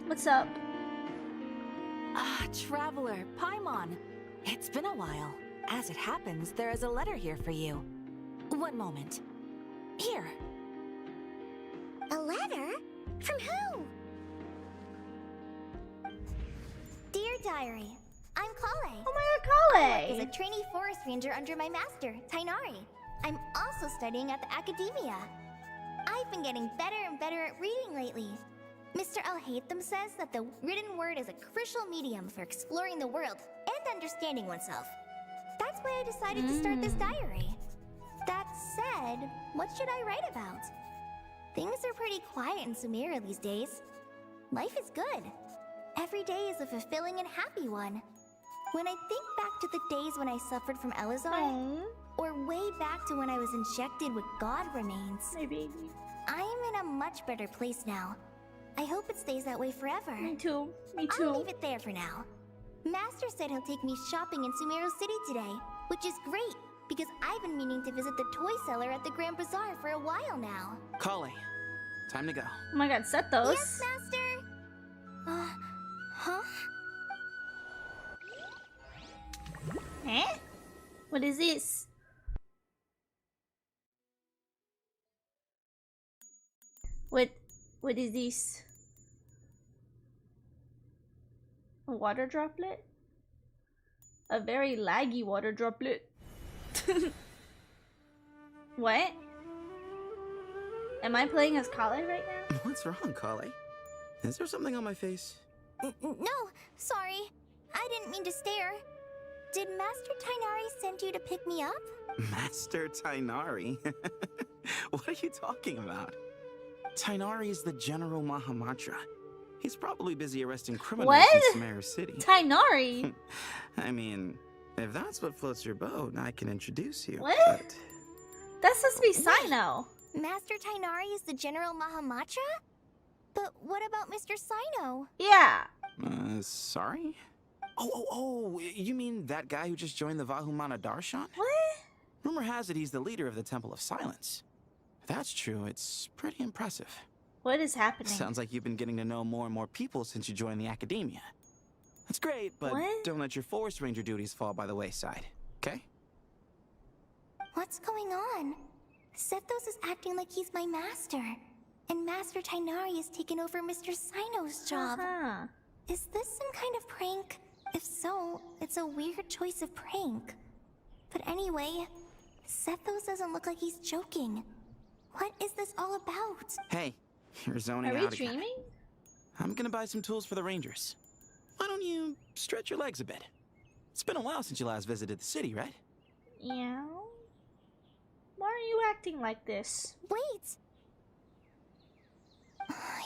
What's up? Ah, Traveler, Paimon. It's been a while. As it happens, there is a letter here for you. One moment. Here. A letter? From who? Dear Diary, I'm Kale. Oh my god, I work as Kale! a trainee forest ranger under my master, Tainari. I'm also studying at the academia. I've been getting better and better at reading lately. Mr. Al-Haytham says that the written word is a crucial medium for exploring the world and understanding oneself. That's why I decided to start this diary. That said, what should I write about? Things are pretty quiet in Sumeru these days. Life is good. Every day is a fulfilling and happy one. When I think back to the days when I suffered from Elazar, Aww, or way back to when I was injected with god remains, my baby. I am in a much better place now. I hope it stays that way forever. Me too. Me I'll too. leave it there for now. Master said he'll take me shopping in Sumeru City today, which is great, because I've been meaning to visit the toy seller at the Grand Bazaar for a while now. Kale, time to go. Oh my god, set those. Yes, Master? Huh? Eh? What is this? What is this? A water droplet? A very laggy water droplet. What? Am I playing as Kale right now? What's wrong, Kale? Is there something on my face? No, sorry. I didn't mean to stare. Did Master Tainari send you to pick me up? Master Tainari? What are you talking about? Tainari is the General Mahamatra. He's probably busy arresting criminals What? in Sumeru City. Tainari? I mean, if that's what floats your boat, I can introduce you. What? But That's supposed to be Sino. Master Tainari is the General Mahamatra? But what about Mr. Sino? Yeah. Sorry? Oh, you mean that guy who just joined the Vahumana Darshan? What? Rumor has it he's the leader of the Temple of Silence. If that's true, it's pretty impressive. What is happening? Sounds like you've been getting to know more and more people since you joined the academia. That's great, but What? don't let your forest ranger duties fall by the wayside, okay? What's going on? Sethos is acting like he's my master. And Master Tainari has taken over Mr. Sino's job. Uh-huh. Is this some kind of prank? If so, it's a weird choice of prank. But anyway, Sethos doesn't look like he's joking. What is this all about? Hey, you're zoning Are out we again. dreaming? I'm gonna buy some tools for the rangers. Why don't you stretch your legs a bit? It's been a while since you last visited the city, right? Yeah. Why are you acting like this? Wait!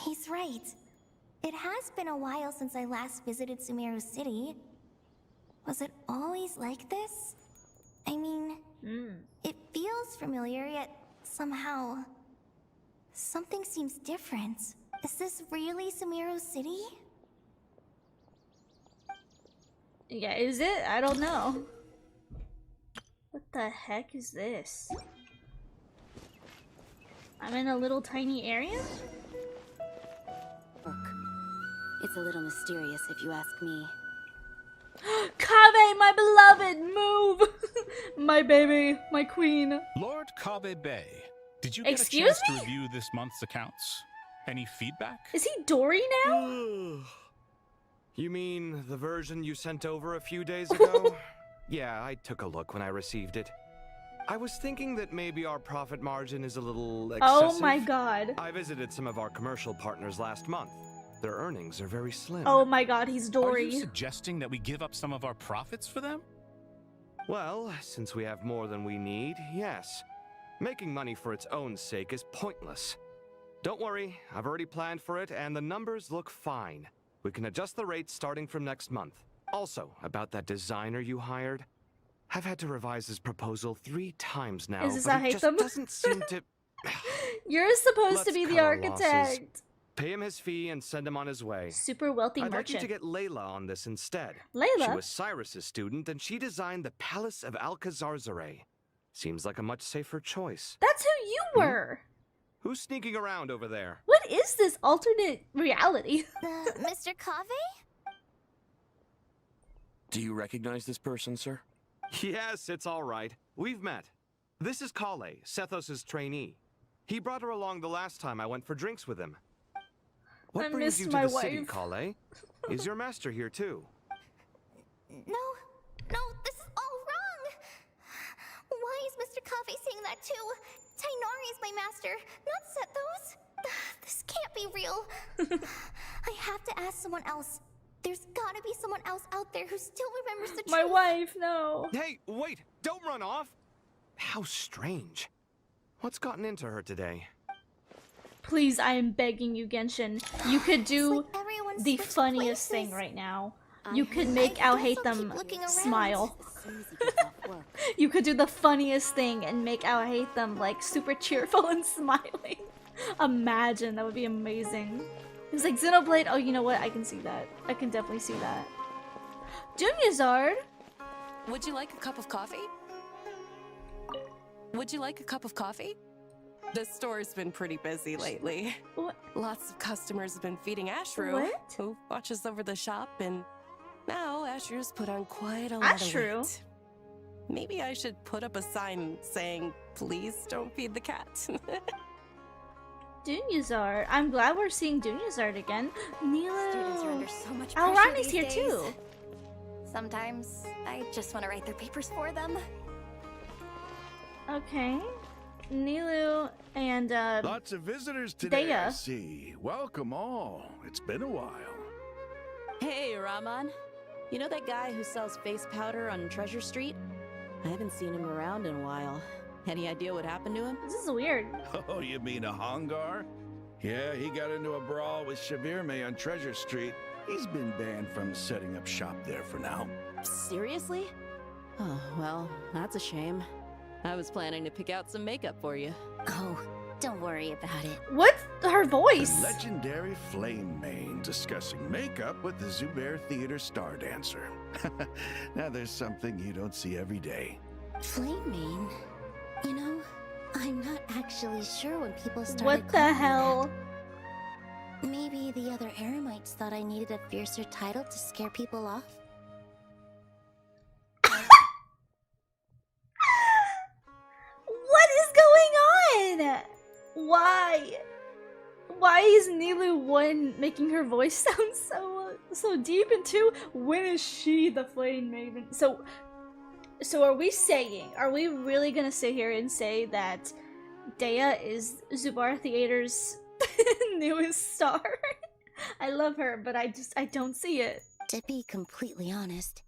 He's right. It has been a while since I last visited Sumeru City. Was it always like this? I mean, it feels familiar, yet somehow... something seems different. Is this really Sumeru City? Yeah, is it? I don't know. What the heck is this? I'm in a little tiny area? Look, it's a little mysterious if you ask me. Kaveh, my beloved, move! My baby, my queen. Lord Kabe Bay, did you get Excuse a chance me? to review this month's accounts? Any feedback? Is he Dory now? You mean the version you sent over a few days ago? Yeah, I took a look when I received it. I was thinking that maybe our profit margin is a little excessive. Oh my god. I visited some of our commercial partners last month. Their earnings are very slim. Oh my god, he's Are Dory. you suggesting that we give up some of our profits for them? Well, since we have more than we need, yes. Making money for its own sake is pointless. Don't worry, I've already planned for it, and the numbers look fine. We can adjust the rates starting from next month. Also, about that designer you hired, I've had to revise his proposal 3 times now, Is this but how he just Haytham? doesn't seem to... You're supposed to Let's be the cut our losses. architect. Pay him his fee and send him on his way. Super wealthy I'd like you merchant. to get Layla on this instead. She Layla? was Cyrus's student, and she designed the Palace of Alcazarzare. Seems like a much safer choice. That's who you were. Who's sneaking around over there? What is this alternate reality? Mr. Kave? Do you recognize this person, sir? Yes, it's all right. We've met. This is Kale, Sethos' trainee. He brought her along the last time I went for drinks with him. What I brings miss you to my the city, wife. Kale? Is your master here too? No, this is all wrong! Why is Mr. Kave saying that too? Tainari is my master, not Sethos. This can't be real. I have to ask someone else. There's gotta be someone else out there who still remembers the truth. My wife, no. Hey, wait! Don't run off! How strange. What's gotten into her today? Please, I am begging you, Genshin. You could do It's like everyone the switched funniest thing places. right now. You could make Al Hate Them smile. You could do the funniest thing and make Al Hate Them like super cheerful and smiling. Imagine, that would be amazing. It's like Xenoblade. Oh, you know what? I can see that. I can definitely see that. Dunyazard. Would you like a cup of coffee? Would you like a cup of coffee? The store's been pretty busy lately. What? Lots of customers have been feeding Ashru, What? who watches over the shop, and now Ashru's put on quite a lot Ashru? of weight. Maybe I should put up a sign saying, "Please don't feed the cat." Dunyazard. I'm glad we're seeing Dunyazard again. Students are Nilo. under so much pressure Alrani's these here days. too. Sometimes I just want to write their papers for them. Okay. Nilu and Lots of visitors today, I Dea. see. Welcome all. It's been a while. Hey, Rahman. You know that guy who sells face powder on Treasure Street? I haven't seen him around in a while. Any idea what happened to him? this is weird. Oh, you mean a Hongar? Yeah, he got into a brawl with Shavirme on Treasure Street. He's been banned from setting up shop there for now. Seriously? Oh, well, that's a shame. I was planning to pick out some makeup for you. Oh, don't worry about it. What's her voice? The legendary Flame Mane discussing makeup with the Zubair Theater star dancer. Now there's something you don't see every day. Flame Mane? You know, I'm not actually sure when people started What the calling me hell? that. Maybe the other Eremites thought I needed a fiercer title to scare people off? What is going on? Why? Why is Nilu one making her voice sound so deep, and two, when is she the Flame Maiden? So are we really gonna sit here and say that Dea is Zubar Theater's newest star? I love her, but I don't see it. To be completely honest,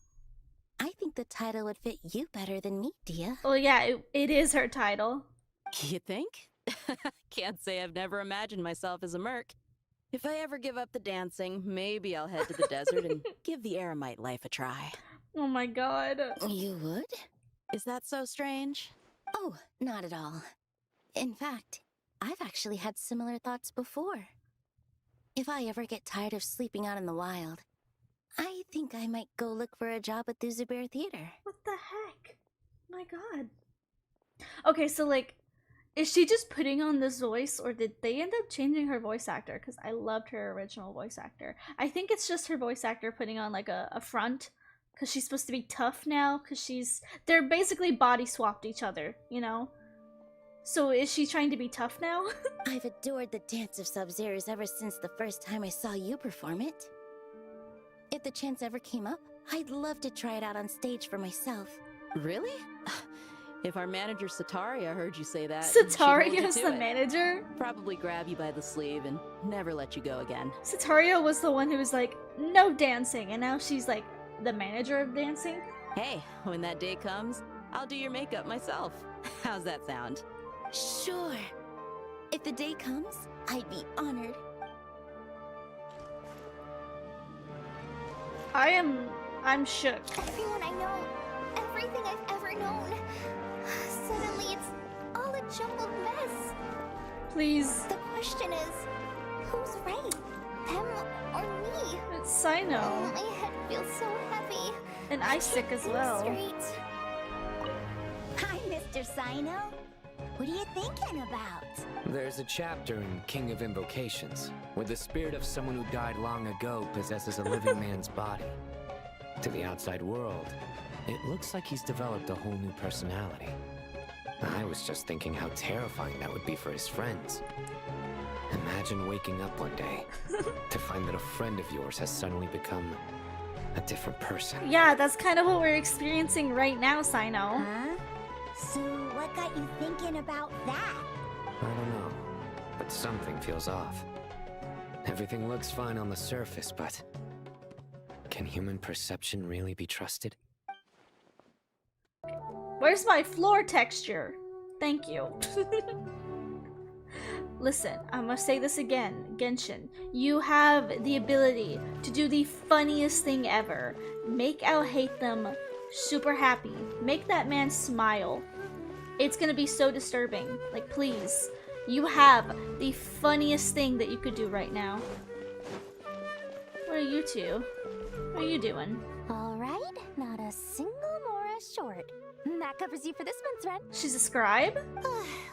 I think the title would fit you better than me, Dia. Well, yeah, it is her title. You think? Can't say I've never imagined myself as a merc. If I ever give up the dancing, maybe I'll head to the desert and give the eremite life a try. Oh my god. You would? Is that so strange? Oh, not at all. In fact, I've actually had similar thoughts before. If I ever get tired of sleeping out in the wild, I think I might go look for a job at the Zubair Theater. What the heck? My god. Okay, so like, is she just putting on this voice, or did they end up changing her voice actor? Because I loved her original voice actor. I think it's just her voice actor putting on like a front, because she's supposed to be tough now, because they're basically body swapped each other, you know? So is she trying to be tough now? I've adored the dance of Sub-Zeros ever since the first time I saw you perform it. If the chance ever came up, I'd love to try it out on stage for myself. Really? If our manager Sataria heard you say that, she'd hold you Sataria's to the it. manager? Probably grab you by the sleeve and never let you go again. Sataria was the one who was like, no dancing, and now she's like the manager of dancing? Hey, when that day comes, I'll do your makeup myself. How's that sound? Sure. If the day comes, I'd be honored. I'm shook. Everyone I know, everything I've ever known. Suddenly it's all a jumbled mess. Please. The question is, who's right? Them or me? It's Sino. Oh, my head feels so heavy. And Isaac as Think well. straight. Hi, Mr. Sino. What are you thinking about? There's a chapter in King of Invocations where the spirit of someone who died long ago possesses a living man's body. To the outside world, it looks like he's developed a whole new personality. I was just thinking how terrifying that would be for his friends. Imagine waking up one day to find that a friend of yours has suddenly become a different person. Yeah, that's kind of what we're experiencing right now, Sino. Huh? So what got you thinking about that? I don't know, but something feels off. Everything looks fine on the surface, but can human perception really be trusted? Where's my floor texture? Thank you. Listen, I'm gonna say this again, Genshin. You have the ability to do the funniest thing ever. Make Al hate them super happy. Make that man smile. It's gonna be so disturbing. Like, please. You have the funniest thing that you could do right now. What are you two? What are you doing? Alright, not a single Mora short. That covers you for this month's rent. She's a scribe?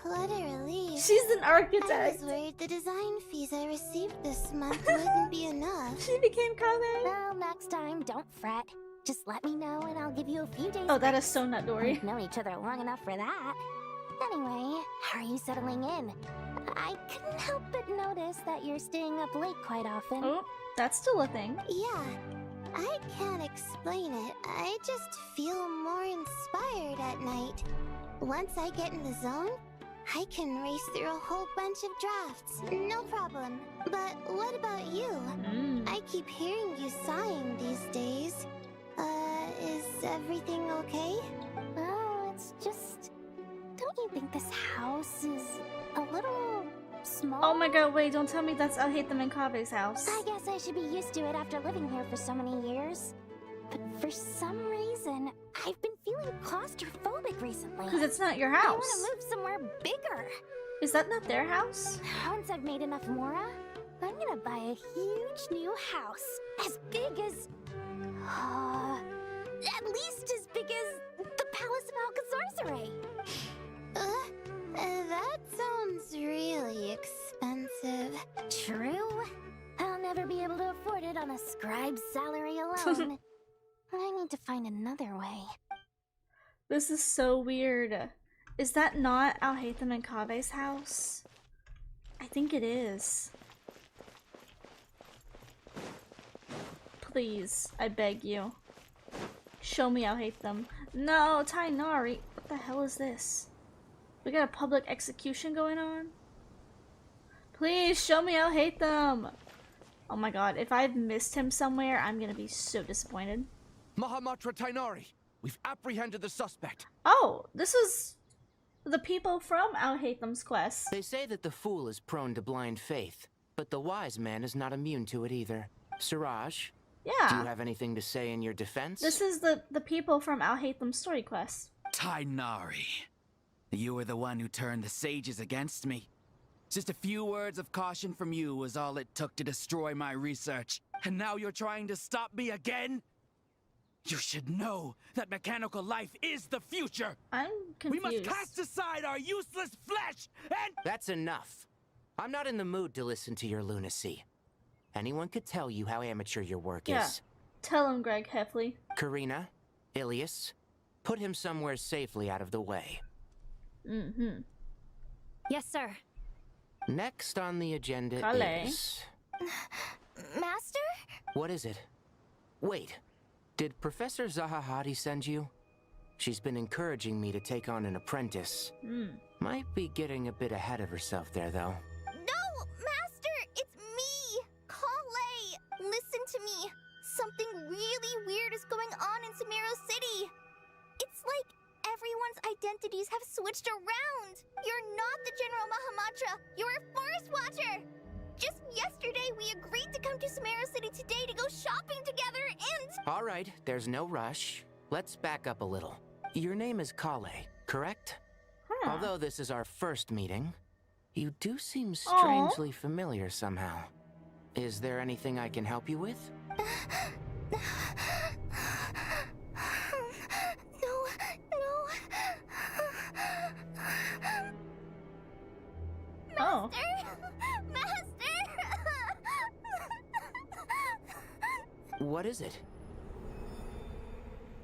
What a relief. She's an I architect. was worried the design fees I received this month wouldn't be enough. She became Kame. Well, next time, don't fret. Just let me know and I'll give you a few days. Oh, that is so not Dory. We've known each other long enough for that. Anyway, how are you settling in? I couldn't help but notice that you're staying up late quite often. Oh, that's still a thing. Yeah, I can't explain it. I just feel more inspired at night. Once I get in the zone, I can race through a whole bunch of drafts. No problem. But what about you? I keep hearing you sighing these days. Is everything okay? Oh, it's just... Don't you think this house is a little small? Oh my god, wait, don't tell me that's I'll hate them in Kave's house. I guess I should be used to it after living here for so many years. But for some reason, I've been feeling claustrophobic recently. Because it's not your I house. want to move somewhere bigger. Is that not their house? Once I've made enough Mora, I'm gonna buy a huge new house. As big as... at least as big as the Palace of Alcazarzaray. That sounds really expensive. True. I'll never be able to afford it on a scribe's salary alone. I need to find another way. This is so weird. Is that not I'll hate them in Kave's house? I think it is. Please, I beg you. Show me I'll hate them. No, Tainari. What the hell is this? We got a public execution going on? Please show me I'll hate them. Oh my god, if I've missed him somewhere, I'm gonna be so disappointed. Mahamatra Tainari, we've apprehended the suspect. Oh, this is the people from I'll hate them's quest. They say that the fool is prone to blind faith, but the wise man is not immune to it either. Siraj, Yeah. do you have anything to say in your defense? This is the people from I'll hate them story quest. Tainari, you were the one who turned the sages against me. Just a few words of caution from you was all it took to destroy my research. And now you're trying to stop me again? You should know that mechanical life is the future! I'm confused. We must cast aside our useless flesh and— That's enough. I'm not in the mood to listen to your lunacy. Anyone could tell you how amateur your work Yeah. is. Tell him, Greg Heffley. Karina, Ilias, put him somewhere safely out of the way. Mm-hmm. Yes, sir. Next on the agenda Kale. is... Master? What is it? Wait, did Professor Zahahati send you? She's been encouraging me to take on an apprentice. Might be getting a bit ahead of herself there, though. No, Master! It's me! Kale! Listen to me! Something really weird is going on in Sumeru City! It's like everyone's identities have switched around! You're not the General Mahamatra! You're a Forest Watcher! Just yesterday, we agreed to come to Sumeru City today to go shopping together and— All right, there's no rush. Let's back up a little. Your name is Kale, correct? Although this is our first meeting, you do seem strangely familiar somehow. Is there anything I can help you with? What is it?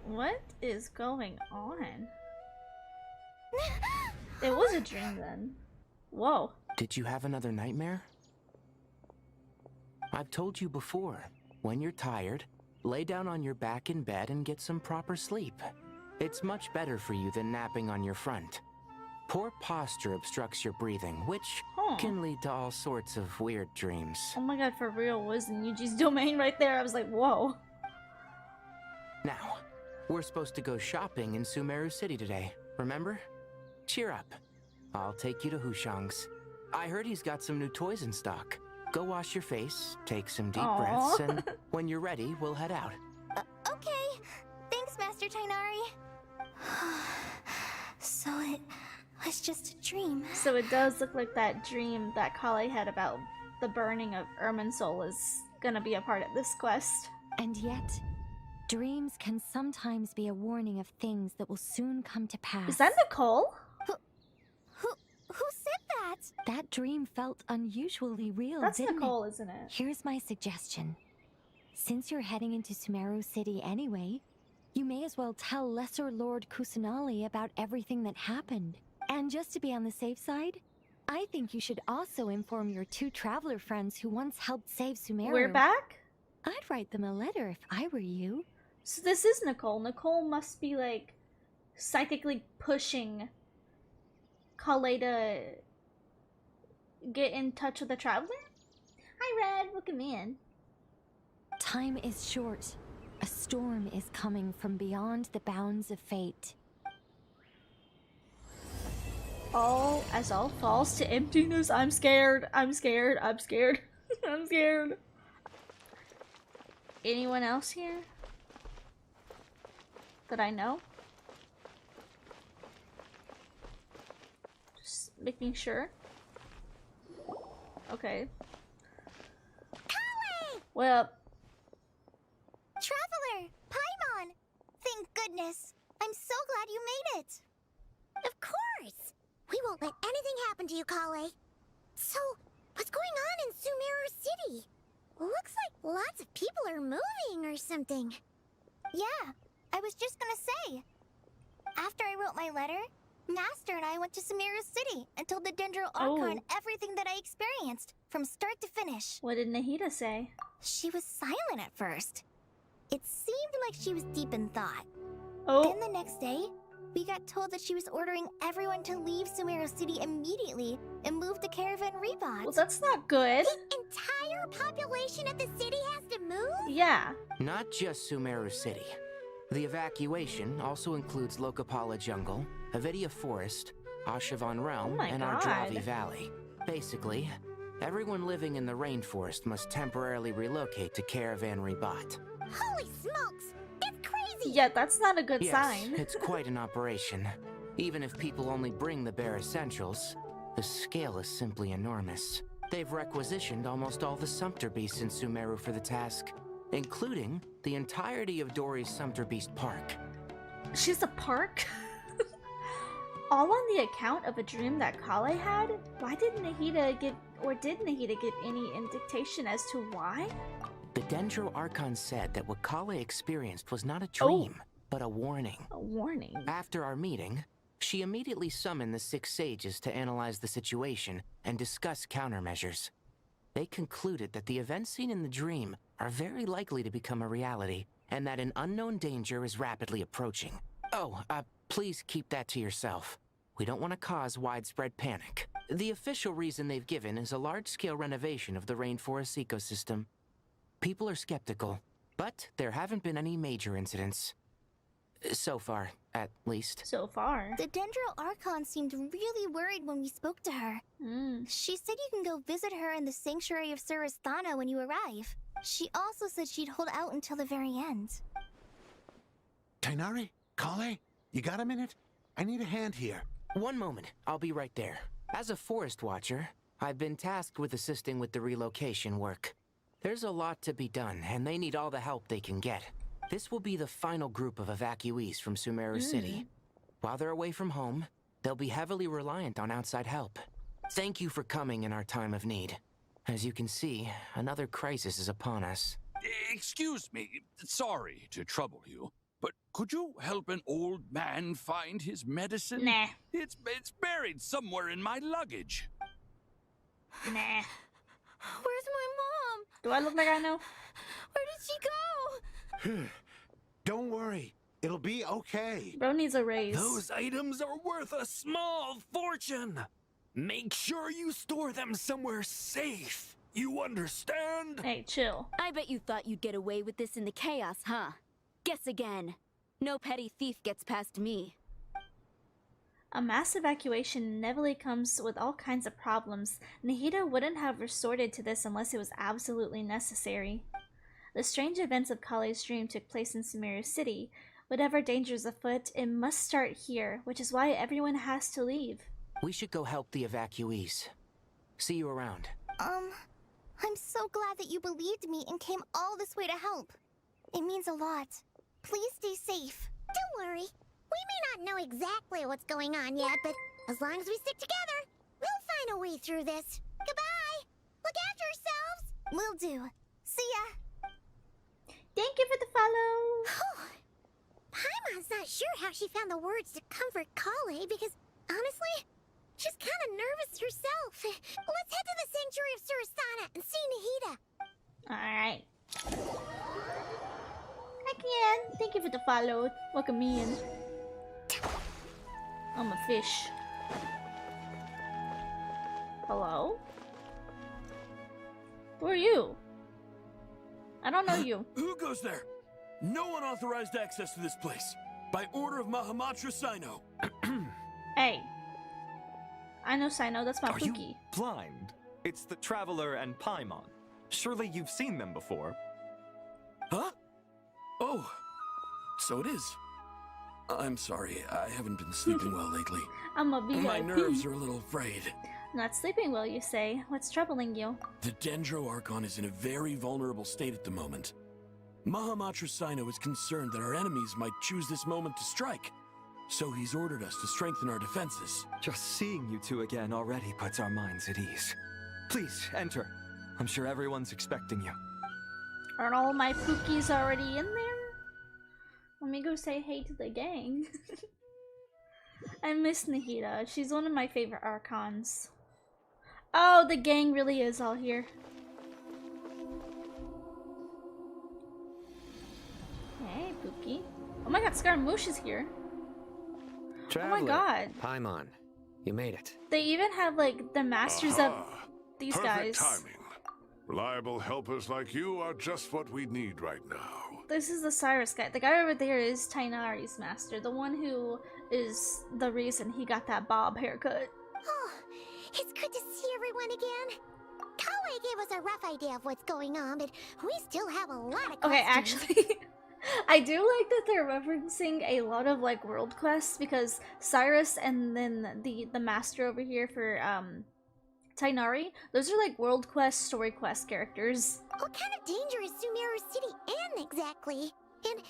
What is going on? It was a dream then. Whoa. Did you have another nightmare? I've told you before, when you're tired, lay down on your back in bed and get some proper sleep. It's much better for you than napping on your front. Poor posture obstructs your breathing, which can lead to all sorts of weird dreams. Oh my god, for real, was in Yuji's domain right there. I was like, whoa. Now, we're supposed to go shopping in Sumeru City today, remember? Cheer up. I'll take you to Hushang's. I heard he's got some new toys in stock. Go wash your face, take some deep breaths, and when you're ready, we'll head out. Okay. Thanks, Master Tainari. So it was just a dream. So it does look like that dream that Kale had about the burning of Irminsul is gonna be a part of this quest. And yet, dreams can sometimes be a warning of things that will soon come to pass. Is that Nicole? Who said that? That dream felt unusually real, That's didn't Nicole, it? isn't it? Here's my suggestion. Since you're heading into Sumeru City anyway, you may as well tell Lesser Lord Kusanali about everything that happened. And just to be on the safe side, I think you should also inform your 2 traveler friends who once helped save Sumeru. We're back? I'd write them a letter if I were you. So this is Nicole. Nicole must be like psychically pushing Kale to get in touch with the traveler? Hi Red, welcome in. Time is short. A storm is coming from beyond the bounds of fate. All falls to emptiness. I'm scared. I'm scared. I'm scared. I'm scared. Anyone else here that I know? Just making sure. Okay. Kale! Well, Traveler! Paimon! Thank goodness. I'm so glad you made it. Of course! We won't let anything happen to you, Kale. So, what's going on in Sumeru City? Looks like lots of people are moving or something. Yeah, I was just gonna say. After I wrote my letter, Master and I went to Sumeru City and told the Dendro Archon everything that I experienced, from start to finish. what did Nahida say? She was silent at first. It seemed like she was deep in thought. Oh. Then the next day, we got told that she was ordering everyone to leave Sumeru City immediately and move to Caravan Rebot. Well, that's not good. The entire population of the city has to move? Yeah. Not just Sumeru City. The evacuation also includes Lokapala Jungle, Avidia Forest, Ashavan Realm, and Ardravi Valley. Basically, everyone living in the rainforest must temporarily relocate to Caravan Rebot. Holy smokes! That's crazy! Yeah, that's not a good Yes, sign. it's quite an operation. Even if people only bring the bare essentials, the scale is simply enormous. They've requisitioned almost all the Sumpter Beasts in Sumeru for the task, including the entirety of Dory's Sumpter Beast Park. She's a park? All on the account of a dream that Kale had? Why didn't Nahida give, or did Nahida give any indication as to why? The Dendro Archon said that what Kale experienced was not a dream, but a warning. A warning? After our meeting, she immediately summoned the 6 sages to analyze the situation and discuss countermeasures. They concluded that the events seen in the dream are very likely to become a reality, and that an unknown danger is rapidly approaching. Please keep that to yourself. We don't want to cause widespread panic. The official reason they've given is a large-scale renovation of the rainforest ecosystem. People are skeptical, but there haven't been any major incidents. So far, at least. So far. The Dendro Archon seemed really worried when we spoke to her. She said you can go visit her in the Sanctuary of Surasthana when you arrive. She also said she'd hold out until the very end. Tainari? Kale? You got a minute? I need a hand here. One moment, I'll be right there. As a forest watcher, I've been tasked with assisting with the relocation work. There's a lot to be done, and they need all the help they can get. This will be the final group of evacuees from Sumeru City. While they're away from home, they'll be heavily reliant on outside help. Thank you for coming in our time of need. As you can see, another crisis is upon us. Excuse me, sorry to trouble you, but could you help an old man find his medicine? Nah. It's buried somewhere in my luggage. Nah. Where's my mom? Do I look like I know? Where did she go? Don't worry. It'll be okay. Bro needs a raise. Those items are worth a small fortune. Make sure you store them somewhere safe. You understand? Hey, chill. I bet you thought you'd get away with this in the chaos, huh? Guess again. No petty thief gets past me. A mass evacuation inevitably comes with all kinds of problems. Nahida wouldn't have resorted to this unless it was absolutely necessary. The strange events of Kale's dream took place in Sumeru City. Whatever danger's afoot, it must start here, which is why everyone has to leave. We should go help the evacuees. See you around. I'm so glad that you believed me and came all this way to help. It means a lot. Please stay safe. Don't worry. We may not know exactly what's going on yet, but as long as we stick together, we'll find a way through this. Goodbye! Look after yourselves! Will do. See ya! Thank you for the follow! Paimon's not sure how she found the words to comfort Kale because, honestly, she's kind of nervous herself. Let's head to the Sanctuary of Surasana and see Nahida. Alright. Again, thank you for the follow. Welcome me in. I'm a fish. Hello? Who are you? I don't know you. Who goes there? No unauthorized access to this place. By order of Mahamatra Sino. Hey. I know Sino, that's my Are you Pookie. blind? It's the Traveler and Paimon. Surely you've seen them before. Huh? Oh, so it is. I'm sorry, I haven't been sleeping well lately. I'm a VIP. My nerves are a little frayed. Not sleeping well, you say. What's troubling you? The Dendro Archon is in a very vulnerable state at the moment. Mahamatra Sino is concerned that our enemies might choose this moment to strike. So he's ordered us to strengthen our defenses. Just seeing you two again already puts our minds at ease. Please, enter. I'm sure everyone's expecting you. Aren't all my Pookies already in there? Let me go say hey to the gang. I miss Nahida. She's one of my favorite Archons. Oh, the gang really is all here. Hey, Pookie. Oh my god, Scaramouche is here. Traveler, oh my god. Paimon, you made it. They even have like the masters of these Perfect guys. timing. Reliable helpers like you are just what we need right now. This is the Cyrus guy. The guy over there is Tainari's master, the one who is the reason he got that bob haircut. Oh, it's good to see everyone again. Kale gave us a rough idea of what's going on, but we still have a lot of questions. Okay, actually, I do like that they're referencing a lot of like world quests because Cyrus and then the master over here for Tainari, those are like world quest, story quest characters. What kind of danger is Sumeru City in exactly? And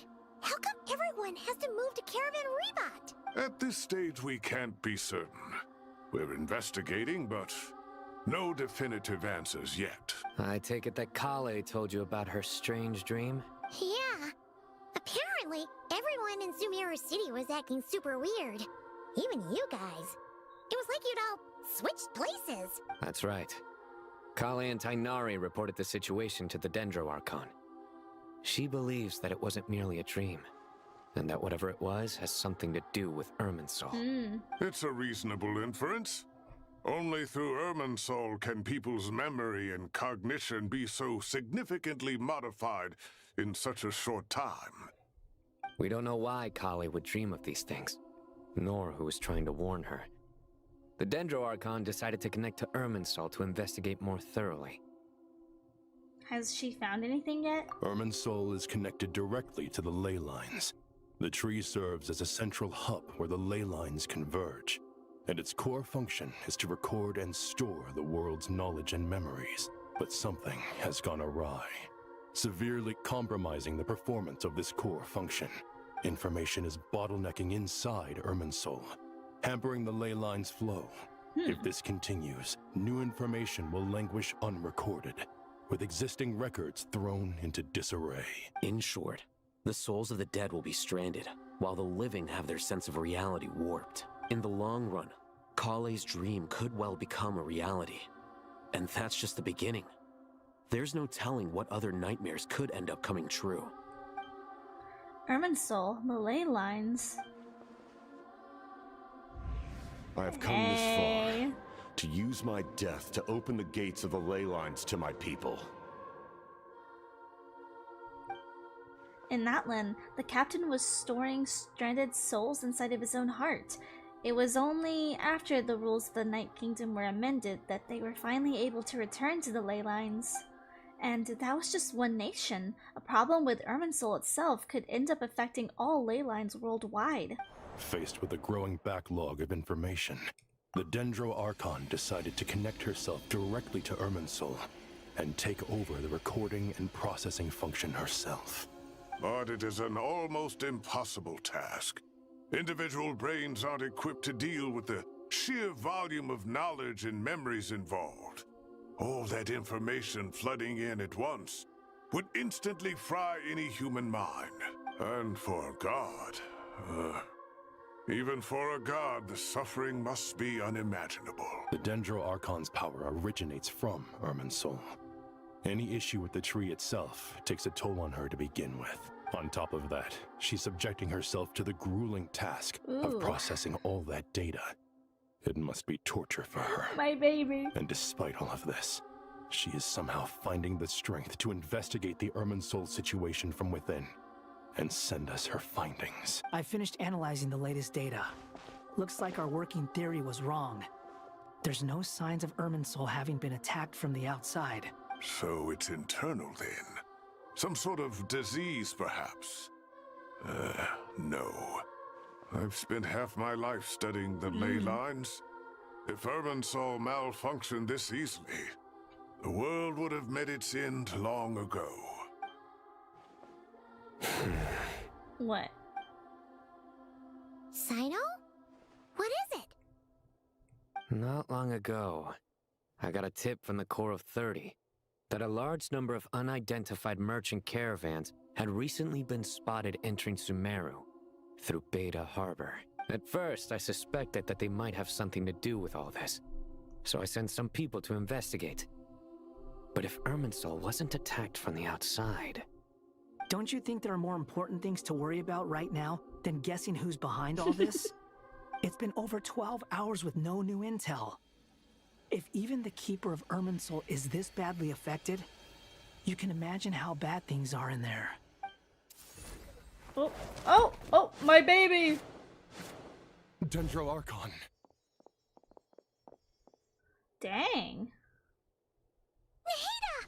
how come everyone has to move to Caravan Rebot? At this stage, we can't be certain. We're investigating, but no definitive answers yet. I take it that Kale told you about her strange dream? Yeah. Apparently, everyone in Sumeru City was acting super weird. Even you guys. It was like you'd all switched places. That's right. Kale and Tainari reported the situation to the Dendro Archon. She believes that it wasn't merely a dream, and that whatever it was has something to do with Irminsul. It's a reasonable inference. Only through Irminsul can people's memory and cognition be so significantly modified in such a short time. We don't know why Kale would dream of these things, nor who was trying to warn her. The Dendro Archon decided to connect to Irminsul to investigate more thoroughly. Has she found anything yet? Irminsul is connected directly to the ley lines. The tree serves as a central hub where the ley lines converge, and its core function is to record and store the world's knowledge and memories. But something has gone awry, severely compromising the performance of this core function. Information is bottlenecking inside Irminsul, hampering the ley line's flow. If this continues, new information will languish unrecorded, with existing records thrown into disarray. In short, the souls of the dead will be stranded, while the living have their sense of reality warped. In the long run, Kale's dream could well become a reality. And that's just the beginning. There's no telling what other nightmares could end up coming true. Irminsul, the ley lines. I have come this far to use my death to open the gates of the ley lines to my people. In Natlan, the captain was storing stranded souls inside of his own heart. It was only after the rules of the Night Kingdom were amended that they were finally able to return to the ley lines. And that was just one nation. A problem with Irminsul itself could end up affecting all ley lines worldwide. Faced with a growing backlog of information, the Dendro Archon decided to connect herself directly to Irminsul and take over the recording and processing function herself. But it is an almost impossible task. Individual brains aren't equipped to deal with the sheer volume of knowledge and memories involved. All that information flooding in at once would instantly fry any human mind. And for God, even for a god, the suffering must be unimaginable. The Dendro Archon's power originates from Irminsul. Any issue with the tree itself takes a toll on her to begin with. On top of that, she's subjecting herself to the grueling task of processing all that data. It must be torture for her. My baby. And despite all of this, she is somehow finding the strength to investigate the Irminsul situation from within and send us her findings. I finished analyzing the latest data. Looks like our working theory was wrong. There's no signs of Irminsul having been attacked from the outside. So it's internal then? Some sort of disease, perhaps? No. I've spent half my life studying the ley lines. If Irminsul malfunctioned this easily, the world would have met its end long ago. What? Sino? What is it? Not long ago, I got a tip from the Core of 30 that a large number of unidentified merchant caravans had recently been spotted entering Sumeru through Beta Harbor. At first, I suspected that they might have something to do with all this, so I sent some people to investigate. But if Irminsul wasn't attacked from the outside... Don't you think there are more important things to worry about right now than guessing who's behind all this? It's been over 12 hours with no new intel. If even the Keeper of Irminsul is this badly affected, you can imagine how bad things are in there. Oh, my baby! Dendro Archon. Dang. Nahida!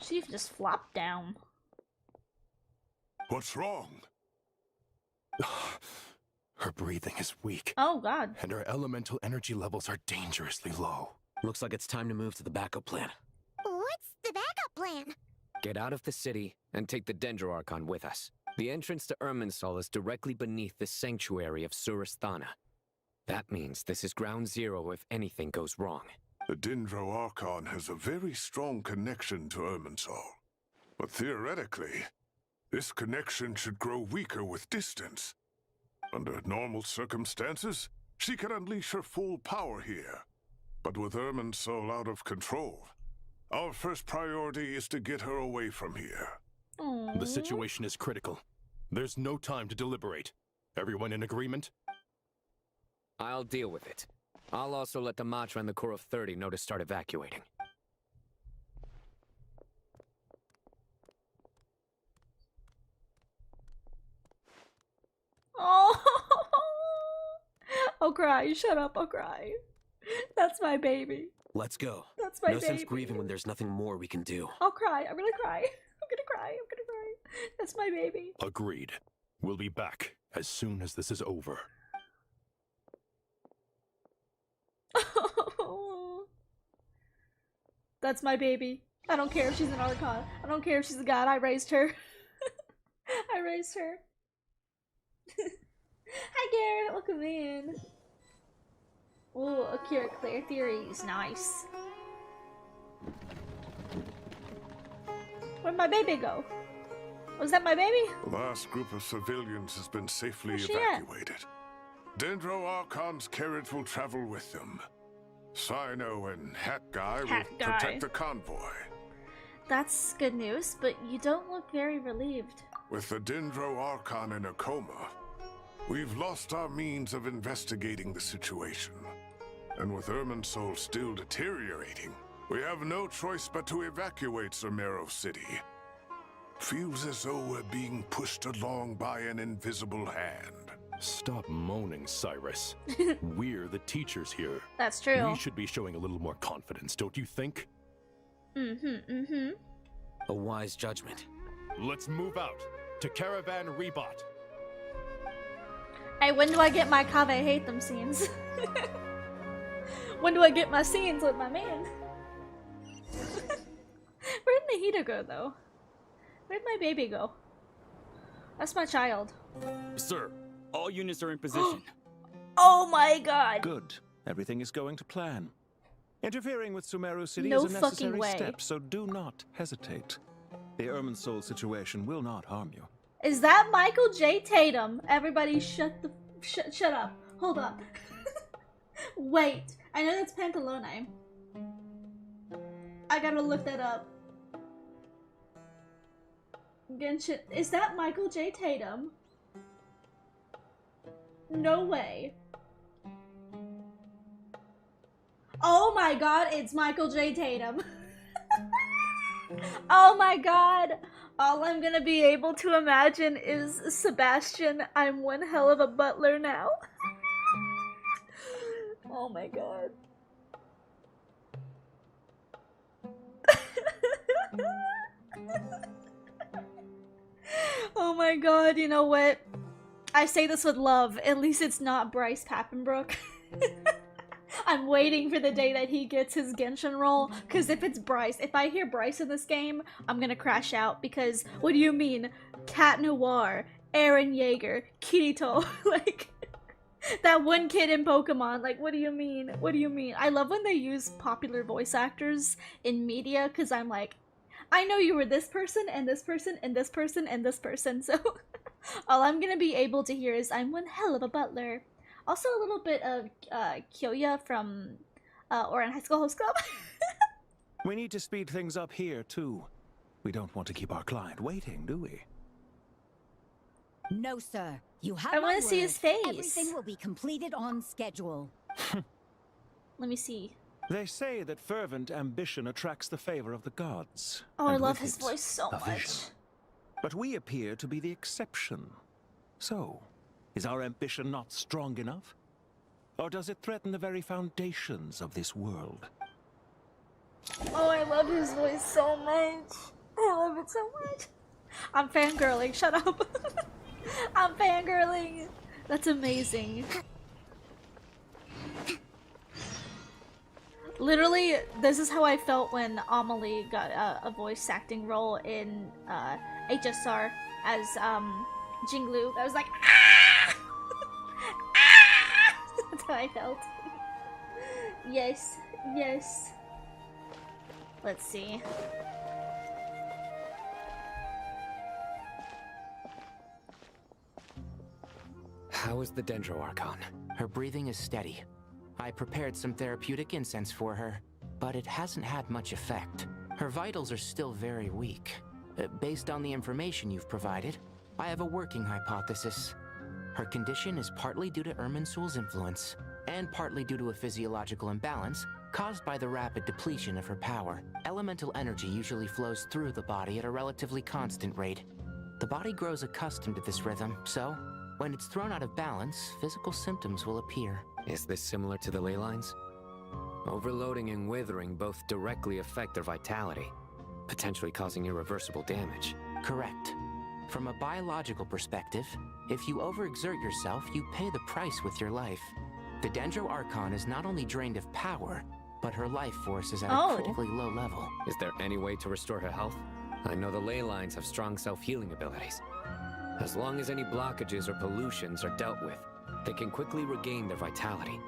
She just flopped down. What's wrong? Her breathing is weak. Oh, God. And her elemental energy levels are dangerously low. Looks like it's time to move to the backup plan. What's the backup plan? Get out of the city and take the Dendro Archon with us. The entrance to Irminsul is directly beneath the sanctuary of Surasthana. That means this is ground zero if anything goes wrong. The Dendro Archon has a very strong connection to Irminsul. But theoretically, this connection should grow weaker with distance. Under normal circumstances, she can unleash her full power here. But with Irminsul out of control, our first priority is to get her away from here. The situation is critical. There's no time to deliberate. Everyone in agreement? I'll deal with it. I'll also let the Matra and the Core of 30 know to start evacuating. Oh, I'll cry. Shut up, I'll cry. That's my baby. Let's go. That's my No sense baby. grieving when there's nothing more we can do. I'll cry. I'm gonna cry. I'm gonna cry. I'm gonna cry. That's my baby. Agreed. We'll be back as soon as this is over. That's my baby. I don't care if she's an Archon. I don't care if she's a god. I raised her. I raised her. Hi Garrett, welcome in. Ooh, Akira Clear Theories, nice. Where'd my baby go? Was that my baby? The last group of civilians has been safely Where's she evacuated. Dendro Archon's carriage will travel with them. Sino and Hat Guy will protect the convoy. That's good news, but you don't look very relieved. With the Dendro Archon in a coma, we've lost our means of investigating the situation. And with Irminsul still deteriorating, we have no choice but to evacuate Sumeru City. Feels as though we're being pushed along by an invisible hand. Stop moaning, Cyrus. We're the teachers here. That's true. We should be showing a little more confidence, don't you think? A wise judgment. Let's move out to Caravan Rebot. Hey, when do I get my Kave hate them scenes? When do I get my scenes with my man? Where'd Nahida go, though? Where'd my baby go? That's my child. Sir, all units are in position. Oh my god! Good. Everything is going to plan. Interfering with Sumeru City No is a fucking necessary way. step, so do not hesitate. The Irminsul situation will not harm you. Is that Michael J. Tatum? Everybody shut up. Hold up. Wait. I know that's Pantalone. I gotta look that up. Genshin. Is that Michael J. Tatum? No way. Oh my god, it's Michael J. Tatum. Oh my god. All I'm gonna be able to imagine is Sebastian, I'm one hell of a butler now. Oh my god. Oh my god, you know what? I say this with love. At least it's not Bryce Pappenbrook. I'm waiting for the day that he gets his Genshin role, because if it's Bryce, if I hear Bryce in this game, I'm gonna crash out, because what do you mean? Cat Noir, Eren Yeager, Kirito, like, that one kid in Pokemon, like, what do you mean? What do you mean? I love when they use popular voice actors in media, because I'm like, I know you were this person, and this person, and this person, and this person, so all I'm gonna be able to hear is, I'm one hell of a butler. Also a little bit of Kyoya from Ouran High School Host Club. We need to speed things up here, too. We don't want to keep our client waiting, do we? No, sir. You have I my want to see word. his face. Everything will be completed on schedule. Let me see. They say that fervent ambition attracts the favor of the gods. Oh, I and love with his it, voice so a much. vision. But we appear to be the exception. So, is our ambition not strong enough? Or does it threaten the very foundations of this world? Oh, I love his voice so much. I love it so much. I'm fangirling. Shut up. I'm fangirling. That's amazing. Literally, this is how I felt when Amelie got a voice acting role in HSR as Jinglu. I was like, ah! Ah! That's how I felt. Yes, yes. Let's see. How is the Dendro Archon? Her breathing is steady. I prepared some therapeutic incense for her, but it hasn't had much effect. Her vitals are still very weak. Based on the information you've provided, I have a working hypothesis. Her condition is partly due to Irminsul's influence, and partly due to a physiological imbalance caused by the rapid depletion of her power. Elemental energy usually flows through the body at a relatively constant rate. The body grows accustomed to this rhythm, so when it's thrown out of balance, physical symptoms will appear. Is this similar to the ley lines? Overloading and withering both directly affect their vitality, potentially causing irreversible damage. Correct. From a biological perspective, if you overexert yourself, you pay the price with your life. The Dendro Archon is not only drained of power, but her life force is at a critically low level. Is there any way to restore her health? I know the ley lines have strong self-healing abilities. As long as any blockages or pollutions are dealt with, they can quickly regain their vitality.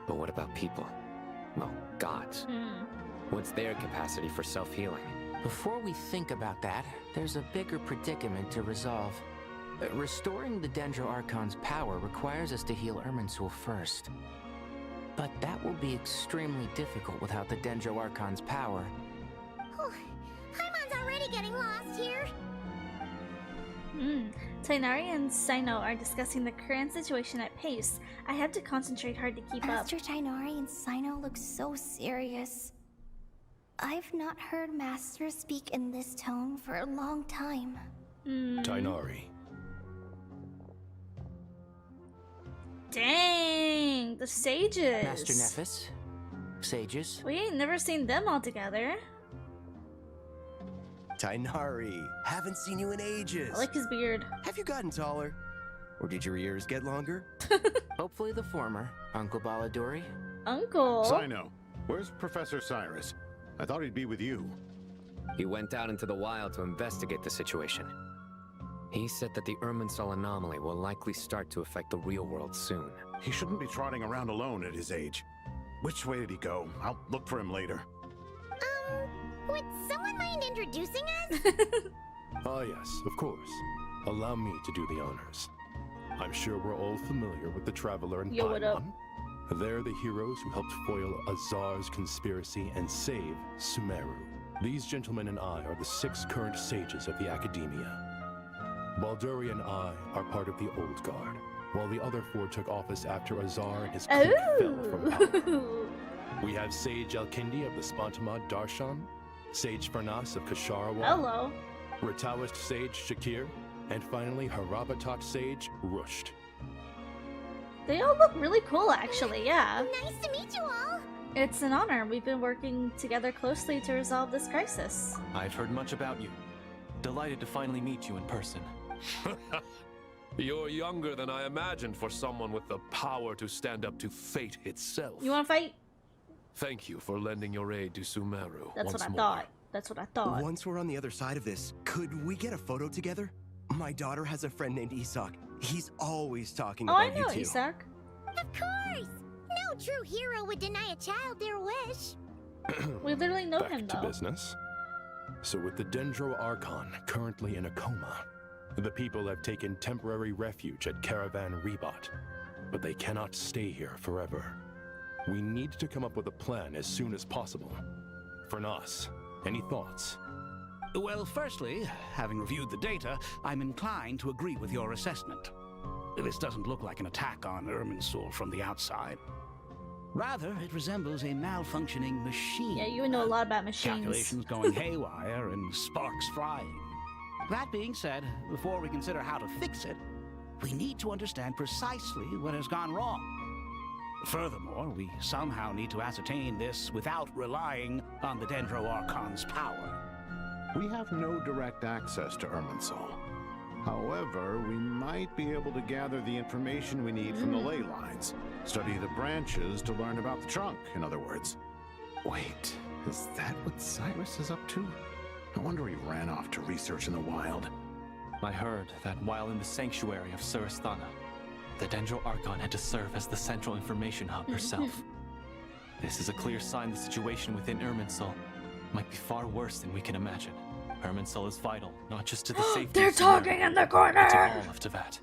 But what about people? Well, gods. What's their capacity for self-healing? Before we think about that, there's a bigger predicament to resolve. Restoring the Dendro Archon's power requires us to heal Irminsul first. But that will be extremely difficult without the Dendro Archon's power. Paimon's already getting lost here. Tainari and Sino are discussing the current situation at pace. I have to concentrate hard to keep up. Master Tainari and Sino look so serious. I've not heard Master speak in this tone for a long time. Tainari. Dang, the sages. Master Nephis, sages. We ain't never seen them all together. Tainari, haven't seen you in ages. I like his beard. Have you gotten taller? Or did your ears get longer? Hopefully the former, Uncle Baladori. Uncle? Sino, where's Professor Cyrus? I thought he'd be with you. He went out into the wild to investigate the situation. He said that the Irminsul anomaly will likely start to affect the real world soon. He shouldn't be trotting around alone at his age. Which way did he go? I'll look for him later. Would someone mind introducing us? Ah yes, of course. Allow me to do the honors. I'm sure we're all familiar with the Traveler and Yo, what up? Paimon. They're the heroes who helped foil Azar's conspiracy and save Sumeru. These gentlemen and I are the 6 current sages of the Academia. Balduri and I are part of the Old Guard, while the other 4 took office after Azar and his clique fell from power. We have Sage Elkindi of the Spontamad Darshan, Sage Farnas of Kasharawa, Hello. Ratawist Sage Shakir, and finally Harabatot Sage Rusht. They all look really cool, actually, yeah. Nice to meet you all. It's an honor. We've been working together closely to resolve this crisis. I've heard much about you. Delighted to finally meet you in person. You're younger than I imagined for someone with the power to stand up to fate itself. You wanna fight? Thank you for lending your aid to Sumeru. That's once what I more. thought. That's what I thought. Once we're on the other side of this, could we get a photo together? My daughter has a friend named Isak. He's always talking Oh, about I know you two. Isak. Of course! No true hero would deny a child their wish. We literally know Back him, to though. business. So with the Dendro Archon currently in a coma, the people have taken temporary refuge at Caravan Rebot, but they cannot stay here forever. We need to come up with a plan as soon as possible. Fernas, any thoughts? Well, firstly, having reviewed the data, I'm inclined to agree with your assessment. This doesn't look like an attack on Irminsul from the outside. Rather, it resembles a malfunctioning machine. Yeah, you know a lot about machines. Calculations going haywire and sparks flying. That being said, before we consider how to fix it, we need to understand precisely what has gone wrong. Furthermore, we somehow need to ascertain this without relying on the Dendro Archon's power. We have no direct access to Irminsul. However, we might be able to gather the information we need from the ley lines. Study the branches to learn about the trunk, in other words. Wait, is that what Cyrus is up to? No wonder he ran off to research in the wild. I heard that while in the sanctuary of Surasthana, the Dendro Archon had to serve as the central information hub herself. This is a clear sign the situation within Irminsul might be far worse than we can imagine. Irminsul is vital, not just to the safety They're of talking Sumeru, in the but corner! to all of Tevat.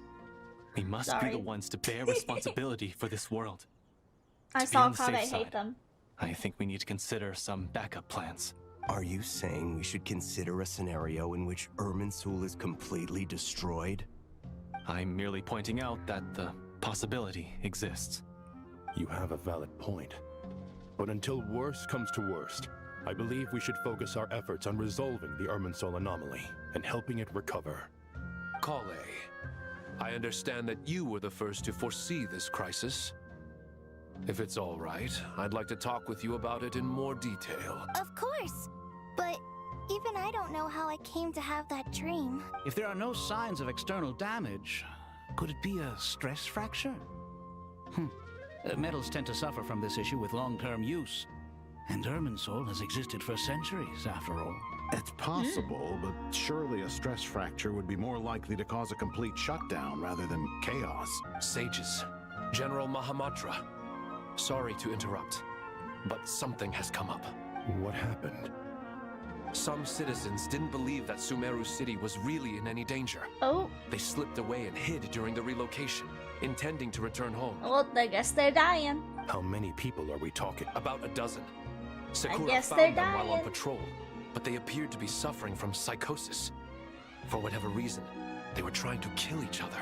We must be Sorry. the ones to bear responsibility for this world. I To be saw on the how safe they hate side, them. I think we need to consider some backup plans. Are you saying we should consider a scenario in which Irminsul is completely destroyed? I'm merely pointing out that the possibility exists. You have a valid point. But until worst comes to worst, I believe we should focus our efforts on resolving the Irminsul anomaly and helping it recover. Kale, I understand that you were the first to foresee this crisis. If it's all right, I'd like to talk with you about it in more detail. Of course. But even I don't know how I came to have that dream. If there are no signs of external damage, could it be a stress fracture? Metals tend to suffer from this issue with long-term use. And Irminsul has existed for centuries, after all. It's possible, but surely a stress fracture would be more likely to cause a complete shutdown rather than chaos. Sages, General Mahamatra, sorry to interrupt, but something has come up. What happened? Some citizens didn't believe that Sumeru City was really in any danger. Oh. They slipped away and hid during the relocation, intending to return home. Well, I guess they're dying. How many people are we talking? About a dozen. Sakura guess found they're them while on dying. patrol, but they appeared to be suffering from psychosis. For whatever reason, they were trying to kill each other.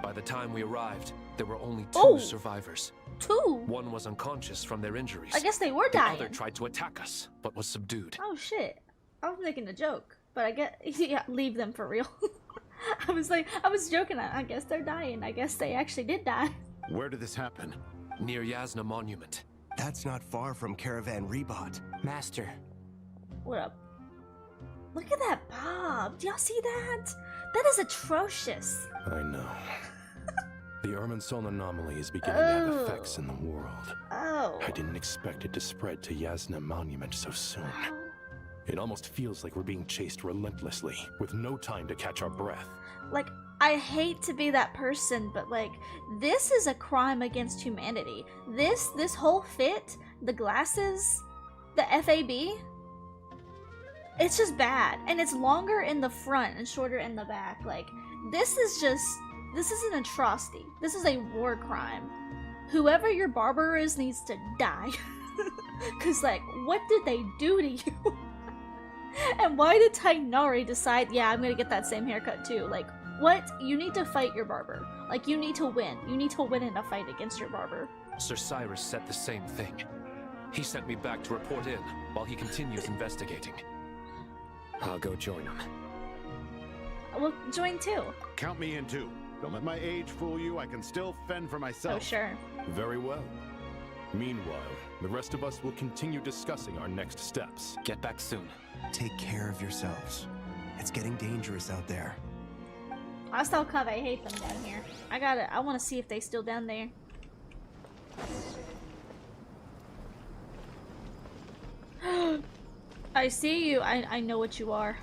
By the time we arrived, there were only two survivors. 2? One was unconscious from their injuries. I guess they were The dying. other tried to attack us, but was subdued. Oh shit. I was making a joke, but I get yeah, leave them for real. I was joking. I guess they're dying. I guess they actually did die. Where did this happen? Near Yasna Monument. That's not far from Caravan Rebot. Master. What up? Look at that bob. Do y'all see that? That is atrocious. I know. The Irminsul anomaly is beginning to have effects in the world. Oh. I didn't expect it to spread to Yasna Monument so soon. It almost feels like we're being chased relentlessly, with no time to catch our breath. Like, I hate to be that person, but like, this is a crime against humanity. This whole fit, the glasses, the FAB, it's just bad. And it's longer in the front and shorter in the back. Like, this is an atrocity. This is a war crime. Whoever your barber is needs to die. Cause like, what did they do to you? And why did Tainari decide, yeah, I'm gonna get that same haircut too? Like, what? You need to fight your barber. Like, you need to win. You need to win in a fight against your barber. Sir Cyrus said the same thing. He sent me back to report in, while he continues investigating. I'll go join him. Well, join too. Count me in too. Don't let my age fool you. I can still fend for myself. Oh, sure. Very well. Meanwhile, the rest of us will continue discussing our next steps. Get back soon. Take care of yourselves. It's getting dangerous out there. I still Cove, I hate them down here. I wanna see if they still down there. I see you. I know what you are.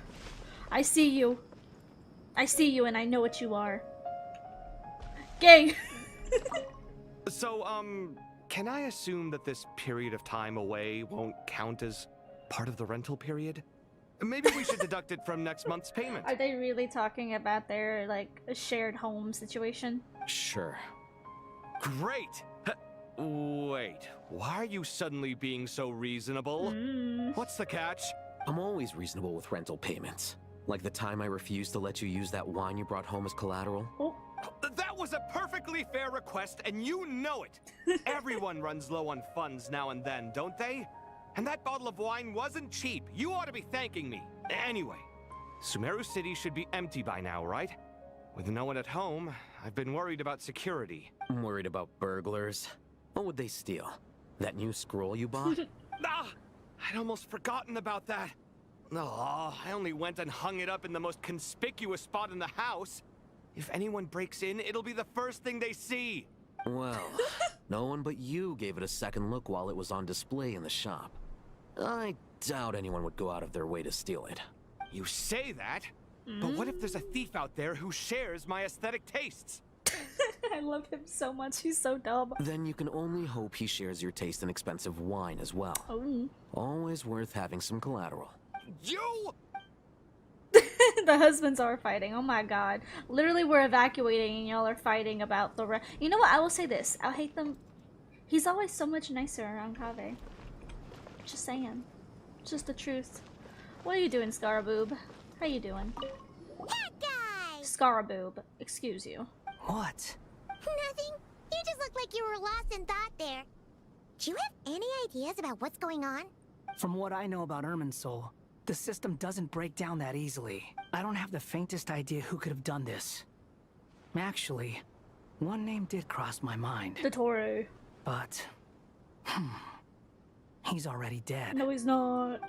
I see you. I see you and I know what you are. Gay! So, can I assume that this period of time away won't count as part of the rental period? Maybe we should deduct it from next month's payment. Are they really talking about their, like, shared home situation? Sure. Great! Wait, why are you suddenly being so reasonable? What's the catch? I'm always reasonable with rental payments. Like the time I refused to let you use that wine you brought home as collateral. That was a perfectly fair request, and you know it! Everyone runs low on funds now and then, don't they? And that bottle of wine wasn't cheap. You ought to be thanking me. Anyway, Sumeru City should be empty by now, right? With no one at home, I've been worried about security. I'm worried about burglars. What would they steal? That new scroll you bought? I'd almost forgotten about that. Oh, I only went and hung it up in the most conspicuous spot in the house. If anyone breaks in, it'll be the first thing they see. Well, no one but you gave it a second look while it was on display in the shop. I doubt anyone would go out of their way to steal it. You say that, but what if there's a thief out there who shares my aesthetic tastes? I love him so much, he's so dumb. Then you can only hope he shares your taste in expensive wine as well. Oh. Always worth having some collateral. You! The husbands are fighting, oh my god. Literally, we're evacuating and y'all are fighting about the You know what, I will say this. I'll hate them. He's always so much nicer around Kaveh. Just saying. Just the truth. What are you doing, Scaraboob? How you doing? That guy! Scaraboob, excuse you. What? Nothing. You just look like you were lost in thought there. Do you have any ideas about what's going on? From what I know about Irminsul, the system doesn't break down that easily. I don't have the faintest idea who could have done this. Actually, one name did cross my mind. The Toro. But, he's already dead. No, he's not.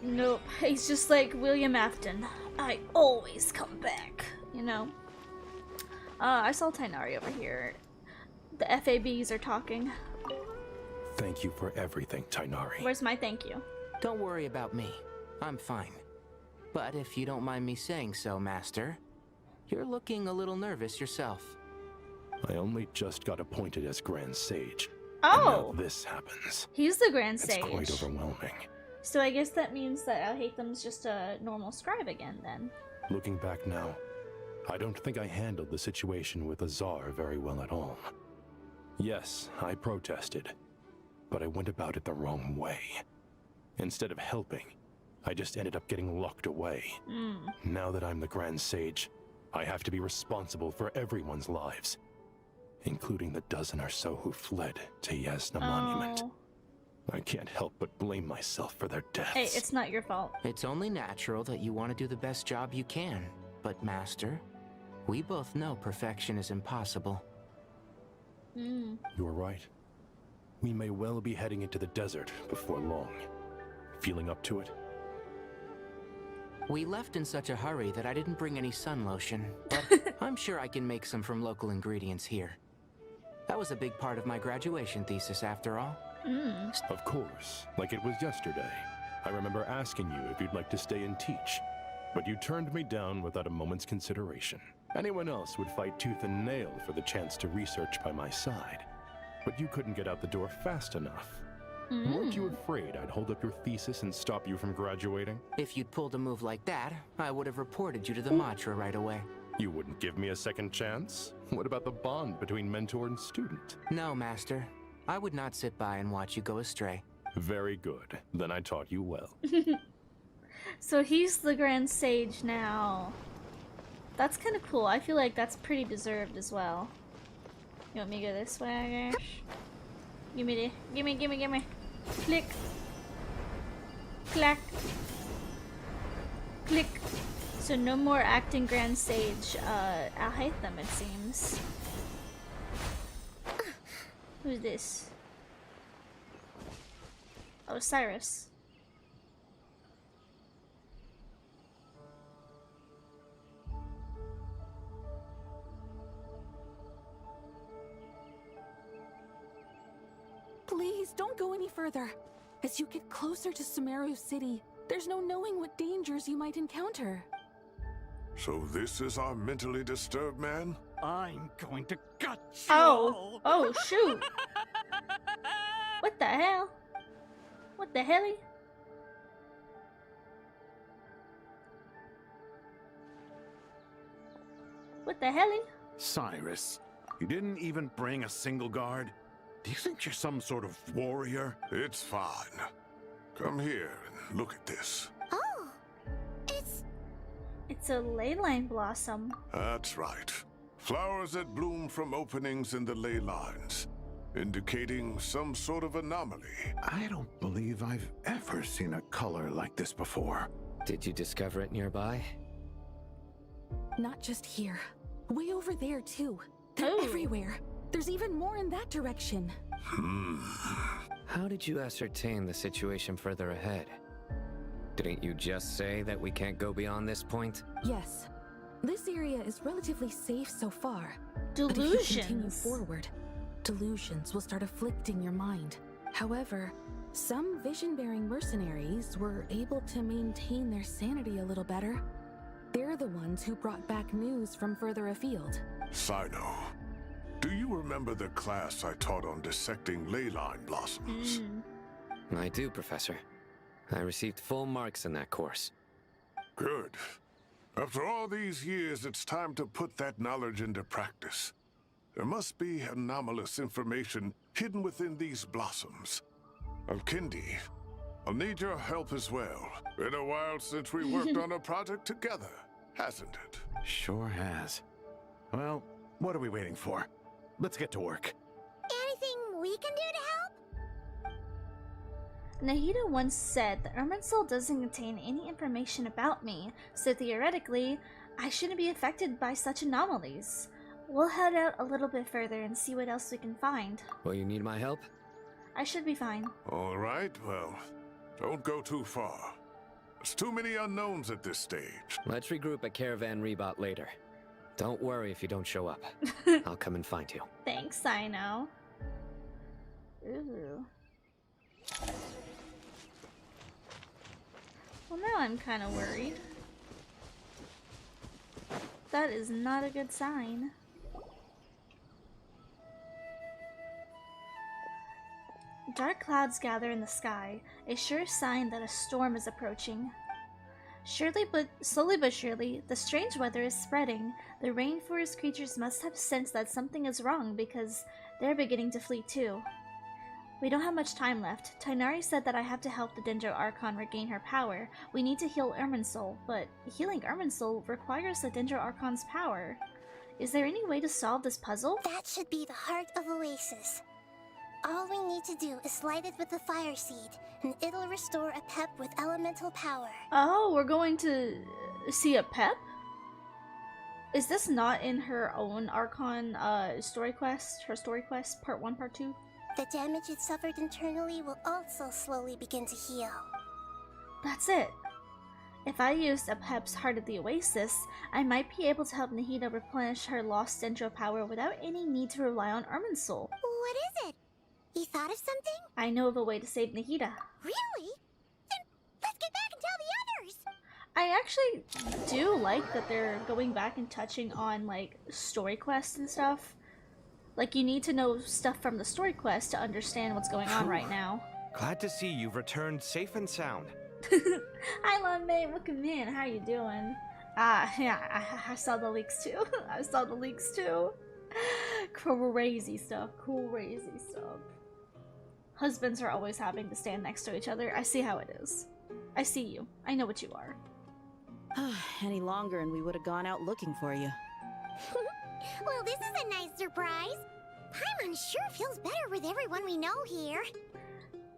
Nope, he's just like William Afton. I always come back, you know? I saw Tainari over here. The FABs are talking. Thank you for everything, Tainari. Where's my thank you? Don't worry about me. I'm fine. But if you don't mind me saying so, Master, you're looking a little nervous yourself. I only just got appointed as Grand Sage. Oh! And now this happens. He's the Grand Sage. It's quite overwhelming. So I guess that means that Alhaitham's just a normal scribe again, then. Looking back now, I don't think I handled the situation with Azar very well at all. Yes, I protested, but I went about it the wrong way. Instead of helping, I just ended up getting locked away. Now that I'm the Grand Sage, I have to be responsible for everyone's lives, including the dozen or so who fled to Yasna Monument. I can't help but blame myself for their deaths. Hey, it's not your fault. It's only natural that you want to do the best job you can. But, Master, we both know perfection is impossible. You're right. We may well be heading into the desert before long. Feeling up to it? We left in such a hurry that I didn't bring any sun lotion, but I'm sure I can make some from local ingredients here. That was a big part of my graduation thesis, after all. Of course, like it was yesterday. I remember asking you if you'd like to stay and teach, but you turned me down without a moment's consideration. Anyone else would fight tooth and nail for the chance to research by my side, but you couldn't get out the door fast enough. Weren't you afraid I'd hold up your thesis and stop you from graduating? If you'd pulled a move like that, I would have reported you to the Matra right away. You wouldn't give me a second chance? What about the bond between mentor and student? No, Master. I would not sit by and watch you go astray. Very good. Then I taught you well. So he's the Grand Sage now. That's kind of cool. I feel like that's pretty deserved as well. You want me to go this way, I guess? Gimme. Click. Clack. Click. So no more acting Grand Sage, Alhaitham, it seems. Who's this? Oh, Cyrus. Please, don't go any further. As you get closer to Sumeru City, there's no knowing what dangers you might encounter. So this is our mentally disturbed man? I'm going to gut you. Oh, shoot. What the hell? What the helly? What the helly? Cyrus, you didn't even bring a single guard? Do you think you're some sort of warrior? It's fine. Come here and look at this. Oh, it's a ley line blossom. That's right. Flowers that bloom from openings in the ley lines, indicating some sort of anomaly. I don't believe I've ever seen a color like this before. Did you discover it nearby? Not just here. Way over there, too. They're everywhere. There's even more in that direction. How did you ascertain the situation further ahead? Didn't you just say that we can't go beyond this point? Yes. This area is relatively safe so far. Delusions. But if you continue forward, delusions will start afflicting your mind. However, some vision-bearing mercenaries were able to maintain their sanity a little better. They're the ones who brought back news from further afield. Sino, do you remember the class I taught on dissecting ley line blossoms? I do, Professor. I received full marks in that course. Good. After all these years, it's time to put that knowledge into practice. There must be anomalous information hidden within these blossoms. Alkindi, I'll need your help as well. Been a while since we worked on a project together, hasn't it? Sure has. Well, what are we waiting for? Let's get to work. Anything we can do to help? Nahida once said that Irminsul doesn't contain any information about me, so theoretically, I shouldn't be affected by such anomalies. We'll head out a little bit further and see what else we can find. Will you need my help? I should be fine. All right, well, don't go too far. There's too many unknowns at this stage. Let's regroup at Caravan Rebot later. Don't worry if you don't show up. I'll come and find you. Thanks, Sino. Ooh. Well, now I'm kind of worried. That is not a good sign. Dark clouds gather in the sky, a sure sign that a storm is approaching. Slowly but surely, the strange weather is spreading. The rainforest creatures must have sensed that something is wrong because they're beginning to flee too. We don't have much time left. Tighnari said that I have to help the Dendro Archon regain her power. We need to heal Irminsul, but healing Irminsul requires the Dendro Archon's power. Is there any way to solve this puzzle? That should be the heart of Oasis. All we need to do is light it with the fire seed, and it'll restore a pep with elemental power. Oh, we're going to see a pep? Is this not in her own Archon story quest? Her story quest, part 1, part 2? The damage it suffered internally will also slowly begin to heal. That's it. If I used a Pep's Heart of the Oasis, I might be able to help Nahida replenish her lost Dendro power without any need to rely on Irminsul. What is it? You thought of something? I know of a way to save Nahida. Really? Then let's get back and tell the others! I actually do like that they're going back and touching on, like, story quests and stuff. Like, you need to know stuff from the story quest to understand what's going on right now. Glad to see you've returned safe and sound. Hi, love mate. Welcome in. How you doing? Yeah, I saw the leaks too. I saw the leaks too. Crazy stuff. Crazy stuff. Husbands are always having to stand next to each other. I see how it is. I see you. I know what you are. Any longer and we would have gone out looking for you. Well, this is a nice surprise. Paimon sure feels better with everyone we know here.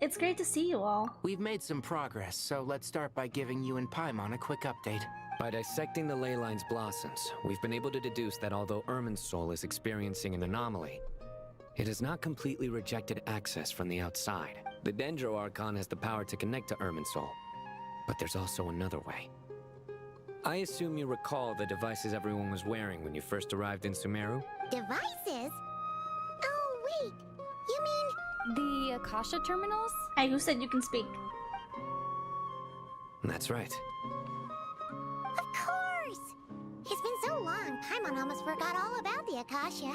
It's great to see you all. We've made some progress, so let's start by giving you and Paimon a quick update. By dissecting the ley line's blossoms, we've been able to deduce that although Irminsul is experiencing an anomaly, it has not completely rejected access from the outside. The Dendro Archon has the power to connect to Irminsul, but there's also another way. I assume you recall the devices everyone was wearing when you first arrived in Sumeru? Devices? Oh, wait. You mean... The Akasha terminals? Hey, who said you can speak? That's right. Of course! It's been so long, Paimon almost forgot all about the Akasha.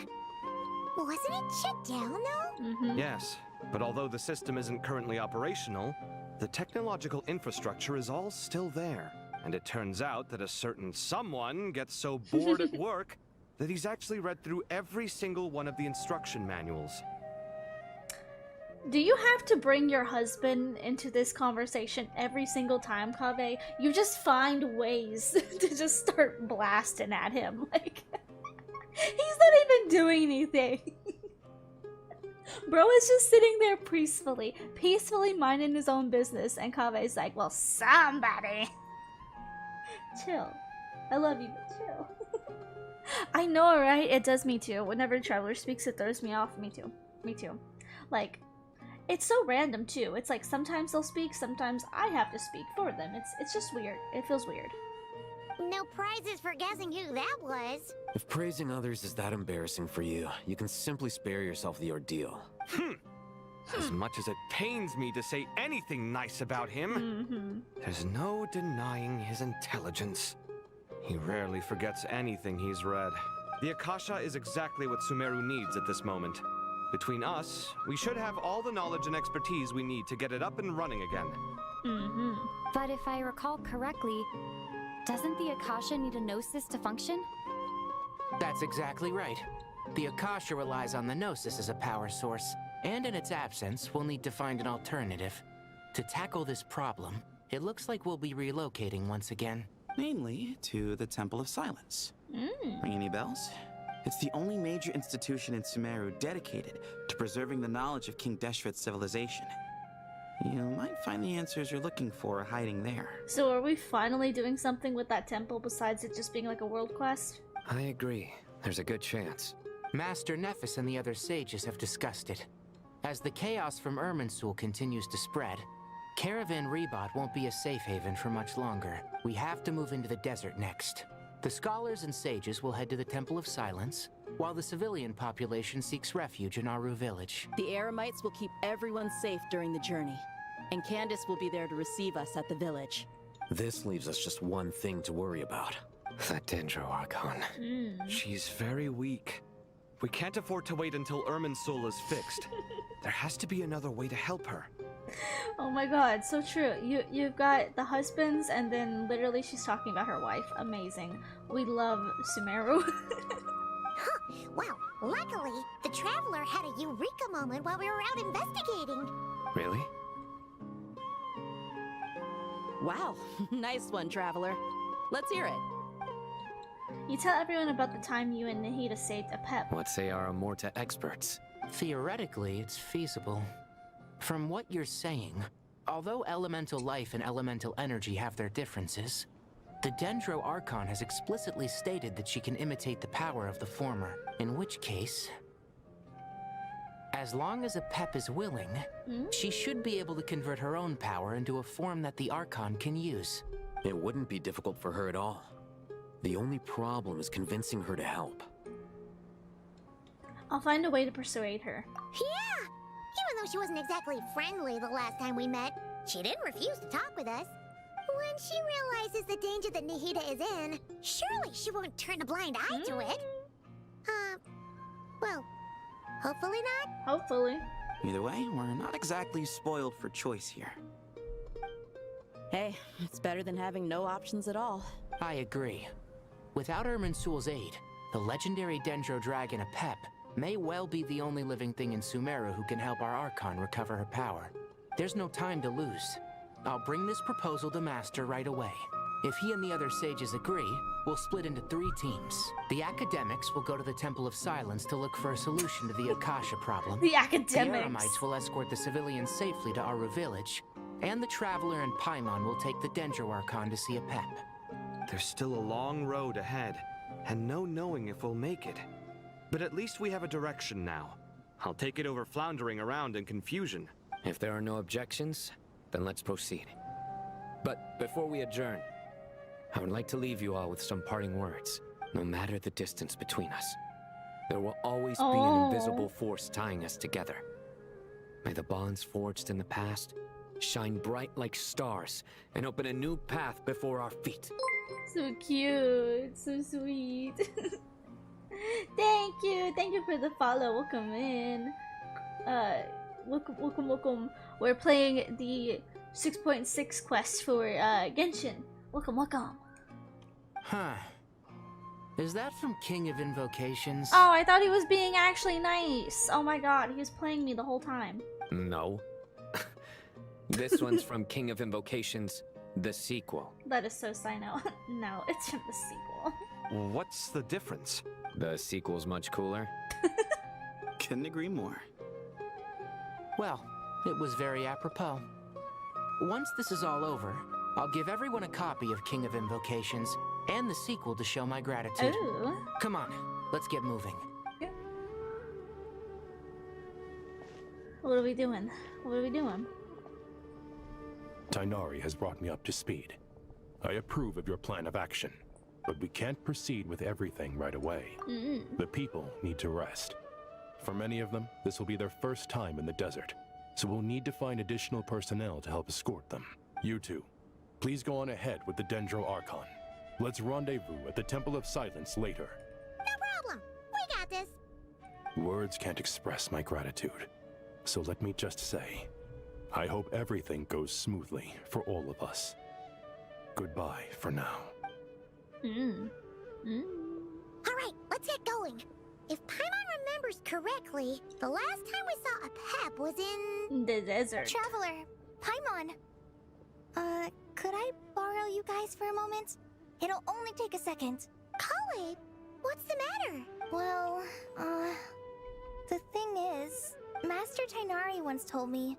Wasn't it shut down, though? Yes, but although the system isn't currently operational, the technological infrastructure is all still there. And it turns out that a certain someone gets so bored at work that he's actually read through every single one of the instruction manuals. Do you have to bring your husband into this conversation every single time, Kaveh? You just find ways to just start blasting at him. Like, he's not even doing anything. Bro is just sitting there peacefully minding his own business, and Kaveh's like, well, somebody. Chill. I love you, but chill. I know, right? It does me too. Whenever Traveler speaks, it throws me off. Me too. Me too. Like, it's so random too. It's like sometimes they'll speak, sometimes I have to speak for them. It's just weird. It feels weird. No prizes for guessing who that was. If praising others is that embarrassing for you, you can simply spare yourself the ordeal. As much as it pains me to say anything nice about him, there's no denying his intelligence. He rarely forgets anything he's read. The Akasha is exactly what Sumeru needs at this moment. Between us, we should have all the knowledge and expertise we need to get it up and running again. But if I recall correctly, doesn't the Akasha need a Gnosis to function? That's exactly right. The Akasha relies on the Gnosis as a power source, and in its absence, we'll need to find an alternative. To tackle this problem, it looks like we'll be relocating once again. Mainly to the Temple of Silence. Ring any bells? It's the only major institution in Sumeru dedicated to preserving the knowledge of King Deshret's civilization. You might find the answers you're looking for hiding there. So are we finally doing something with that temple besides it just being like a world quest? I agree. There's a good chance. Master Nephis and the other sages have discussed it. As the chaos from Irminsul continues to spread, Caravan Rebot won't be a safe haven for much longer. We have to move into the desert next. The scholars and sages will head to the Temple of Silence, while the civilian population seeks refuge in Aru village. The Eremites will keep everyone safe during the journey, and Candace will be there to receive us at the village. This leaves us just one thing to worry about. That Dendro Archon. She's very weak. We can't afford to wait until Irminsul is fixed. There has to be another way to help her. Oh my god, so true. You've got the husbands, and then literally she's talking about her wife. Amazing. We love Sumeru. Huh. Well, luckily, the Traveler had a eureka moment while we were out investigating. Really? Wow, nice one, Traveler. Let's hear it. You tell everyone about the time you and Nahida saved a pet. What say our Amorta experts? Theoretically, it's feasible. From what you're saying, although elemental life and elemental energy have their differences, the Dendro Archon has explicitly stated that she can imitate the power of the former, in which case, as long as a Pep is willing, she should be able to convert her own power into a form that the Archon can use. It wouldn't be difficult for her at all. The only problem is convincing her to help. I'll find a way to persuade her. Yeah! Even though she wasn't exactly friendly the last time we met, she didn't refuse to talk with us. When she realizes the danger that Nahida is in, surely she won't turn a blind eye to it. Well, hopefully not. Hopefully. Either way, we're not exactly spoiled for choice here. Hey, it's better than having no options at all. I agree. Without Irminsul's aid, the legendary Dendro Dragon Apep may well be the only living thing in Sumeru who can help our Archon recover her power. There's no time to lose. I'll bring this proposal to Master right away. If he and the other sages agree, we'll split into 3 teams. The academics will go to the Temple of Silence to look for a solution to the Akasha problem. The academics! The Eremites will escort the civilians safely to Aru Village, and the Traveler and Paimon will take the Dendro Archon to see Apep. There's still a long road ahead, and no knowing if we'll make it. But at least we have a direction now. I'll take it over floundering around in confusion. If there are no objections, then let's proceed. But before we adjourn, I would like to leave you all with some parting words. No matter the distance between us, there will always be an invisible force tying us together. May the bonds forged in the past shine bright like stars and open a new path before our feet. So cute, so sweet. Thank you for the follow. Welcome in. Welcome. We're playing the 6.6 quest for Genshin. Welcome. Huh. Is that from King of Invocations? Oh, I thought he was being actually nice. Oh my god, he was playing me the whole time. No. This one's from King of Invocations, the sequel. That is so Sino. No, it's from the sequel. What's the difference? The sequel's much cooler. Couldn't agree more. Well, it was very apropos. Once this is all over, I'll give everyone a copy of King of Invocations and the sequel to show my gratitude. Ooh. Come on, let's get moving. What are we doing? Tighnari has brought me up to speed. I approve of your plan of action, but we can't proceed with everything right away. The people need to rest. For many of them, this will be their first time in the desert, so we'll need to find additional personnel to help escort them. You two, please go on ahead with the Dendro Archon. Let's rendezvous at the Temple of Silence later. No problem. We got this. Words can't express my gratitude, so let me just say, I hope everything goes smoothly for all of us. Goodbye for now. Alright, let's get going. If Paimon remembers correctly, the last time we saw a Pep was in... the desert. Traveler, Paimon. Could I borrow you guys for a moment? It'll only take a second. Kale, what's the matter? Well, the thing is, Master Tighnari once told me,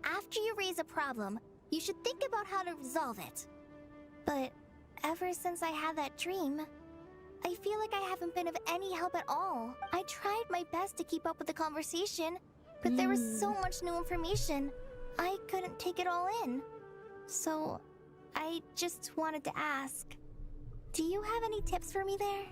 after you raise a problem, you should think about how to resolve it. But ever since I had that dream, I feel like I haven't been of any help at all. I tried my best to keep up with the conversation, but there was so much new information, I couldn't take it all in. So, I just wanted to ask, do you have any tips for me there?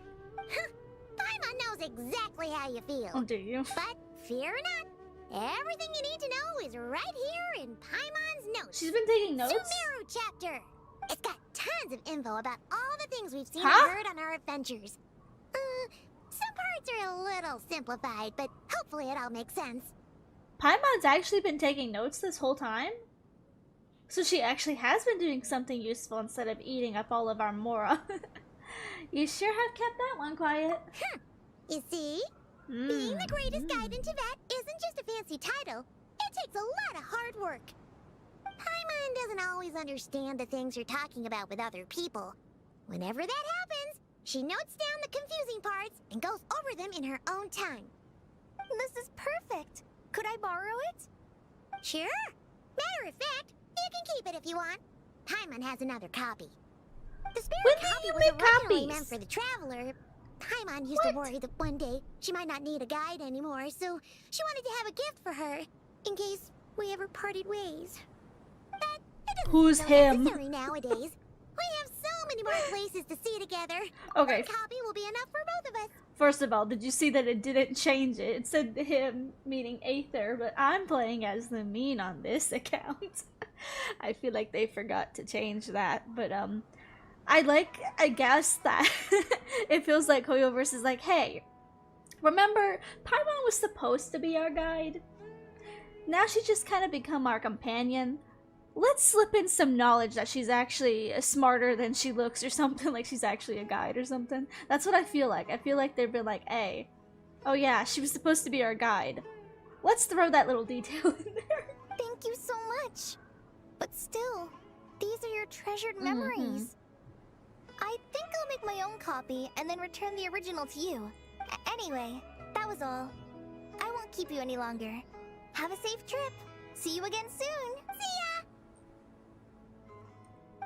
Paimon knows exactly how you feel. Oh, do you? But fear not, everything you need to know is right here in Paimon's notes. She's been taking notes? Sumeru chapter. It's got tons of info about all the things we've seen Huh? and heard on our adventures. Some parts are a little simplified, but hopefully it all makes sense. Paimon's actually been taking notes this whole time? So she actually has been doing something useful instead of eating up all of our mora. You sure have kept that one quiet. You see? Being the greatest guide in Tibet isn't just a fancy title. It takes a lot of hard work. Paimon doesn't always understand the things you're talking about with other people. Whenever that happens, she notes down the confusing parts and goes over them in her own time. This is perfect. Could I borrow it? Sure. Matter of fact, you can keep it if you want. Paimon has another copy. The spare copy was originally meant for the traveler. Paimon used to worry that one day she might not need a guide anymore, so she wanted to have a gift for her in case we ever parted ways. But it doesn't Who's seem him? necessary nowadays. We have so many more places to see together. Okay. One copy will be enough for both of us. First of all, did you see that it didn't change it? It said him, meaning Aether, but I'm playing as the mean on this account. I feel like they forgot to change that, but I guess that it feels like Hoyoverse is like, hey, remember, Paimon was supposed to be our guide? Now she's just kind of become our companion. Let's slip in some knowledge that she's actually smarter than she looks or something, like she's actually a guide or something. That's what I feel like. I feel like they've been like, hey, oh yeah, she was supposed to be our guide. Let's throw that little detail in there. Thank you so much. But still, these are your treasured memories. I think I'll make my own copy and then return the original to you. Anyway, that was all. I won't keep you any longer. Have a safe trip. See you again soon. See ya!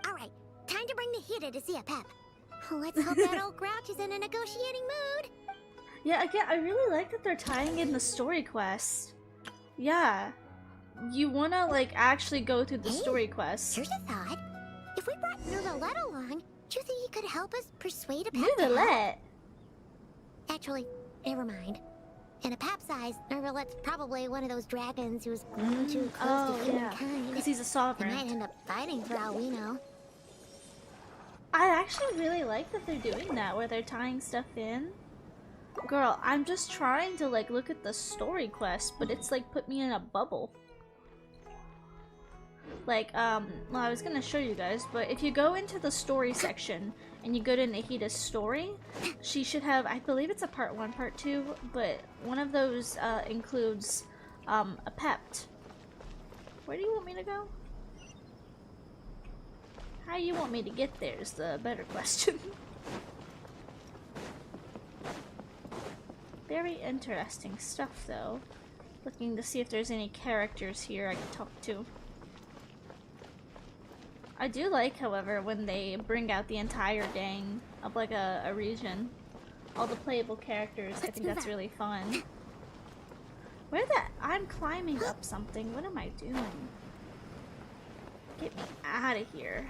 Alright, time to bring Nahida to see a Pep. Let's hope that old grouch is in a negotiating mood. Yeah, again, I really like that they're tying in the story quest. Yeah. You wanna, like, actually go through the story quest. Here's a thought. If we brought Neuvillette along, do you think he could help us persuade a Pep to help? Neuvillette? Actually, never mind. In a Pep size, Neuvillette's probably one of those dragons who's grown too close to humankind. Because he's a sovereign. He might end up fighting for all we know. I actually really like that they're doing that, where they're tying stuff in. Girl, I'm just trying to, like, look at the story quest, but it's, like, put me in a bubble. Like, well, I was gonna show you guys, but if you go into the story section and you go to Nahida's story, she should have, I believe it's a part 1, part 2, but one of those includes a pept. Where do you want me to go? How you want me to get there is the better question. Very interesting stuff, though. Looking to see if there's any characters here I can talk to. I do like, however, when they bring out the entire gang of, like, a region. All the playable characters. I think that's really fun. Where the— I'm climbing up something. What am I doing? Get me out of here.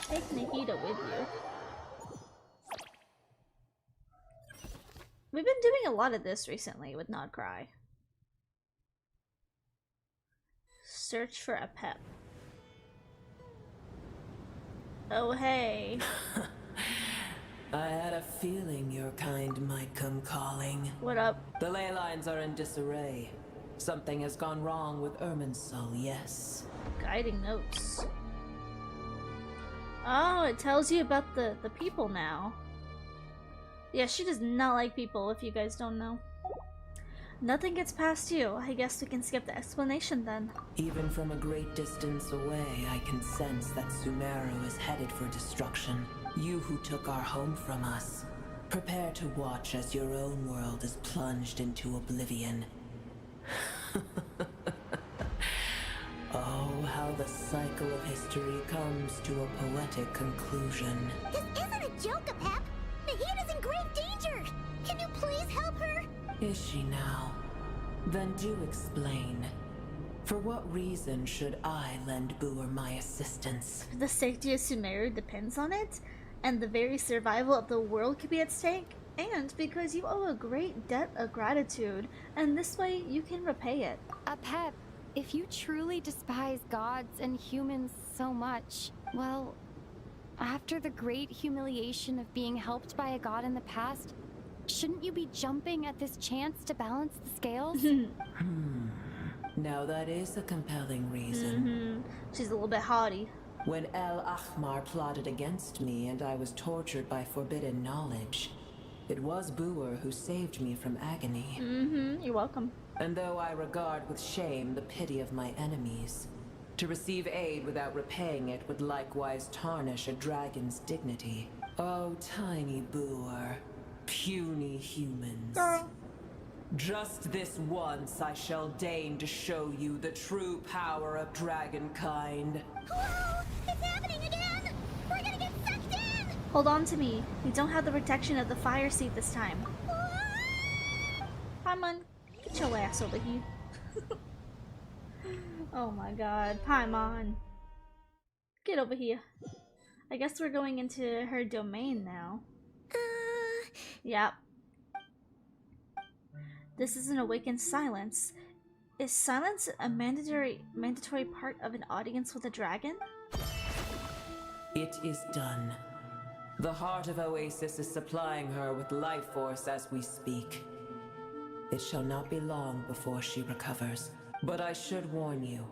Take Nahida with you. We've been doing a lot of this recently with Not Cry. Search for a pep. Oh, hey. I had a feeling your kind might come calling. What up? The ley lines are in disarray. Something has gone wrong with Irminsul, yes. Guiding notes. Oh, it tells you about the people now. Yeah, she does not like people, if you guys don't know. Nothing gets past you. I guess we can skip the explanation then. Even from a great distance away, I can sense that Sumeru is headed for destruction. You who took our home from us, prepare to watch as your own world is plunged into oblivion. Oh, how the cycle of history comes to a poetic conclusion. This isn't a joke, Apep! Nahida's in grave danger! Can you please help her? Is she now? Then do explain. For what reason should I lend Boor my assistance? The safety of Sumeru depends on it, and the very survival of the world could be at stake, and because you owe a great debt of gratitude, and this way you can repay it. Apep, if you truly despise gods and humans so much, well, after the great humiliation of being helped by a god in the past, Shouldn't you be jumping at this chance to balance the scales? Now that is a compelling reason. She's a little bit haughty. When El Ahmar plotted against me and I was tortured by forbidden knowledge, it was Boer who saved me from agony. You're welcome. And though I regard with shame the pity of my enemies, to receive aid without repaying it would likewise tarnish a dragon's dignity. Oh, tiny Boer, puny humans. Girl. Just this once I shall deign to show you the true power of dragonkind. Whoa! It's happening again! We're gonna get sucked in! Hold on to me. You don't have the protection of the fire seat this time. Paimon, get your ass over here. Oh my god, Paimon. Get over here. I guess we're going into her domain now. Yep. This is an awakened silence. Is silence a mandatory part of an audience with a dragon? It is done. The heart of Oasis is supplying her with life force as we speak. It shall not be long before she recovers. But I should warn you.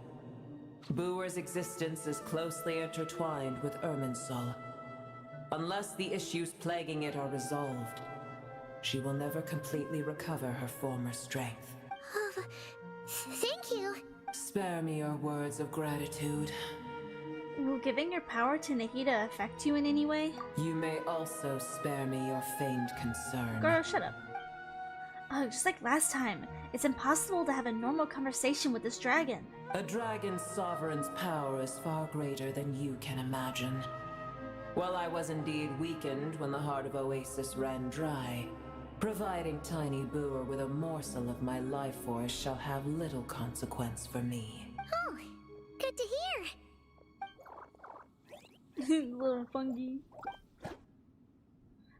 Boer's existence is closely intertwined with Irminsul. Unless the issues plaguing it are resolved, she will never completely recover her former strength. Thank you. Spare me your words of gratitude. Will giving your power to Nahida affect you in any way? You may also spare me your feigned concern. Girl, shut up. Oh, just like last time, it's impossible to have a normal conversation with this dragon. A dragon's sovereign's power is far greater than you can imagine. While I was indeed weakened when the heart of Oasis ran dry, providing tiny Boer with a morsel of my life force shall have little consequence for me. Oh, good to hear. Little fungi.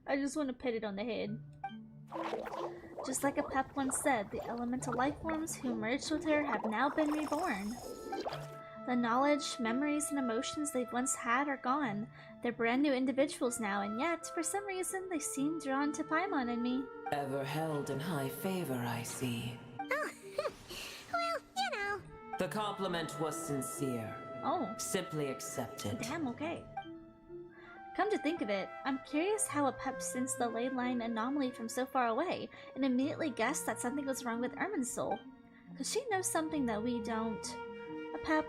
I just want to pet it on the head. Just like a Pep once said, the elemental life forms who merged with her have now been reborn. The knowledge, memories, and emotions they've once had are gone. They're brand new individuals now, and yet, for some reason, they seem drawn to Paimon and me. Ever held in high favor, I see. Oh, well, you know. The compliment was sincere. Oh. Simply accepted. Damn, okay. Come to think of it, I'm curious how a Pep sensed the ley line anomaly from so far away and immediately guessed that something was wrong with Irminsul. Could she know something that we don't? A Pep,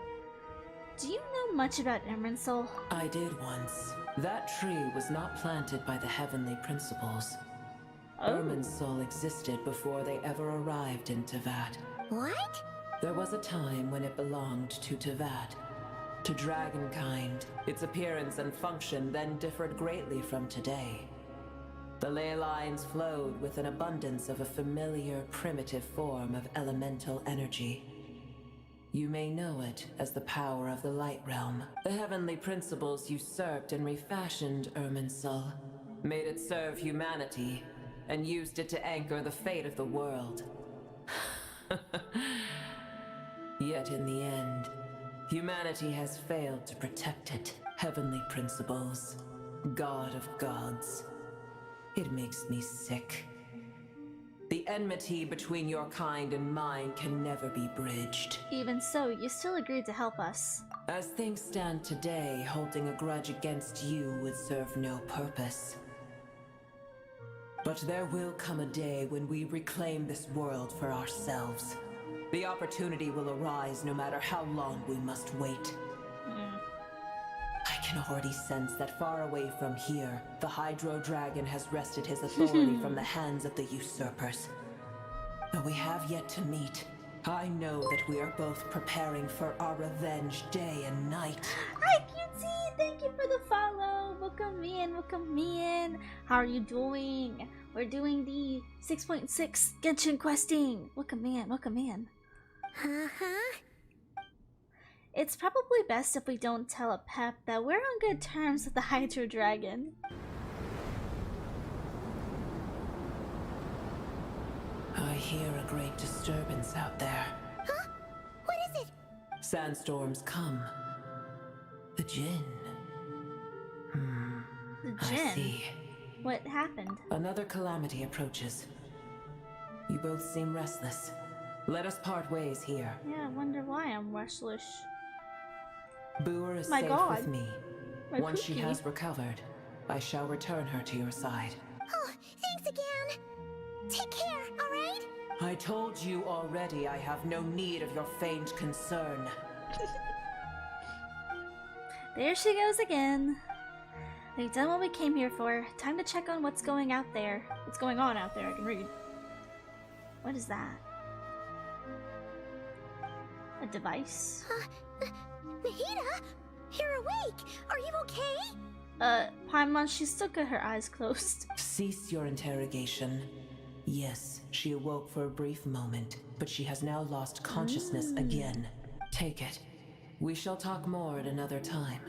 do you know much about Irminsul? I did once. That tree was not planted by the heavenly principles. Irminsul existed before they ever arrived in Tevat. What? There was a time when it belonged to Tevat. To dragonkind, its appearance and function then differed greatly from today. The ley lines flowed with an abundance of a familiar, primitive form of elemental energy. You may know it as the power of the Light Realm. The heavenly principles usurped and refashioned Irminsul, made it serve humanity, and used it to anchor the fate of the world. Yet in the end, humanity has failed to protect it. Heavenly principles, God of gods. It makes me sick. The enmity between your kind and mine can never be bridged. Even so, you still agreed to help us. As things stand today, holding a grudge against you would serve no purpose. But there will come a day when we reclaim this world for ourselves. The opportunity will arise no matter how long we must wait. I can already sense that far away from here, the Hydro Dragon has wrested his authority from the hands of the usurpers. Though we have yet to meet, I know that we are both preparing for our revenge day and night. Hi, cutie! Thank you for the follow! Welcome in, welcome in! How are you doing? We're doing the 6.6 Genshin questing! Welcome in, welcome in. It's probably best if we don't tell a Pep that we're on good terms with the Hydro Dragon. I hear a great disturbance out there. Huh? What is it? Sandstorms come. The Jinn. The I Jinn? see. What happened? Another calamity approaches. You both seem restless. Let us part ways here. Yeah, I wonder why I'm restless. Boer is My safe God. with me. My Once she Pookie. has recovered, I shall return her to your side. Oh, thanks again. Take care, alright? I told you already I have no need of your feigned concern. There she goes again. We've done what we came here for. Time to check on what's going out there. What's going on out there, I can read. What is that? A device? Nahida, you're awake. Are you okay? Paimon, she's still got her eyes closed. Cease your interrogation. Yes, she awoke for a brief moment, but she has now lost consciousness again. Take it. We shall talk more at another time.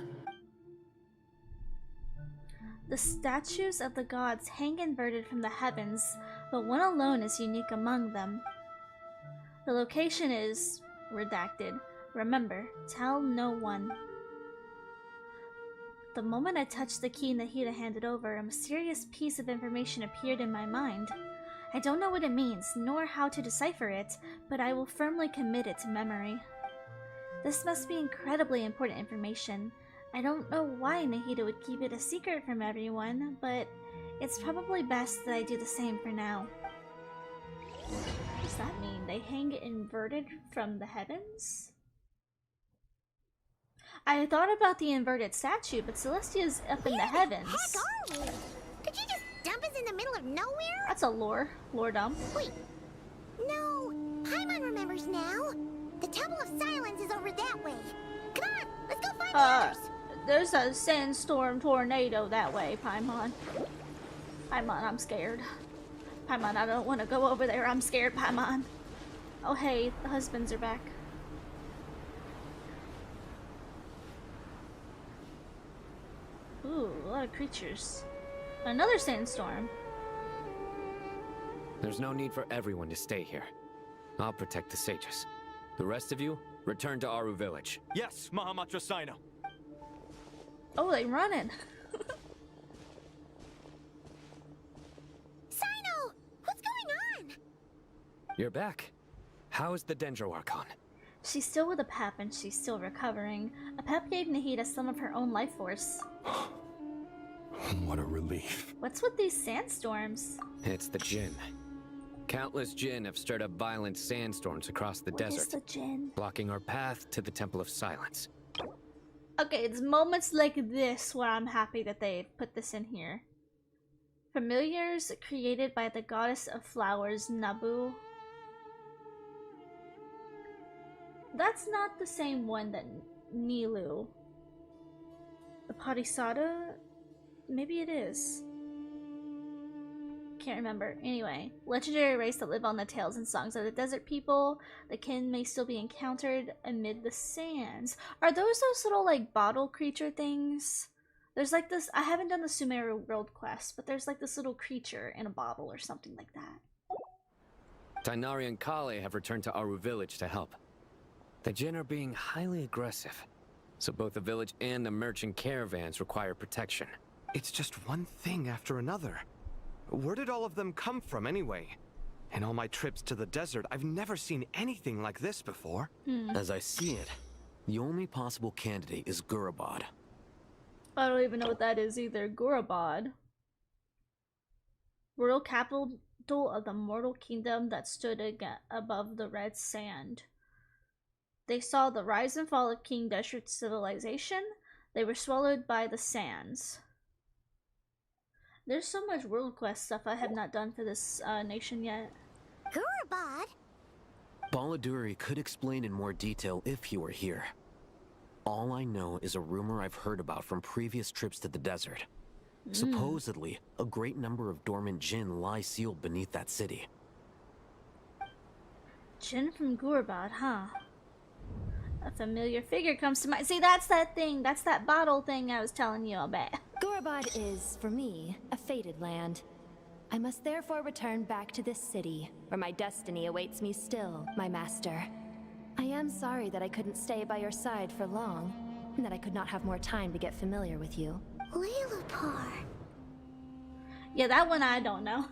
The statues of the gods hang inverted from the heavens, but one alone is unique among them. The location is redacted. Remember, tell no one. The moment I touched the key Nahida handed over, a mysterious piece of information appeared in my mind. I don't know what it means, nor how to decipher it, but I will firmly commit it to memory. This must be incredibly important information. I don't know why Nahida would keep it a secret from everyone, but it's probably best that I do the same for now. What does that mean? They hang inverted from the heavens? I thought about the inverted statue, but Celestia's up in the heavens. Where the heck are we? Did you just dump us in the middle of nowhere? That's a lore dump. Wait. No, Paimon remembers now. The Temple of Silence is over that way. Come on, let's go find the others. There's a sandstorm tornado that way, Paimon. Paimon, I'm scared. Paimon, I don't want to go over there. I'm scared, Paimon. Oh, hey, the husbands are back. Ooh, a lot of creatures. Another sandstorm. There's no need for everyone to stay here. I'll protect the sages. The rest of you, return to Aru village. Yes, Mahamatra Sino. Oh, they running. Sino, what's going on? You're back. How is the Dendro Archon? She's still with a pep and she's still recovering. A pep gave Nahida some of her own life force. What a relief. What's with these sandstorms? It's the Jinn. Countless Jinn have stirred up violent sandstorms across the desert, What is the Jinn? blocking our path to the Temple of Silence. Okay, it's moments like this where I'm happy that they put this in here. Familiars created by the goddess of flowers, Nabu. That's not the same one that Nilu. The Padisada? Maybe it is. Can't remember. Anyway, legendary race that live on the tales and songs of the desert people. The kin may still be encountered amid the sands. Are those little like bottle creature things? There's like this. I haven't done the Sumeru world quest, but there's like this little creature in a bottle or something like that. Tainari and Kale have returned to Aru village to help. The Jinn are being highly aggressive, so both the village and the merchant caravans require protection. It's just one thing after another. Where did all of them come from anyway? In all my trips to the desert, I've never seen anything like this before. As I see it, the only possible candidate is Gurabad. I don't even know what that is either. Gurabad. Royal capital of the mortal kingdom that stood above the red sand. They saw the rise and fall of King Deshret's civilization. They were swallowed by the sands. There's so much world quest stuff I have not done for this nation yet. Gurabad? Baladuri could explain in more detail if he were here. All I know is a rumor I've heard about from previous trips to the desert. Supposedly, a great number of dormant Jinn lie sealed beneath that city. Jinn from Gurabad, huh? A familiar figure comes to mind. See, that's that thing. That's that bottle thing I was telling you about. Gurabad is, for me, a fated land. I must therefore return back to this city, where my destiny awaits me still, my master. I am sorry that I couldn't stay by your side for long, and that I could not have more time to get familiar with you. Lilupar. Yeah, that one I don't know.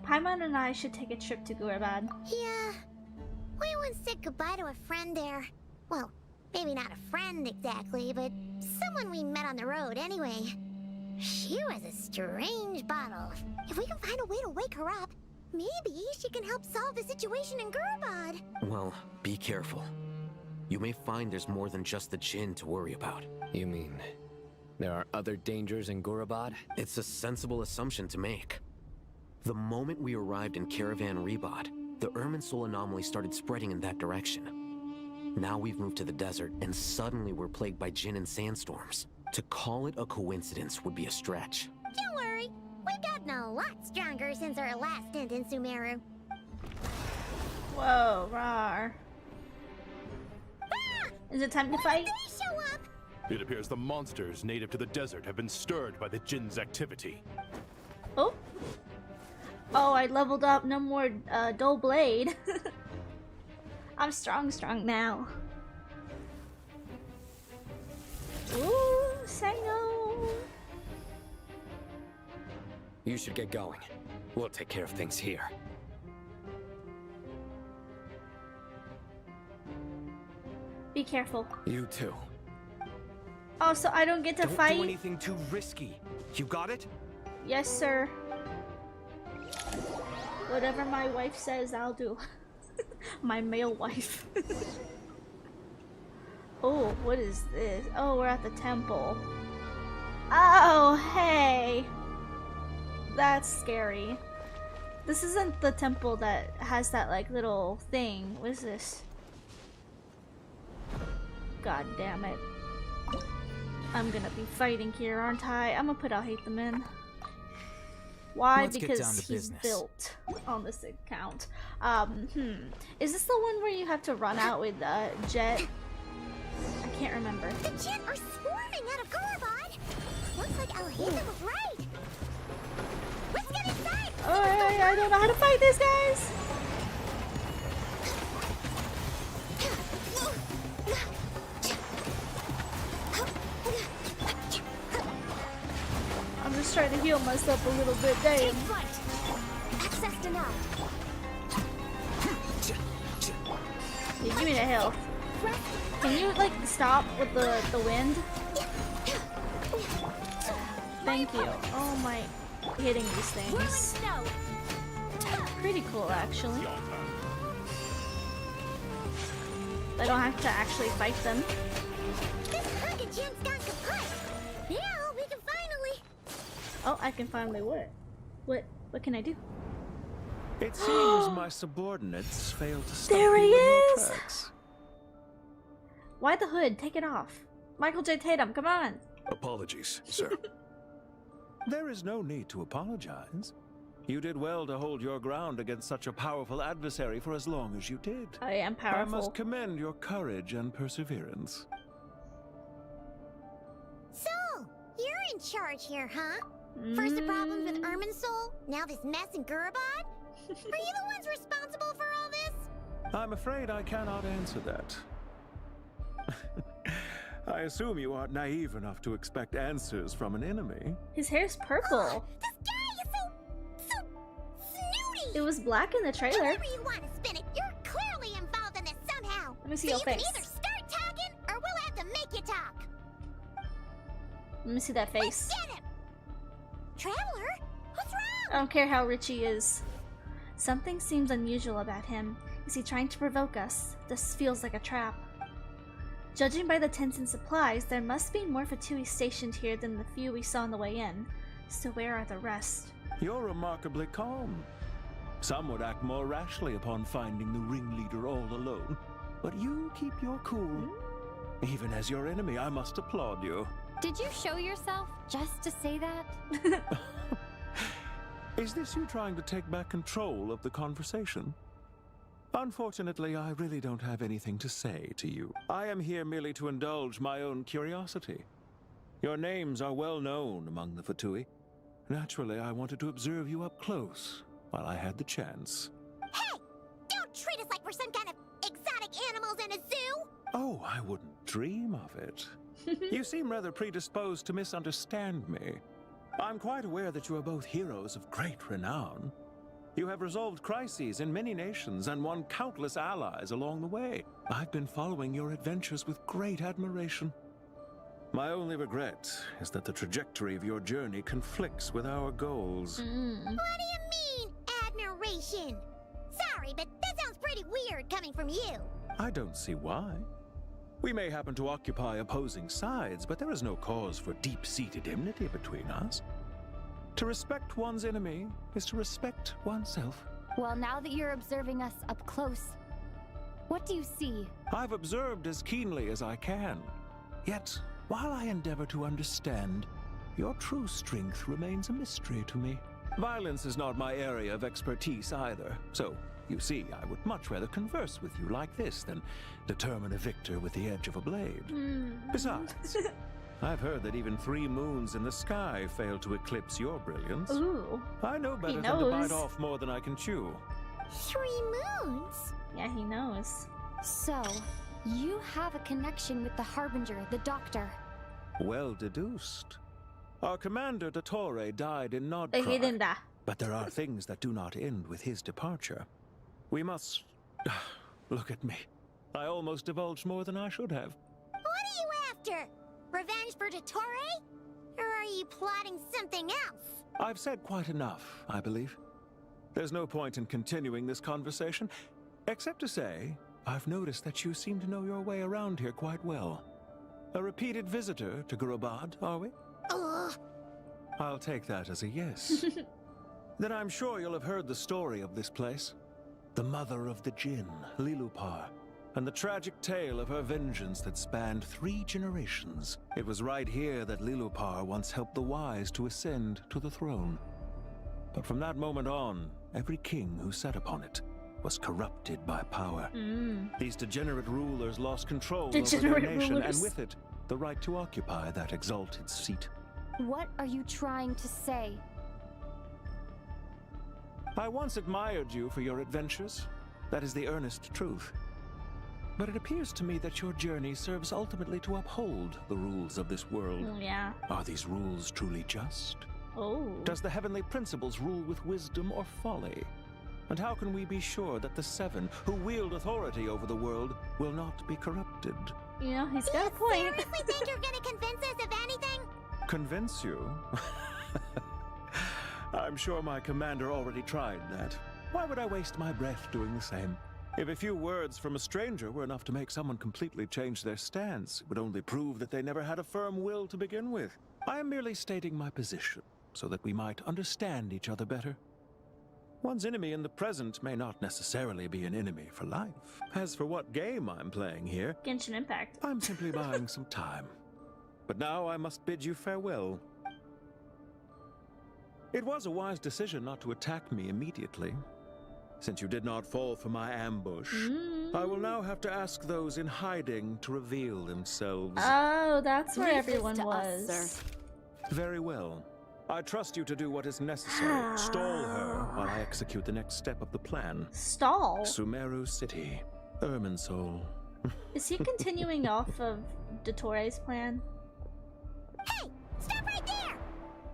Paimon and I should take a trip to Gurabad. Yeah. We once said goodbye to a friend there. Well, maybe not a friend exactly, but someone we met on the road anyway. She was a strange bottle. If we can find a way to wake her up, maybe she can help solve the situation in Gurabad. Well, be careful. You may find there's more than just the Jinn to worry about. You mean there are other dangers in Gurabad? It's a sensible assumption to make. The moment we arrived in Caravan Rebod, the Irminsul anomaly started spreading in that direction. Now we've moved to the desert, and suddenly we're plagued by Jinn and sandstorms. To call it a coincidence would be a stretch. Don't worry, we've gotten a lot stronger since our last stint in Sumeru. Whoa, rar. Ah! Is it time to fight? Did they show up? It appears the monsters native to the desert have been stirred by the Jinn's activity. Oh. Oh, I leveled up. No more dull blade. I'm strong now. Ooh, Sango. You should get going. We'll take care of things here. Be careful. You too. Oh, so I don't get to fight? Don't do anything too risky. You got it? Yes, sir. Whatever my wife says, I'll do. My male wife. Oh, what is this? Oh, we're at the temple. Oh, hey! That's scary. This isn't the temple that has that, like, little thing. What is this? God damn it. I'm gonna be fighting here, aren't I? I'm gonna put I'll hate them in. Why? Let's get because down to he's business. built on this account. Is this the one where you have to run out with Jet? I can't remember. The Jinn are swarming out of Gurabad. Looks like Alhaitham was right. Let's get inside. Oh, I don't know how to fight these guys. I'm just trying to heal myself a little bit. Damn. Access denied. Yeah, give me the health. Can you like stop with the wind? Thank you. Oh my, hitting these things. Pretty cool actually. I don't have to actually fight them. This hunk of Jinn's gone kaput. Now we can finally. Oh, I can finally what? What can I do? It seems my subordinates failed to stop There he you in your is! tracks. Why the hood? Take it off. Michael J. Tatum, come on. Apologies, sir. There is no need to apologize. You did well to hold your ground against such a powerful adversary for as long as you did. I am I powerful. must commend your courage and perseverance. So, you're in charge here, huh? First the problems with Irminsul, now this mess in Gurabad? Are you the ones responsible for all this? I'm afraid I cannot answer that. I assume you aren't naive enough to expect answers from an enemy. His hair's purple. This guy is so snooty! It was black in the trailer. However you want to spin it, you're clearly involved in this somehow. Let me see so your you face. can either start talking, or we'll have to make you talk. Let me see that face. Get him! Traveler? What's wrong? I don't care how rich he is. Something seems unusual about him. Is he trying to provoke us? This feels like a trap. Judging by the tents and supplies, there must be more Fatui stationed here than the few we saw on the way in. So where are the rest? You're remarkably calm. Some would act more rashly upon finding the ringleader all alone. But you keep your cool. Even as your enemy, I must applaud you. Did you show yourself just to say that? Is this you trying to take back control of the conversation? Unfortunately, I really don't have anything to say to you. I am here merely to indulge my own curiosity. Your names are well known among the Fatui. Naturally, I wanted to observe you up close while I had the chance. Hey! Don't treat us like we're some kind of exotic animals in a zoo! Oh, I wouldn't dream of it. You seem rather predisposed to misunderstand me. I'm quite aware that you are both heroes of great renown. You have resolved crises in many nations and won countless allies along the way. I've been following your adventures with great admiration. My only regret is that the trajectory of your journey conflicts with our goals. What do you mean, admiration? Sorry, but that sounds pretty weird coming from you. I don't see why. We may happen to occupy opposing sides, but there is no cause for deep-seated enmity between us. To respect one's enemy is to respect oneself. Well, now that you're observing us up close, what do you see? I've observed as keenly as I can. Yet, while I endeavor to understand, your true strength remains a mystery to me. Violence is not my area of expertise either, so you see, I would much rather converse with you like this than determine a victor with the edge of a blade. Besides, I've heard that even 3 moons in the sky fail to eclipse your brilliance. Ooh. I know better than to bite off more than I can chew. 3 moons? Yeah, he knows. So, you have a connection with the Harbinger, the Doctor. Well deduced. Our commander, Dottore, died in Nodcry. But there are things that do not end with his departure. We must... Look at me. I almost divulged more than I should have. What are you after? Revenge for Dottore? Or are you plotting something else? I've said quite enough, I believe. There's no point in continuing this conversation, except to say, I've noticed that you seem to know your way around here quite well. A repeated visitor to Gurabad, are we? I'll take that as a yes. Then I'm sure you'll have heard the story of this place. The mother of the Jinn, Lilupar, and the tragic tale of her vengeance that spanned 3 generations. It was right here that Lilupar once helped the wise to ascend to the throne. But from that moment on, every king who sat upon it was corrupted by power. These degenerate rulers lost control over their nation, and with it, the right to occupy that exalted seat. What are you trying to say? I once admired you for your adventures. That is the earnest truth. But it appears to me that your journey serves ultimately to uphold the rules of this world. Yeah. Are these rules truly just? Oh. Does the heavenly principles rule with wisdom or folly? And how can we be sure that the 7 who wield authority over the world will not be corrupted? You know, he's got a point. You seriously think you're gonna convince us of anything? Convince you? I'm sure my commander already tried that. Why would I waste my breath doing the same? If a few words from a stranger were enough to make someone completely change their stance, it would only prove that they never had a firm will to begin with. I am merely stating my position, so that we might understand each other better. One's enemy in the present may not necessarily be an enemy for life. As for what game I'm playing here, Genshin Impact, I'm simply buying some time. But now I must bid you farewell. It was a wise decision not to attack me immediately. Since you did not fall for my ambush, I will now have to ask those in hiding to reveal themselves. Oh, that's where Leave everyone this to was. us, sir. Very well. I trust you to do what is necessary. Stall her while I execute the next step of the plan. Stall? Sumeru City, Irminsul. Is he continuing off of Dottore's plan? Hey! Stop right there!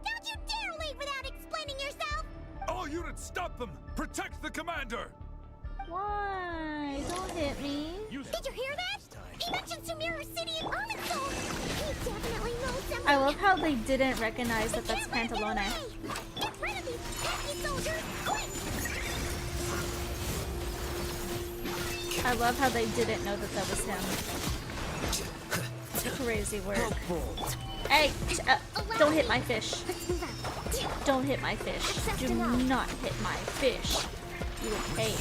Don't you dare leave without explaining yourself! All units, stop them! Protect the commander! Why? Don't hit me. Did you hear that? He mentioned Sumeru City and Irminsul! He definitely knows something! I love how they didn't recognize that that's Pantalone. Get rid of these pesky soldiers, quick! I love how they didn't know that that was him. Crazy work. Hey, don't hit my fish. Don't hit my fish. Do not hit my fish. You will pay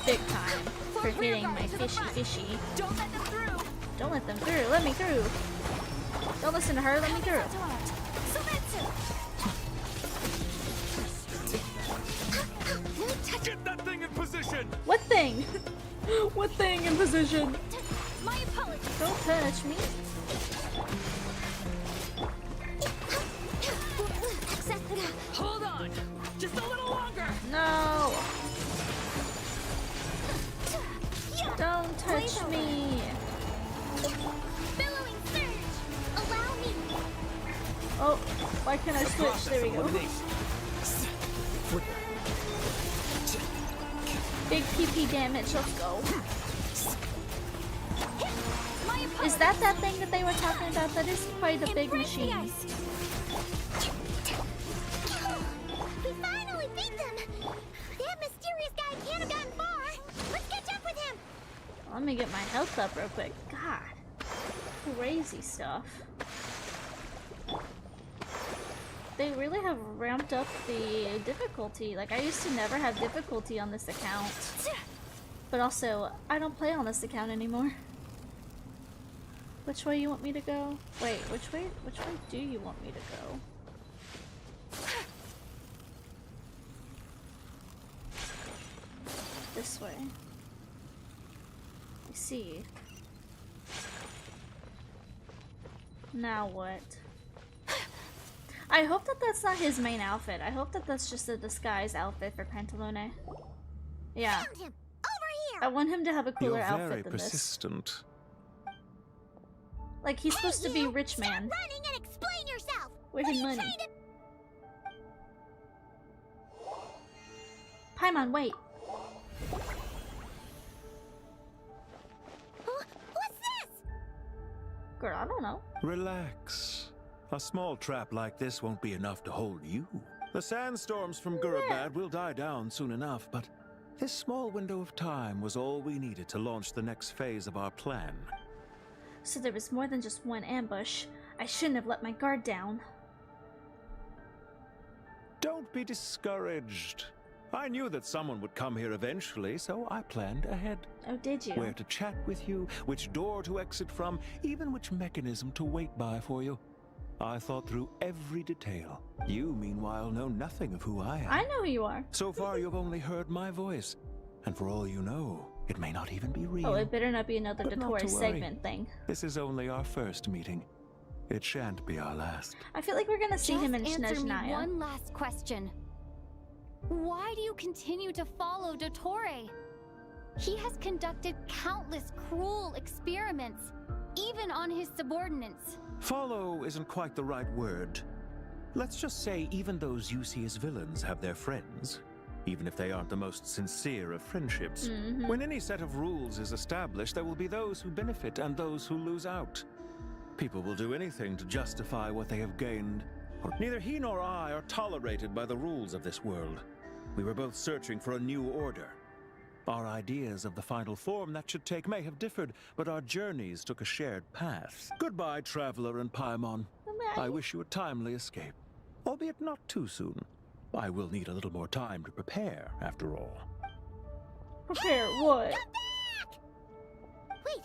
big time for hitting my fishy. Don't let them through. Don't let them through. Let me through. Don't listen to her. Let me through. Get that thing in position! What thing? What thing in position? My apologies. Don't touch me. Hold on. Just a little longer. No. Don't touch me. Billowing surge! Allow me! Oh. Why can't I switch? There we go. Big PP damage, let's go. Is that thing that they were talking about? That is quite a big machine. We finally beat them! That mysterious guy can't have gotten far! Let's catch up with him! Let me get my health up real quick. God. Crazy stuff. They really have ramped up the difficulty. Like, I used to never have difficulty on this account. But also, I don't play on this account anymore. Which way you want me to go? Wait, which way do you want me to go? This way. I see. Now what? I hope that that's not his main outfit. I hope that that's just a disguise outfit for Pantalone. Yeah. Found him! Over here! I want him to have a cooler You're outfit very than persistent. this. Like, he's supposed to be rich man. Stop running and explain yourself! Where's his money? Paimon, wait. What's this? Girl, I don't know. Relax. A small trap like this won't be enough to hold you. The sandstorms from Gurabad will die down soon enough, but this small window of time was all we needed to launch the next phase of our plan. So there was more than just one ambush. I shouldn't have let my guard down. Don't be discouraged. I knew that someone would come here eventually, so I planned ahead. Oh, did you? Where to chat with you, which door to exit from, even which mechanism to wait by for you. I thought through every detail. You, meanwhile, know nothing of who I am. I know who you are. So far, you've only heard my voice. And for all you know, it may not even be real. Oh, it better not be another But not Dottore to worry. segment thing. This is only our first meeting. It shan't be our last. I feel like we're gonna see him in Just answer me Snezhnaya. one last question. Why do you continue to follow Dottore? He has conducted countless cruel experiments, even on his subordinates. Follow isn't quite the right word. Let's just say even those you see as villains have their friends, even if they aren't the most sincere of friendships. When any set of rules is established, there will be those who benefit and those who lose out. People will do anything to justify what they have gained. Neither he nor I are tolerated by the rules of this world. We were both searching for a new order. Our ideas of the final form that should take may have differed, but our journeys took a shared path. Goodbye, Traveler and Paimon. I wish you a timely escape, albeit not too soon. I will need a little more time to prepare, after all. Prepare what? Wait,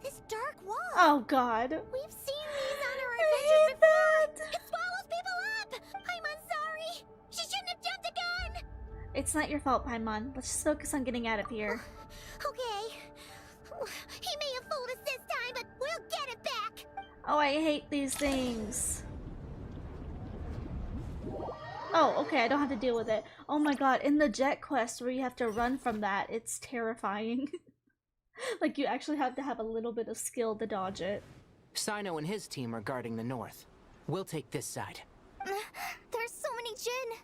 this dark wall. Oh God. We've seen these on our adventures before. It swallows people up. I'm sorry. She shouldn't have jumped the gun. It's not your fault, Paimon. Let's just focus on getting out of here. Okay. He may have fooled us this time, but we'll get it back. Oh, I hate these things. Oh, okay, I don't have to deal with it. Oh my god, in the jet quest where you have to run from that, it's terrifying. Like, you actually have to have a little bit of skill to dodge it. Sino and his team are guarding the north. We'll take this side. There's so many Jin.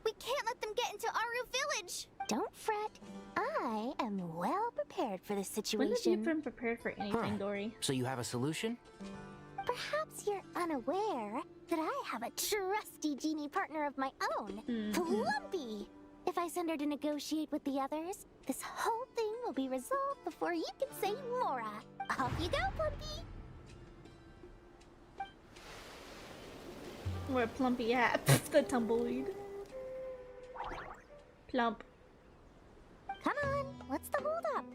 We can't let them get into Aru village. Don't fret. I am well prepared for this When have you situation. been prepared for anything, Dory? So you have a solution? Perhaps you're unaware that I have a trusty genie partner of my own, Plumpy. If I send her to negotiate with the others, this whole thing will be resolved before you can say Mora. Off you go, Plumpy. Where Plumpy at? The tumbleweed. Plump. Come on, what's the holdup?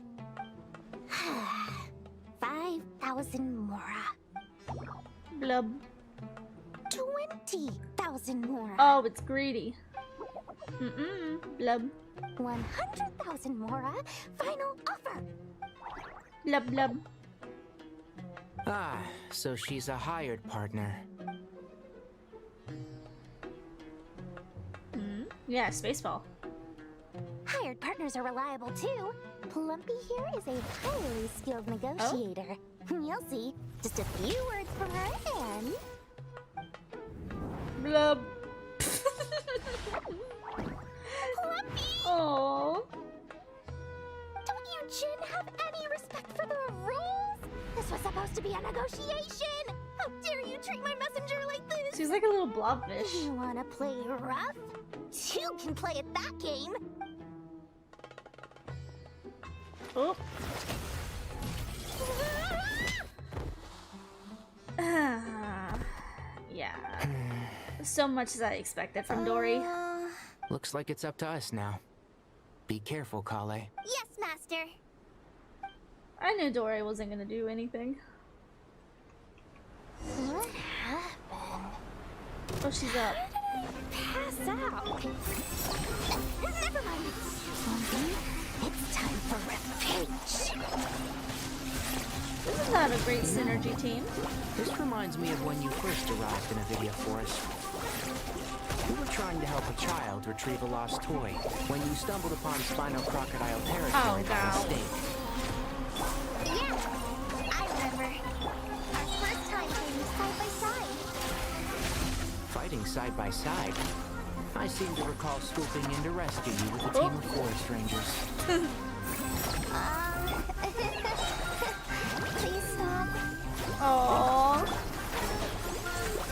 5,000 Mora. Blub. 20,000 Mora. Oh, it's greedy. Blub. 100,000 Mora. Final offer. Blub blub. Ah, so she's a hired partner. Yeah, Spaceball. Hired partners are reliable too. Plumpy here is a highly skilled negotiator. You'll see. Just a few words from her and... Blub. Aww. Don't you, Jin, have any respect for the rules? This was supposed to be a negotiation. How dare you treat my messenger like this? She's like a little blobfish. You wanna play rough? You can play at that game. Oh. Yeah. So much as I expected from Dory. Looks like it's up to us now. Be careful, Kale. Yes, Master. I knew Dory wasn't gonna do anything. What happened? Oh, she's up. Pass out. Never mind. It's time for revenge. Isn't that a great synergy team? This reminds me of when you first arrived in Avidia Forest. You were trying to help a child retrieve a lost toy when you stumbled upon Spino Crocodile territory by mistake. Yeah, I remember. Our first time fighting side by side. Fighting side by side? I seem to recall swooping in to rescue you with a team of forest rangers. Please stop. Aww.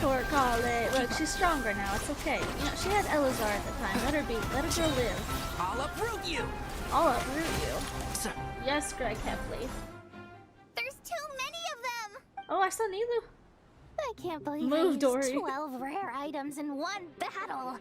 Poor Kale. Look, she's stronger now. It's okay. You know, she had Elazar at the time. Let her be. Let her girl live. I'll uproot you! I'll uproot you. Yes, Greg Heffley. There's too many of them. Oh, I saw Nilu. I can't believe I Move, used Dory. 12 rare items in one battle.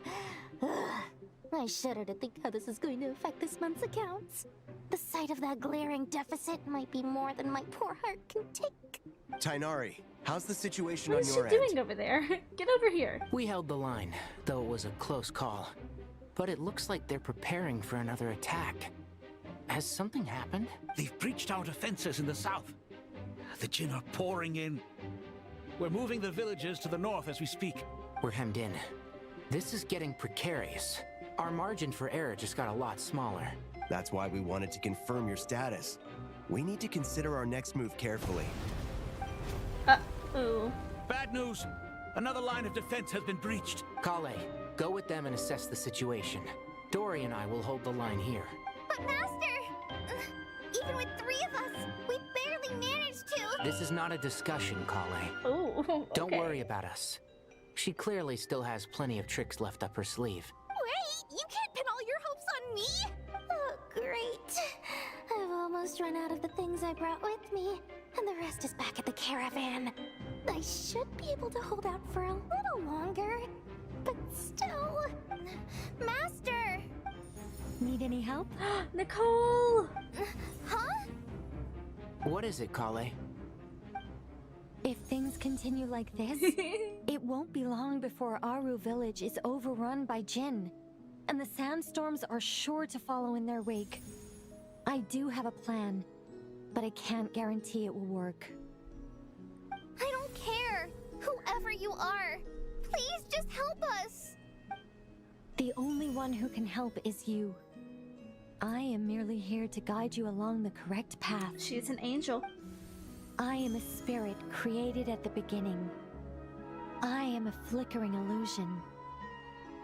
I shudder to think how this is going to affect this month's accounts. The sight of that glaring deficit might be more than my poor heart can take. Tainari, how's the situation What on is your she end? doing over there? Get over here. We held the line, though it was a close call. But it looks like they're preparing for another attack. Has something happened? They've breached our defenses in the south. The Jin are pouring in. We're moving the villages to the north as we speak. We're hemmed in. This is getting precarious. Our margin for error just got a lot smaller. That's why we wanted to confirm your status. We need to consider our next move carefully. Ooh. Bad news! Another line of defense has been breached. Kale, go with them and assess the situation. Dory and I will hold the line here. But Master, even with 3 of us, we barely managed to. This is not a discussion, Kale. Ooh, okay. Don't worry about us. She clearly still has plenty of tricks left up her sleeve. Wait, you can't pin all your hopes on me? Oh, great. I've almost run out of the things I brought with me, and the rest is back at the caravan. I should be able to hold out for a little longer, but still... Master! Need any help? Nicole! Huh? What is it, Kale? If things continue like this, it won't be long before Aru village is overrun by Jin, and the sandstorms are sure to follow in their wake. I do have a plan, but I can't guarantee it will work. I don't care. Whoever you are, please just help us. The only one who can help is you. I am merely here to guide you along the correct path. She's an angel. I am a spirit created at the beginning. I am a flickering illusion.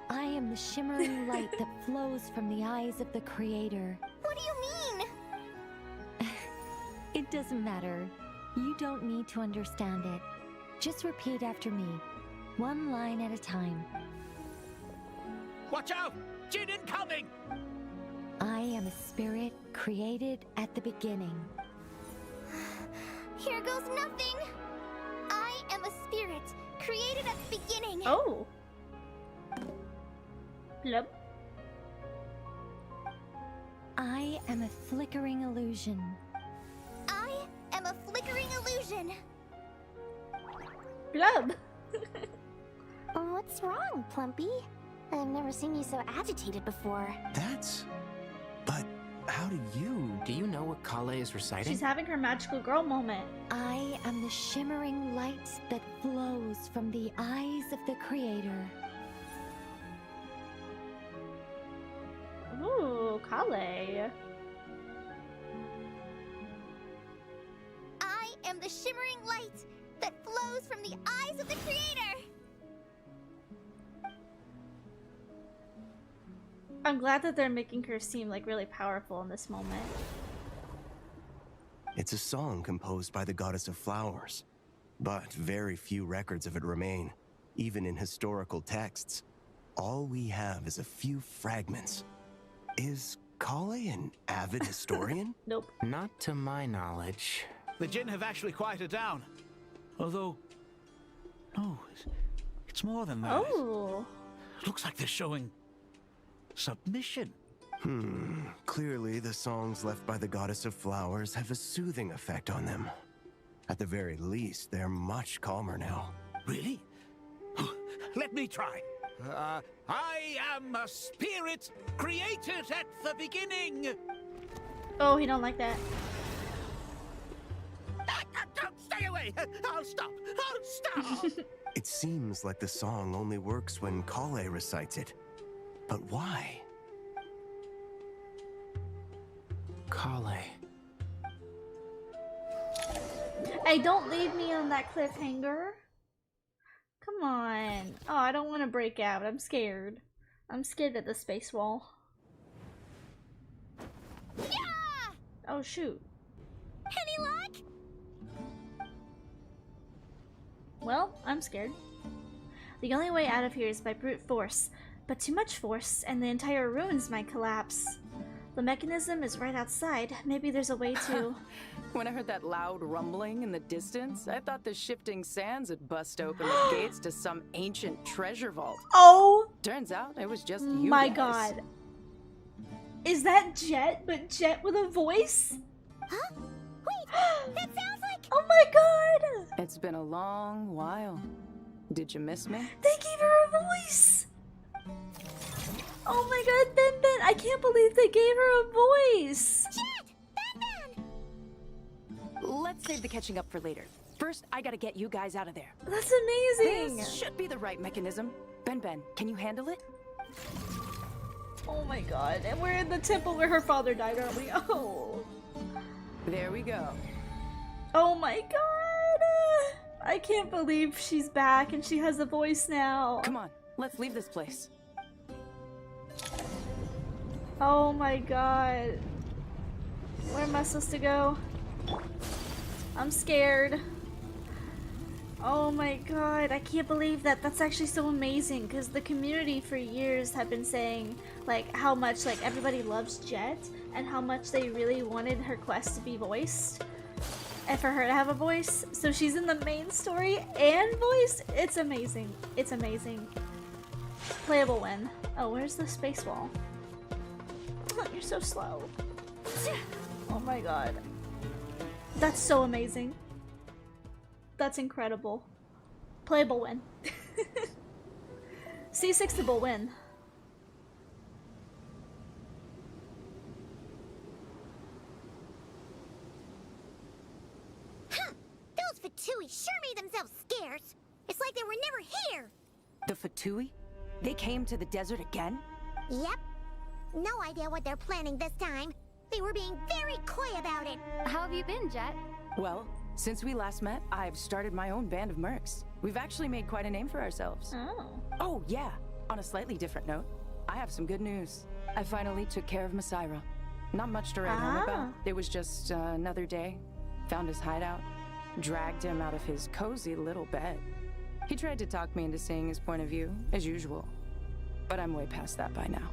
I am the shimmering light that flows from the eyes of the Creator. What do you mean? It doesn't matter. You don't need to understand it. Just repeat after me, one line at a time. Watch out! Jin incoming! I am a spirit created at the beginning. Here goes nothing. I am a spirit created at the beginning. Oh. Blub. I am a flickering illusion. I am a flickering illusion. Blub. What's wrong, Plumpy? I've never seen you so agitated before. But how do you... Do you know what Kale is reciting? She's having her magical girl moment. I am the shimmering light that flows from the eyes of the Creator. Ooh, Kale. I am the shimmering light that flows from the eyes of the Creator. I'm glad that they're making her seem like really powerful in this moment. It's a song composed by the goddess of flowers, but very few records of it remain, even in historical texts. All we have is a few fragments. Is Kale an avid historian? Nope. Not to my knowledge. The Jinn have actually quieted down. Although, no, it's more than that. Oh. It looks like they're showing submission. Clearly the songs left by the goddess of flowers have a soothing effect on them. At the very least, they're much calmer now. Really? Let me try. I am a spirit created at the beginning. Oh, he don't like that. Stay away! I'll stop! I'll stop! It seems like the song only works when Kale recites it. But why? Kale. Hey, don't leave me on that cliffhanger. Come on. Oh, I don't want to break out. I'm scared. I'm scared at the space wall. Yeah! Oh, shoot. Any luck? Well, I'm scared. The only way out of here is by brute force, but too much force and the entire ruins might collapse. The mechanism is right outside. Maybe there's a way to... When I heard that loud rumbling in the distance, I thought the shifting sands had bust open the gates to some ancient treasure vault. Oh! Turns out it was just you My guys. god. Is that Jet, but Jet with a voice? Huh? Wait, that sounds like... Oh my god! It's been a long while. Did you miss me? They gave her a voice! Oh my god, Ben Ben! I can't believe they gave her a voice! Jet! Ben Ben! Let's save the catching up for later. First, I gotta get you guys out of there. That's amazing! This should be the right mechanism. Ben Ben, can you handle it? Oh my god, and we're in the temple where her father died, aren't we? Oh. There we go. Oh my god! I can't believe she's back and she has a voice now. Come on, let's leave this place. Oh my god. Where am I supposed to go? I'm scared. Oh my god, I can't believe that. That's actually so amazing because the community for years have been saying like how much like everybody loves Jet and how much they really wanted her quest to be voiced and for her to have a voice. So she's in the main story and voice. It's amazing. It's amazing. Playable win. Oh, where's the space wall? Oh, you're so slow. Oh my god. That's so amazing. That's incredible. Playable win. C6able win. Huh! Those Fatui sure made themselves scarce. It's like they were never here. The Fatui? They came to the desert again? Yep. No idea what they're planning this time. They were being very coy about it. How have you been, Jet? Well, since we last met, I've started my own band of mercs. We've actually made quite a name for ourselves. Oh, yeah. On a slightly different note, I have some good news. I finally took care of Masaira. Not much to write home about. It was just another day. Found his hideout, dragged him out of his cozy little bed. He tried to talk me into seeing his point of view, as usual. But I'm way past that by now.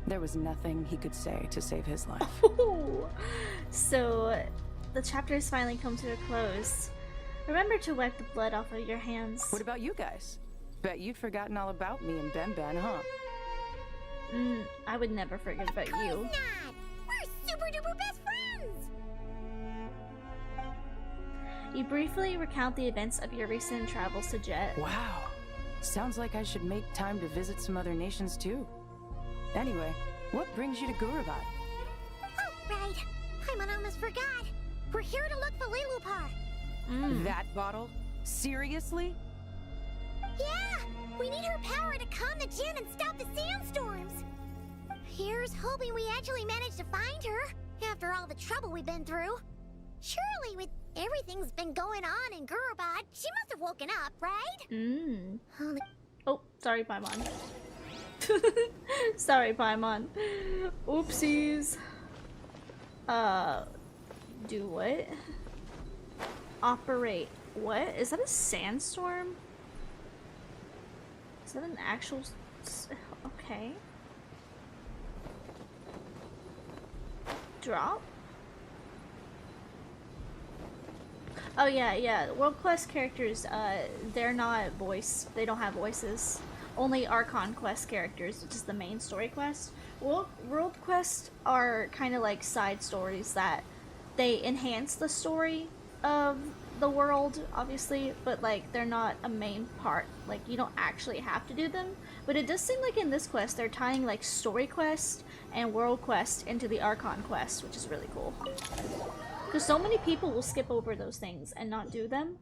There was nothing he could say to save his life. So, the chapters finally come to a close. Remember to wipe the blood off of your hands. What about you guys? Bet you'd forgotten all about me and Ben Ben, huh? I would never forget about you. Not. We're super duper best friends. You briefly recount the events of your recent travels to Jet. Wow. Sounds like I should make time to visit some other nations too. Anyway, what brings you to Gurubad? Oh, right. I almost forgot. We're here to look for Lilupar. That bottle? Seriously? Yeah! We need her power to calm the Jinn and stop the sandstorms. Here's hoping we actually manage to find her, after all the trouble we've been through. Surely with everything's been going on in Gurubad, she must have woken up, right? Oh, sorry, Paimon. Sorry, Paimon. Oopsies. Do what? Operate what? Is that a sandstorm? Is that an actual... Okay. Drop? Oh yeah. World Quest characters, they're not they don't have voices. Only Archon Quest characters, which is the main story quest. World Quest are kind of like side stories that they enhance the story of the world, obviously, but like they're not a main part. Like you don't actually have to do them. But it does seem like in this quest they're tying like story quest and world quest into the Archon quest, which is really cool. Because so many people will skip over those things and not do them.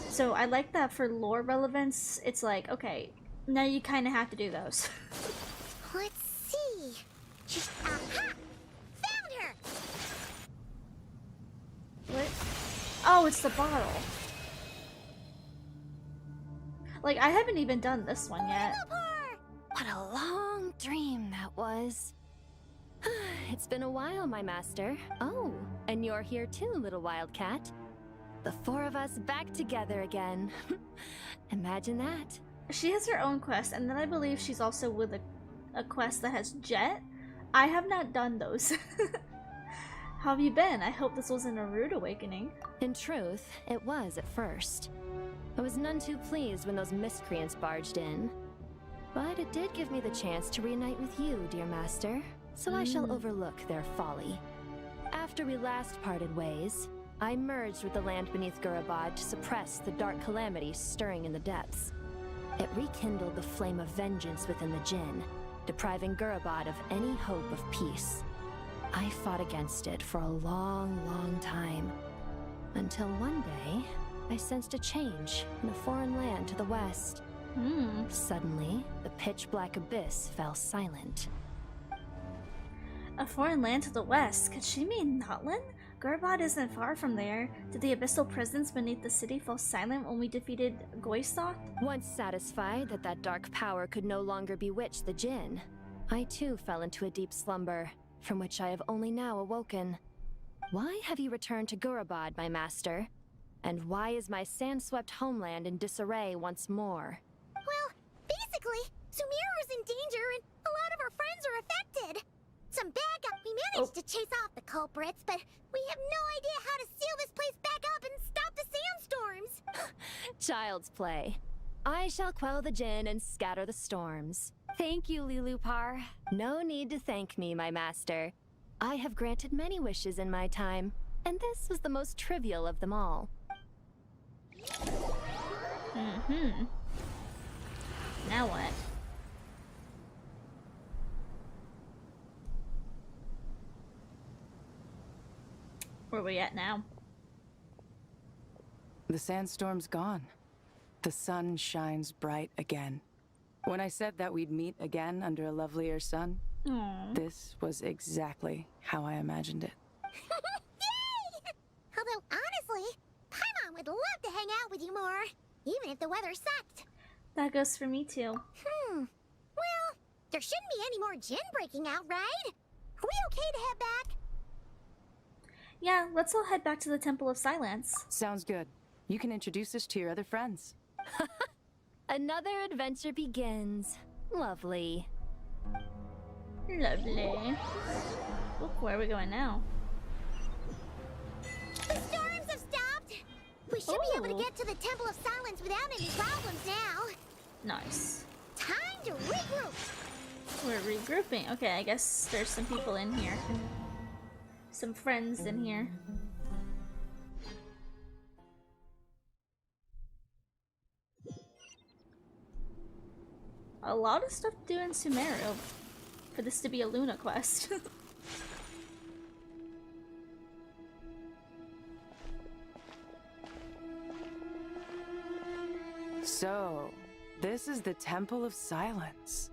So I like that for lore relevance. It's like, okay, now you kind of have to do those. Let's see. Aha! Found her! What? Oh, it's the bottle. Like, I haven't even done this one yet. What a long dream that was. It's been a while, my master. Oh, and you're here too, little wildcat. The four of us back together again. Imagine that. She has her own quest, and then I believe she's also with a quest that has Jet. I have not done those. How have you been? I hope this wasn't a rude awakening. In truth, it was at first. I was none too pleased when those miscreants barged in. But it did give me the chance to reunite with you, dear master, so I shall overlook their folly. After we last parted ways, I merged with the land beneath Gurabad to suppress the dark calamity stirring in the depths. It rekindled the flame of vengeance within the Jinn, depriving Gurabad of any hope of peace. I fought against it for a long time, until one day, I sensed a change in a foreign land to the west. Suddenly, the pitch-black abyss fell silent. A foreign land to the west? Could she mean Notland? Gurabad isn't far from there. Did the abyssal presence beneath the city fall silent when we defeated Goisoth? Once satisfied that that dark power could no longer bewitch the Jinn, I too fell into a deep slumber, from which I have only now awoken. Why have you returned to Gurabad, my master? And why is my sand-swept homeland in disarray once more? Well, basically, Sumeru's in danger and a lot of our friends are affected. Some bad guys. We managed to chase off the culprits, but we have no idea how to seal this place back up and stop the sandstorms. Child's play. I shall quell the Jinn and scatter the storms. Thank you, Lilupar. No need to thank me, my master. I have granted many wishes in my time, and this was the most trivial of them all. Now what? Where are we at now? The sandstorm's gone. The sun shines bright again. When I said that we'd meet again under a lovelier sun, this was exactly how I imagined it. Yay! Although, honestly, Paimon would love to hang out with you more, even if the weather sucked. That goes for me too. Well, there shouldn't be any more Jinn breaking out, right? Are we okay to head back? Yeah, let's all head back to the Temple of Silence. Sounds good. You can introduce us to your other friends. Another adventure begins. Lovely. Lovely. Look, where are we going now? The storms have stopped! We should be able to get to the Temple of Silence without any problems now. Nice. Time to regroup! We're regrouping. Okay, I guess there's some people in here. Some friends in here. A lot of stuff to do in Sumeru for this to be a Luna quest. So, this is the Temple of Silence.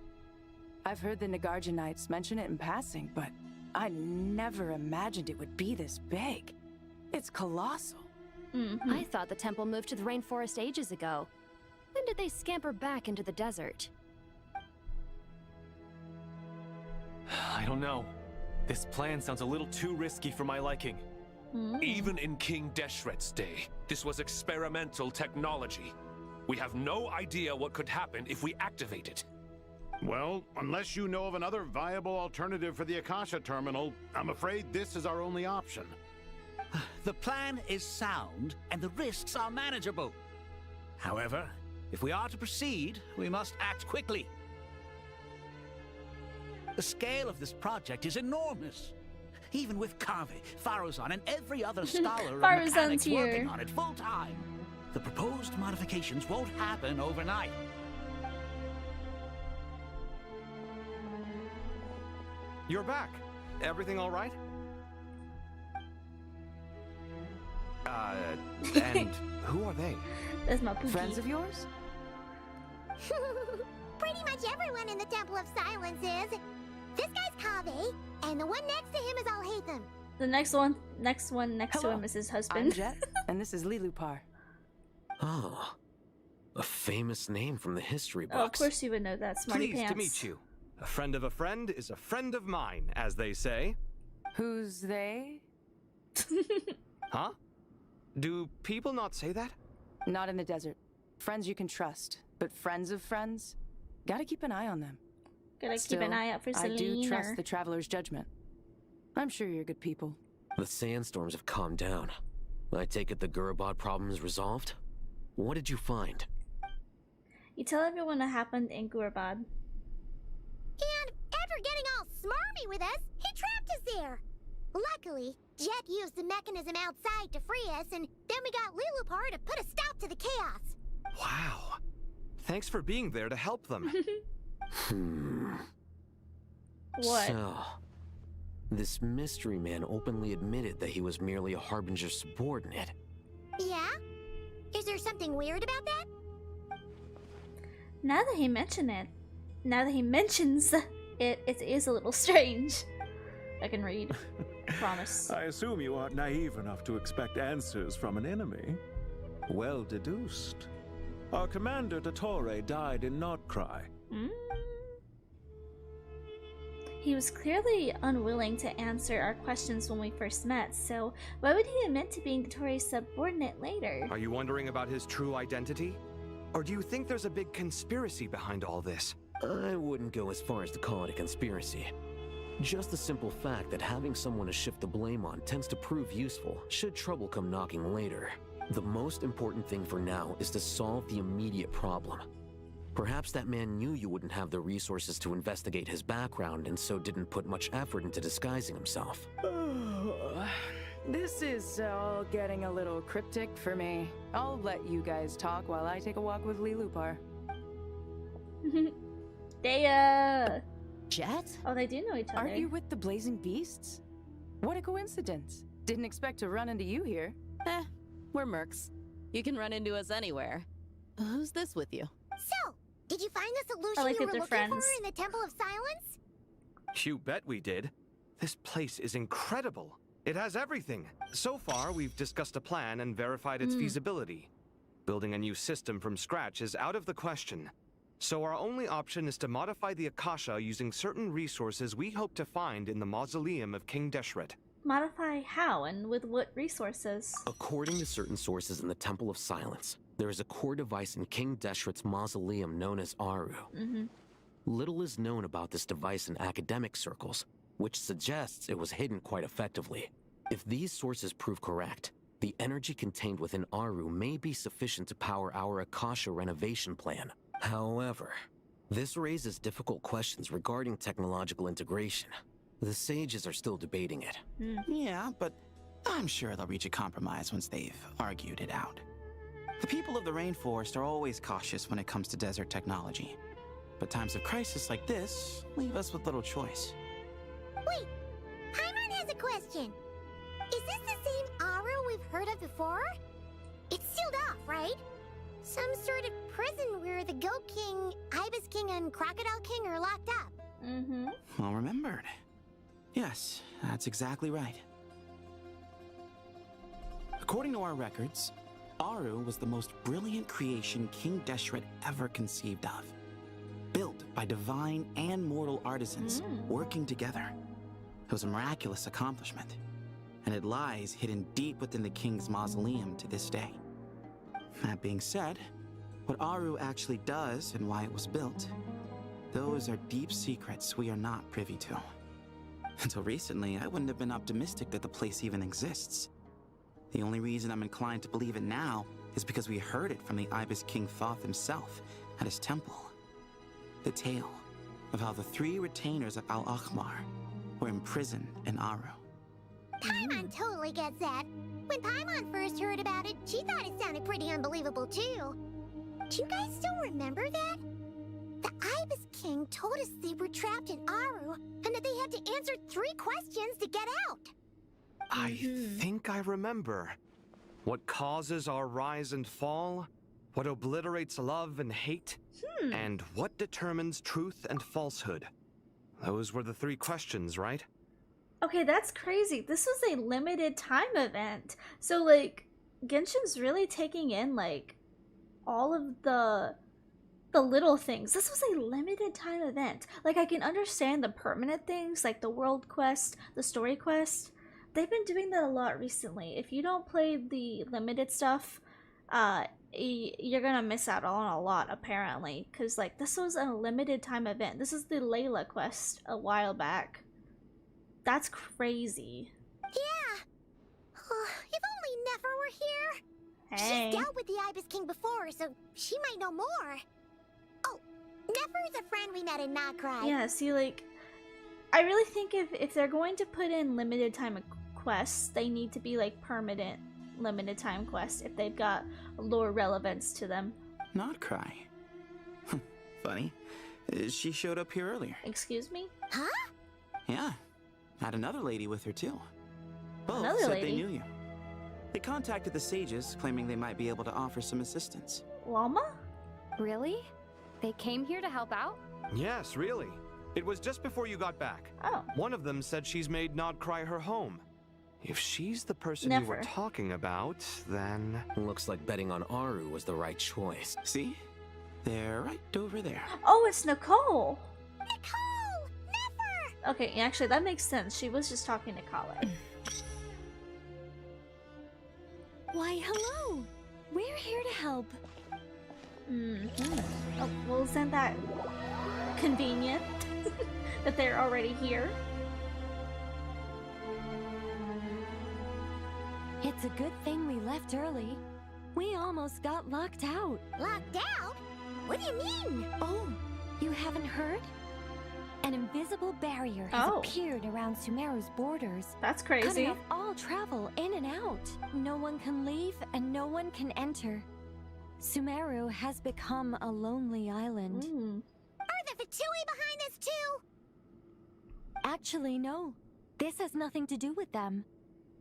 I've heard the Nagarjanites mention it in passing, but I never imagined it would be this big. It's colossal. I thought the temple moved to the rainforest ages ago. When did they scamper back into the desert? I don't know. This plan sounds a little too risky for my liking. Even in King Deshret's day, this was experimental technology. We have no idea what could happen if we activate it. Well, unless you know of another viable alternative for the Akasha terminal, I'm afraid this is our only option. The plan is sound, and the risks are manageable. However, if we are to proceed, we must act quickly. The scale of this project is enormous. Even with Kave, Faruzan, and every other scholar of mechanics working on it full-time, the proposed modifications won't happen overnight. You're back. Everything all right? And who are they? That's my Pookie. Friends of yours? Pretty much everyone in the Temple of Silence is. This guy's Kave, and the one next to him is Alhaitham. The next one next to him is his husband. I'm Jet, and this is Lilupar. Ah, a famous name from the history books. Oh, of course you would know that, smarty Pleased pants. to meet you. A friend of a friend is a friend of mine, as they say. Who's they? Huh? Do people not say that? Not in the desert. Friends you can trust, but friends of friends? Gotta keep an eye on them. Gotta keep an eye out for Selena. I do trust the Traveler's judgment. I'm sure you're good people. The sandstorms have calmed down. I take it the Gurabad problem is resolved? What did you find? You tell everyone what happened in Gurabad. And after getting all smarmy with us, he trapped us there. Luckily, Jet used the mechanism outside to free us, and then we got Lilupar to put a stop to the chaos. Wow. Thanks for being there to help them. What? So, this mystery man openly admitted that he was merely a Harbinger subordinate. Yeah? Is there something weird about that? Now that he mentions it, it is a little strange. I can read. I promise. I assume you aren't naive enough to expect answers from an enemy. Well deduced. Our commander, Dottore, died in Nordcry. He was clearly unwilling to answer our questions when we first met, so why would he admit to being Dottore's subordinate later? Are you wondering about his true identity? Or do you think there's a big conspiracy behind all this? I wouldn't go as far as to call it a conspiracy. Just the simple fact that having someone to shift the blame on tends to prove useful, should trouble come knocking later. The most important thing for now is to solve the immediate problem. Perhaps that man knew you wouldn't have the resources to investigate his background and so didn't put much effort into disguising himself. This is all getting a little cryptic for me. I'll let you guys talk while I take a walk with Lilupar. Jet? Oh, they do know each other. Aren't you with the Blazing Beasts? What a coincidence. Didn't expect to run into you here. We're mercs. You can run into us anywhere. Who's this with you? So, did you find the solution like you that were they're looking friends. for in the Temple of Silence? You bet we did. This place is incredible. It has everything. So far, we've discussed a plan and verified its feasibility. Building a new system from scratch is out of the question. So our only option is to modify the Akasha using certain resources we hope to find in the mausoleum of King Deshret. Modify how and with what resources? According to certain sources in the Temple of Silence, there is a core device in King Deshret's mausoleum known as Aru. Little is known about this device in academic circles, which suggests it was hidden quite effectively. If these sources prove correct, the energy contained within Aru may be sufficient to power our Akasha renovation plan. However, this raises difficult questions regarding technological integration. The sages are still debating it. Yeah, but I'm sure they'll reach a compromise once they've argued it out. The people of the rainforest are always cautious when it comes to desert technology. But times of crisis like this leave us with little choice. Wait, Paimon has a question. Is this the same Aru we've heard of before? It's sealed off, right? Some sort of prison where the Goat King, Ibis King, and Crocodile King are locked up. Well remembered. Yes, that's exactly right. According to our records, Aru was the most brilliant creation King Deshret ever conceived of. built by divine and mortal artisans working together. It was a miraculous accomplishment, and it lies hidden deep within the king's mausoleum to this day. That being said, what Aru actually does and why it was built, those are deep secrets we are not privy to. Until recently, I wouldn't have been optimistic that the place even exists. The only reason I'm inclined to believe it now is because we heard it from the Ibis King Thoth himself at his temple. The tale of how the 3 retainers of Al-Akhmar were imprisoned in Aru. Paimon totally gets that. When Paimon first heard about it, she thought it sounded pretty unbelievable too. Do you guys still remember that? The Ibis King told us they were trapped in Aru and that they had to answer 3 questions to get out. I think I remember. What causes our rise and fall? What obliterates love and hate? And what determines truth and falsehood? Those were the 3 questions, right? Okay, that's crazy. This was a limited time event. So, like, Genshin's really taking in, like, all of the little things. This was a limited time event. Like, I can understand the permanent things, like the world quest, the story quest. They've been doing that a lot recently. If you don't play the limited stuff, you're gonna miss out on a lot, apparently. Because, like, this was a limited time event. This is the Layla quest a while back. That's crazy. Yeah. If only Nefer were here. Hey. She's dealt with the Ibis King before, so she might know more. Oh, Nefer's a friend we met in Nagrai. Yeah, see, like, I really think if they're going to put in limited time quests, they need to be, like, permanent limited time quests if they've got lore relevance to them. Nagrai. Funny. She showed up here earlier. Excuse me? Huh? Yeah. Had another lady with her too. Both Another said lady? they knew you. They contacted the sages, claiming they might be able to offer some assistance. Llama? Really? They came here to help out? Yes, really. It was just before you got back. Oh. One of them said she's made Nodcry her home. If she's the person you were Never. talking about, then... Looks like betting on Aru was the right choice. See? They're right over there. Oh, it's Nicole! Nicole! Nefer! Okay, actually, that makes sense. She was just talking to Kale. Why, hello! We're here to help. Oh, well, isn't that convenient that they're already here? It's a good thing we left early. We almost got locked out. Locked out? What do you mean? Oh, you haven't heard? An invisible barrier has appeared around Sumeru's borders. That's crazy. Cutting off all travel in and out. No one can leave and no one can enter. Sumeru has become a lonely island. Are the Fatui behind this too? Actually, no. This has nothing to do with them.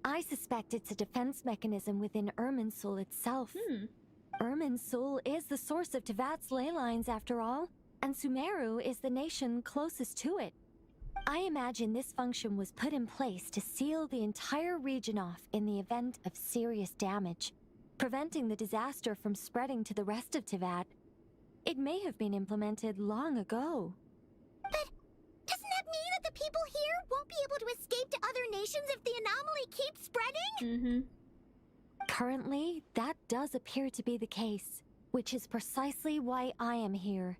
I suspect it's a defense mechanism within Irminsul itself. Irminsul is the source of Tevat's ley lines, after all, and Sumeru is the nation closest to it. I imagine this function was put in place to seal the entire region off in the event of serious damage, preventing the disaster from spreading to the rest of Tevat. It may have been implemented long ago. But doesn't that mean that the people here won't be able to escape to other nations if the anomaly keeps spreading? Currently, that does appear to be the case, which is precisely why I am here.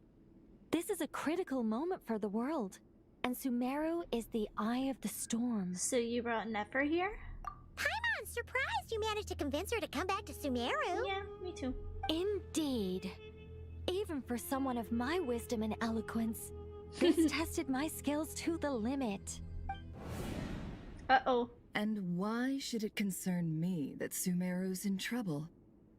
This is a critical moment for the world, and Sumeru is the eye of the storm. So you brought Nefer here? Paimon's surprised you managed to convince her to come back to Sumeru. Yeah, me too. Indeed. Even for someone of my wisdom and eloquence, this tested my skills to the limit. Uh-oh. And why should it concern me that Sumeru's in trouble?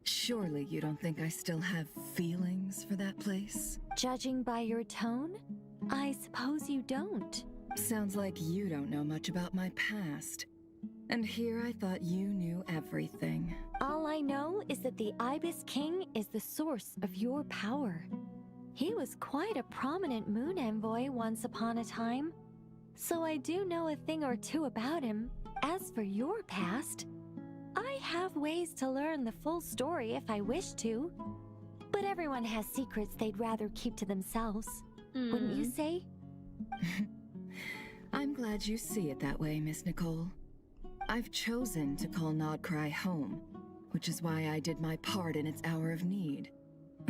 Surely you don't think I still have feelings for that place? Judging by your tone, I suppose you don't. Sounds like you don't know much about my past. And here I thought you knew everything. All I know is that the Ibis King is the source of your power. He was quite a prominent moon envoy once upon a time, so I do know a thing or two about him. As for your past, I have ways to learn the full story if I wish to, but everyone has secrets they'd rather keep to themselves. wouldn't you say? I'm glad you see it that way, Miss Nicole. I've chosen to call Nodcry home, which is why I did my part in its hour of need.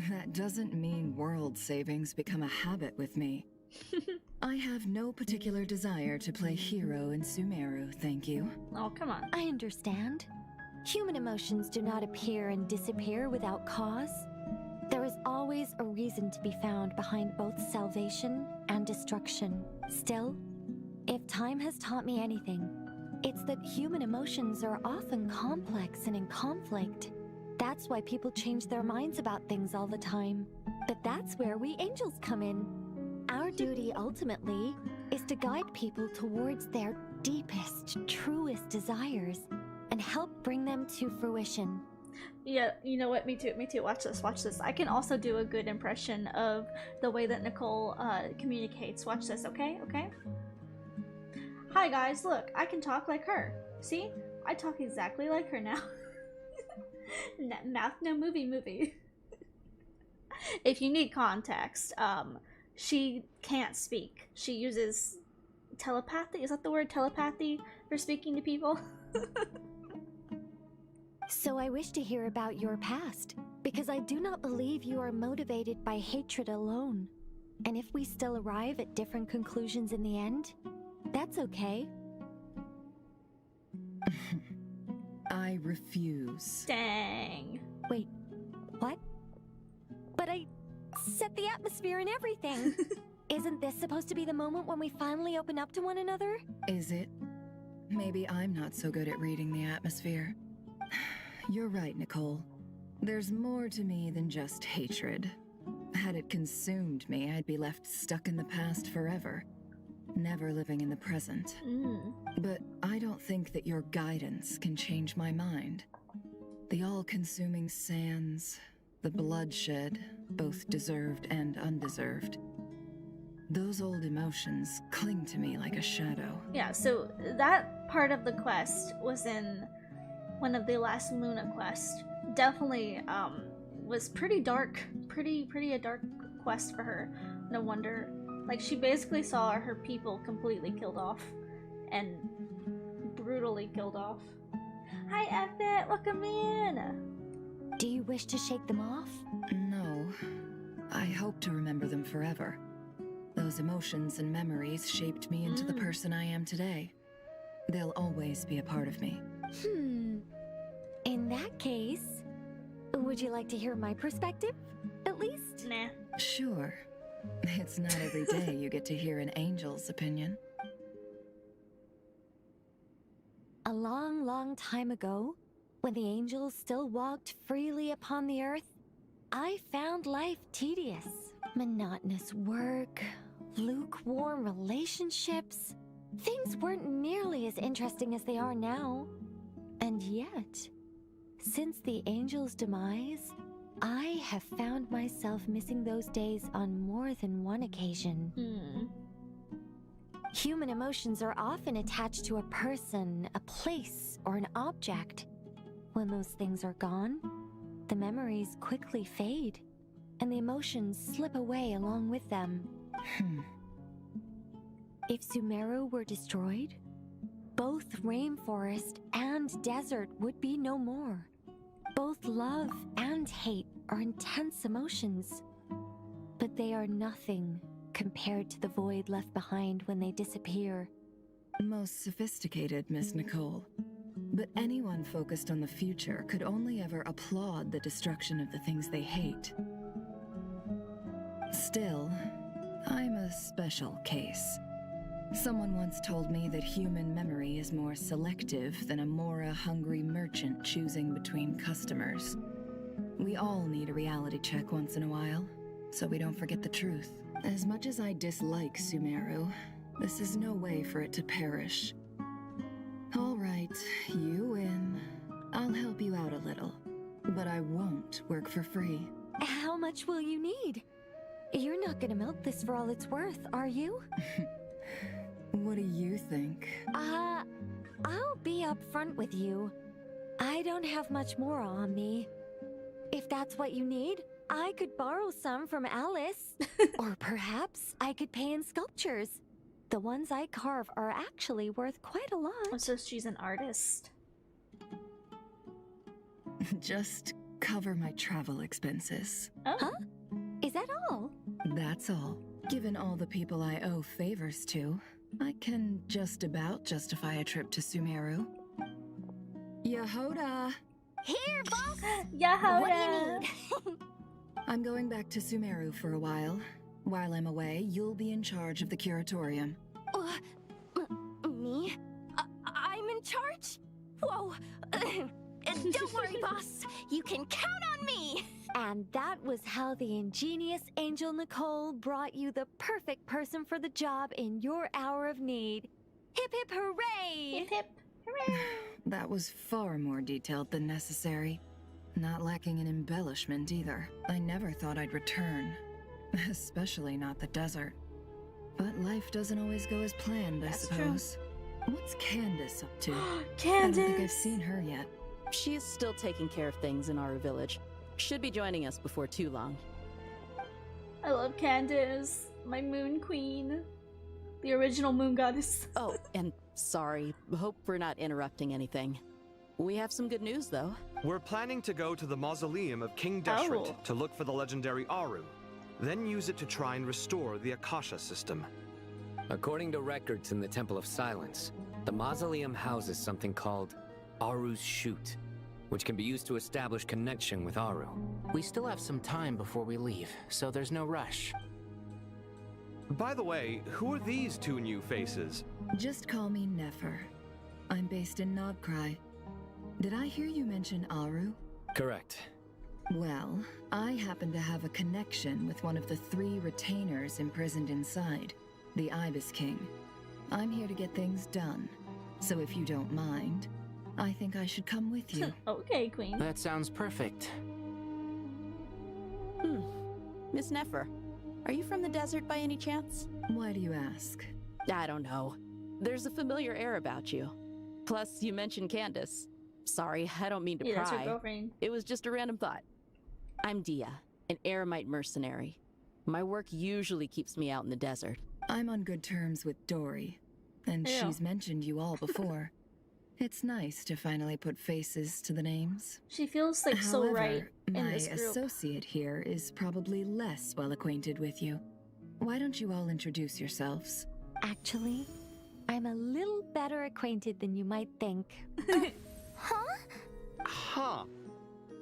That doesn't mean world savings become a habit with me. I have no particular desire to play hero in Sumeru, thank you. Oh, come on. I understand. Human emotions do not appear and disappear without cause. There is always a reason to be found behind both salvation and destruction. Still, if time has taught me anything, it's that human emotions are often complex and in conflict. That's why people change their minds about things all the time. But that's where we angels come in. Our duty, ultimately, is to guide people towards their deepest, truest desires and help bring them to fruition. Yeah, you know what? Me too. Me too. Watch this. Watch this. I can also do a good impression of the way that Nicole communicates. Watch this, okay? Okay? Hi guys, look, I can talk like her. See? I talk exactly like her now. Mouth no movie. If you need context, she can't speak. She uses telepathy. Is that the word, telepathy, for speaking to people? So I wish to hear about your past, because I do not believe you are motivated by hatred alone. And if we still arrive at different conclusions in the end, that's okay. I refuse. Dang. Wait, what? But I set the atmosphere and everything. Isn't this supposed to be the moment when we finally open up to one another? Is it? Maybe I'm not so good at reading the atmosphere. You're right, Nicole. There's more to me than just hatred. Had it consumed me, I'd be left stuck in the past forever, never living in the present. But I don't think that your guidance can change my mind. The all-consuming sands, the bloodshed, both deserved and undeserved. Those old emotions cling to me like a shadow. Yeah, so that part of the quest was in one of the last Luna quests. Definitely was pretty dark, pretty a dark quest for her. No wonder. Like, she basically saw her people completely killed off and brutally killed off. Hi Effet, welcome in. Do you wish to shake them off? No. I hope to remember them forever. Those emotions and memories shaped me into the person I am today. They'll always be a part of me. In that case, would you like to hear my perspective, at least? Nah. Sure. It's not every day you get to hear an angel's opinion. A long, long time ago, when the angels still walked freely upon the earth, I found life tedious. Monotonous work, lukewarm relationships. Things weren't nearly as interesting as they are now. And yet, since the angels' demise, I have found myself missing those days on more than one occasion. Human emotions are often attached to a person, a place, or an object. When those things are gone, the memories quickly fade, and the emotions slip away along with them. If Sumeru were destroyed, both rainforest and desert would be no more. Both love and hate are intense emotions, but they are nothing compared to the void left behind when they disappear. Most sophisticated, Miss Nicole. But anyone focused on the future could only ever applaud the destruction of the things they hate. Still, I'm a special case. Someone once told me that human memory is more selective than a Mora-hungry merchant choosing between customers. We all need a reality check once in a while, so we don't forget the truth. As much as I dislike Sumeru, this is no way for it to perish. All right, you win. I'll help you out a little, but I won't work for free. How much will you need? You're not gonna milk this for all it's worth, are you? What do you think? I'll be upfront with you. I don't have much more on me. If that's what you need, I could borrow some from Alice. Or perhaps I could pay in sculptures. The ones I carve are actually worth quite a lot. Oh, so she's an artist. Just cover my travel expenses. Oh. Huh? Is that all? That's all. Given all the people I owe favors to, I can just about justify a trip to Sumeru. Yahoda! Here, boss! Yahoda! What do you need? I'm going back to Sumeru for a while. While I'm away, you'll be in charge of the curatorium. Me? I'm in charge? Whoa! Don't worry, boss. You can count on me! And that was how the ingenious Angel Nicole brought you the perfect person for the job in your hour of need. Hip hip hooray! Hip hip hooray! That was far more detailed than necessary. Not lacking in embellishment either. I never thought I'd return. Especially not the desert. But life doesn't always go as planned, I suppose. True. What's Candace up to? Candace! I don't think I've seen her yet. She is still taking care of things in our village. Should be joining us before too long. I love Candace, my moon queen. The original moon goddess. Oh, and sorry, hope we're not interrupting anything. We have some good news, though. We're planning to go to the mausoleum of King Deshret to look for the legendary Aru, then use it to try and restore the Akasha system. According to records in the Temple of Silence, the mausoleum houses something called Aru's Chute, which can be used to establish connection with Aru. We still have some time before we leave, so there's no rush. By the way, who are these two new faces? Just call me Nefer. I'm based in Nobcry. Did I hear you mention Aru? Correct. Well, I happen to have a connection with one of the 3 retainers imprisoned inside, the Ibis King. I'm here to get things done, so if you don't mind, I think I should come with you. Okay, Queen. That sounds perfect. Miss Nefer, are you from the desert by any chance? Why do you ask? I don't know. There's a familiar air about you. Plus, you mentioned Candace. Sorry, I don't mean to pry. That's your girlfriend. It was just a random thought. I'm Dia, an Eremite mercenary. My work usually keeps me out in the desert. I'm on good terms with Dory, and Ew. she's mentioned you all before. It's nice to finally put faces to the names. She feels like so right in my this group. associate here is probably less well acquainted with you. Why don't you all introduce yourselves? Actually, I'm a little better acquainted than you might think. Huh? Huh.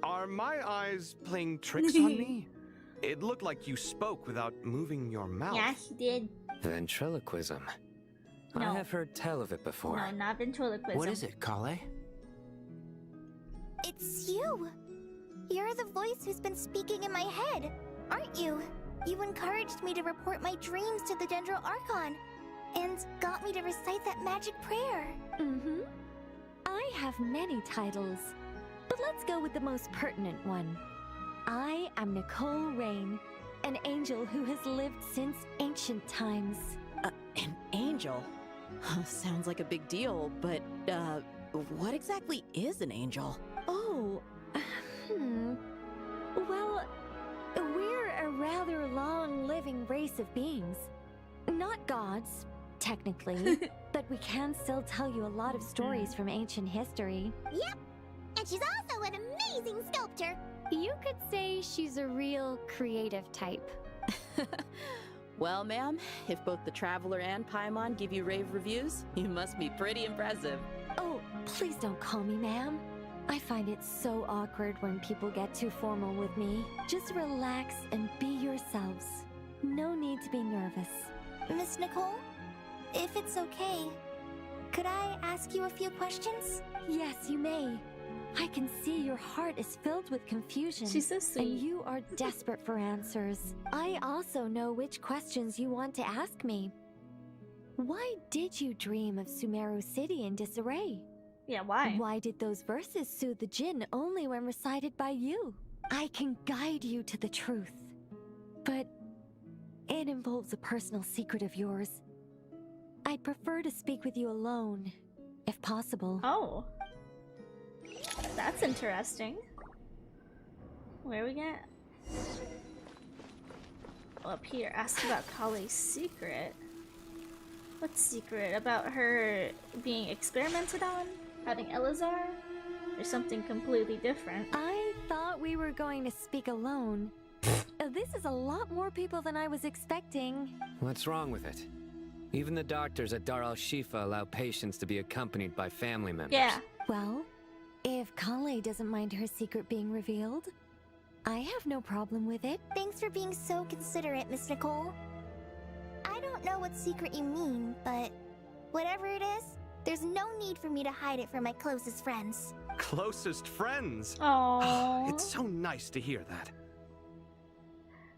Are my eyes playing tricks on me? It looked like you spoke without moving your mouth. Yeah, he did. Ventriloquism. No. I have heard tell of it before. No, not ventriloquism. What is it, Kale? It's you. You're the voice who's been speaking in my head, aren't you? You encouraged me to report my dreams to the Dendro Archon, and got me to recite that magic prayer. Mm-hmm. I have many titles, but let's go with the most pertinent one. I am Nicole Rain, an angel who has lived since ancient times. An angel? Sounds like a big deal, but, what exactly is an angel? Oh, Well, we're a rather long-living race of beings. Not gods, technically, but we can still tell you a lot of stories from ancient history. Yep, and she's also an amazing sculptor. You could say she's a real creative type. Well, ma'am, if both the Traveler and Paimon give you rave reviews, you must be pretty impressive. Oh, please don't call me ma'am. I find it so awkward when people get too formal with me. Just relax and be yourselves. No need to be nervous. Miss Nicole, if it's okay, could I ask you a few questions? Yes, you may. I can see your heart is filled with confusion. She's so sweet. And you are desperate for answers. I also know which questions you want to ask me. Why did you dream of Sumeru City in disarray? Yeah, why? Why did those verses soothe the djinn only when recited by you? I can guide you to the truth, but it involves a personal secret of yours. I'd prefer to speak with you alone, if possible. Oh. That's interesting. Where we get? Up here, ask about Kale's secret. What secret? About her being experimented on? Having Elazar? Or something completely different? I thought we were going to speak alone. This is a lot more people than I was expecting. What's wrong with it? Even the doctors at Dar al-Shifa allow patients to be accompanied by family members. Yeah. Well, if Kale doesn't mind her secret being revealed, I have no problem with it. Thanks for being so considerate, Miss Nicole. I don't know what secret you mean, but whatever it is, there's no need for me to hide it from my closest friends. Closest friends? Aww. It's so nice to hear that.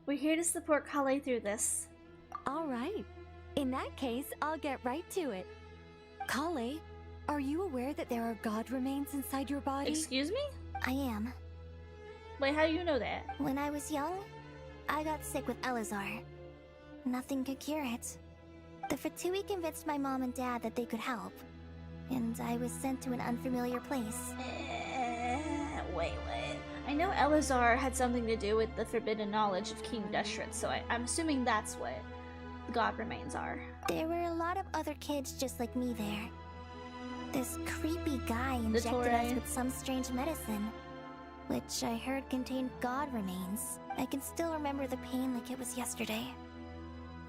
We're here to support Kale through this. All right. In that case, I'll get right to it. Kale, are you aware that there are god remains inside your body? Excuse me? I am. Wait, how do you know that? When I was young, I got sick with Elazar. Nothing could cure it. The Fatui convinced my mom and dad that they could help, and I was sent to an unfamiliar place. Wait. I know Elazar had something to do with the forbidden knowledge of King Deshret, so I'm assuming that's what the god remains are. There were a lot of other kids just like me there. This creepy guy injected us with some strange medicine, which I heard contained god remains. I can still remember the pain like it was yesterday.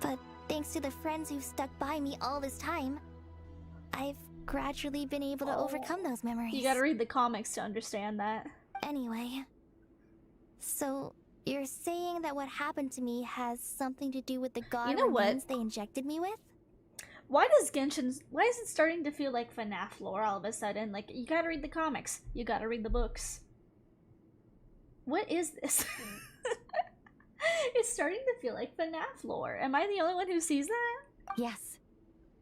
But thanks to the friends who've stuck by me all this time, I've gradually been able to overcome those memories. You gotta read the comics to understand that. Anyway, so you're saying that what happened to me has something to do with the god remains they injected me with? Why is it starting to feel like FNAF lore all of a sudden? Like, you gotta read the comics. You gotta read the books. What is this? It's starting to feel like FNAF lore. Am I the only one who sees that? Yes.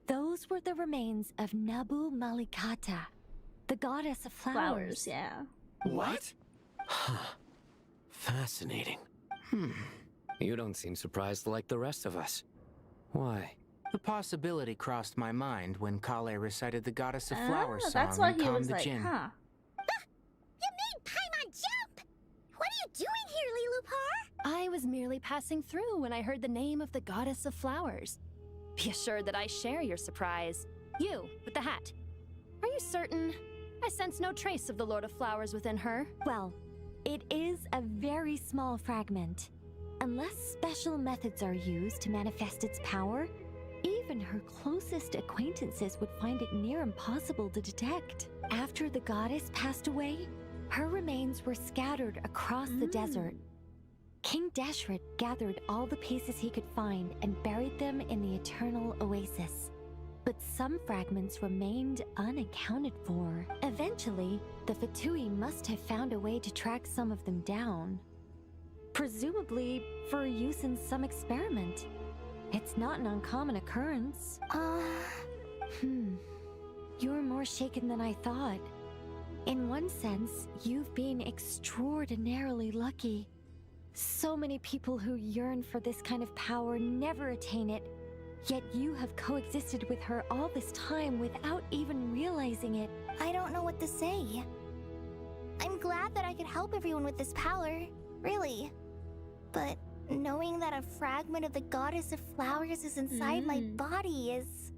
Those were the remains of Nabu Malikata, the goddess of flowers. Yeah. What? Fascinating. You don't seem surprised like the rest of us. Why? The possibility crossed my mind when Kale recited the Goddess of Flowers song that's why and he calmed was the like, Jinn. huh. You made Paimon jump! What are you doing here, Lilupar? I was merely passing through when I heard the name of the goddess of flowers. Be assured that I share your surprise. You, with the hat. Are you certain? I sense no trace of the Lord of Flowers within her. Well, it is a very small fragment. Unless special methods are used to manifest its power, even her closest acquaintances would find it near impossible to detect. After the goddess passed away, her remains were scattered across the desert. King Deshret gathered all the pieces he could find and buried them in the Eternal Oasis. But some fragments remained unaccounted for. Eventually, the Fatui must have found a way to track some of them down. Presumably for use in some experiment. It's not an uncommon occurrence. You're more shaken than I thought. In one sense, you've been extraordinarily lucky. So many people who yearn for this kind of power never attain it, yet you have coexisted with her all this time without even realizing it. I don't know what to say. I'm glad that I could help everyone with this power, really. But knowing that a fragment of the Goddess of Flowers is inside my body is...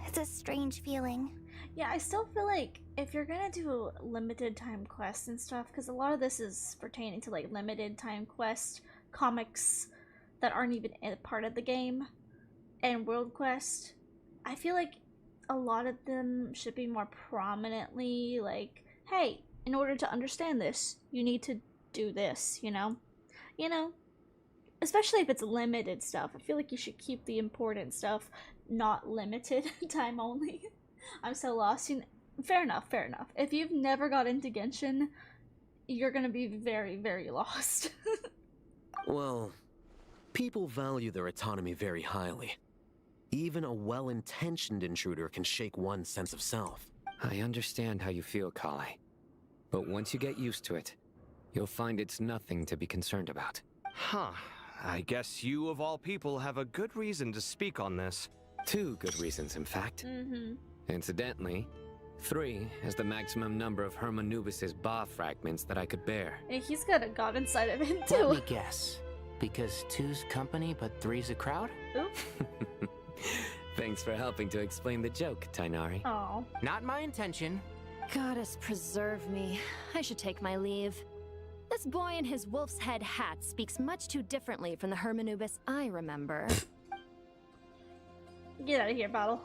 it's a strange feeling. Yeah, I still feel like if you're gonna do limited time quests and stuff, because a lot of this is pertaining to like limited time quest comics that aren't even a part of the game, and world quest, I feel like a lot of them should be more prominently like, hey, in order to understand this, you need to do this, you know? Especially if it's limited stuff. I feel like you should keep the important stuff not limited time only. I'm so lost. Fair enough. If you've never got into Genshin, you're gonna be very, very lost. Well, people value their autonomy very highly. Even a well-intentioned intruder can shake one's sense of self. I understand how you feel, Kale. But once you get used to it, you'll find it's nothing to be concerned about. Huh. I guess you, of all people, have a good reason to speak on this. 2 good reasons, in fact. Incidentally, 3 is the maximum number of Hermanubis's Ba fragments that I could bear. And he's got a god inside of him Let too. me guess. Because 2's company, but 3's a crowd? Thanks for helping to explain the joke, Tainari. Oh. Not my intention. Goddess preserve me. I should take my leave. This boy in his wolf's head hat speaks much too differently from the Hermanubis I remember. Get out of here, Bottle.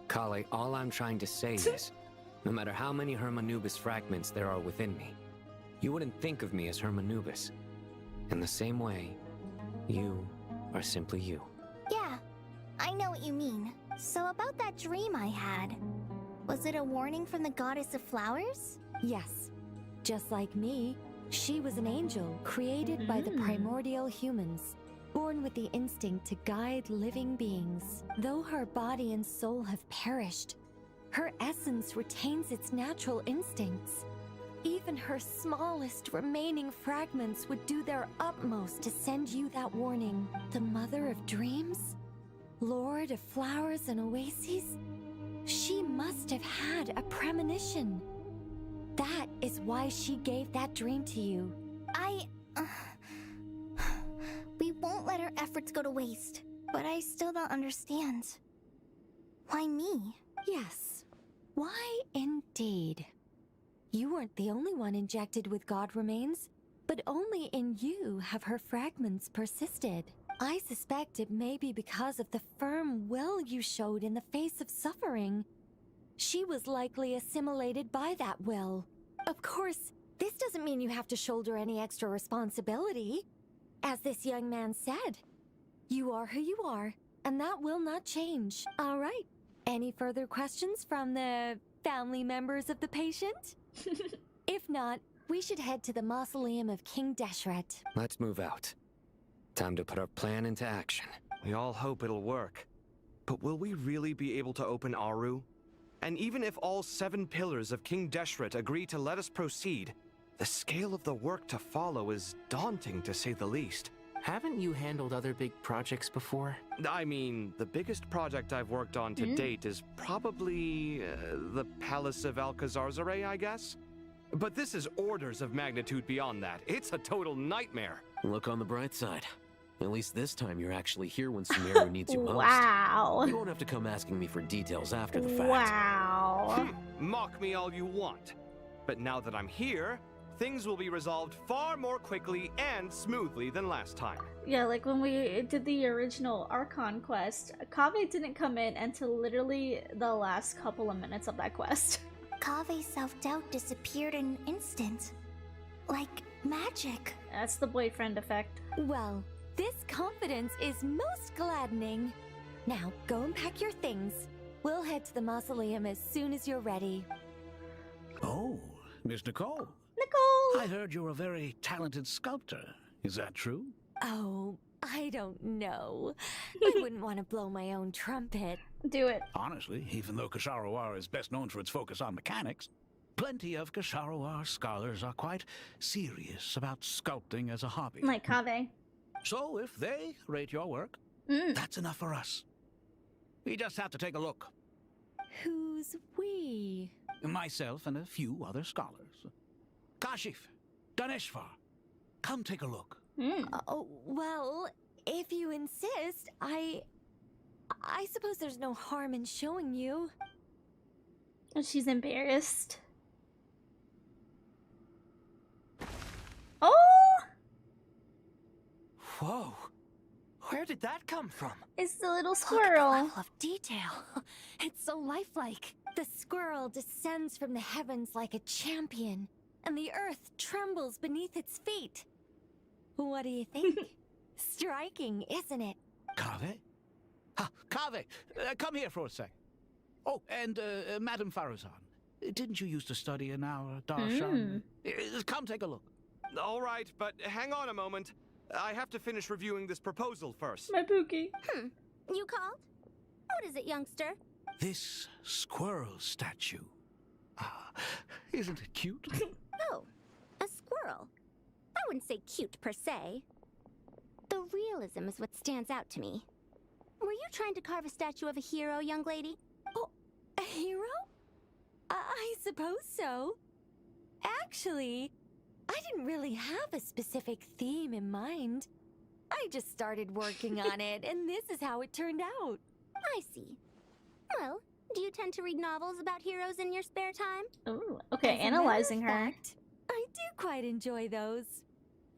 Kale, all I'm trying to say is, no matter how many Hermanubis fragments there are within me, you wouldn't think of me as Hermanubis. In the same way, you are simply you. Yeah, I know what you mean. So about that dream I had, was it a warning from the goddess of flowers? Yes. Just like me, she was an angel created by the primordial humans, born with the instinct to guide living beings. Though her body and soul have perished, her essence retains its natural instincts. Even her smallest remaining fragments would do their utmost to send you that warning. The mother of dreams? Lord of flowers and oases? She must have had a premonition. That is why she gave that dream to you. We won't let our efforts go to waste, but I still don't understand. Why me? Yes. Why indeed? You weren't the only one injected with god remains, but only in you have her fragments persisted. I suspect it may be because of the firm will you showed in the face of suffering. She was likely assimilated by that will. Of course, this doesn't mean you have to shoulder any extra responsibility. As this young man said, you are who you are, and that will not change. All right. Any further questions from the family members of the patient? If not, we should head to the mausoleum of King Deshret. Let's move out. Time to put our plan into action. We all hope it'll work. But will we really be able to open Aru? And even if all 7 pillars of King Deshret agree to let us proceed, the scale of the work to follow is daunting, to say the least. Haven't you handled other big projects before? I mean, the biggest project I've worked on to date is probably the Palace of Alcazarzaray, I guess? But this is orders of magnitude beyond that. It's a total nightmare. Look on the bright side. At least this time you're actually here when Sumeru needs you most. Wow. You won't have to come asking me for details after the fact. Wow. Mock me all you want. But now that I'm here, things will be resolved far more quickly and smoothly than last time. Yeah, like when we did the original Archon quest, Kaveh didn't come in until literally the last couple of minutes of that quest. Kave's self-doubt disappeared in an instant. Like magic. That's the boyfriend effect. Well, this confidence is most gladdening. Now, go and pack your things. We'll head to the mausoleum as soon as you're ready. Oh, Miss Nicole. Nicole! I heard you're a very talented sculptor. Is that true? Oh, I don't know. I wouldn't want to blow my own trumpet. Do it. Honestly, even though Kasharawar is best known for its focus on mechanics, plenty of Kasharawar scholars are quite serious about sculpting as a hobby. Like Kaveh. So if they rate your work, that's enough for us. We just have to take a look. Who's we? Myself and a few other scholars. Kashif, Daneshvar, come take a look. Oh, well, if you insist, I suppose there's no harm in showing you. She's embarrassed. Oh! Whoa! Where did that come from? It's the little Look at the squirrel. level of detail. It's so lifelike. The squirrel descends from the heavens like a champion, and the earth trembles beneath its feet. What do you think? Striking, isn't it? Kaveh? Kaveh, come here for a sec. Oh, and Madame Farazan, didn't you used to study in our darshan? Come take a look. All right, but hang on a moment. I have to finish reviewing this proposal first. My Pookie. You called? What is it, youngster? This squirrel statue. Isn't it cute? Oh, a squirrel. I wouldn't say cute per se. The realism is what stands out to me. Were you trying to carve a statue of a hero, young lady? Oh, a hero? I suppose so. Actually, I didn't really have a specific theme in mind. I just started working on it, and this is how it turned out. I see. Well, do you tend to read novels about heroes in your spare time? Oh, okay, As a analyzing matter of her. fact, I do quite enjoy those.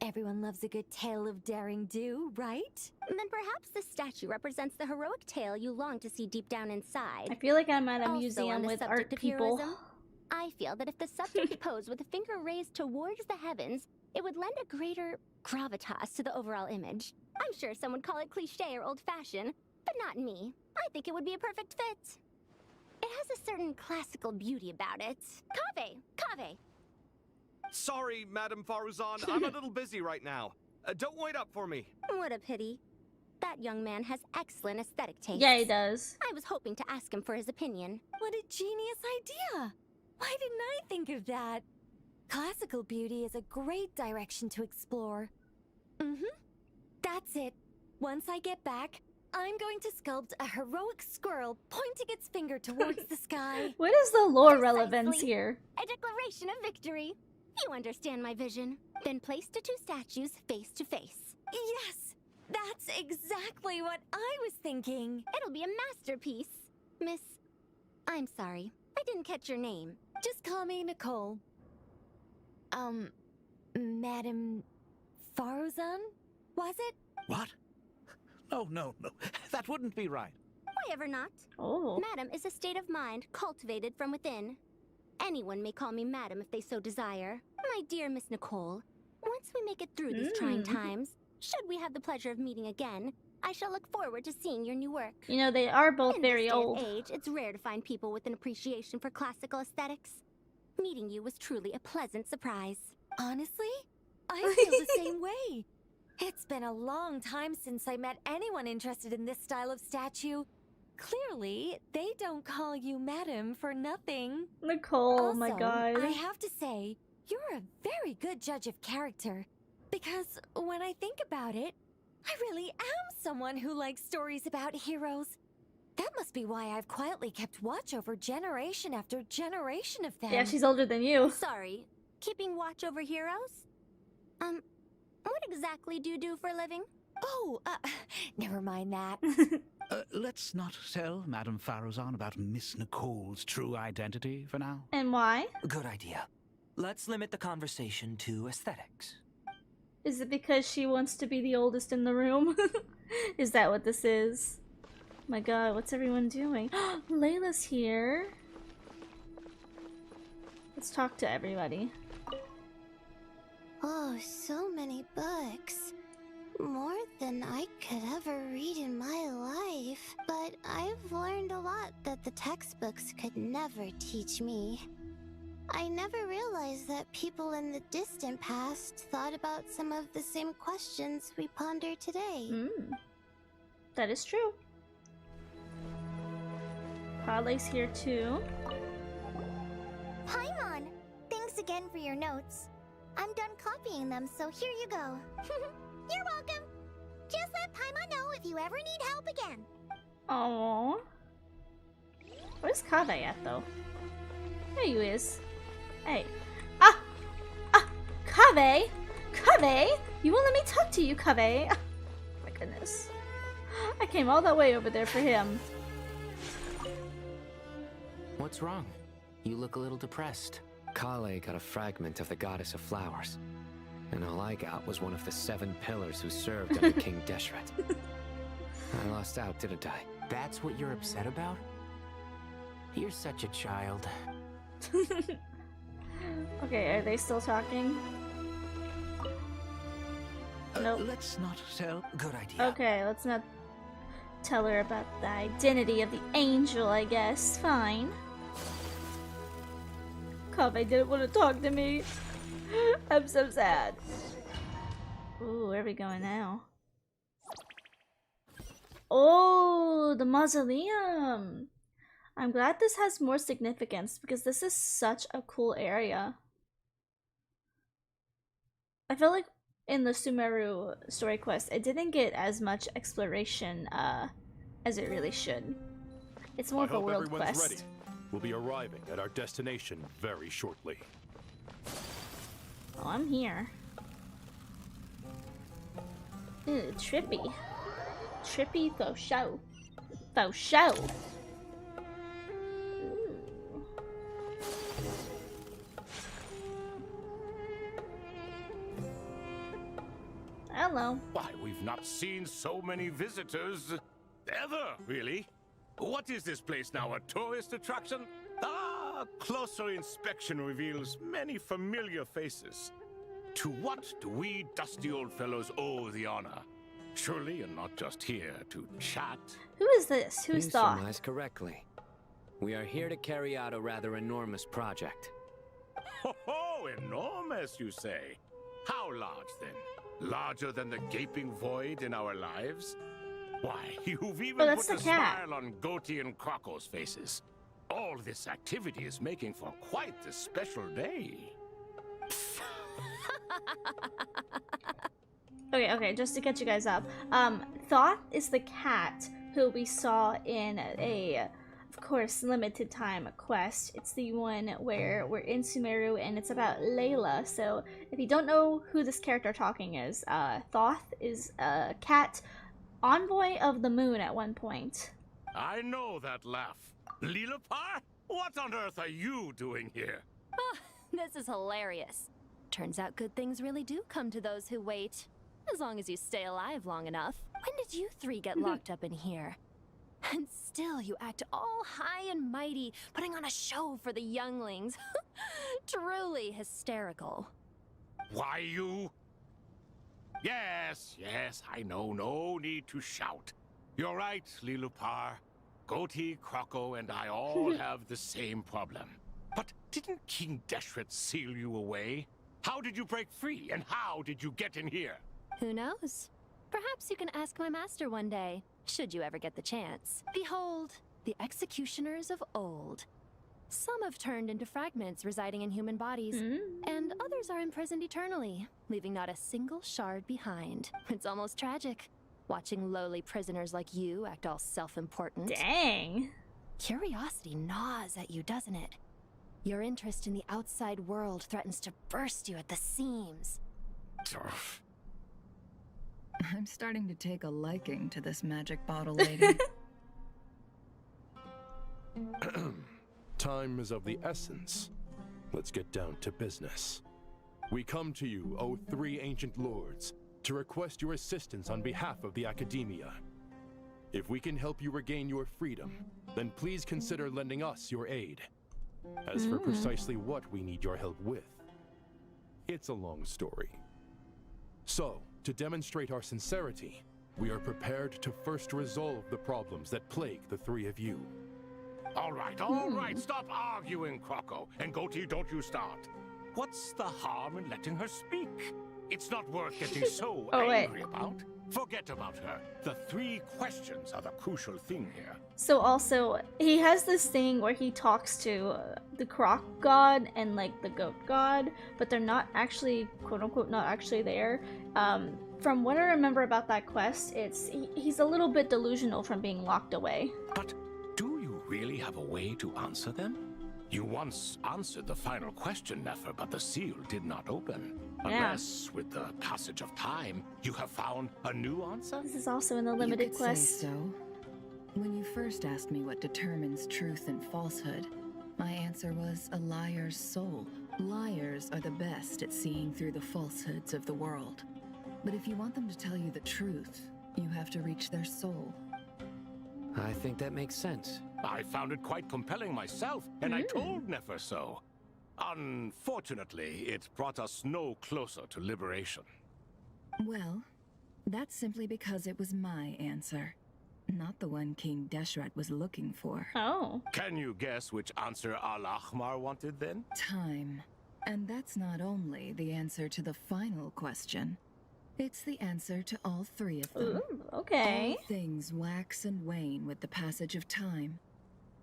Everyone loves a good tale of daring do, right? Then perhaps this statue represents the heroic tale you long to see deep down inside. I feel like I'm at a Also, museum on the with subject art of people. heroism, I feel that if the subject posed with a finger raised towards the heavens, it would lend a greater gravitas to the overall image. I'm sure some would call it cliche or old-fashioned, but not me. I think it would be a perfect fit. It has a certain classical beauty about it. Kaveh! Sorry, Madame Faruzan, I'm a little busy right now. Don't wait up for me. What a pity. That young man has excellent aesthetic taste. Yeah, he does. I was hoping to ask him for his opinion. What a genius idea! Why didn't I think of that? Classical beauty is a great direction to explore. That's it. Once I get back, I'm going to sculpt a heroic squirrel pointing its finger towards the sky. What is the lore relevance here? A declaration of victory. You understand my vision. Then place the two statues face to face. Yes! That's exactly what I was thinking. It'll be a masterpiece. Miss... I'm sorry. I didn't catch your name. Just call me Nicole. Madame Faruzan? Was it? What? No. That wouldn't be right. Why ever not? Oh. Madam is a state of mind cultivated from within. Anyone may call me Madam if they so desire. My dear Miss Nicole, once we make it through these trying times, should we have the pleasure of meeting again, I shall look forward to seeing your new work. You know, they are both In very this day and old. age, it's rare to find people with an appreciation for classical aesthetics. Meeting you was truly a pleasant surprise. Honestly, I feel the same way. It's been a long time since I met anyone interested in this style of statue. Clearly, they don't call you Madam for nothing. Nicole, also, oh my god. I have to say, you're a very good judge of character. Because when I think about it, I really am someone who likes stories about heroes. That must be why I've quietly kept watch over generation after generation of them. Yeah, she's older than you. Sorry, keeping watch over heroes? What exactly do you do for a living? Oh, never mind that. Let's not tell Madame Faruzan about Miss Nicole's true identity for now. And why? Good idea. Let's limit the conversation to aesthetics. Is it because she wants to be the oldest in the room? Is that what this is? My god, what's everyone doing? Layla's here. Let's talk to everybody. Oh, so many books. More than I could ever read in my life. But I've learned a lot that the textbooks could never teach me. I never realized that people in the distant past thought about some of the same questions we ponder today. That is true. Padle's here too. Paimon! Thanks again for your notes. I'm done copying them, so here you go. You're welcome. Just let Paimon know if you ever need help again. Aww. Where's Kave at though? There he is. Hey. Kave! Kave! You won't let me talk to you, Kave! My goodness. I came all that way over there for him. What's wrong? You look a little depressed. Kale got a fragment of the Goddess of Flowers, and all I got was one of the 7 pillars who served under King Deshret. I lost out, didn't I? That's what you're upset about? You're such a child. Okay, are they still talking? Nope. Let's not tell. Good idea. Okay, let's not tell her about the identity of the angel, I guess. Fine. Kave didn't want to talk to me. I'm so sad. Ooh, where are we going now? Oh, the mausoleum. I'm glad this has more significance because this is such a cool area. I feel like in the Sumeru story quest, it didn't get as much exploration as it really should. It's more of a world quest. Ready. We'll be arriving at our destination very shortly. Oh, I'm here. Ooh, trippy. Trippy faux show. Faux show. Hello. Why, we've not seen so many visitors ever, really. What is this place now, a tourist attraction? Ah, closer inspection reveals many familiar faces. To what do we dusty old fellows owe the honor? Surely you're not just here to chat. Who is this? Who's You Thoth? surmised correctly. We are here to carry out a rather enormous project. Ho, enormous, you say? How large, then? Larger than the gaping void in our lives? Why, you've even that's put a the cat. smile on Goatee and Crocco's faces. All this activity is making for quite a special day. Okay, just to catch you guys up. Thoth is the cat who we saw in a, of course, limited time quest. It's the one where we're in Sumeru and it's about Layla. So if you don't know who this character talking is, Thoth is a cat envoy of the moon at one point. I know that laugh. Lilipar? What on earth are you doing here? Oh, this is hilarious. Turns out good things really do come to those who wait. As long as you stay alive long enough. When did you three get locked up in here? And still you act all high and mighty, putting on a show for the younglings. Truly hysterical. Why, you... Yes, I know. No need to shout. You're right, Lilipar. Goatee, Crocco, and I all have the same problem. But didn't King Deshret seal you away? How did you break free, and how did you get in here? Who knows? Perhaps you can ask my master one day, should you ever get the chance. Behold, the executioners of old. Some have turned into fragments residing in human bodies, and others are imprisoned eternally, leaving not a single shard behind. It's almost tragic, watching lowly prisoners like you act all self-important. Dang. Curiosity gnaws at you, doesn't it? Your interest in the outside world threatens to burst you at the seams. I'm starting to take a liking to this magic bottle lady. Time is of the essence. Let's get down to business. We come to you, O three ancient lords, to request your assistance on behalf of the Academia. If we can help you regain your freedom, then please consider lending us your aid. As for precisely what we need your help with, it's a long story. So, to demonstrate our sincerity, we are prepared to first resolve the problems that plague the three of you. All right, stop arguing, Crocco. And Goatee, don't you start. What's the harm in letting her speak? It's not worth getting so angry about. Forget about her. The three questions are the crucial thing here. So also, he has this thing where he talks to the croc god and like the goat god, but they're not actually, quote unquote, not actually there. From what I remember about that quest, he's a little bit delusional from being locked away. But do you really have a way to answer them? You once answered the final question, Nefer, but the seal did not open. Unless, with the passage of time, you have found a new answer? This is also in the limited you could quest. Say so. When you first asked me what determines truth and falsehood, my answer was a liar's soul. Liars are the best at seeing through the falsehoods of the world. But if you want them to tell you the truth, you have to reach their soul. I think that makes sense. I found it quite compelling myself, and I told Nefer so. Unfortunately, it brought us no closer to liberation. Well, that's simply because it was my answer, not the one King Deshret was looking for. Oh. Can you guess which answer Al-Ahmar wanted then? Time. And that's not only the answer to the final question. It's the answer to all three of them. Ooh, okay. All things wax and wane with the passage of time.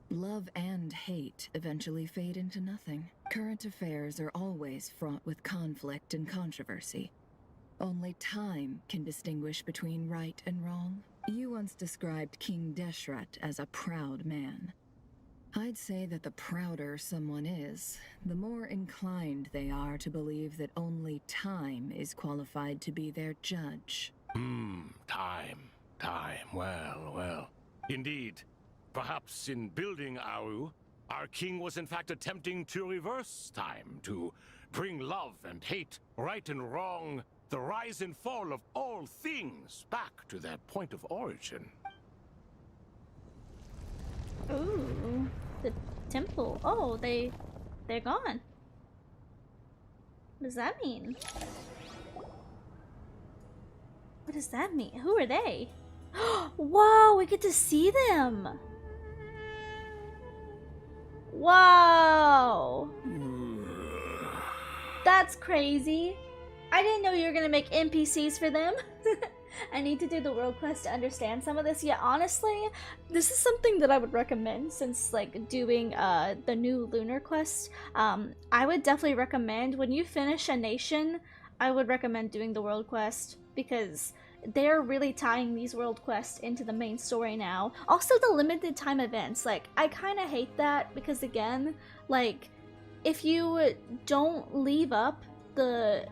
Love and hate eventually fade into nothing. Current affairs are always fraught with conflict and controversy. Only time can distinguish between right and wrong. You once described King Deshret as a proud man. I'd say that the prouder someone is, the more inclined they are to believe that only time is qualified to be their judge. Time. Well. Indeed. Perhaps in building Aru, our king was in fact attempting to reverse time, to bring love and hate, right and wrong, the rise and fall of all things back to their point of origin. Ooh, the temple. Oh, they're gone. What does that mean? What does that mean? Who are they? Whoa, we get to see them. Wow. That's crazy. I didn't know you were gonna make NPCs for them. I need to do the world quest to understand some of this. Yeah, honestly, this is something that I would recommend since like doing the new lunar quest. I would definitely recommend when you finish a nation, I would recommend doing the world quest because they're really tying these world quests into the main story now. Also the limited time events, like I kind of hate that because again, like if you don't leave up the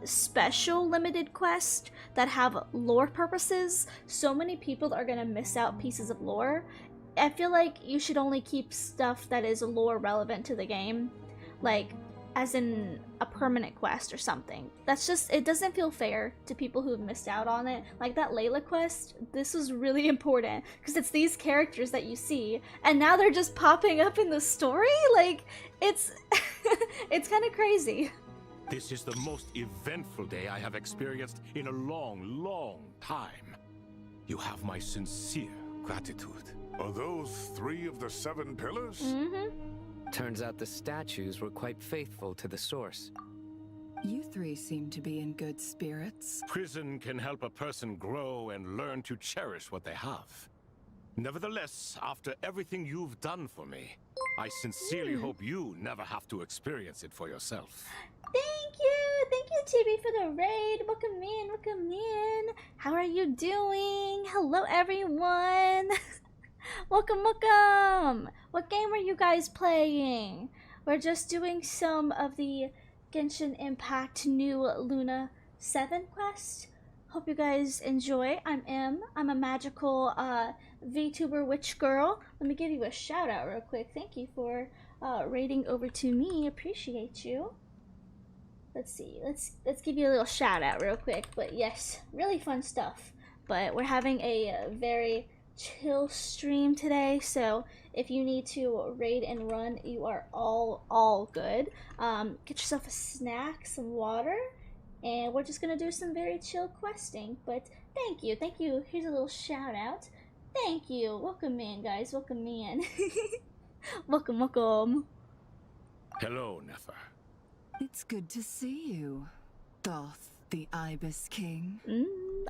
special limited quest that have lore purposes, so many people are gonna miss out pieces of lore. I feel like you should only keep stuff that is lore relevant to the game, like as in a permanent quest or something. That's just, it doesn't feel fair to people who have missed out on it. Like that Layla quest, this was really important because it's these characters that you see and now they're just popping up in the story. Like it's it's kind of crazy. This is the most eventful day I have experienced in a long time. You have my sincere gratitude. Are those 3 of the 7 pillars? Turns out the statues were quite faithful to the source. You 3 seem to be in good spirits. Prison can help a person grow and learn to cherish what they have. Nevertheless, after everything you've done for me, I sincerely hope you never have to experience it for yourself. Thank you TB for the raid. Welcome in. How are you doing? Hello everyone. Welcome. What game are you guys playing? We're just doing some of the Genshin Impact new Luna 7 quest. Hope you guys enjoy. I'm M. I'm a magical VTuber witch girl. Let me give you a shout out real quick. Thank you for raiding over to me. Appreciate you. Let's see. Let's give you a little shout out real quick. But yes, really fun stuff. But we're having a very chill stream today, so if you need to raid and run, you are all good. Get yourself a snack, some water, and we're just gonna do some very chill questing. But thank you. Here's a little shout out. Thank you. Welcome in, guys. Welcome in. welcome. Hello, Nefer. It's good to see you, Thoth, the Ibis King.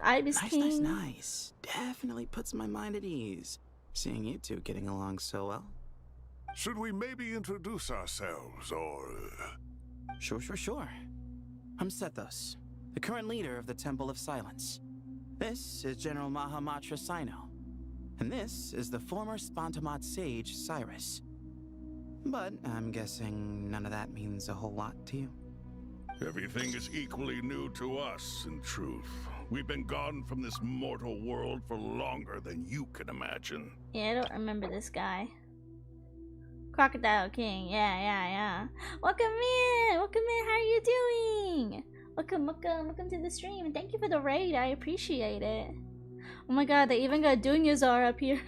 Ibis King. Nice. Definitely puts my mind at ease, seeing you 2 getting along so well. Should we maybe introduce ourselves, or... Sure. I'm Sethos, the current leader of the Temple of Silence. This is General Mahamatra Sino, and this is the former Spantamat sage, Cyrus. But I'm guessing none of that means a whole lot to you. Everything is equally new to us, in truth. We've been gone from this mortal world for longer than you can imagine. Yeah, I don't remember this guy. Crocodile King, yeah. Welcome in, how are you doing? Welcome to the stream, and thank you for the raid, I appreciate it. Oh my god, they even got Dunyazar up here.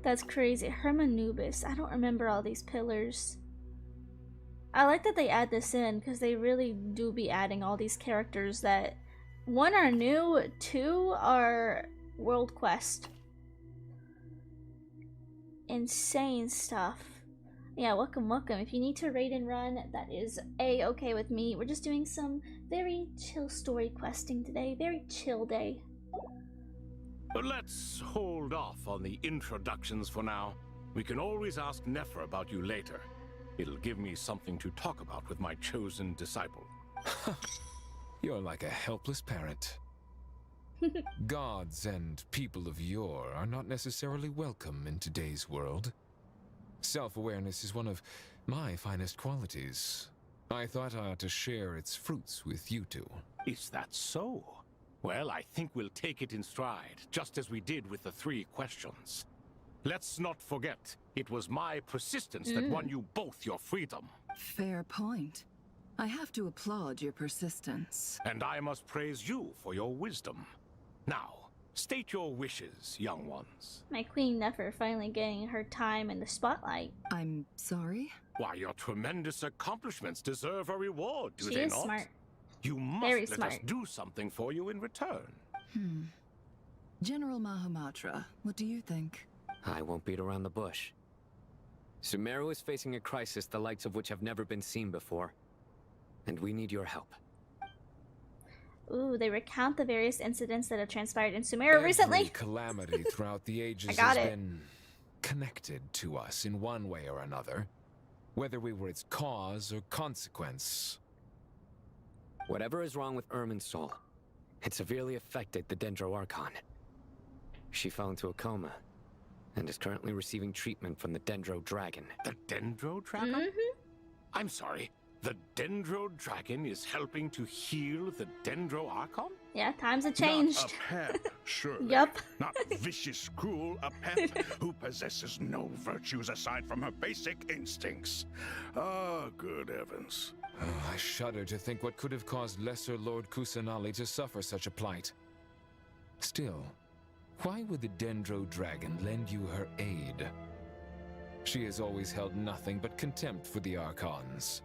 That's crazy. Hermanubis, I don't remember all these pillars. I like that they add this in, because they really do be adding all these characters that, 1 are new, 2 are world quest. Insane stuff. Yeah, welcome. If you need to raid and run, that is A-okay with me. We're just doing some very chill story questing today. Very chill day. Let's hold off on the introductions for now. We can always ask Nefer about you later. It'll give me something to talk about with my chosen disciple. You're like a helpless parent. Gods and people of yore are not necessarily welcome in today's world. Self-awareness is one of my finest qualities. I thought I ought to share its fruits with you two. Is that so? Well, I think we'll take it in stride, just as we did with the 3 questions. Let's not forget, it was my persistence that won you both your freedom. Fair point. I have to applaud your persistence. And I must praise you for your wisdom. Now, state your wishes, young ones. My queen never finally getting her time in the spotlight. I'm sorry? Why, your tremendous accomplishments deserve a reward, do She they is not? smart. You must Very let smart. us do something for you in return. General Mahamatra, what do you think? I won't beat around the bush. Sumeru is facing a crisis the likes of which have never been seen before. And we need your help. Ooh, they recount the various incidents that have transpired in Sumeru recently. Every calamity throughout the ages got has it. been connected to us in one way or another, whether we were its cause or consequence. Whatever is wrong with Irminsul, it severely affected the Dendro Archon. She fell into a coma and is currently receiving treatment from the Dendro Dragon. The Dendro Dragon? I'm sorry, the Dendro Dragon is helping to heal the Dendro Archon? Yeah, times have changed. Not a pet, surely. Yup. Not vicious, cruel, a pet who possesses no virtues aside from her basic instincts. Ah, good heavens. Oh, I shudder to think what could have caused Lesser Lord Kusanali to suffer such a plight. Still, why would the Dendro Dragon lend you her aid? She has always held nothing but contempt for the Archons.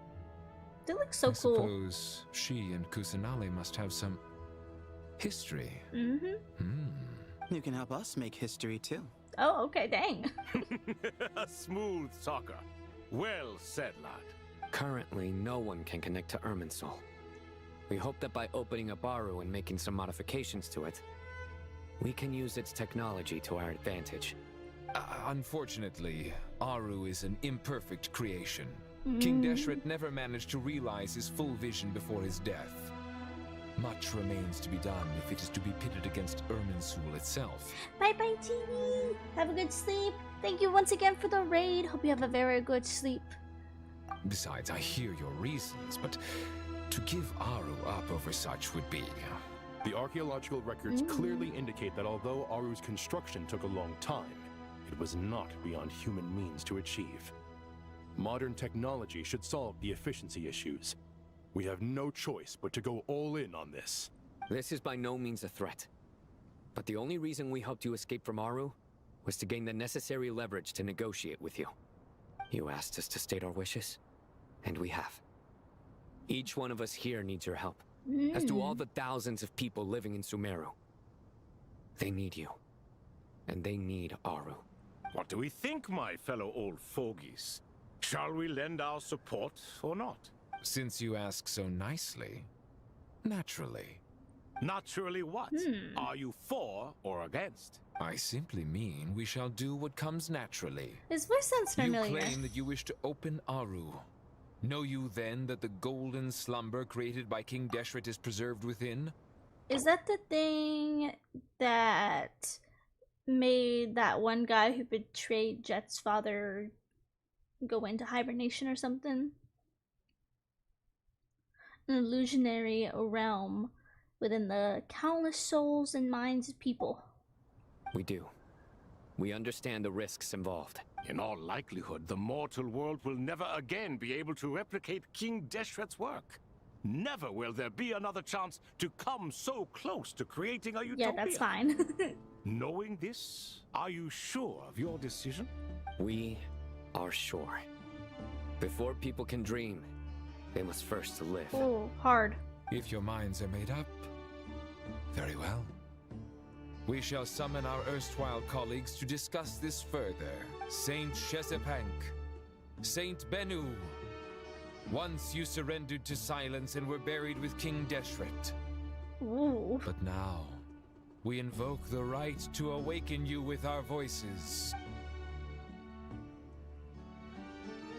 They look so I cool. suppose she and Kusanali must have some history. You can help us make history too. Oh, okay, dang. A smooth talker. Well said, lad. Currently, no one can connect to Irminsul. We hope that by opening a Baru and making some modifications to it, we can use its technology to our advantage. Unfortunately, Aru is an imperfect creation. King Deshret never managed to realize his full vision before his death. Much remains to be done if it is to be pitted against Irminsul itself. Bye-bye, TV. Have a good sleep. Thank you once again for the raid. Hope you have a very good sleep. Besides, I hear your reasons, but to give Aru up over such would be... The archaeological records clearly indicate that although Aru's construction took a long time, it was not beyond human means to achieve. Modern technology should solve the efficiency issues. We have no choice but to go all in on this. This is by no means a threat. But the only reason we helped you escape from Aru was to gain the necessary leverage to negotiate with you. You asked us to state our wishes, and we have. Each one of us here needs your help, as do all the thousands of people living in Sumeru. They need you, and they need Aru. What do we think, my fellow old fogies? Shall we lend our support or not? Since you ask so nicely, naturally. Naturally what? Are you for or against? I simply mean we shall do what comes naturally. His voice sounds familiar. You claim that you wish to open Aru. Know you then that the golden slumber created by King Deshret is preserved within? Is that the thing that made that one guy who betrayed Jet's father go into hibernation or something? An illusionary realm within the countless souls and minds of people. We do. We understand the risks involved. In all likelihood, the mortal world will never again be able to replicate King Deshret's work. Never will there be another chance to come so close to creating a utopia. Yeah, that's fine. Knowing this, are you sure of your decision? We are sure. Before people can dream, they must first live. Oh, hard. If your minds are made up, very well. We shall summon our erstwhile colleagues to discuss this further. Saint Shezepank, Saint Bennu. Once you surrendered to silence and were buried with King Deshret. Ooh. But now, we invoke the right to awaken you with our voices.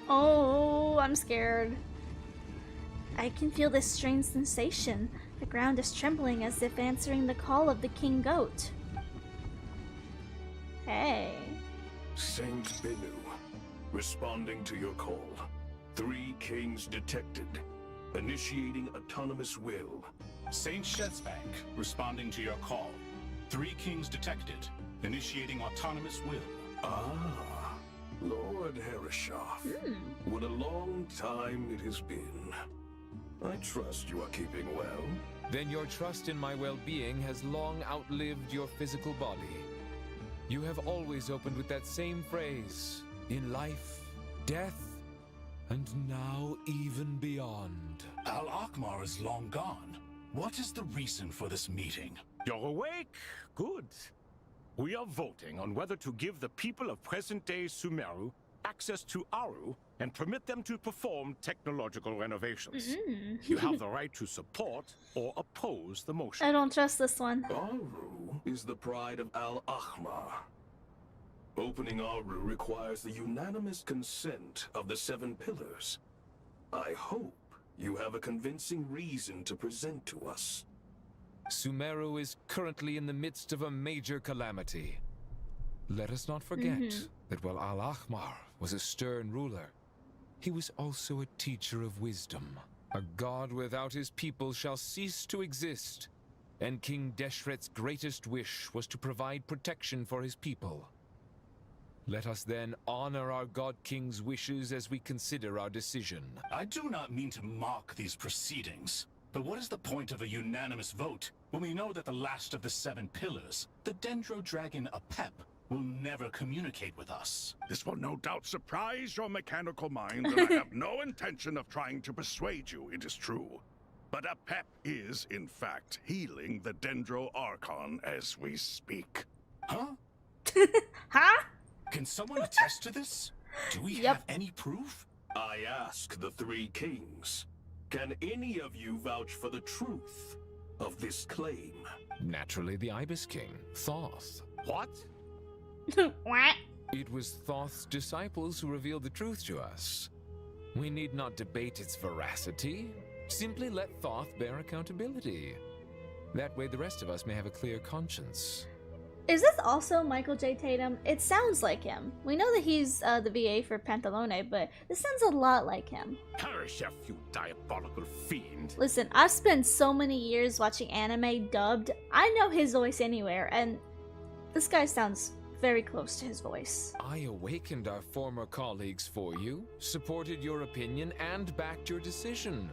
Oh, I'm scared. I can feel this strange sensation. The ground is trembling as if answering the call of the King Goat. Hey. Saint Bennu, Responding to your call. 3 kings detected. Initiating autonomous will. Saint Shetsbank, responding to your call. 3 kings detected. Initiating autonomous will. Ah, Lord Herreshoff. What a long time it has been. I trust you are keeping well. Then your trust in my well-being has long outlived your physical body. You have always opened with that same phrase, in life, death, and now even beyond. Al-Akmar is long gone. What is the reason for this meeting? You're awake? Good. We are voting on whether to give the people of present-day Sumeru access to Aru and permit them to perform technological renovations. You have the right to support or oppose the motion. I don't trust this one. Aru is the pride of Al-Ahmar. Opening Aru requires the unanimous consent of the 7 pillars. I hope you have a convincing reason to present to us. Sumeru is currently in the midst of a major calamity. Let us not forget that while Al-Ahmar was a stern ruler, he was also a teacher of wisdom. A god without his people shall cease to exist, and King Deshret's greatest wish was to provide protection for his people. Let us then honor our God King's wishes as we consider our decision. I do not mean to mock these proceedings, but what is the point of a unanimous vote when we know that the last of the 7 pillars, the Dendro Dragon Apep, will never communicate with us? This will no doubt surprise your mechanical mind, and I have no intention of trying to persuade you it is true. But Apep is, in fact, healing the Dendro Archon as we speak. Huh? Huh? Can someone attest to this? Do we have any proof? I ask the 3 kings. Can any of you vouch for the truth of this claim? Naturally, the Ibis King, Thoth. What? What? It was Thoth's disciples who revealed the truth to us. We need not debate its veracity. Simply let Thoth bear accountability. That way the rest of us may have a clear conscience. Is this also Michael J. Tatum? It sounds like him. We know that he's the VA for Pantalone, but this sounds a lot like him. Herreshoff, you diabolical fiend. Listen, I've spent so many years watching anime dubbed. I know his voice anywhere, and this guy sounds very close to his voice. I awakened our former colleagues for you, supported your opinion, and backed your decision.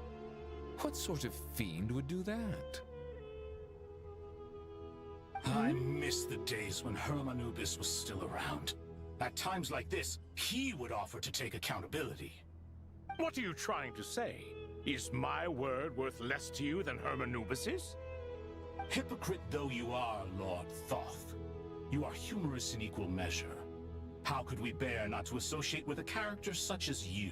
What sort of fiend would do that? I miss the days when Hermanubis was still around. At times like this, he would offer to take accountability. What are you trying to say? Is my word worth less to you than Hermanubis's? Hypocrite though you are, Lord Thoth, you are humorous in equal measure. How could we bear not to associate with a character such as you?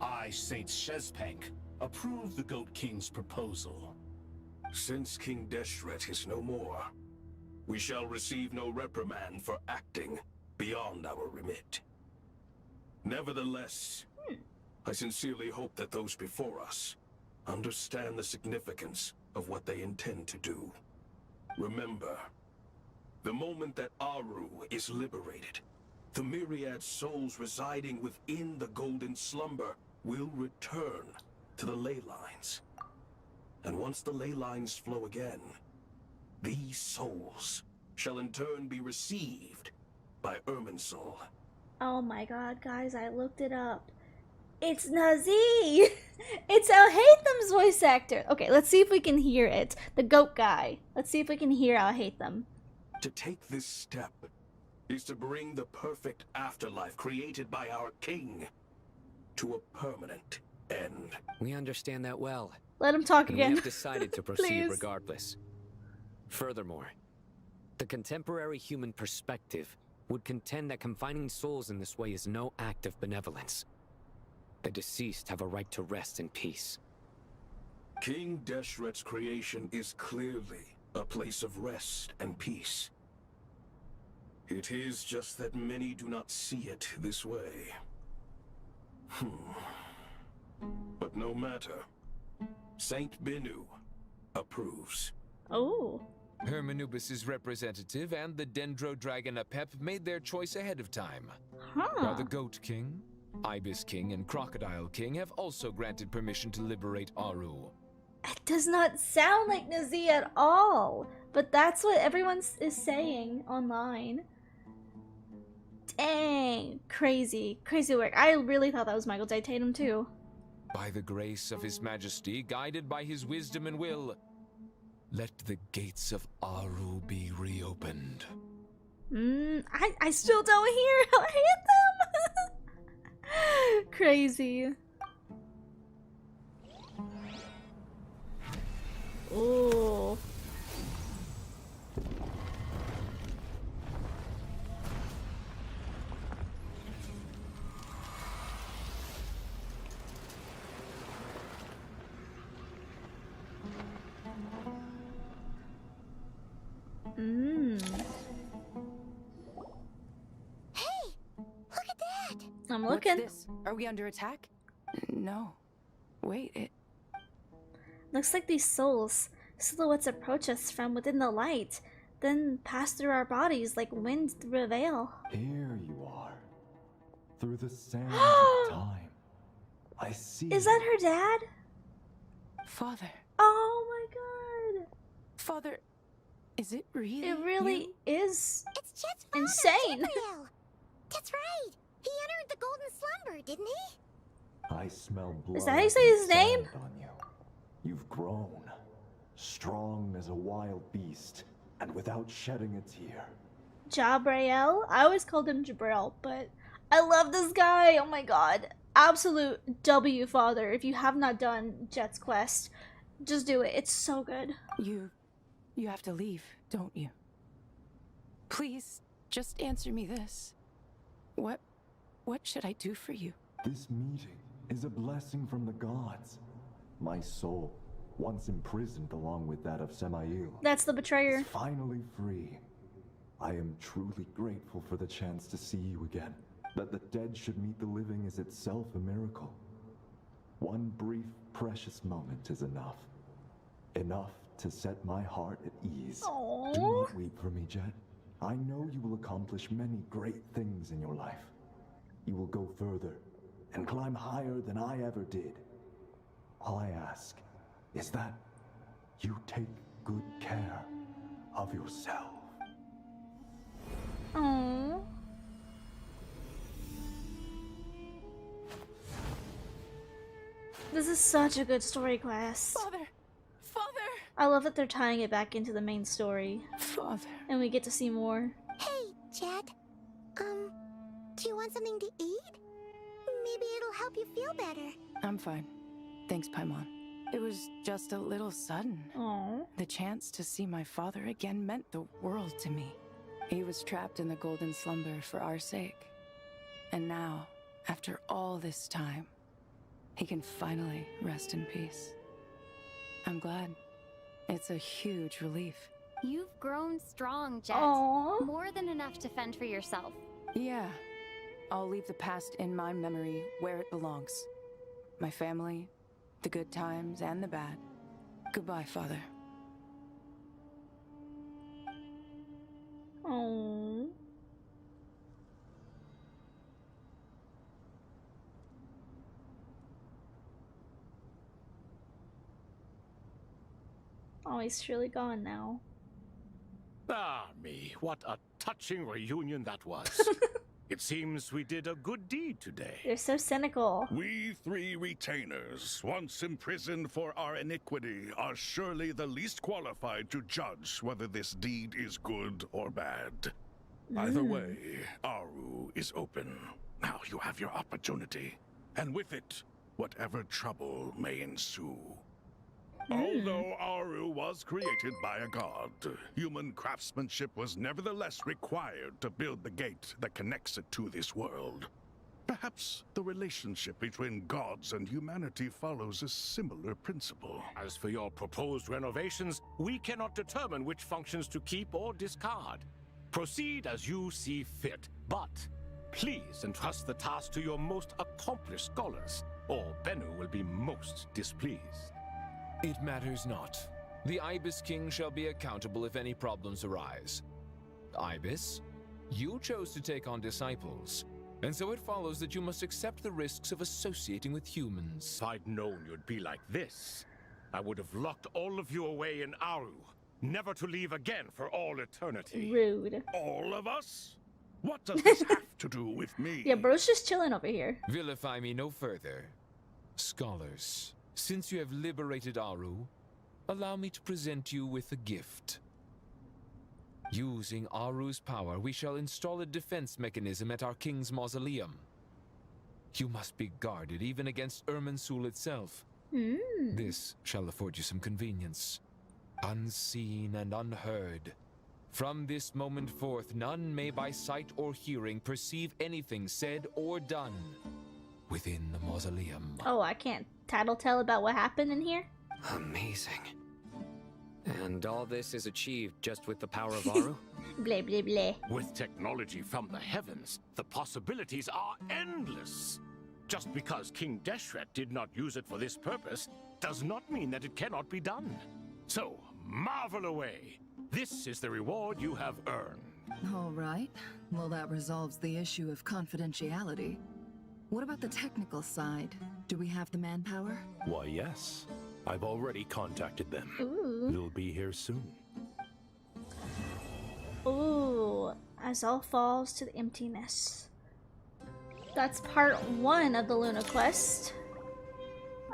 I, Saint Shezpank, approve the Goat King's proposal. Since King Deshret is no more, we shall receive no reprimand for acting beyond our remit. Nevertheless, I sincerely hope that those before us understand the significance of what they intend to do. Remember, the moment that Aru is liberated, the myriad souls residing within the Golden Slumber will return to the ley lines. And once the ley lines flow again, these souls shall in turn be received by Irminsul. Oh my god, guys, I looked it up. It's Nazi! It's Al Haytham's voice actor. Okay, let's see if we can hear it. The goat guy. Let's see if we can hear Al Haytham. To take this step is to bring the perfect afterlife created by our king to a permanent end. We understand that well. Let him talk and again. We have decided to proceed Please. regardless. Furthermore, the contemporary human perspective would contend that confining souls in this way is no act of benevolence. The deceased have a right to rest in peace. King Deshret's creation is clearly a place of rest and peace. It is just that many do not see it this way. But no matter. Saint Benu approves. Oh. Hermanubis' representative and the Dendro Dragon Apep made their choice ahead of time. Huh. While the Goat King, Ibis King, and Crocodile King have also granted permission to liberate Aru. It does not sound like Nazi at all, but that's what everyone is saying online. Dang, crazy work. I really thought that was Michael J. Tatum too. By the grace of His Majesty, guided by his wisdom and will, let the gates of Aru be reopened. I still don't hear them. Crazy. Oh. Hey, look at that! I'm looking. What's this? Are we under attack? No. Wait, it... Looks like these souls, silhouettes approach us from within the light, then pass through our bodies like wind through a veil. Here you are. Through the sands of time. I see. Is that her dad? Father. Oh my god. Father, is it really? It really is. It's Jet's father, insane. Gabriel. That's right. He entered the golden slumber, didn't he? I smell blood. Is that how you say his name? On you. You've grown, strong as a wild beast, and without shedding a tear. Jabriel? I always called him Jabril, but I love this guy. Oh my god. Absolute W father. If you have not done Jet's Quest, just do it. It's so good. You have to leave, don't you? Please, just answer me this. What should I do for you? This meeting is a blessing from the gods. My soul, once imprisoned along with that of Samael, That's the betrayer. is finally free. I am truly grateful for the chance to see you again. That the dead should meet the living is itself a miracle. One brief, precious moment is enough. Enough to set my heart at ease. Aww. Do not weep for me, Jet. I know you will accomplish many great things in your life. You will go further and climb higher than I ever did. All I ask is that you take good care of yourself. Aww. This is such a good story quest. Father! I love that they're tying it back into the main story. Father. And we get to see more. Hey, Jet. Do you want something to eat? Maybe it'll help you feel better. I'm fine. Thanks, Paimon. It was just a little sudden. Aww. The chance to see my father again meant the world to me. He was trapped in the golden slumber for our sake. And now, after all this time, he can finally rest in peace. I'm glad. It's a huge relief. You've grown strong, Jet. Aww. More than enough to fend for yourself. Yeah. I'll leave the past in my memory where it belongs. My family, the good times and the bad. Goodbye, Father. Aww. Oh, he's truly gone now. Ah, me, what a touching reunion that was. It seems we did a good deed today. They're so cynical. We three retainers, once imprisoned for our iniquity, are surely the least qualified to judge whether this deed is good or bad. Either way, Aru is open. Now you have your opportunity. And with it, whatever trouble may ensue. Although Aru was created by a god, human craftsmanship was nevertheless required to build the gate that connects it to this world. Perhaps the relationship between gods and humanity follows a similar principle. As for your proposed renovations, we cannot determine which functions to keep or discard. Proceed as you see fit, but please entrust the task to your most accomplished scholars, or Bennu will be most displeased. It matters not. The Ibis King shall be accountable if any problems arise. Ibis, you chose to take on disciples, and so it follows that you must accept the risks of associating with humans. If I'd known you'd be like this, I would have locked all of you away in Aru, never to leave again for all eternity. Rude. All of us? What does this have to do with me? Yeah, bro's just chilling over here. Vilify me no further. Scholars, since you have liberated Aru, allow me to present you with a gift. Using Aru's power, we shall install a defense mechanism at our king's mausoleum. You must be guarded even against Irminsul itself. This shall afford you some convenience. Unseen and unheard. From this moment forth, none may by sight or hearing perceive anything said or done within the mausoleum. Oh, I can't tattletale about what happened in here? Amazing. And all this is achieved just with the power of Aru? Blah, blah, blah. With technology from the heavens, the possibilities are endless. Just because King Deshret did not use it for this purpose does not mean that it cannot be done. So, marvel away. This is the reward you have earned. All right. Well, that resolves the issue of confidentiality. What about the technical side? Do we have the manpower? Why, yes. I've already contacted them. Ooh. They'll be here soon. Ooh. As all falls to the emptiness. That's part 1 of the Luna Quest.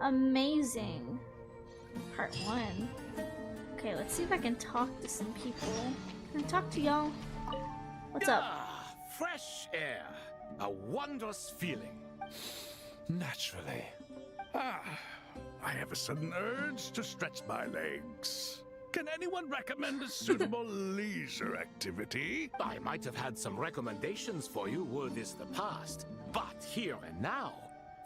Amazing. Part 1. Okay, let's see if I can talk to some people. Can I talk to y'all? What's up? Fresh air. A wondrous feeling. Naturally. I have a sudden urge to stretch my legs. Can anyone recommend a suitable leisure activity? I might have had some recommendations for you were this the past. But here and now,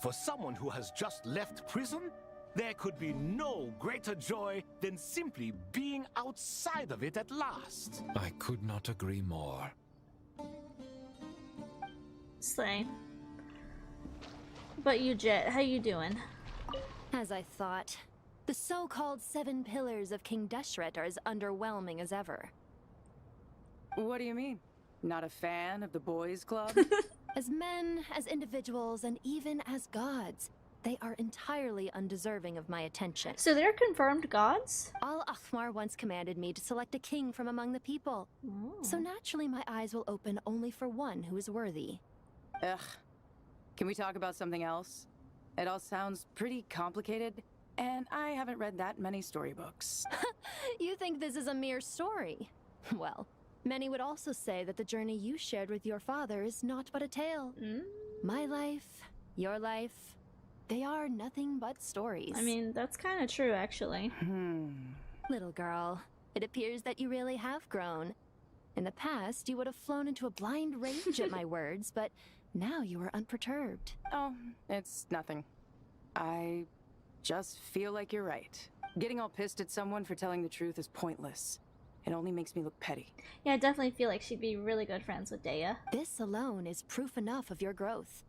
for someone who has just left prison, there could be no greater joy than simply being outside of it at last. I could not agree more. Slay. But you, Jet, how you doing? As I thought. The so-called 7 pillars of King Deshret are as underwhelming as ever. What do you mean? Not a fan of the boys' club? As men, as individuals, and even as gods, they are entirely undeserving of my attention. So they're confirmed gods? Al-Akhmar once commanded me to select a king from among the people. So naturally my eyes will open only for one who is worthy. Ugh. Can we talk about something else? It all sounds pretty complicated, and I haven't read that many storybooks. You think this is a mere story? Well, many would also say that the journey you shared with your father is not but a tale. My life, your life, they are nothing but stories. I mean, that's kind of true, actually. Little girl, it appears that you really have grown. In the past, you would have flown into a blind rage at my words, but now you are unperturbed. Oh, it's nothing. I just feel like you're right. Getting all pissed at someone for telling the truth is pointless. It only makes me look petty. Yeah, I definitely feel like she'd be really good friends with Dea. This alone is proof enough of your growth.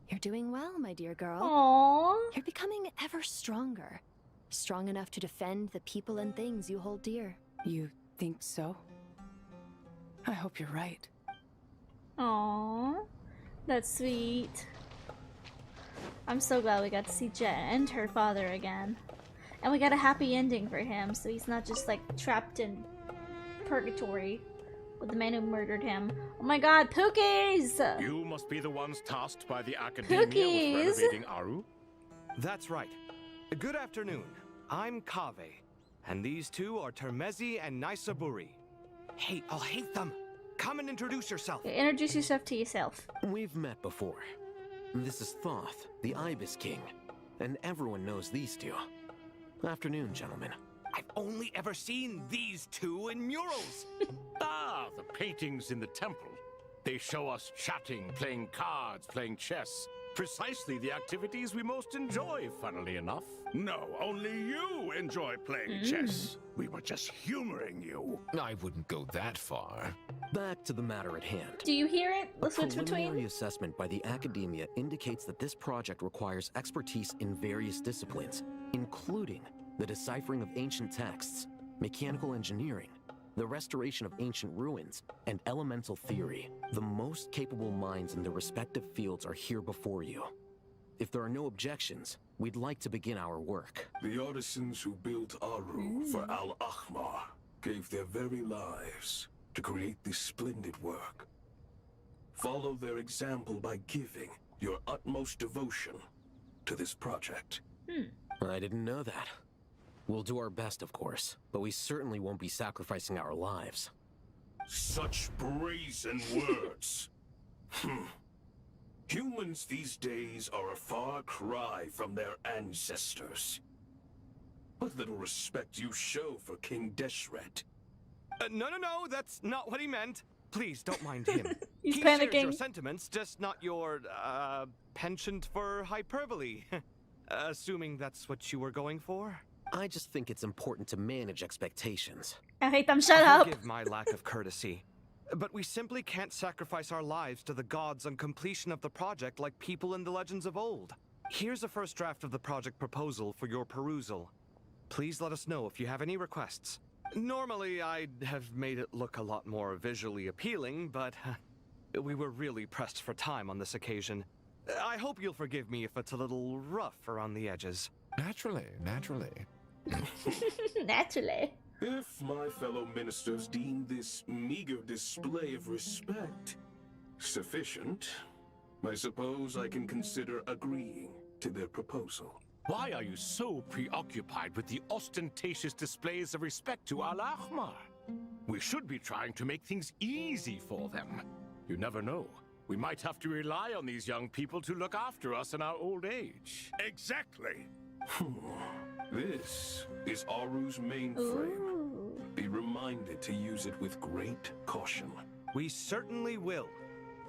You're doing well, my dear girl. Aww. You're becoming ever stronger. Strong enough to defend the people and things you hold dear. You think so? I hope you're right. Aww. That's sweet. I'm so glad we got to see Jet and her father again. And we got a happy ending for him, so he's not just like trapped in purgatory with the man who murdered him. Oh my god, Pookies! You must be the ones tasked by the Academia Pookies! with renovating Aru? That's right. Good afternoon. I'm Kaveh, and these two are Termezi and Naisaburi. Hey, I'll hate them. Come and introduce yourself. Okay, introduce yourself to yourself. We've met before. This is Thoth, the Ibis King, and everyone knows these two. Afternoon, gentlemen. I've only ever seen these two in murals. The paintings in the temple. They show us chatting, playing cards, playing chess. Precisely the activities we most enjoy, funnily enough. No, only you enjoy playing chess. We were just humoring you. I wouldn't go that far. Back to the matter at hand. Do you hear it? The switch Preliminary between? assessment by the Academia indicates that this project requires expertise in various disciplines, including the deciphering of ancient texts, mechanical engineering, the restoration of ancient ruins, and elemental theory. The most capable minds in their respective fields are here before you. If there are no objections, we'd like to begin our work. The artisans who built Aru for Al-Ahmar gave their very lives to create this splendid work. Follow their example by giving your utmost devotion to this project. I didn't know that. We'll do our best, of course, but we certainly won't be sacrificing our lives. Such brazen words. Humans these days are a far cry from their ancestors. What little respect you show for King Deshret. No, that's not what he meant. Please, don't mind him. He's he shares panicking. your sentiments, just not your, penchant for hyperbole. Assuming that's what you were going for? I just think it's important to manage expectations. I hate them. Shut up. Forgive my lack of courtesy. But we simply can't sacrifice our lives to the gods on completion of the project like people in the legends of old. Here's a first draft of the project proposal for your perusal. Please let us know if you have any requests. Normally, I'd have made it look a lot more visually appealing, but we were really pressed for time on this occasion. I hope you'll forgive me if it's a little rough around the edges. Naturally. Naturally. If my fellow ministers deem this meager display of respect sufficient, I suppose I can consider agreeing to their proposal. Why are you so preoccupied with the ostentatious displays of respect to Al-Ahmar? We should be trying to make things easy for them. You never know. We might have to rely on these young people to look after us in our old age. Exactly. This is Aru's mainframe. Be reminded to use it with great caution. We certainly will.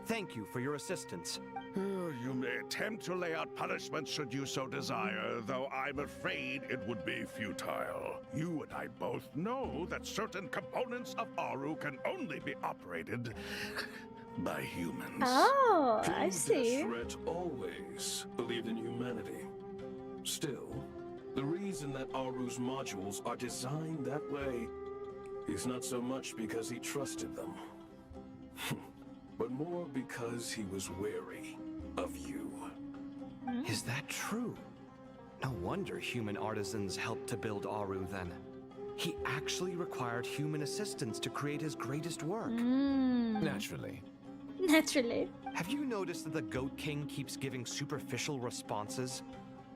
Thank you for your assistance. You may attempt to lay out punishment should you so desire, though I'm afraid it would be futile. You and I both know that certain components of Aru can only be operated by humans. Oh, King I see. Deshret always believed in humanity. Still, the reason that Aru's modules are designed that way is not so much because he trusted them, but more because he was wary of you. Is that true? No wonder human artisans helped to build Aru then. He actually required human assistance to create his greatest work. Naturally. Have you noticed that the Goat King keeps giving superficial responses?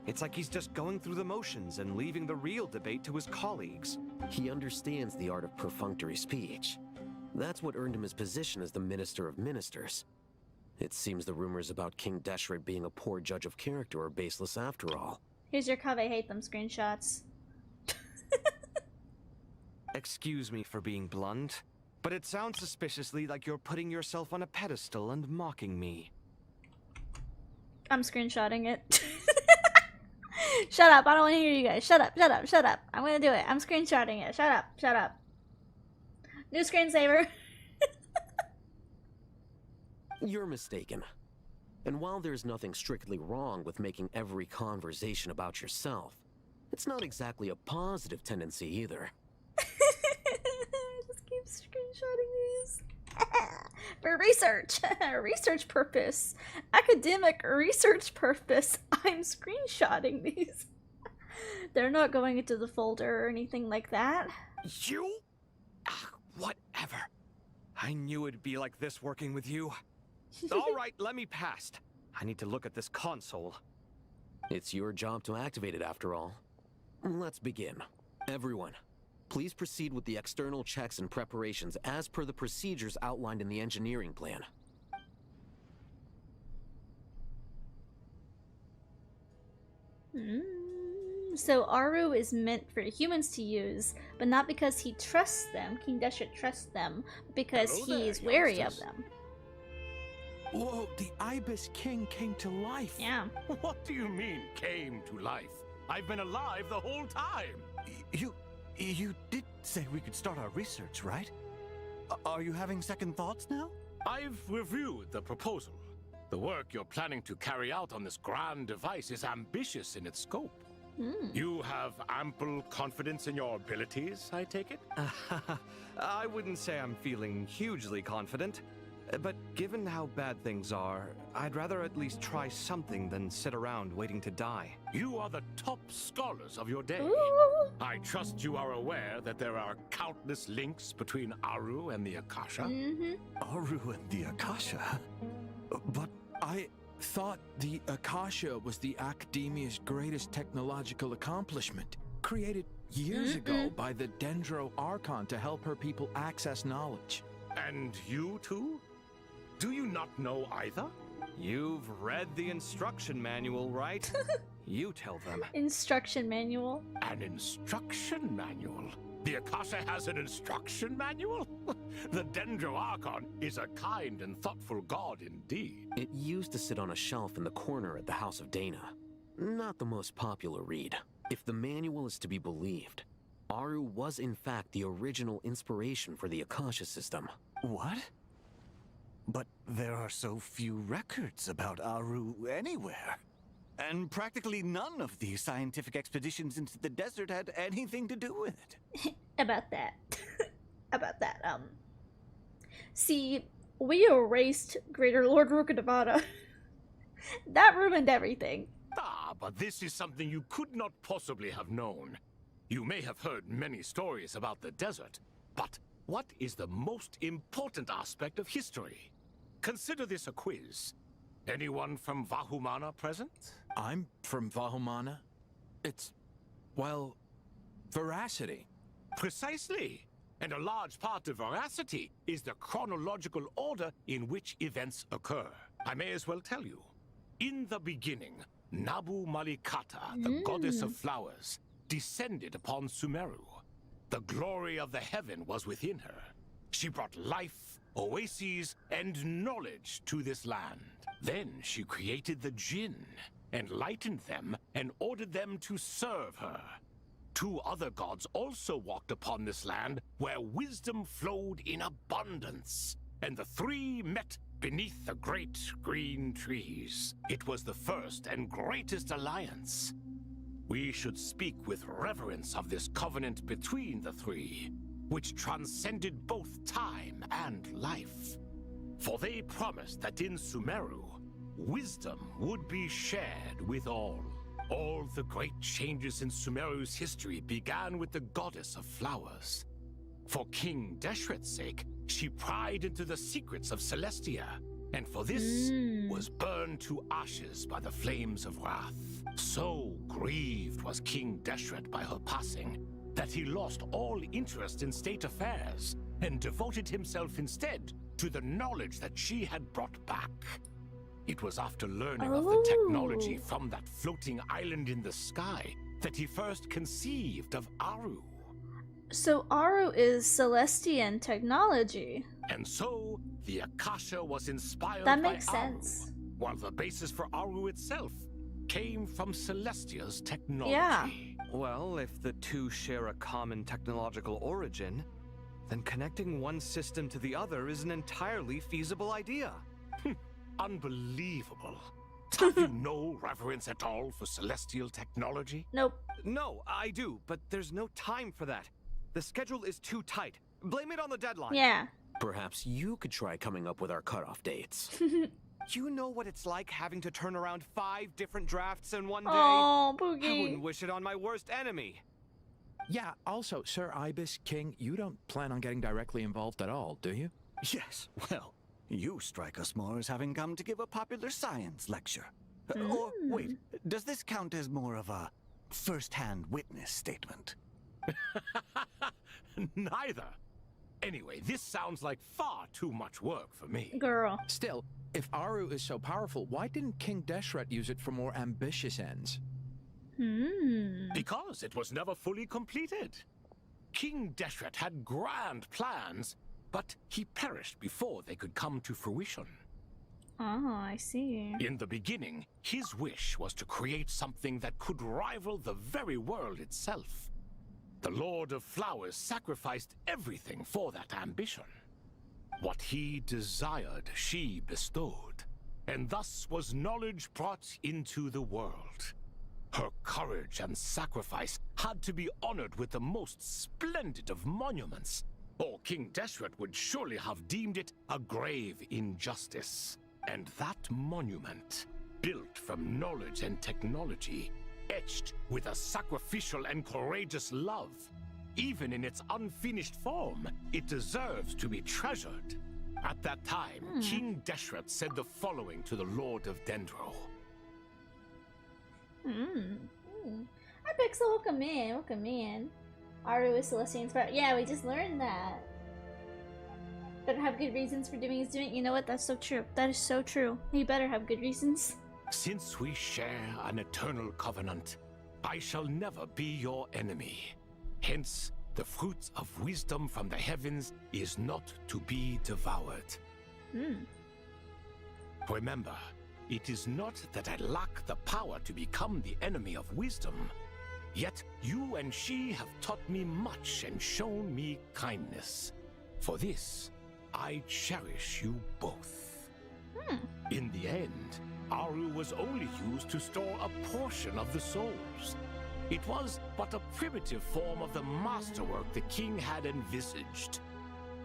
It's like he's just going through the motions and leaving the real debate to his colleagues. He understands the art of perfunctory speech. That's what earned him his position as the Minister of Ministers. It seems the rumors about King Deshret being a poor judge of character are baseless after all. Here's your Kave hate them screenshots. Excuse me for being blunt, but it sounds suspiciously like you're putting yourself on a pedestal and mocking me. I'm screenshotting it. Shut up, I don't want to hear you guys. Shut up. I'm gonna do it. I'm screenshotting it. Shut up. New screensaver. You're mistaken. And while there's nothing strictly wrong with making every conversation about yourself, it's not exactly a positive tendency either. Just keep screenshotting these. For research purpose. Academic research purpose. I'm screenshotting these. They're not going into the folder or anything like that. You? Whatever. I knew it'd be like this working with you. Alright, let me past. I need to look at this console. It's your job to activate it after all. Let's begin. Everyone, please proceed with the external checks and preparations as per the procedures outlined in the engineering plan. So Aru is meant for humans to use, but not because he trusts them, King Deshret trusts them, but because he's wary of them. Whoa, the Ibis King came to life. Yeah. What do you mean, came to life? I've been alive the whole time. You did say we could start our research, right? Are you having second thoughts now? I've reviewed the proposal. The work you're planning to carry out on this grand device is ambitious in its scope. You have ample confidence in your abilities, I take it? I wouldn't say I'm feeling hugely confident, but given how bad things are, I'd rather at least try something than sit around waiting to die. You are the top scholars of your day. Ooh. I trust you are aware that there are countless links between Aru and the Akasha. Aru and the Akasha? But I thought the Akasha was the Academia's greatest technological accomplishment, created years ago by the Dendro Archon to help her people access knowledge. And you too? Do you not know either? You've read the instruction manual, right? You tell them. Instruction manual. An instruction manual? The Akasha has an instruction manual? The Dendro Archon is a kind and thoughtful god indeed. It used to sit on a shelf in the corner at the House of Dana. Not the most popular read. If the manual is to be believed, Aru was in fact the original inspiration for the Akasha system. What? But there are so few records about Aru anywhere. And practically none of the scientific expeditions into the desert had anything to do with it. About that. See, we erased Greater Lord Rukadavada. That ruined everything. Ah, but this is something you could not possibly have known. You may have heard many stories about the desert, but what is the most important aspect of history? Consider this a quiz. Anyone from Vahumana present? I'm from Vahumana. It's, well, veracity. Precisely. And a large part of veracity is the chronological order in which events occur. I may as well tell you. In the beginning, Nabu Malikata, the goddess of flowers, descended upon Sumeru. The glory of the heaven was within her. She brought life, oases, and knowledge to this land. Then she created the Jinn, enlightened them, and ordered them to serve her. Two other gods also walked upon this land where wisdom flowed in abundance, and the three met beneath the great green trees. It was the first and greatest alliance. We should speak with reverence of this covenant between the three, which transcended both time and life. For they promised that in Sumeru, wisdom would be shared with all. All the great changes in Sumeru's history began with the goddess of flowers. For King Deshret's sake, she pried into the secrets of Celestia, and for this was burned to ashes by the flames of wrath. So grieved was King Deshret by her passing, that he lost all interest in state affairs, and devoted himself instead to the knowledge that she had brought back. It was after learning of the technology from that floating island in the sky that he first conceived of Aru. So Aru is Celestian technology. And so, the Akasha was inspired That by makes Aru, sense. while the basis for Aru itself came from Celestia's technology. Yeah. Well, if the two share a common technological origin, then connecting one system to the other is an entirely feasible idea. Unbelievable. Have you no reverence at all for celestial technology? Nope. No, I do, but there's no time for that. The schedule is too tight. Blame it on the deadline. Yeah. Perhaps you could try coming up with our cutoff dates. You know what it's like having to turn around 5 different drafts in one day? Oh, I Boogie. wouldn't wish it on my worst enemy. Yeah, also, Sir Ibis King, you don't plan on getting directly involved at all, do you? Yes, well, you strike us more as having come to give a popular science lecture. Or, wait, does this count as more of a first-hand witness statement? Neither. Anyway, this sounds like far too much work for me. Girl. Still, if Aru is so powerful, why didn't King Deshret use it for more ambitious ends? Because it was never fully completed. King Deshret had grand plans, but he perished before they could come to fruition. Oh, I see. In the beginning, his wish was to create something that could rival the very world itself. The Lord of Flowers sacrificed everything for that ambition. What he desired, she bestowed, and thus was knowledge brought into the world. Her courage and sacrifice had to be honored with the most splendid of monuments, or King Deshret would surely have deemed it a grave injustice. And that monument, built from knowledge and technology, etched with a sacrificial and courageous love, even in its unfinished form, it deserves to be treasured. At that time, King Deshret said the following to the Lord of Dendro. Hi Pixel, welcome in, welcome in. Aru is Celestian Sparrow. Yeah, we just learned that. Better have good reasons for doing his doing. You know what? That's so true. That is so true. He better have good reasons. Since we share an eternal covenant, I shall never be your enemy. Hence, the fruit of wisdom from the heavens is not to be devoured. Remember, it is not that I lack the power to become the enemy of wisdom. Yet you and she have taught me much and shown me kindness. For this, I cherish you both. In the end, Aru was only used to store a portion of the souls. It was but a primitive form of the masterwork the king had envisaged.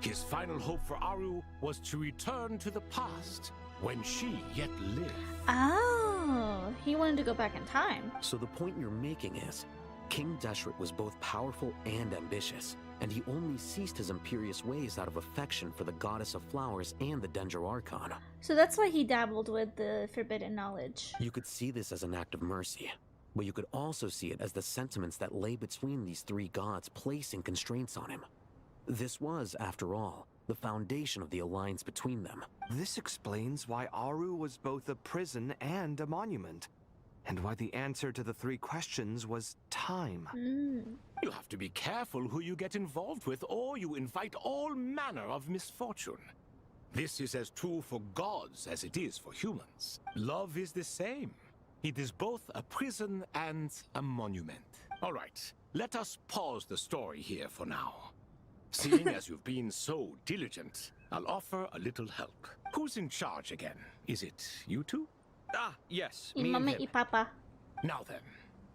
His final hope for Aru was to return to the past, when she yet lived. Oh, he wanted to go back in time. So the point you're making is, King Deshret was both powerful and ambitious, and he only ceased his imperious ways out of affection for the goddess of flowers and the Dendro Archon. So that's why he dabbled with the forbidden knowledge. You could see this as an act of mercy, but you could also see it as the sentiments that lay between these three gods placing constraints on him. This was, after all, the foundation of the alliance between them. This explains why Aru was both a prison and a monument, and why the answer to the three questions was time. You have to be careful who you get involved with, or you invite all manner of misfortune. This is as true for gods as it is for humans. Love is the same. It is both a prison and a monument. All right, let us pause the story here for now. Seeing as you've been so diligent, I'll offer a little help. Who's in charge again? Is it you two? Ah, yes, Y me and mama him. y papa. Now then,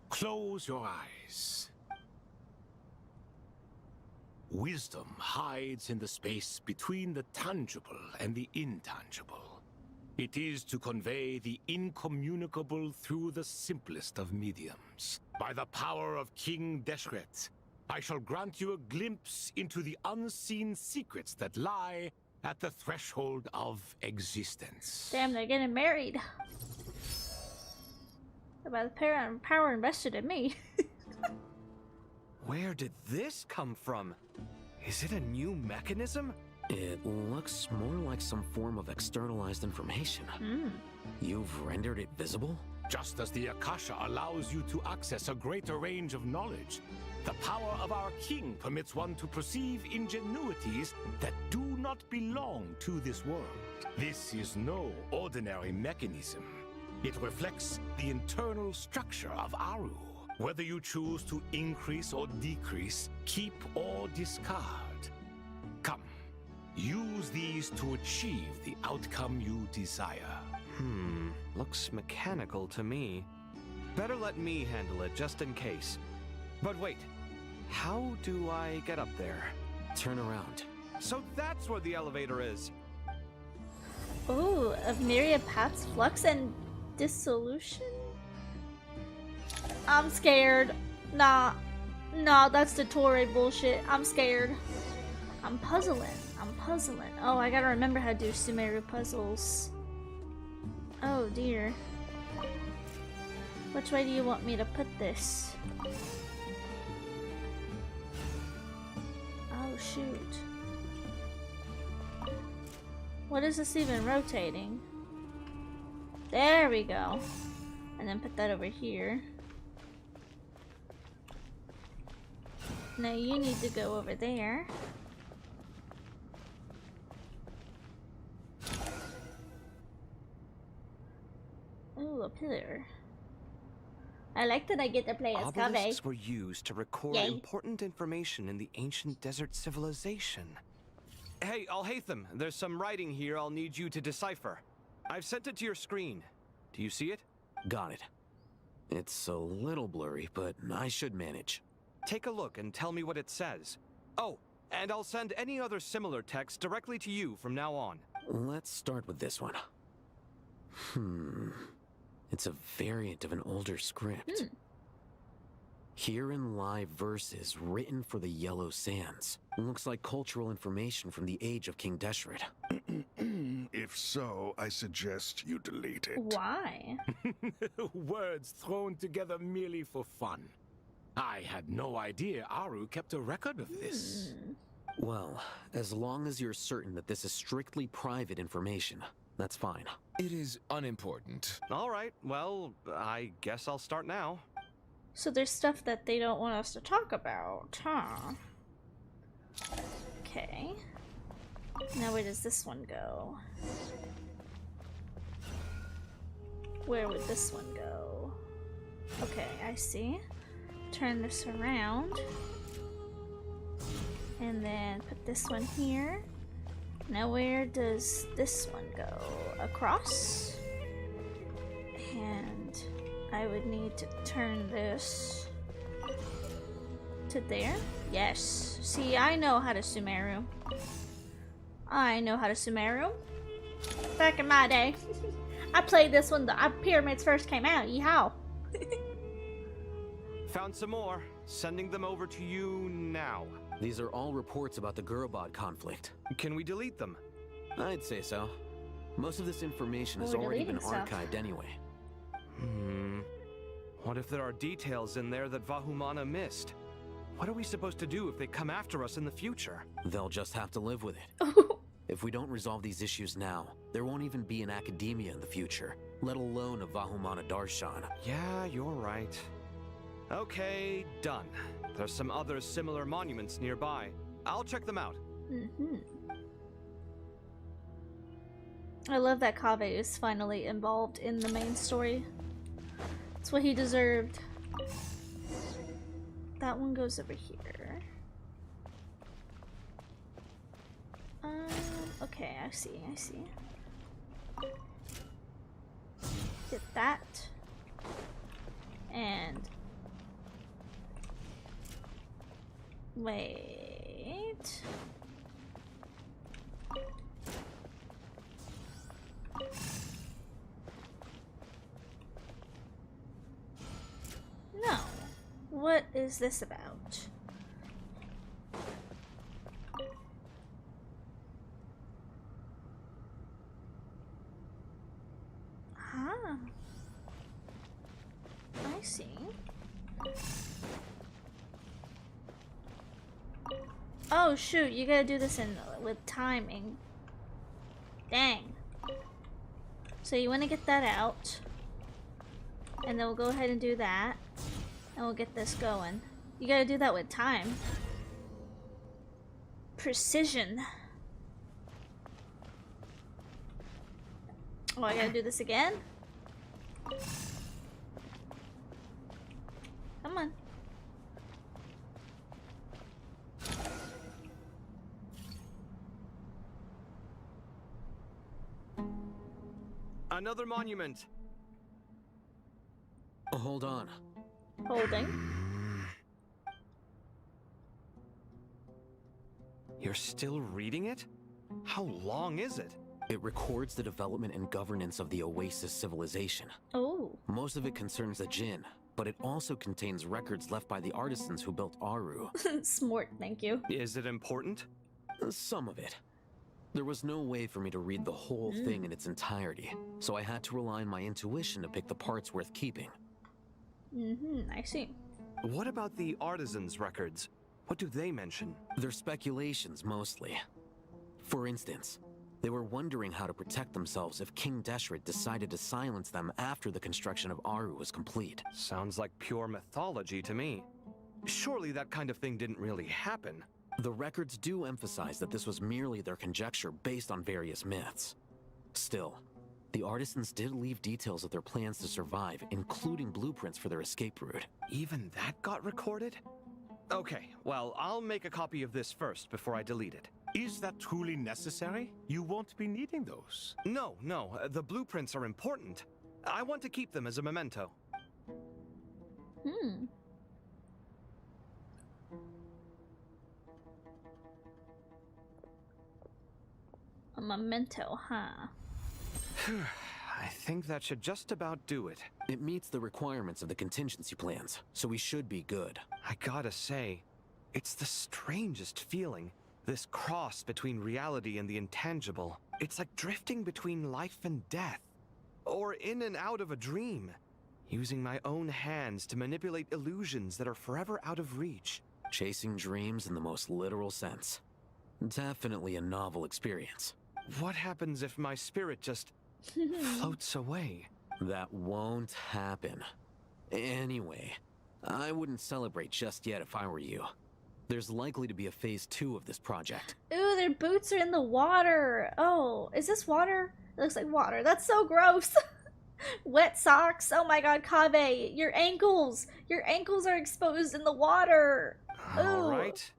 close your eyes. Wisdom hides in the space between the tangible and the intangible. It is to convey the incommunicable through the simplest of mediums. By the power of King Deshret, I shall grant you a glimpse into the unseen secrets that lie at the threshold of existence. Damn, they're getting married. By the power invested in me. Where did this come from? Is it a new mechanism? It looks more like some form of externalized information. You've rendered it visible? Just as the Akasha allows you to access a greater range of knowledge, the power of our king permits one to perceive ingenuities that do not belong to this world. This is no ordinary mechanism. It reflects the internal structure of Aru. Whether you choose to increase or decrease, keep or discard. Come, use these to achieve the outcome you desire. Looks mechanical to me. Better let me handle it, just in case. But wait, how do I get up there? Turn around. So that's where the elevator is. Ooh, of myriad paths, flux and dissolution? I'm scared. Nah, that's the Torre bullshit. I'm scared. I'm puzzling. Oh, I gotta remember how to do Sumeru puzzles. Oh dear. Which way do you want me to put this? Oh shoot. What is this even rotating? There we go. And then put that over here. Now you need to go over there. Ooh, a pillar. I like that I get to play as Kaveh. Obelisks were used to record Yay. important information in the ancient desert civilization. Hey, Alhaitham, there's some writing here I'll need you to decipher. I've sent it to your screen. Do you see it? Got it. It's a little blurry, but I should manage. Take a look and tell me what it says. Oh, and I'll send any other similar text directly to you from now on. Let's start with this one. It's a variant of an older script. Herein lie verses written for the Yellow Sands. Looks like cultural information from the age of King Deshret. If so, I suggest you delete it. Why? Words thrown together merely for fun. I had no idea Aru kept a record of this. Well, as long as you're certain that this is strictly private information, that's fine. It is unimportant. All right, well, I guess I'll start now. So there's stuff that they don't want us to talk about, huh? Okay. Now where does this one go? Where would this one go? Okay, I see. Turn this around. And then put this one here. Now where does this one go? Across? And I would need to turn this to there. Yes. See, I know how to Sumeru. I know how to Sumeru. Back in my day. I played this when the pyramids first came out. Yeehaw. Found some more. Sending them over to you now. These are all reports about the Gurubad conflict. Can we delete them? I'd say so. Most of this information has already been archived anyway. What if there are details in there that Vahumana missed? What are we supposed to do if they come after us in the future? They'll just have to live with it. If we don't resolve these issues now, there won't even be an academia in the future, let alone a Vahumana Darshan. Yeah, you're right. Okay, done. There's some other similar monuments nearby. I'll check them out. I love that Kaveh is finally involved in the main story. It's what he deserved. That one goes over here. Okay, I see. Get that. And wait. No. What is this about? Ah. I see. Oh shoot, you gotta do this with timing. Dang. So you wanna get that out. And then we'll go ahead and do that. And we'll get this going. You gotta do that with time. Precision. Oh, I gotta do this again? Come on. Another monument. Hold on. Holding. You're still reading it? How long is it? It records the development and governance of the Oasis civilization. Oh. Most of it concerns the Jinn, but it also contains records left by the artisans who built Aru. Smart, thank you. Is it important? Some of it. There was no way for me to read the whole thing in its entirety, so I had to rely on my intuition to pick the parts worth keeping. I see. What about the artisans' records? What do they mention? They're speculations, mostly. For instance, they were wondering how to protect themselves if King Deshret decided to silence them after the construction of Aru was complete. Sounds like pure mythology to me. Surely that kind of thing didn't really happen. The records do emphasize that this was merely their conjecture based on various myths. Still, the artisans did leave details of their plans to survive, including blueprints for their escape route. Even that got recorded? Okay, well, I'll make a copy of this first before I delete it. Is that truly necessary? You won't be needing those. No, the blueprints are important. I want to keep them as a memento. Hmm. A memento, huh? I think that should just about do it. It meets the requirements of the contingency plans, so we should be good. I gotta say, it's the strangest feeling. This cross between reality and the intangible. It's like drifting between life and death. Or in and out of a dream. Using my own hands to manipulate illusions that are forever out of reach. Chasing dreams in the most literal sense. Definitely a novel experience. What happens if my spirit just floats away? That won't happen. Anyway, I wouldn't celebrate just yet if I were you. There's likely to be a phase 2 of this project. Ooh, their boots are in the water. Oh, is this water? It looks like water. That's so gross. Wet socks. Oh my god, Kaveh, your ankles. Your ankles are exposed in the water. Ooh. Alright.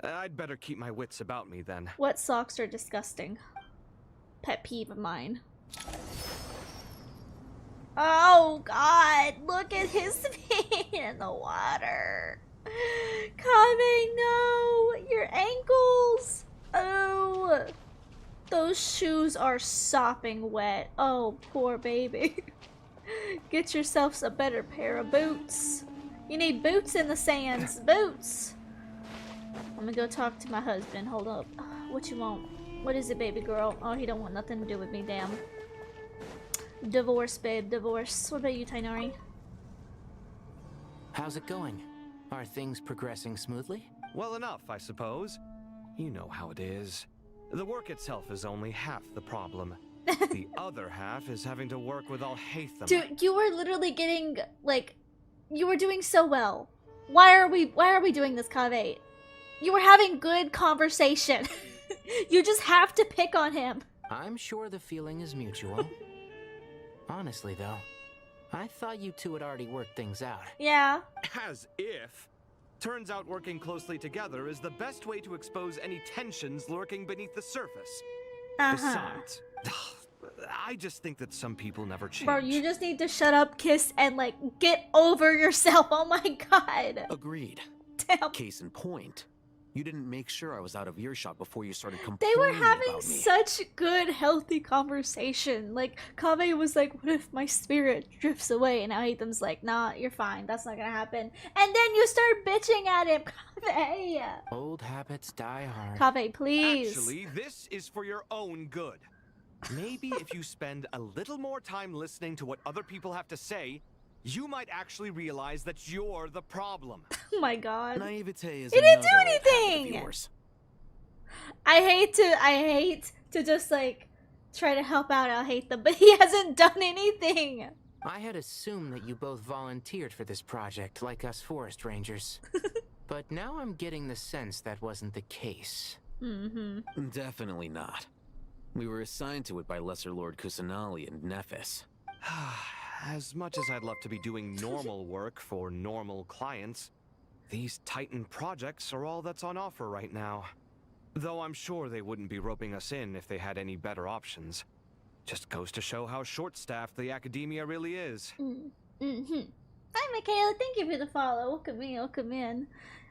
I'd better keep my wits about me then. Wet socks are disgusting. Pet peeve of mine. Oh god, look at his feet in the water. Kaveh, no! Your ankles! Oh! Those shoes are sopping wet. Oh, poor baby. Get yourself a better pair of boots. You need boots in the sands. Boots! I'm gonna go talk to my husband. Hold up. What you want? What is it, baby girl? Oh, he don't want nothing to do with me, damn. Divorce, babe, divorce. What about you, Tainari? How's it going? Are things progressing smoothly? Well enough, I suppose. You know how it is. The work itself is only half the problem. The other half is having to work with all Hatham. Dude, you were literally getting, like, you were doing so well. Why are we doing this, Kaveh? You were having good conversation. You just have to pick on him. I'm sure the feeling is mutual. Honestly, though, I thought you two had already worked things out. Yeah. As if. Turns out working closely together is the best way to expose any tensions lurking beneath the surface. Besides, I just think that some people never change. Bro, you just need to shut up, kiss, and, like, get over yourself. Oh my god. Agreed. Damn. Case in point, you didn't make sure I was out of earshot before you started They complaining were having about me. such good, healthy conversation. Like, Kaveh was like, what if my spirit drifts away? And now Hatham's like, nah, you're fine. That's not gonna happen. And then you start bitching at him. Kaveh! Old habits die hard. Kaveh, please. Actually, this is for your own good. Maybe if you spend a little more time listening to what other people have to say, you might actually realize that you're the problem. Oh my god. Naivete is He didn't do another old habit of anything! yours. I hate to just, like, try to help out Al Hatham, but he hasn't done anything. I had assumed that you both volunteered for this project, like us forest rangers. But now I'm getting the sense that wasn't the case. Mm-hmm. Definitely not. We were assigned to it by Lesser Lord Kusanali and Nephis. As much as I'd love to be doing normal work for normal clients, these Titan projects are all that's on offer right now. Though I'm sure they wouldn't be roping us in if they had any better options. Just goes to show how short-staffed the academia really is. Mm-hmm. Hi, Michaela. Thank you for the follow. Welcome in, welcome in.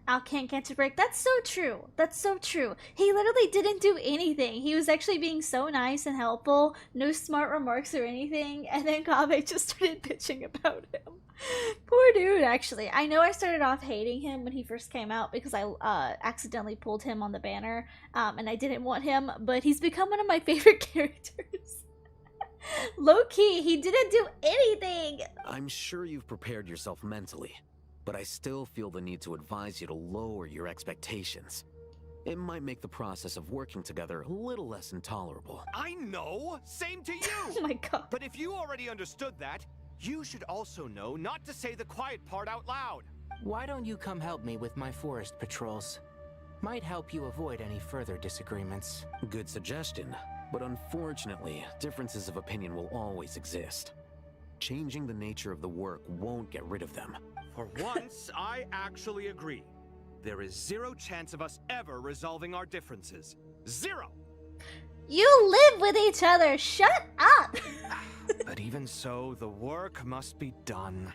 Al can't catch a break. That's so true. That's so true. He literally didn't do anything. He was actually being so nice and helpful. No smart remarks or anything. And then Kaveh just started bitching about him. Poor dude, actually. I know I started off hating him when he first came out because I accidentally pulled him on the banner. And I didn't want him. But he's become one of my favorite characters. Low-key, he didn't do anything. I'm sure you've prepared yourself mentally, but I still feel the need to advise you to lower your expectations. It might make the process of working together a little less intolerable. I know! Same to you! Oh my god. But if you already understood that, you should also know not to say the quiet part out loud. Why don't you come help me with my forest patrols? Might help you avoid any further disagreements. Good suggestion, but unfortunately, differences of opinion will always exist. Changing the nature of the work won't get rid of them. For once, I actually agree. There is zero chance of us ever resolving our differences. Zero! You live with each other. Shut up! But even so, the work must be done.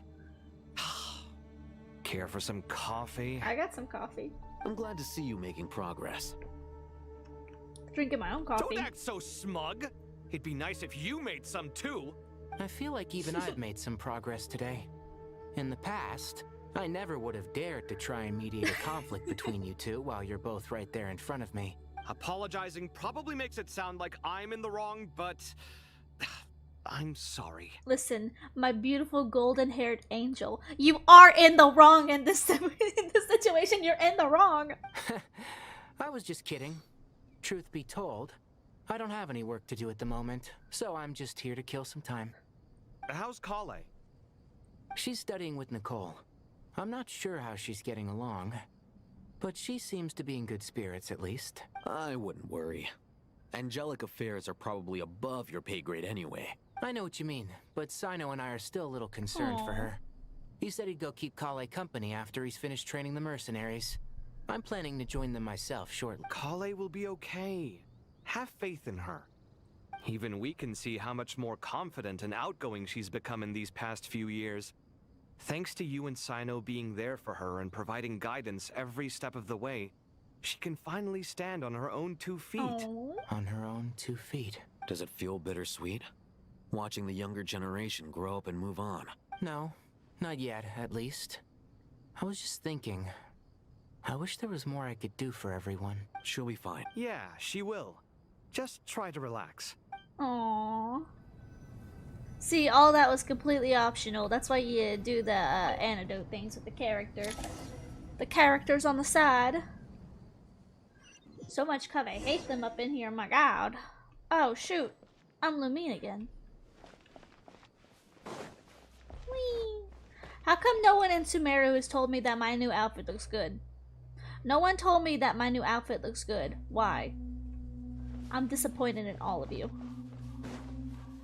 Care for some coffee? I got some coffee. I'm glad to see you making progress. Drinking my own coffee. Don't act so smug. It'd be nice if you made some too. I feel like even I've made some progress today. In the past, I never would have dared to try and mediate a conflict between you two while you're both right there in front of me. Apologizing probably makes it sound like I'm in the wrong, but I'm sorry. Listen, my beautiful golden-haired angel, you are in the wrong in this situation. You're in the wrong. I was just kidding. Truth be told, I don't have any work to do at the moment, so I'm just here to kill some time. How's Kale? She's studying with Nicole. I'm not sure how she's getting along, but she seems to be in good spirits at least. I wouldn't worry. Angelic affairs are probably above your pay grade anyway. I know what you mean, but Sino and I are still a little concerned for her. He said he'd go keep Kale company after he's finished training the mercenaries. I'm planning to join them myself shortly. Kale will be okay. Have faith in her. Even we can see how much more confident and outgoing she's become in these past few years. Thanks to you and Sino being there for her and providing guidance every step of the way, she can finally stand on her own 2 feet. On her own 2 feet. Does it feel bittersweet? Watching the younger generation grow up and move on? No, not yet, at least. I was just thinking, I wish there was more I could do for everyone. She'll be fine. Yeah, she will. Just try to relax. Aww. See, all that was completely optional. That's why you do the antidote things with the character. The characters on the side. So much cause I hate them up in here, my god. Oh shoot, I'm Lumine again. Whee! How come no one in Sumeru has told me that my new outfit looks good? No one told me that my new outfit looks good. Why? I'm disappointed in all of you.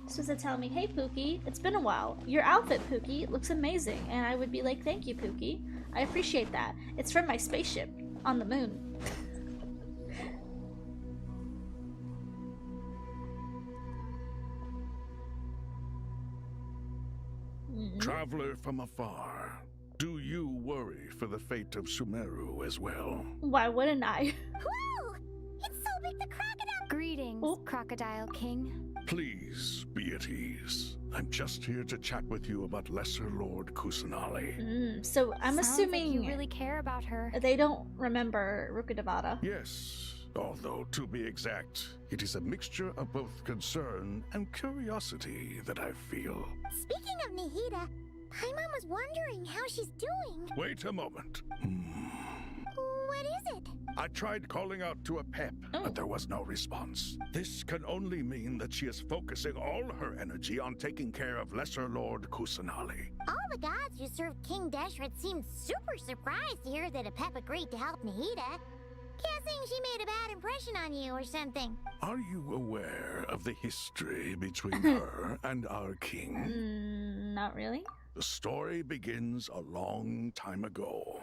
Supposed to tell me, hey Pookie, it's been a while. Your outfit, Pookie, looks amazing. And I would be like, thank you, Pookie. I appreciate that. It's from my spaceship on the moon. Traveler from afar, do you worry for the fate of Sumeru as well? Why wouldn't I? Whoa! It's so big the crocodile— Greetings, Crocodile King. Please be at ease. I'm just here to chat with you about Lesser Lord Kusanali. So I'm Sounds assuming like you really care about her. They don't remember Rukkhadevata. Yes, although to be exact, it is a mixture of both concern and curiosity that I feel. Speaking of Nihida, Paimon was wondering how she's doing. Wait a moment. What is it? I tried calling out to a pep, but there was no response. This can only mean that she is focusing all her energy on taking care of Lesser Lord Kusanali. All the gods who served King Deshret seemed super surprised to hear that a pep agreed to help Nihida. Guessing she made a bad impression on you or something. Are you aware of the history between her and our king? Not really. The story begins a long time ago.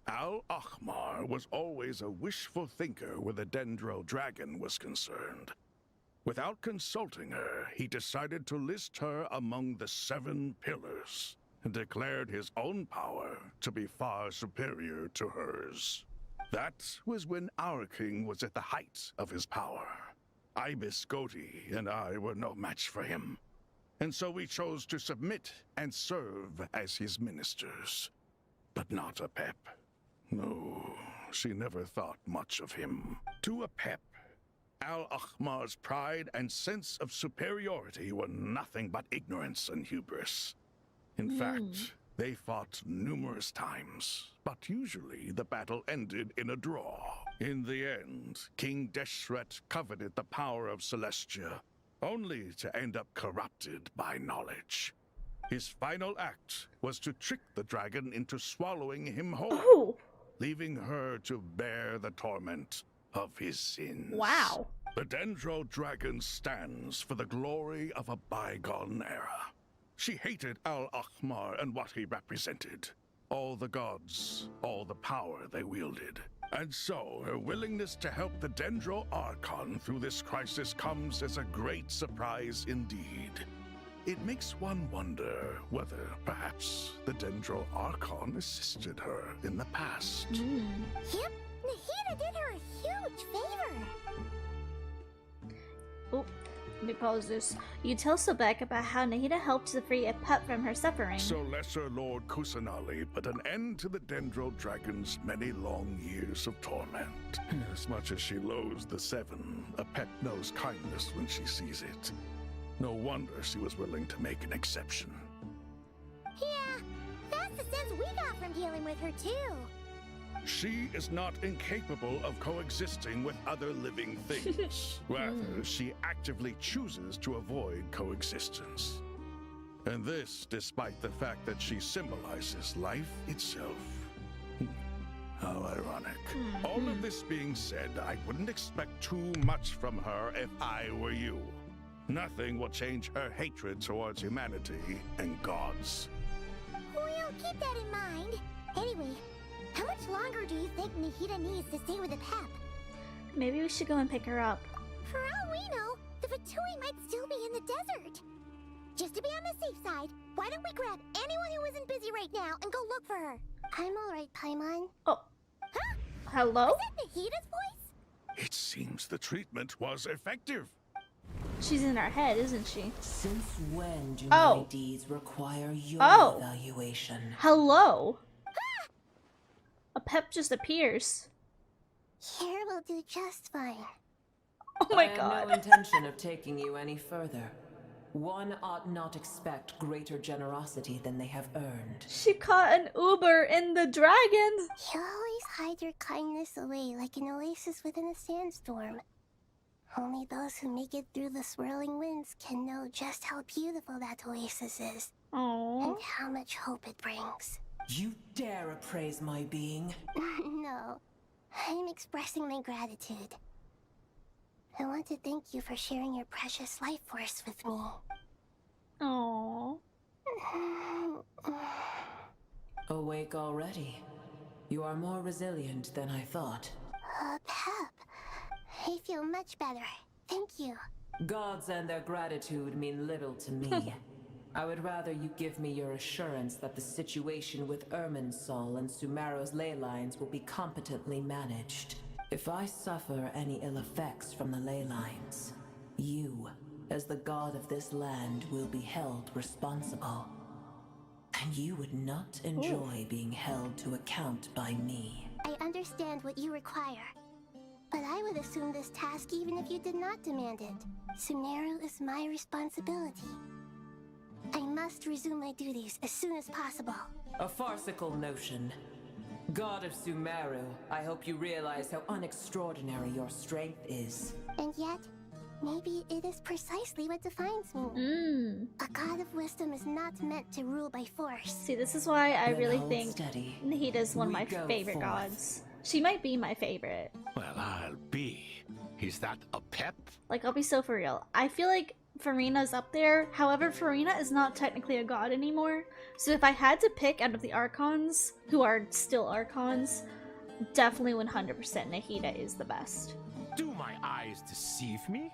Al-Ahmar was always a wishful thinker where the Dendro dragon was concerned. Without consulting her, he decided to list her among the 7 pillars and declared his own power to be far superior to hers. That was when our king was at the height of his power. Ibis Goti and I were no match for him, and so we chose to submit and serve as his ministers. But not a pep. No, she never thought much of him. To a pep, Al-Ahmar's pride and sense of superiority were nothing but ignorance and hubris. In fact, they fought numerous times, but usually the battle ended in a draw. In the end, King Deshret coveted the power of Celestia, only to end up corrupted by knowledge. His final act was to trick the dragon into swallowing him whole, leaving her to bear the torment of his sins. Wow. The Dendro dragon stands for the glory of a bygone era. She hated Al-Ahmar and what he represented. All the gods, all the power they wielded. And so, her willingness to help the Dendro Archon through this crisis comes as a great surprise indeed. it makes one wonder whether perhaps the Dendro Archon assisted her in the past. Yep, Nahida did her a huge favor. Oh, let me pause this. You tell Sobek about how Nahida helped to free a pup from her suffering. So Lesser Lord Kusanali put an end to the Dendro Dragon's many long years of torment. As much as she loathes the Seven, a pet knows kindness when she sees it. No wonder she was willing to make an exception. Yeah, that's the sense we got from dealing with her too. She is not incapable of coexisting with other living things. Rather, she actively chooses to avoid coexistence. And this despite the fact that she symbolizes life itself. How ironic. All of this being said, I wouldn't expect too much from her if I were you. Nothing will change her hatred towards humanity and gods. We'll keep that in mind. Anyway, how much longer do you think Nahida needs to stay with the Pep? Maybe we should go and pick her up. For all we know, the Fatui might still be in the desert. Just to be on the safe side, why don't we grab anyone who isn't busy right now and go look for her? I'm alright, Paimon. Oh. Huh? Hello? Is that Nahida's voice? It seems the treatment was effective. She's in our head, isn't she? Since when do my deeds require your evaluation? Hello? A Pep just appears. Here will do just fine. Oh my I god. have no intention of taking you any further. One ought not expect greater generosity than they have earned. She caught an Uber in the dragon. You always hide your kindness away like an oasis within a sandstorm. Only those who make it through the swirling winds can know just how beautiful that oasis is. And how much hope it brings. You dare appraise my being? No, I'm expressing my gratitude. I want to thank you for sharing your precious life force with me. Aww. Awake already. You are more resilient than I thought. Pep, I feel much better. Thank you. Gods and their gratitude mean little to me. I would rather you give me your assurance that the situation with Irminsul and Sumeru's ley lines will be competently managed. If I suffer any ill effects from the ley lines, you, as the god of this land, will be held responsible. And you would not enjoy being held to account by me. I understand what you require. But I would assume this task even if you did not demand it. Sumeru is my responsibility. I must resume my duties as soon as possible. A farcical notion. God of Sumeru, I hope you realize how unextraordinary your strength is. And yet, maybe it is precisely what defines me. A god of wisdom is not meant to rule by force. See, this is why I Then really hold think steady. Nahida's one of my We go favorite forth. gods. She might be my favorite. Well, I'll be. Is that a pep? Like, I'll be so for real. I feel like Farina's up there. However, Farina is not technically a god anymore. So if I had to pick out of the Archons, who are still Archons, definitely 100% Nahida is the best. Do my eyes deceive me?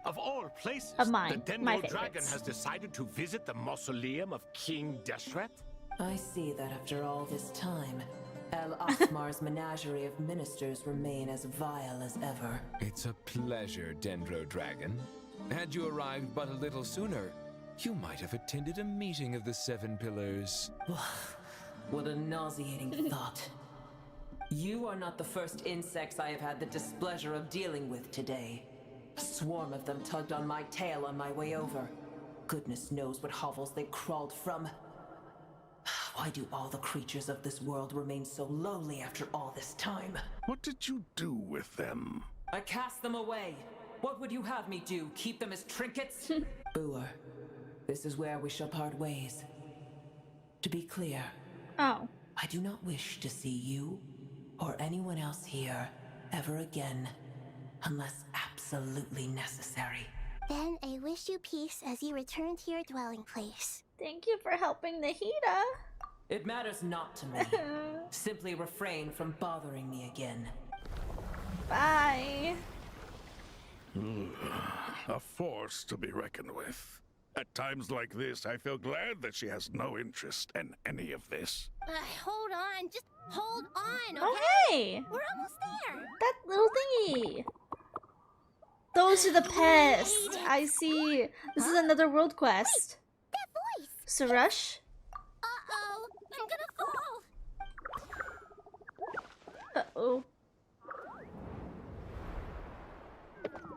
Of all places, Of mine, the my Dendro Dragon favorites. has decided to visit the mausoleum of King Deshret? I see that after all this time, El Asmar's menagerie of ministers remain as vile as ever. It's a pleasure, Dendro Dragon. Had you arrived but a little sooner, you might have attended a meeting of the Seven Pillars. What a nauseating thought. You are not the first insects I have had the displeasure of dealing with today. A swarm of them tugged on my tail on my way over. Goodness knows what hovels they crawled from. Why do all the creatures of this world remain so lowly after all this time? What did you do with them? I cast them away. What would you have me do? Keep them as trinkets? Boer, this is where we shall part ways. To be clear, I do not wish to see you or anyone else here ever again, unless absolutely necessary. Then I wish you peace as you return to your dwelling place. Thank you for helping Nahida. It matters not to me. Simply refrain from bothering me again. Bye. A force to be reckoned with. At times like this, I feel glad that she has no interest in any of this. Hold on, just hold on, okay? Oh, hey! We're almost there. That little thingy! Those are the pests! I see! This is another world quest. Wait, that voice! Suresh? Uh-oh, I'm gonna fall! Uh-oh.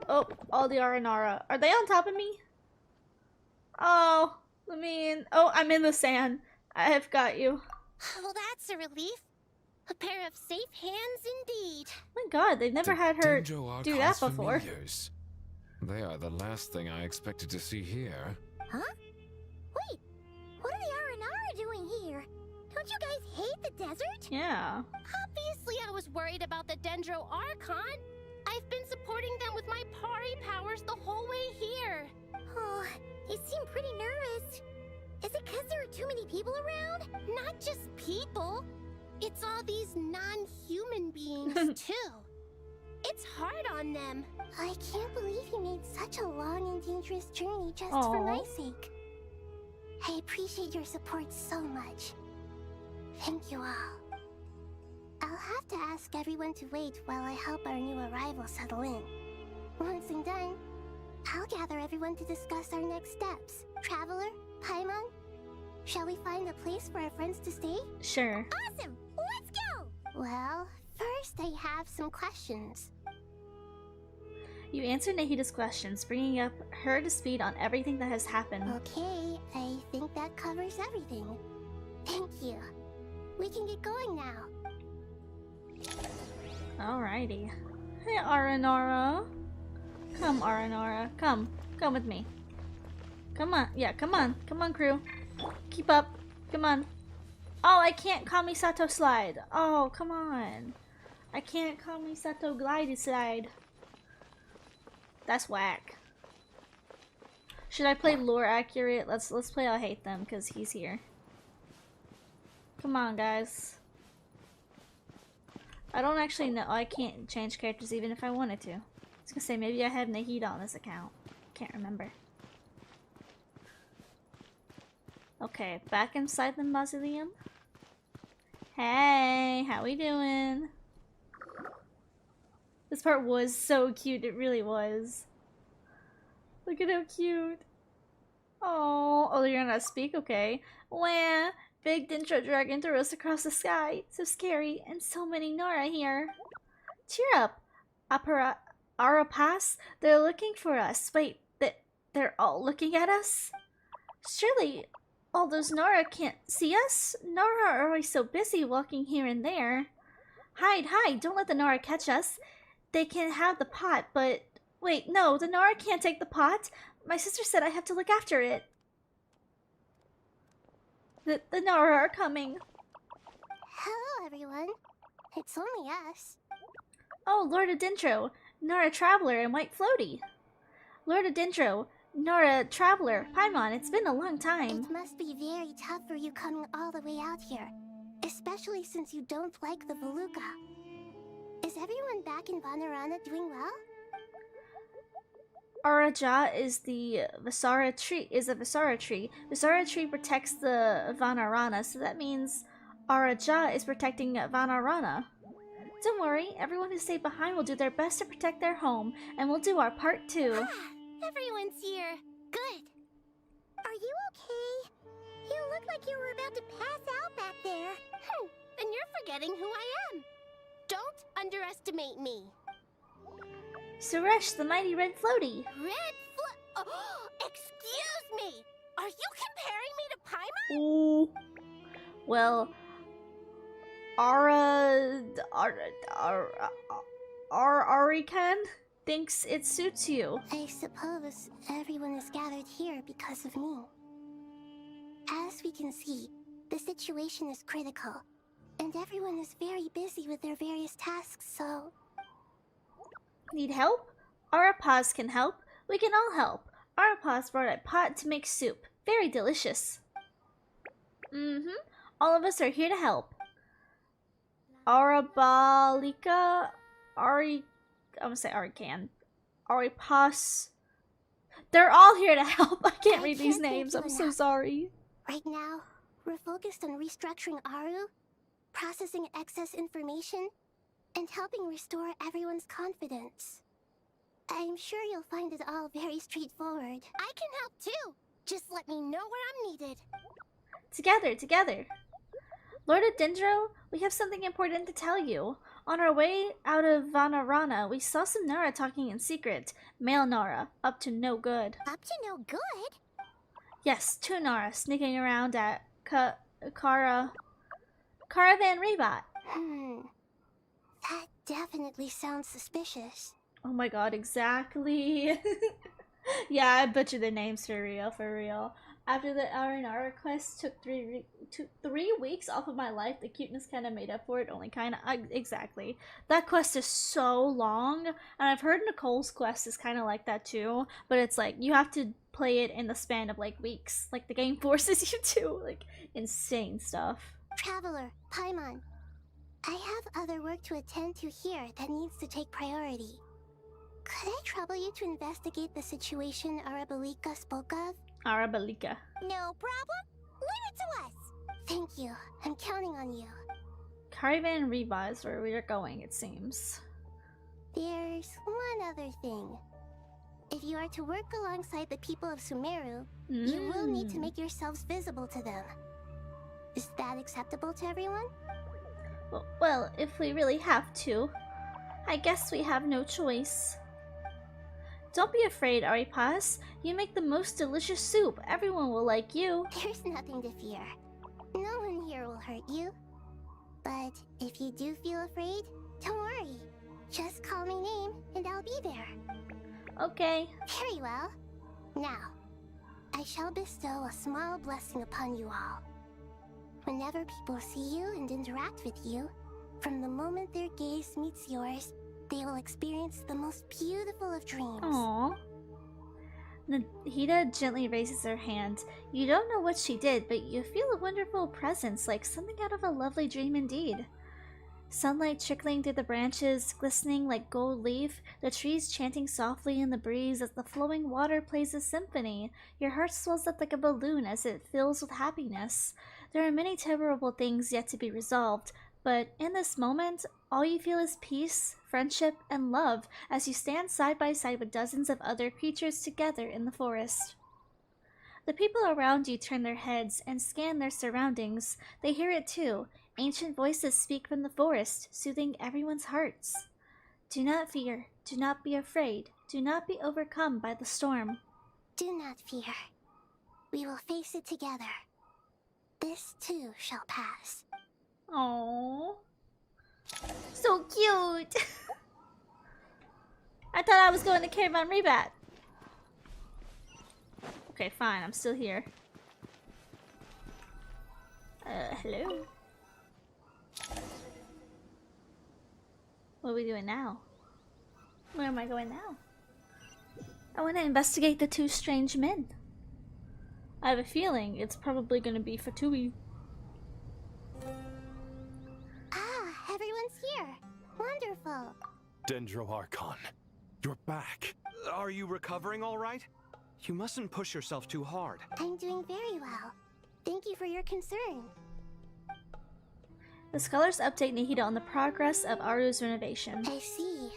Oh, all the Aranara. Are they on top of me? Oh, oh, I'm in the sand. I have got you. Well, that's a relief. A pair of safe hands indeed. My god, they've never had her do that before. Familiars. They are the last thing I expected to see here. Huh? Wait, what are the Aranara doing here? Don't you guys hate the desert? Yeah. Obviously I was worried about the Dendro Archon. I've been supporting them with my Pari powers the whole way here. Oh, you seem pretty nervous. Is it because there are too many people around? Not just people. It's all these non-human beings, too. It's hard on them. I can't believe you made such a long and dangerous journey just for my sake. I appreciate your support so much. Thank you all. I'll have to ask everyone to wait while I help our new arrival settle in. Once I'm done, I'll gather everyone to discuss our next steps. Traveler, Paimon, shall we find a place for our friends to stay? Sure. Awesome! Let's go! Well, first I have some questions. You answer Nahida's questions, bringing up her to speed on everything that has happened. Okay, I think that covers everything. Thank you. We can get going now. Alrighty. Hey, Aranara. Come, Aranara. Come. Come with me. Come on. Yeah, come on. Come on, crew. Keep up. Come on. Oh, I can't Kamisato slide. Oh, come on. I can't Kamisato glide slide. That's whack. Should I play lore accurate? Let's play I'll hate them because he's here. Come on, guys. I don't actually know. I can't change characters even if I wanted to. I was gonna say maybe I have Nahida on this account. Can't remember. Okay, back inside the mausoleum. Hey, how we doing? This part was so cute, it really was. Look at how cute. Oh, you're gonna speak? Okay. Wah! Big Dendro dragon threw us across the sky. So scary, and so many Nora here. Cheer up, Arapas. They're looking for us. Wait, they're all looking at us? Surely all those Nora can't see us? Nora are always so busy walking here and there. Hide, don't let the Nora catch us. They can have the pot, but... Wait, no, the Nora can't take the pot. My sister said I have to look after it. The Nora are coming. Hello, everyone. It's only us. Oh, Lord of Dendro, Nora Traveler, and White Floaty. Lord of Dendro, Nora Traveler, Paimon, it's been a long time. It must be very tough for you coming all the way out here, especially since you don't like the Veluca. Is everyone back in Vanarana doing well? Araja is the Visara tree. Is a Visara tree. Visara tree protects the Vanarana, so that means Araja is protecting Vanarana. Don't worry, everyone who stayed behind will do their best to protect their home, and we'll do our part too. Everyone's here. Good. Are you okay? You look like you were about to pass out back there. Then you're forgetting who I am. Don't underestimate me. Suresh, the mighty red floaty. Oh, excuse me! Are you comparing me to Paimon? Ooh. Well, Arikan thinks it suits you. I suppose everyone is gathered here because of me. As we can see, the situation is critical, and everyone is very busy with their various tasks, so... Need help? Arapas can help. We can all help. Arapas brought a pot to make soup. Very delicious. All of us are here to help. Arabalika, I'm gonna say Arikan. Aripas. They're all here to help. I can't read these can't thank names. you I'm so enough. sorry. Right now, we're focused on restructuring Aru, processing excess information, and helping restore everyone's confidence. I'm sure you'll find it all very straightforward. I can help too! Just let me know where I'm needed. Together. Lord of Dendro, we have something important to tell you. On our way out of Vanarana, we saw some Nara talking in secret. Male Nara, up to no good. Up to no good? Yes, 2 Nara sneaking around at Caravan Rebat. That definitely sounds suspicious. Oh my god, exactly. Yeah, I butchered the names for real. After the Aranara quest took 3 weeks off of my life, the cuteness kind of made up for it, only kind of. Exactly. That quest is so long, and I've heard Nicole's quest is kind of like that too, but it's like, you have to play it in the span of like weeks. Like, the game forces you to, like, insane stuff. Traveler, Paimon. I have other work to attend to here that needs to take priority. Could I trouble you to investigate the situation Arabalika spoke of? Arabalika. No problem. Leave it to us. Thank you. I'm counting on you. Caravan Reba is where we are going, it seems. There's one other thing. If you are to work alongside the people of Sumeru, you will need to make yourselves visible to them. Is that acceptable to everyone? Well, if we really have to, I guess we have no choice. Don't be afraid, Aripas. You make the most delicious soup. Everyone will like you. There's nothing to fear. No one here will hurt you. But if you do feel afraid, don't worry. Just call my name and I'll be there. Okay. Very well. Now, I shall bestow a small blessing upon you all. Whenever people see you and interact with you, from the moment their gaze meets yours, they will experience the most beautiful of dreams. Aww. Nahida gently raises her hand. You don't know what she did, but you feel a wonderful presence, like something out of a lovely dream indeed. Sunlight trickling through the branches, glistening like gold leaf, the trees chanting softly in the breeze as the flowing water plays a symphony. Your heart swells up like a balloon as it fills with happiness. There are many terrible things yet to be resolved, but in this moment, all you feel is peace, friendship, and love as you stand side by side with dozens of other creatures together in the forest. The people around you turn their heads and scan their surroundings. They hear it too. Ancient voices speak from the forest, soothing everyone's hearts. Do not fear. Do not be afraid. Do not be overcome by the storm. Do not fear. We will face it together. This too shall pass. Aww. So cute! I thought I was going to Caravan Rebat. Okay, fine, I'm still here. Hello? What are we doing now? Where am I going now? I want to investigate the 2 strange men. I have a feeling it's probably going to be Fatui. Ah, everyone's here. Wonderful. Dendro Archon, you're back. Are you recovering all right? You mustn't push yourself too hard. I'm doing very well. Thank you for your concern. The scholars update Nahida on the progress of Aru's renovation. I see.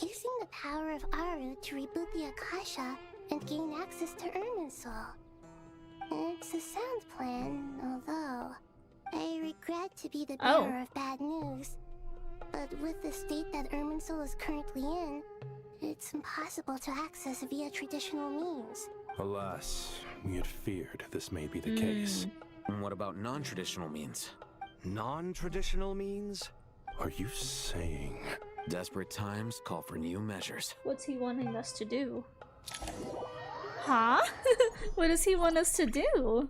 Using the power of Aru to reboot the Akasha and gain access to Irminsul. It's a sound plan, although I regret to be the bearer of bad news. But with the state that Irminsul is currently in, it's impossible to access via traditional means. Alas, we had feared this may be the case. And what about non-traditional means? Non-traditional means? Are you saying... Desperate times call for new measures. What's he wanting us to do? Huh? What does he want us to do?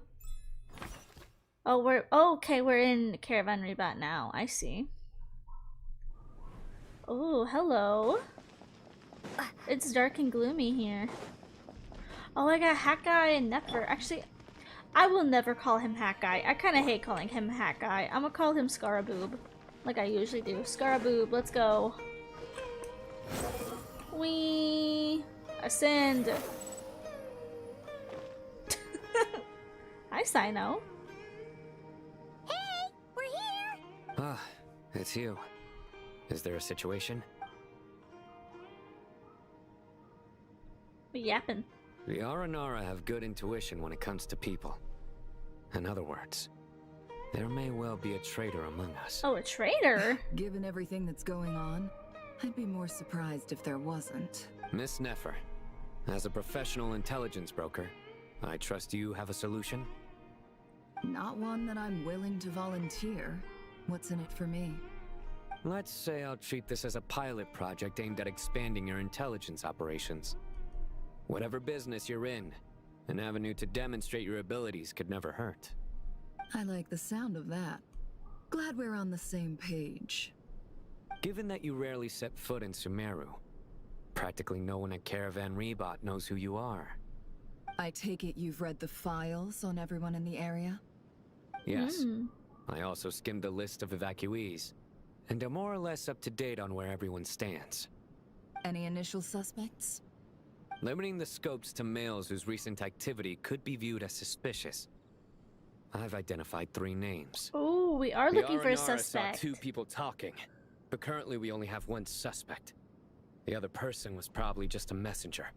Oh, okay, we're in Caravan Rebat now. I see. Oh, hello. It's dark and gloomy here. Oh, I got Hat Guy and Nefer. Actually, I will never call him Hat Guy. I kind of hate calling him Hat Guy. I'm gonna call him Scaraboob, like I usually do. Scaraboob, let's go. We ascend. Sino. Hey, we're here! Ah, it's you. Is there a situation? What yapping? The Aranara have good intuition when it comes to people. In other words, there may well be a traitor among us. Oh, a traitor? Given everything that's going on, I'd be more surprised if there wasn't. Miss Nefer, as a professional intelligence broker, I trust you have a solution? Not one that I'm willing to volunteer. What's in it for me? Let's say I'll treat this as a pilot project aimed at expanding your intelligence operations. Whatever business you're in, an avenue to demonstrate your abilities could never hurt. I like the sound of that. Glad we're on the same page. Given that you rarely set foot in Sumeru, practically no one at Caravan Rebot knows who you are. I take it you've read the files on everyone in the area? Yes. I also skimmed a list of evacuees, and am more or less up to date on where everyone stands. Any initial suspects? Limiting the scopes to males whose recent activity could be viewed as suspicious. I've identified 3 names. Oh, we are looking for a suspect. Saw 2 people talking, but currently we only have 1 suspect. The other person was probably just a messenger,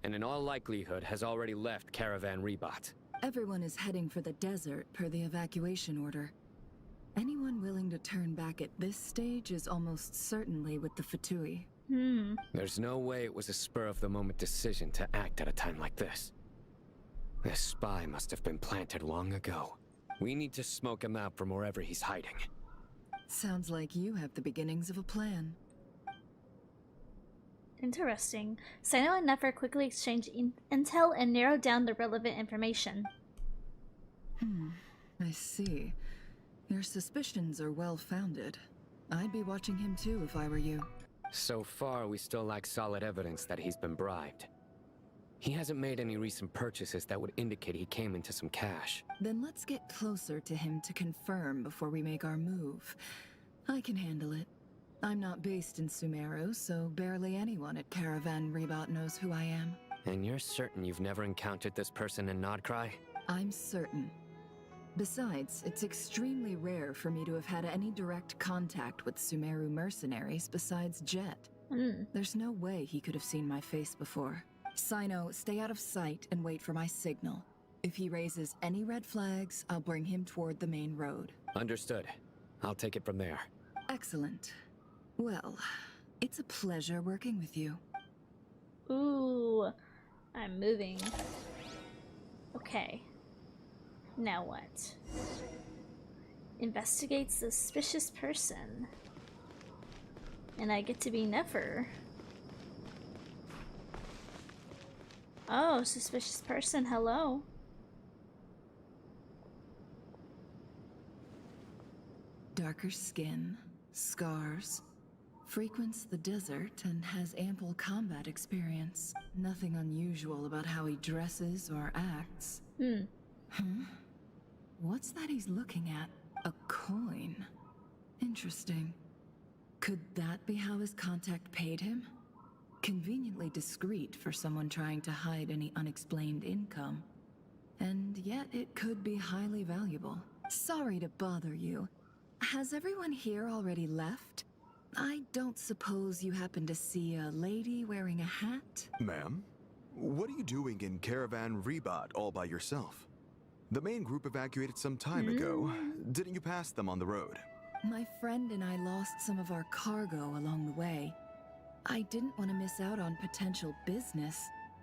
and in all likelihood has already left Caravan Rebot. Everyone is heading for the desert per the evacuation order. Anyone willing to turn back at this stage is almost certainly with the Fatui. There's no way it was a spur-of-the-moment decision to act at a time like this. This spy must have been planted long ago. We need to smoke him out from wherever he's hiding. Sounds like you have the beginnings of a plan. Interesting. Sino and Nefer quickly exchange intel and narrow down the relevant information. I see. Your suspicions are well-founded. I'd be watching him too if I were you. So far, we still lack solid evidence that he's been bribed. He hasn't made any recent purchases that would indicate he came into some cash. Then let's get closer to him to confirm before we make our move. I can handle it. I'm not based in Sumeru, so barely anyone at Caravan Rebot knows who I am. And you're certain you've never encountered this person in Nodcry? I'm certain. Besides, it's extremely rare for me to have had any direct contact with Sumeru mercenaries besides Jet. There's no way he could have seen my face before. Sino, stay out of sight and wait for my signal. If he raises any red flags, I'll bring him toward the main road. Understood. I'll take it from there. Excellent. Well, it's a pleasure working with you. Ooh, I'm moving. Okay. Now what? Investigate suspicious person. And I get to be Nefer. Oh, suspicious person, hello. Darker skin, scars, frequents the desert and has ample combat experience. Nothing unusual about how he dresses or acts. What's that he's looking at? A coin. Interesting. Could that be how his contact paid him? Conveniently discreet for someone trying to hide any unexplained income. And yet it could be highly valuable. Sorry to bother you. Has everyone here already left? I don't suppose you happen to see a lady wearing a hat? Ma'am, what are you doing in Caravan Rebot all by yourself? The main group evacuated some time ago. Didn't you pass them on the road? My friend and I lost some of our cargo along the way. I didn't want to miss out on potential business,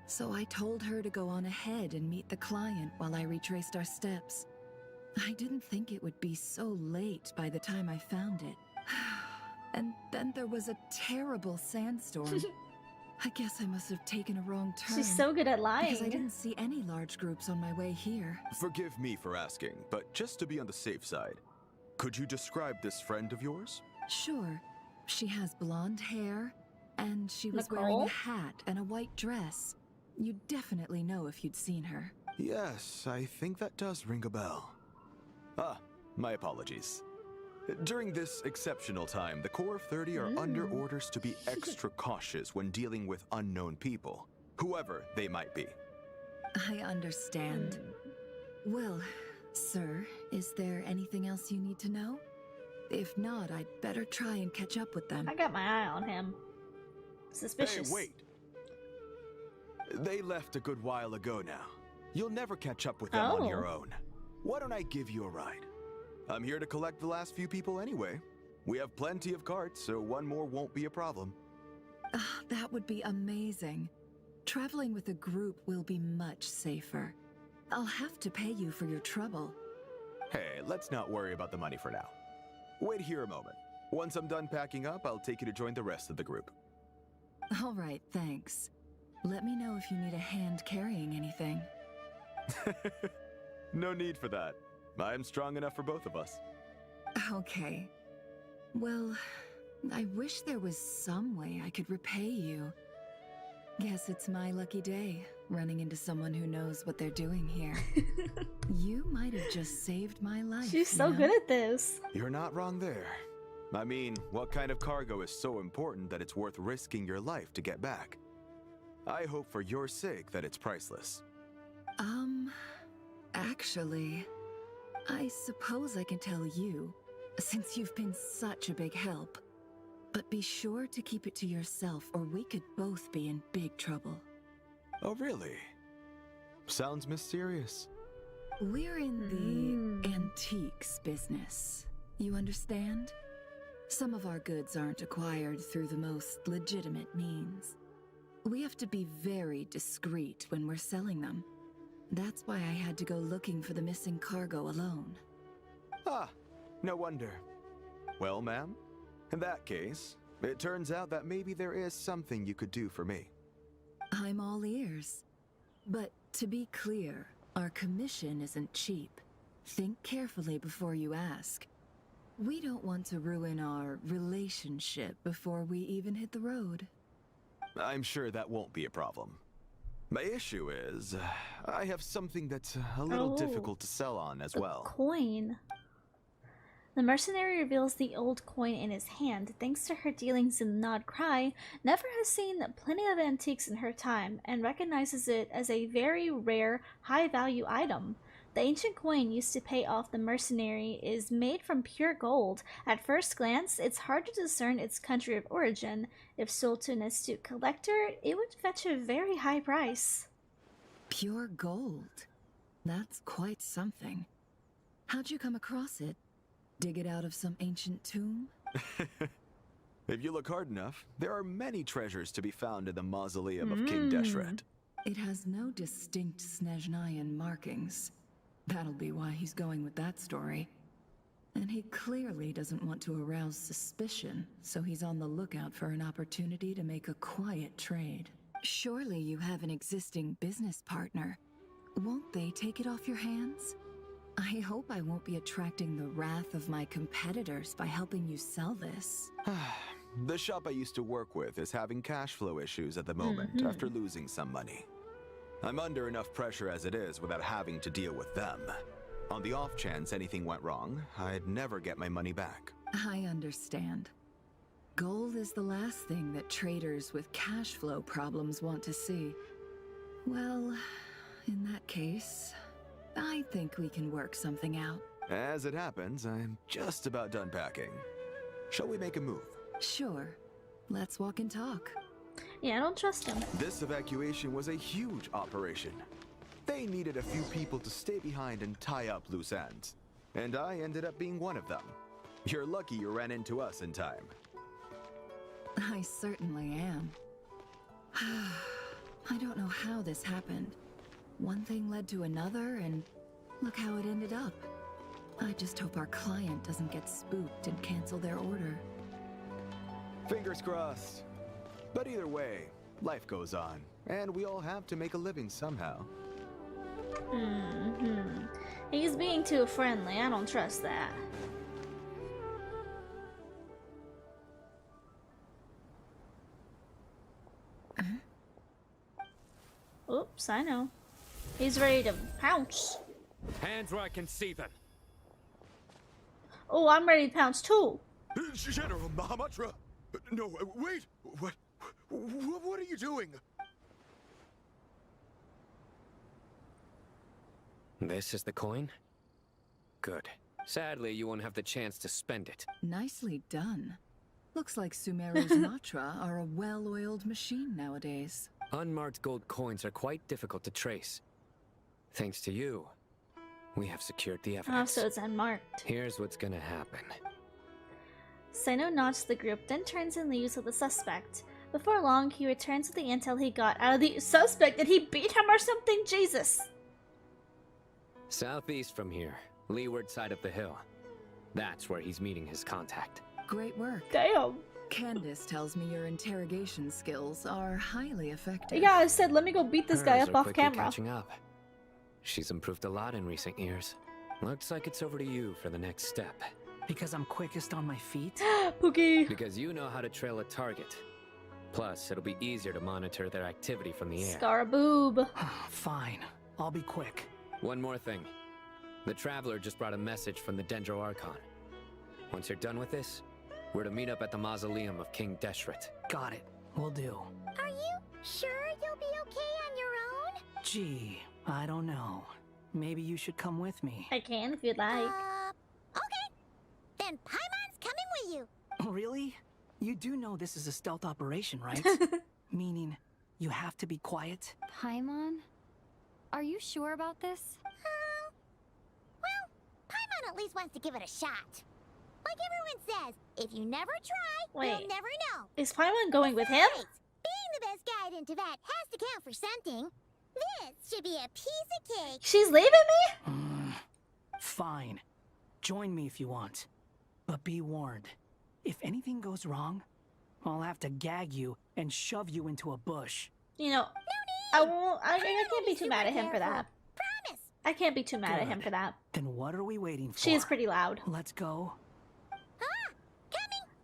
so I told her to go on ahead and meet the client while I retraced our steps. I didn't think it would be so late by the time I found it. And then there was a terrible sandstorm. I guess I must have taken a wrong turn. She's so good at lying. Because I didn't see any large groups on my way here. Forgive me for asking, but just to be on the safe side, could you describe this friend of yours? Sure. She has blonde hair, and she was wearing a hat and a white dress. You'd definitely know if you'd seen her. Yes, I think that does ring a bell. Ah, my apologies. During this exceptional time, the Core of 30 are under orders to be extra cautious when dealing with unknown people, whoever they might be. I understand. Well, Sir, is there anything else you need to know? If not, I'd better try and catch up with them. I got my eye on him. Suspicious. Hey, wait! They left a good while ago now. You'll never catch up with them on your own. Why don't I give you a ride? I'm here to collect the last few people anyway. We have plenty of carts, so one more won't be a problem. That would be amazing. Traveling with a group will be much safer. I'll have to pay you for your trouble. Hey, let's not worry about the money for now. Wait here a moment. Once I'm done packing up, I'll take you to join the rest of the group. All right, thanks. Let me know if you need a hand carrying anything. No need for that. I'm strong enough for both of us. Okay. Well, I wish there was some way I could repay you. Guess it's my lucky day, running into someone who knows what they're doing here. You might have just saved my life. She's so good at this. You're not wrong there. I mean, what kind of cargo is so important that it's worth risking your life to get back? I hope for your sake that it's priceless. Actually, I suppose I can tell you, since you've been such a big help. But be sure to keep it to yourself, or we could both be in big trouble. Oh, really? Sounds mysterious. We're in the antiques business. You understand? Some of our goods aren't acquired through the most legitimate means. We have to be very discreet when we're selling them. That's why I had to go looking for the missing cargo alone. Ah, no wonder. Well, ma'am, in that case, it turns out that maybe there is something you could do for me. I'm all ears. But to be clear, our commission isn't cheap. Think carefully before you ask. We don't want to ruin our relationship before we even hit the road. I'm sure that won't be a problem. My issue is, I have something that's a little difficult to sell on as well. Coin. The mercenary reveals the old coin in his hand. Thanks to her dealings in the Nod Cry, Never has seen plenty of antiques in her time and recognizes it as a very rare, high-value item. The ancient coin used to pay off the mercenary is made from pure gold. At first glance, it's hard to discern its country of origin. If sold to an astute collector, it would fetch a very high price. Pure gold? That's quite something. How'd you come across it? Dig it out of some ancient tomb? If you look hard enough, there are many treasures to be found in the mausoleum of King Deshret. It has no distinct Snezhnayan markings. That'll be why he's going with that story. And he clearly doesn't want to arouse suspicion, so he's on the lookout for an opportunity to make a quiet trade. Surely you have an existing business partner. Won't they take it off your hands? I hope I won't be attracting the wrath of my competitors by helping you sell this. The shop I used to work with is having cash flow issues at the moment after losing some money. I'm under enough pressure as it is without having to deal with them. On the off chance anything went wrong, I'd never get my money back. I understand. Gold is the last thing that traders with cash flow problems want to see. Well, in that case, I think we can work something out. As it happens, I'm just about done packing. Shall we make a move? Sure. Let's walk and talk. Yeah, I don't trust him. This evacuation was a huge operation. They needed a few people to stay behind and tie up loose ends. And I ended up being one of them. You're lucky you ran into us in time. I certainly am. I don't know how this happened. One thing led to another, and look how it ended up. I just hope our client doesn't get spooked and cancel their order. Fingers crossed. But either way, life goes on, and we all have to make a living somehow. He's being too friendly. I don't trust that. Oops, I know. He's ready to pounce. Hands where I can see them. Oh, I'm ready to pounce too. General Mahamatra! No, wait! What are you doing? This is the coin? Good. Sadly, you won't have the chance to spend it. Nicely done. Looks like Sumeru's Matra are a well-oiled machine nowadays. Unmarked gold coins are quite difficult to trace. Thanks to you, we have secured the Oh, evidence. so it's unmarked. Here's what's gonna happen. Sino nods the group, then turns and leaves with the suspect. Before long, he returns with the intel he got out of the suspect. Did he beat him or something? Jesus! Southeast from here, leeward side of the hill. That's where he's meeting his contact. Great work. Damn. Candace tells me your interrogation skills are highly effective. Yeah, I said let me go beat this guy Hers up are off quickly camera. catching up. She's improved a lot in recent years. Looks like it's over to you for the next step. Because I'm quickest on my feet? Pookie! Because you know how to trail a target. Plus, it'll be easier to monitor their activity from the air. Scaraboob. Fine. I'll be quick. One more thing. The Traveler just brought a message from the Dendro Archon. Once you're done with this, we're to meet up at the mausoleum of King Deshret. Got it. Will do. Are you sure you'll be okay on your own? Gee, I don't know. Maybe you should come with me. I can if you'd like. Okay. Then Paimon's coming with you. Really? You do know this is a stealth operation, right? Meaning, you have to be quiet? Paimon? Are you sure about this? Well, Paimon at least wants to give it a shot. Like everyone says, if you never try, Wait. you'll never know. Is Paimon going with him? Besides, being the best guide into that has to count for something. This should be a piece of cake. She's leaving me? Fine. Join me if you want. But be warned. If anything goes wrong, I'll have to gag you and shove you into a bush. You know, I won't. I can't be too mad at him for that. Promise. I can't be too mad at him Good. for that. Then what are we waiting for? She is pretty loud. Let's go.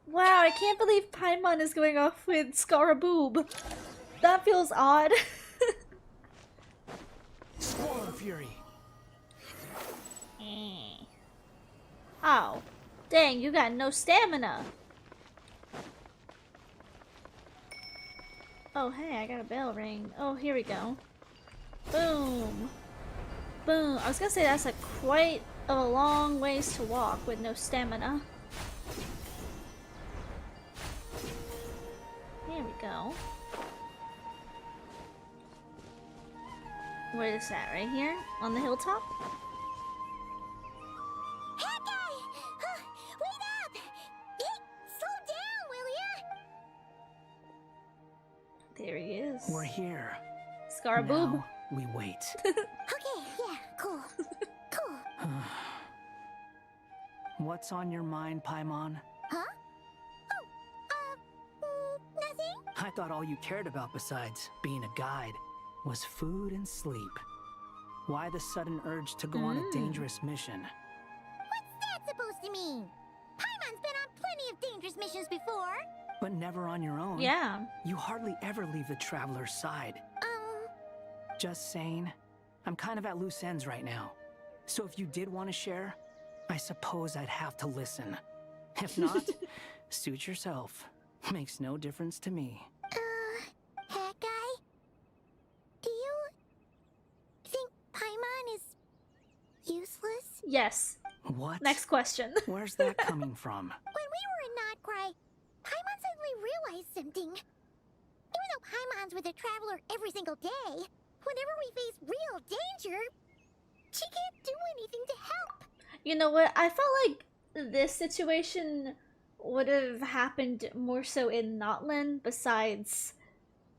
Wow, I can't believe Paimon is going off with Scaraboob. That feels odd. Squall Fury. Oh, dang, you got no stamina. Oh, hey, I got a bell ring. Oh, here we go. Boom. Boom. I was gonna say that's like quite a long ways to walk with no stamina. Here we go. Where is that? Right here? On the hilltop? Hey, guy! Wait up! Hey, slow down, will ya? There he is. We're here. Scaraboob. Now we wait. Okay, yeah, cool. Cool. What's on your mind, Paimon? Huh? Nothing? I thought all you cared about besides being a guide was food and sleep. Why the sudden urge to go on a dangerous mission? What's that supposed to mean? Paimon's been on plenty of dangerous missions before. But never on your own. Yeah. You hardly ever leave the Traveler's side. Just saying. I'm kind of at loose ends right now. So if you did want to share, I suppose I'd have to listen. If not, suit yourself. Makes no difference to me. That guy? Do you think Paimon is useless? Yes. What? Next question. Where's that coming from? When we were in Notcry, Paimon suddenly realized something. Even though Paimon's with a Traveler every single day, whenever we face real danger, she can't do anything to help. You know what? I felt like this situation would have happened more so in Notlin besides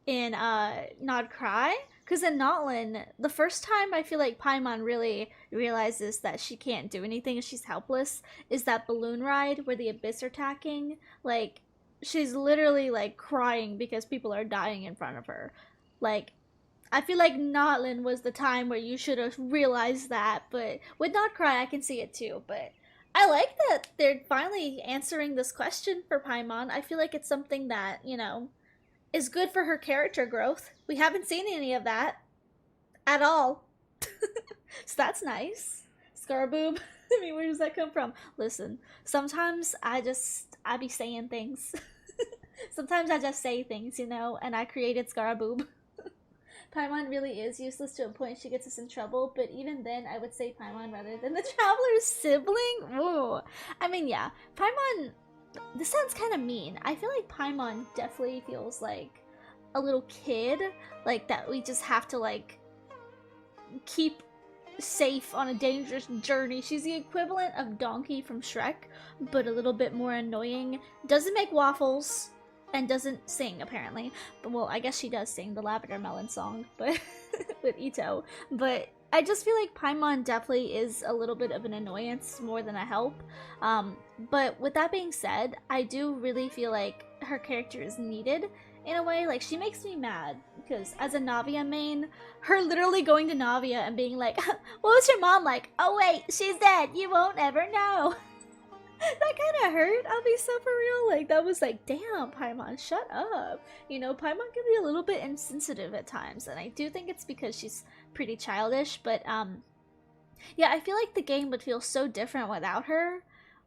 in Nod Cry. Because in Notlin, the first time I feel like Paimon really realizes that she can't do anything and she's helpless is that balloon ride where the Abyss are attacking. Like, she's literally like crying because people are dying in front of her. Like, I feel like Notlin was the time where you should have realized that, but with Not Cry I can see it too. But I like that they're finally answering this question for Paimon. I feel like it's something that, you know, is good for her character growth. We haven't seen any of that at all. So that's nice. Scaraboob. I mean, where does that come from? Listen, sometimes I be saying things. Sometimes I just say things, you know, and I created Scaraboob. Paimon really is useless to a point she gets us in trouble, but even then I would say Paimon rather than the Traveler's sibling. Ooh. I mean, yeah, Paimon, this sounds kind of mean. I feel like Paimon definitely feels like a little kid, like that we just have to like keep safe on a dangerous journey. She's the equivalent of Donkey from Shrek, but a little bit more annoying. Doesn't make waffles and doesn't sing apparently. But well, I guess she does sing the Lavender Melon song, but with Ito. But I just feel like Paimon definitely is a little bit of an annoyance more than a help. But with that being said, I do really feel like her character is needed in a way. Like, she makes me mad because as a Navia main, her literally going to Navia and being like, what was your mom like? Oh wait, she's dead, you won't ever know. That kind of hurt, I'll be so for real. Like, that was like, damn, Paimon, shut up. You know, Paimon can be a little bit insensitive at times, and I do think it's because she's pretty childish, but yeah, I feel like the game would feel so different without her.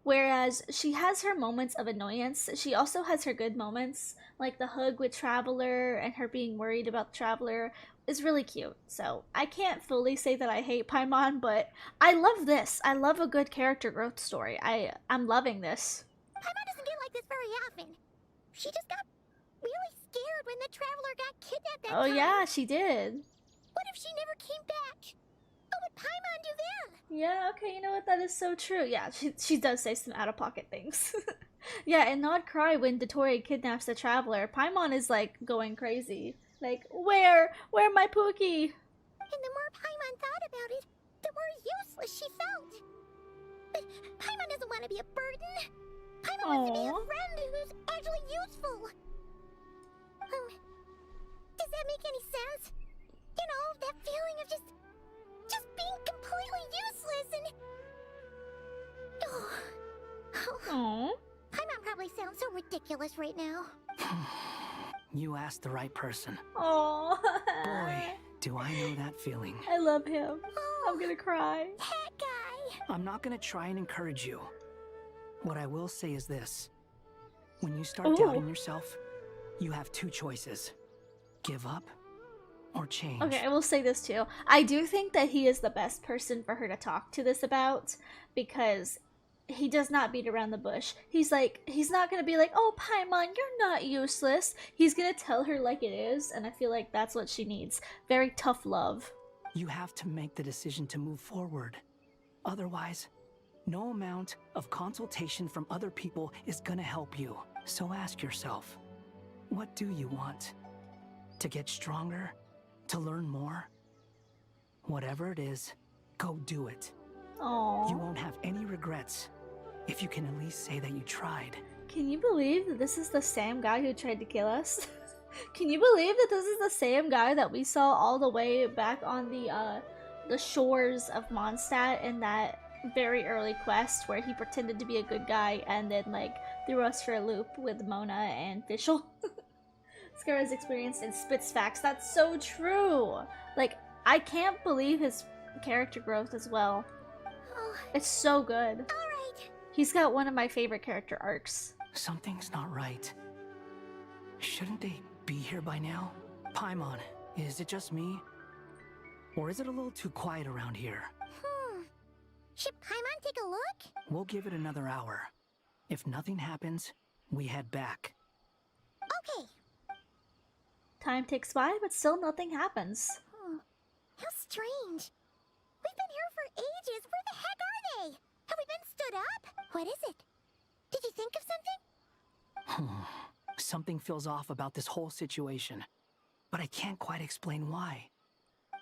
Whereas she has her moments of annoyance, she also has her good moments, like the hug with Traveler and her being worried about Traveler is really cute. So I can't fully say that I hate Paimon, but I love this. I love a good character growth story. I'm loving this. Paimon doesn't get like this very often. She just got really scared when the Traveler got kidnapped that time. Oh yeah, she did. What if she never came back? What would Paimon do then? Yeah, okay, you know what? That is so true. Yeah, she does say some out-of-pocket things. Yeah, and not cry when Dotori kidnaps the Traveler. Paimon is like going crazy. Like, where my Pookie? And the more Paimon thought about it, the more useless she felt. But Paimon doesn't want to be a burden. Paimon wants to be a friend who's actually useful. Does that make any sense? You know, that feeling of just being completely useless and... Aww. Paimon probably sounds so ridiculous right now. You asked the right person. Aww. Boy, do I know that feeling. I love him. I'm gonna cry. That guy! I'm not gonna try and encourage you. What I will say is this. When you start doubting yourself, you have two choices. Give up or change. Okay, I will say this too. I do think that he is the best person for her to talk to this about, because he does not beat around the bush. He's not gonna be like, oh, Paimon, you're not useless. He's gonna tell her like it is, and I feel like that's what she needs. Very tough love. You have to make the decision to move forward. Otherwise, no amount of consultation from other people is gonna help you. So ask yourself, what do you want? To get stronger? To learn more? Whatever it is, go do it. Aww. You won't have any regrets if you can at least say that you tried. Can you believe that this is the same guy who tried to kill us? Can you believe that this is the same guy that we saw all the way back on the shores of Mondstadt in that very early quest where he pretended to be a good guy and then like threw us for a loop with Mona and Fischl? Scar has experienced and spits facts. That's so true. Like, I can't believe his character growth as well. It's so good. Alright. He's got one of my favorite character arcs. Something's not right. Shouldn't they be here by now? Paimon, is it just me? Or is it a little too quiet around here? Should Paimon take a look? We'll give it another hour. If nothing happens, we head back. Okay. Time ticks by, but still nothing happens. How strange. We've been here for ages. Where the heck are they? Have we been stood up? What is it? Did you think of something? Something feels off about this whole situation, but I can't quite explain why.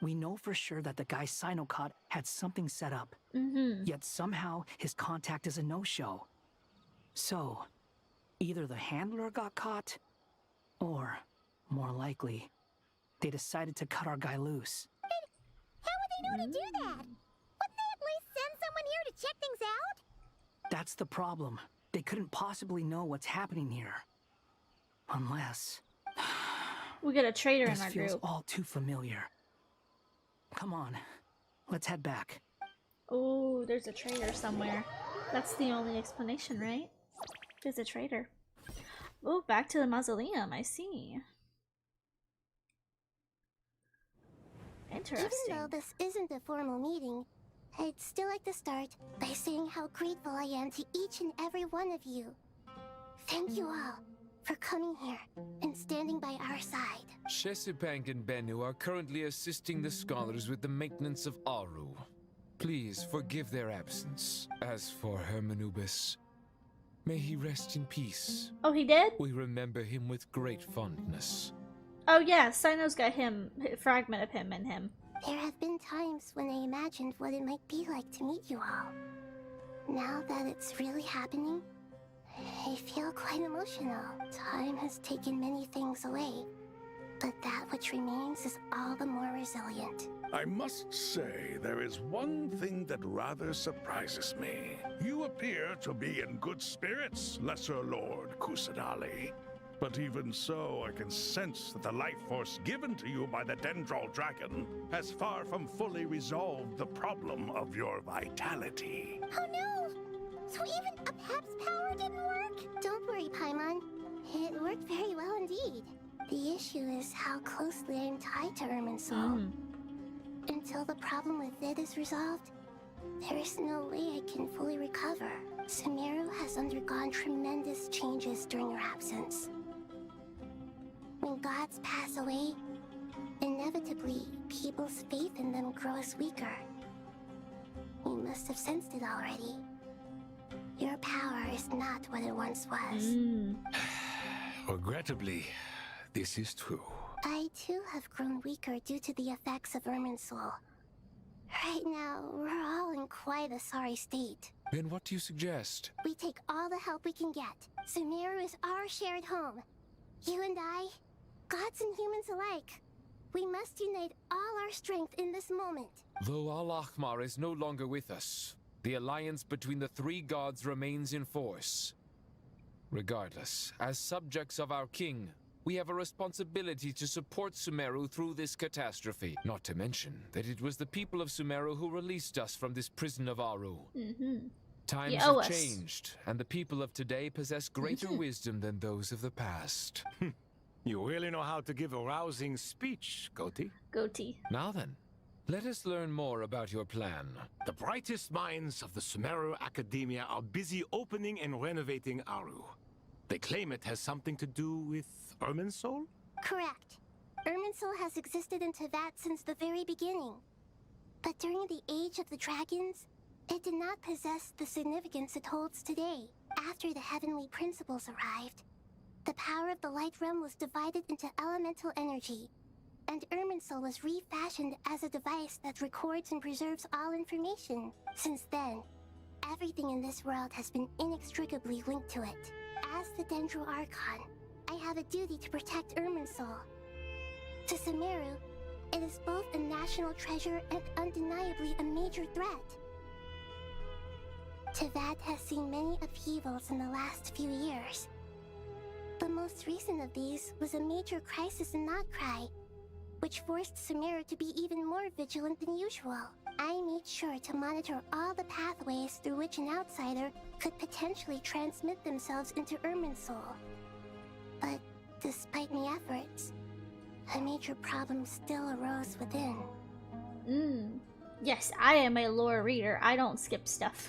We know for sure that the guy Sinocot had something set up, yet somehow his contact is a no-show. So, either the handler got caught, or, more likely, they decided to cut our guy loose. How would they know to do that? Wouldn't they at least send someone here to check things out? That's the problem. They couldn't possibly know what's happening here. Unless... We got a traitor in this our feels group. all too familiar. Come on, let's head back. Oh, there's a traitor somewhere. That's the only explanation, right? There's a traitor. Oh, back to the mausoleum, I see. Interesting. Even though this isn't a formal meeting, I'd still like to start by saying how grateful I am to each and every one of you. Thank you all for coming here and standing by our side. Chesapeake and Bennu are currently assisting the scholars with the maintenance of Aru. Please forgive their absence. As for Hermanubis, may he rest in peace. Oh, he did? We remember him with great fondness. Oh yeah, Sino's got him, a fragment of him in him. There have been times when I imagined what it might be like to meet you all. Now that it's really happening, I feel quite emotional. Time has taken many things away, but that which remains is all the more resilient. I must say, there is one thing that rather surprises me. You appear to be in good spirits, Lesser Lord Kusadali. But even so, I can sense that the life force given to you by the Dendral Dragon has far from fully resolved the problem of your vitality. Oh no! So even Apep's power didn't work? Don't worry, Paimon. It worked very well indeed. The issue is how closely I'm tied to Irminsul. Until the problem with it is resolved, there is no way I can fully recover. Sumeru has undergone tremendous changes during your absence. When gods pass away, inevitably, people's faith in them grows weaker. You must have sensed it already. Your power is not what it once was. Regrettably, this is true. I too have grown weaker due to the effects of Irminsul. Right now, we're all in quite a sorry state. Then what do you suggest? We take all the help we can get. Sumeru is our shared home. You and I, gods and humans alike. We must unite all our strength in this moment. Though Al-Ahmar is no longer with us, the alliance between the three gods remains in force. Regardless, as subjects of our king, we have a responsibility to support Sumeru through this catastrophe. Not to mention that it was the people of Sumeru who released us from this prison of Aru. Times have changed, and the people of today possess greater wisdom than those of the past. You really know how to give a rousing speech, Goatee. Goatee. Now then, let us learn more about your plan. The brightest minds of the Sumeru Academia are busy opening and renovating Aru. They claim it has something to do with Irminsul? Correct. Irminsul has existed in Teyvat since the very beginning. But during the Age of the Dragons, it did not possess the significance it holds today. After the heavenly principles arrived, the power of the Light Realm was divided into elemental energy, and Irminsul was refashioned as a device that records and preserves all information. Since then, everything in this world has been inextricably linked to it. As the Dendro Archon, I have a duty to protect Irminsul. To Sumeru, it is both a national treasure and undeniably a major threat. Teyvat has seen many upheavals in the last few years. The most recent of these was a major crisis in Notcry, which forced Sumeru to be even more vigilant than usual. I made sure to monitor all the pathways through which an outsider could potentially transmit themselves into Irminsul. But despite my efforts, a major problem still arose within. Yes, I am a lore reader. I don't skip stuff.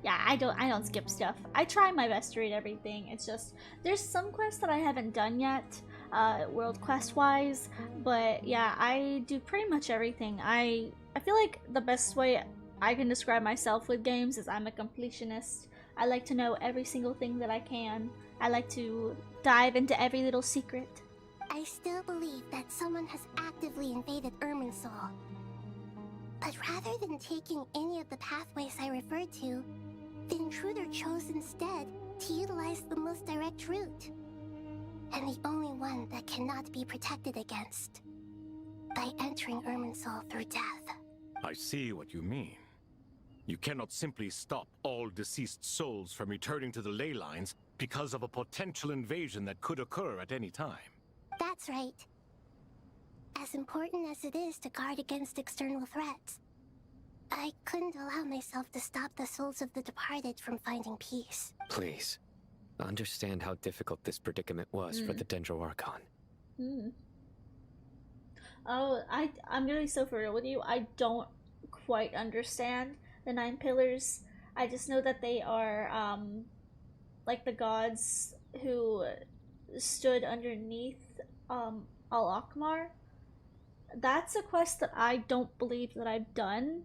Yeah, I don't skip stuff. I try my best to read everything. It's just there's some quests that I haven't done yet, world quest wise, but yeah, I do pretty much everything. I feel like the best way I can describe myself with games is I'm a completionist. I like to know every single thing that I can. I like to dive into every little secret. I still believe that someone has actively invaded Irminsul. But rather than taking any of the pathways I referred to, the intruder chose instead to utilize the most direct route. And the only one that cannot be protected against. By entering Irminsul through death. I see what you mean. You cannot simply stop all deceased souls from returning to the ley lines because of a potential invasion that could occur at any time. That's right. As important as it is to guard against external threats, I couldn't allow myself to stop the souls of the departed from finding peace. Please, understand how difficult this predicament was for the Dendro Archon. Oh, I'm gonna be so for real with you. I don't quite understand the nine pillars. I just know that they are like the gods who stood underneath Al Akmar. That's a quest that I don't believe that I've done.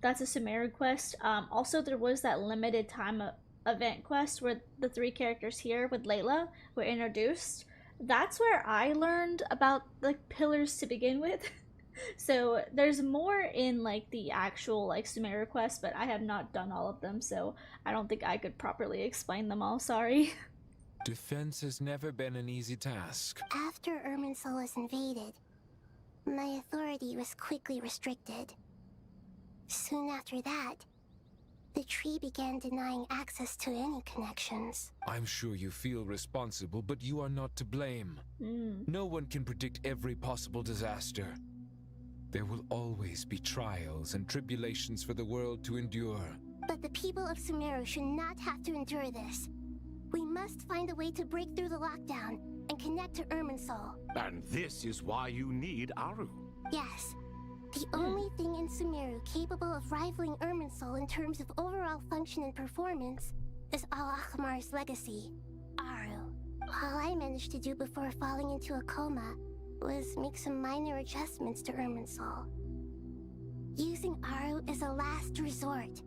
That's a Sumeru quest. Also, there was that limited time event quest where the three characters here with Layla were introduced. That's where I learned about the pillars to begin with. So there's more in like the actual like Sumeru quest, but I have not done all of them, so I don't think I could properly explain them all. Sorry. Defense has never been an easy task. After Irminsul was invaded, my authority was quickly restricted. Soon after that, the tree began denying access to any connections. I'm sure you feel responsible, but you are not to blame. No one can predict every possible disaster. There will always be trials and tribulations for the world to endure. But the people of Sumeru should not have to endure this. We must find a way to break through the lockdown and connect to Irminsul. And this is why you need Aru. Yes. The only thing in Sumeru capable of rivaling Irminsul in terms of overall function and performance is Al Akmar's legacy, Aru. All I managed to do before falling into a coma was make some minor adjustments to Irminsul. Using Aru is a last resort,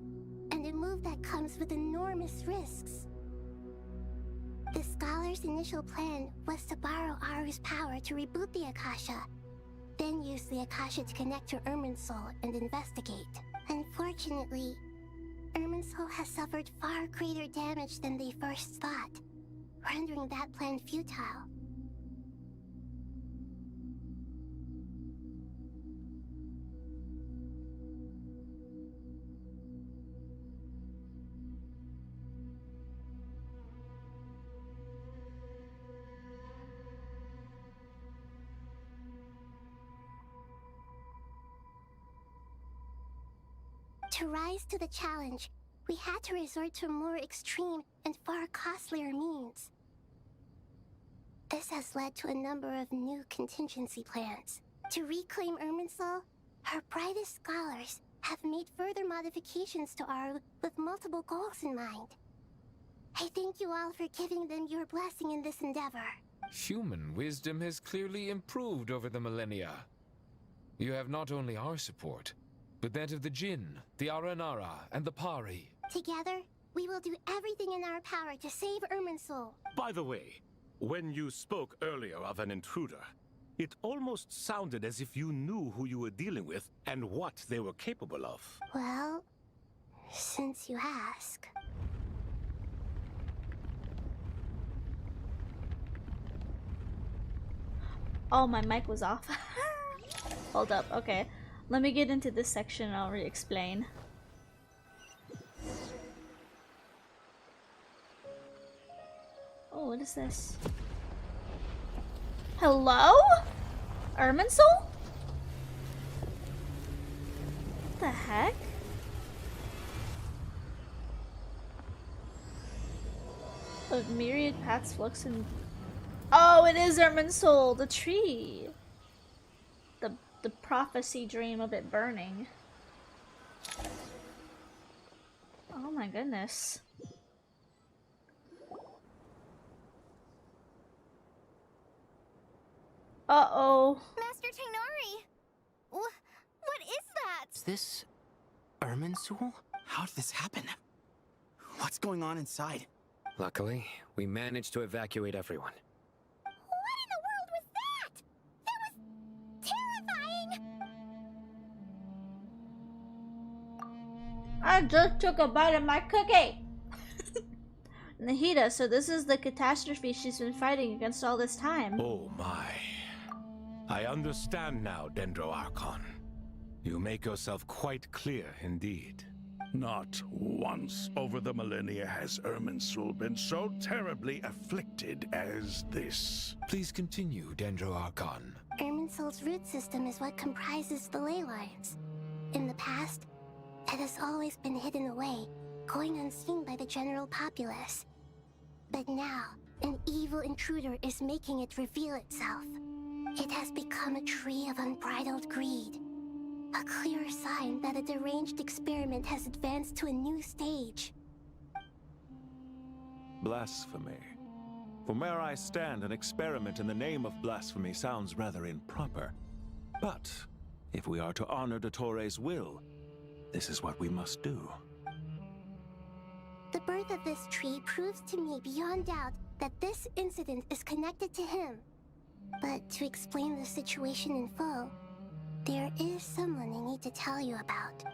and a move that comes with enormous risks. The Scholar's initial plan was to borrow Aru's power to reboot the Akasha, then use the Akasha to connect to Irminsul and investigate. Unfortunately, Irminsul has suffered far greater damage than they first thought, rendering that plan futile. To rise to the challenge, we had to resort to more extreme and far costlier means. This has led to a number of new contingency plans. To reclaim Irminsul, our brightest scholars have made further modifications to Aru with multiple goals in mind. I thank you all for giving them your blessing in this endeavor. Human wisdom has clearly improved over the millennia. You have not only our support, but that of the Jinn, the Aranara, and the Pari. Together, we will do everything in our power to save Irminsul. By the way, when you spoke earlier of an intruder, it almost sounded as if you knew who you were dealing with and what they were capable of. Well, since you ask. Oh, my mic was off. Hold up, okay. Let me get into this section and I'll re-explain. Oh, what is this? Hello? Irminsul? What the heck? A myriad paths flux and... Oh, it is Irminsul, the tree! The prophecy dream of it burning. Oh my goodness. Uh-oh. Master Tainari! What is that? Is this Irminsul? How did this happen? What's going on inside? Luckily, we managed to evacuate everyone. What in the world was that? That was terrifying! I just took a bite of my cookie! Nahida, so this is the catastrophe she's been fighting against all this time. Oh my. I understand now, Dendro Archon. You make yourself quite clear indeed. Not once over the millennia has Irminsul been so terribly afflicted as this. Please continue, Dendro Archon. Irminsul's root system is what comprises the ley lines. In the past, it has always been hidden away, going unseen by the general populace. But now, an evil intruder is making it reveal itself. It has become a tree of unbridled greed. A clear sign that a deranged experiment has advanced to a new stage. Blasphemy. From where I stand, an experiment in the name of blasphemy sounds rather improper. But if we are to honor Dottores' will, this is what we must do. The birth of this tree proves to me beyond doubt that this incident is connected to him. But to explain the situation in full, there is someone I need to tell you about.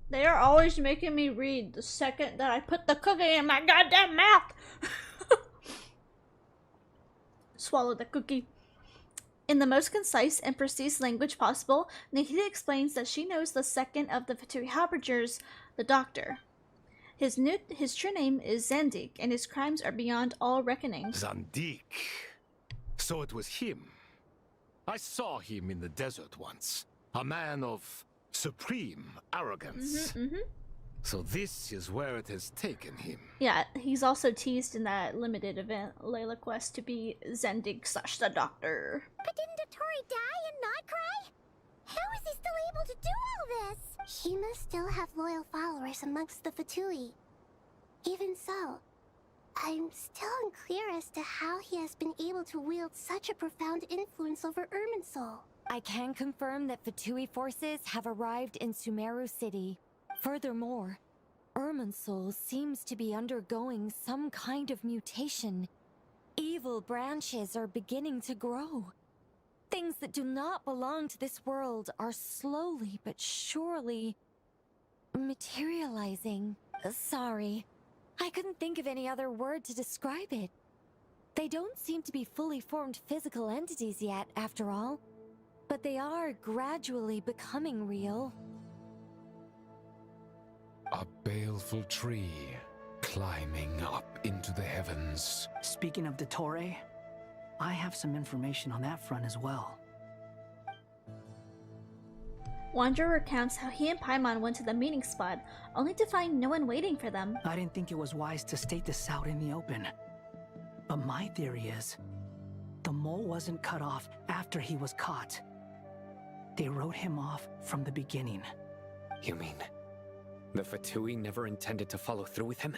They are always making me read the second that I put the cookie in my goddamn mouth. Swallow the cookie. In the most concise and precise language possible, Nahida explains that she knows the second of the Fatui Harbingers, the Doctor. His true name is Zandik, and his crimes are beyond all reckoning. Zandik. So it was him. I saw him in the desert once. A man of supreme arrogance. So this is where it has taken him. Yeah, he's also teased in that limited event, Layla Quest, to be Zendig / the Doctor. But didn't Dottore die and not cry? How is he still able to do all this? He must still have loyal followers amongst the Fatui. Even so, I'm still unclear as to how he has been able to wield such a profound influence over Irminsul. I can confirm that Fatui forces have arrived in Sumeru City. Furthermore, Irminsul seems to be undergoing some kind of mutation. Evil branches are beginning to grow. Things that do not belong to this world are slowly but surely materializing. Sorry, I couldn't think of any other word to describe it. They don't seem to be fully formed physical entities yet, after all, but they are gradually becoming real. A baleful tree climbing up into the heavens. Speaking of Dottore, I have some information on that front as well. Wanderer recounts how he and Paimon went to the meeting spot, only to find no one waiting for them. I didn't think it was wise to state this out in the open. But my theory is, the mole wasn't cut off after he was caught. They wrote him off from the beginning. You mean the Fatui never intended to follow through with him?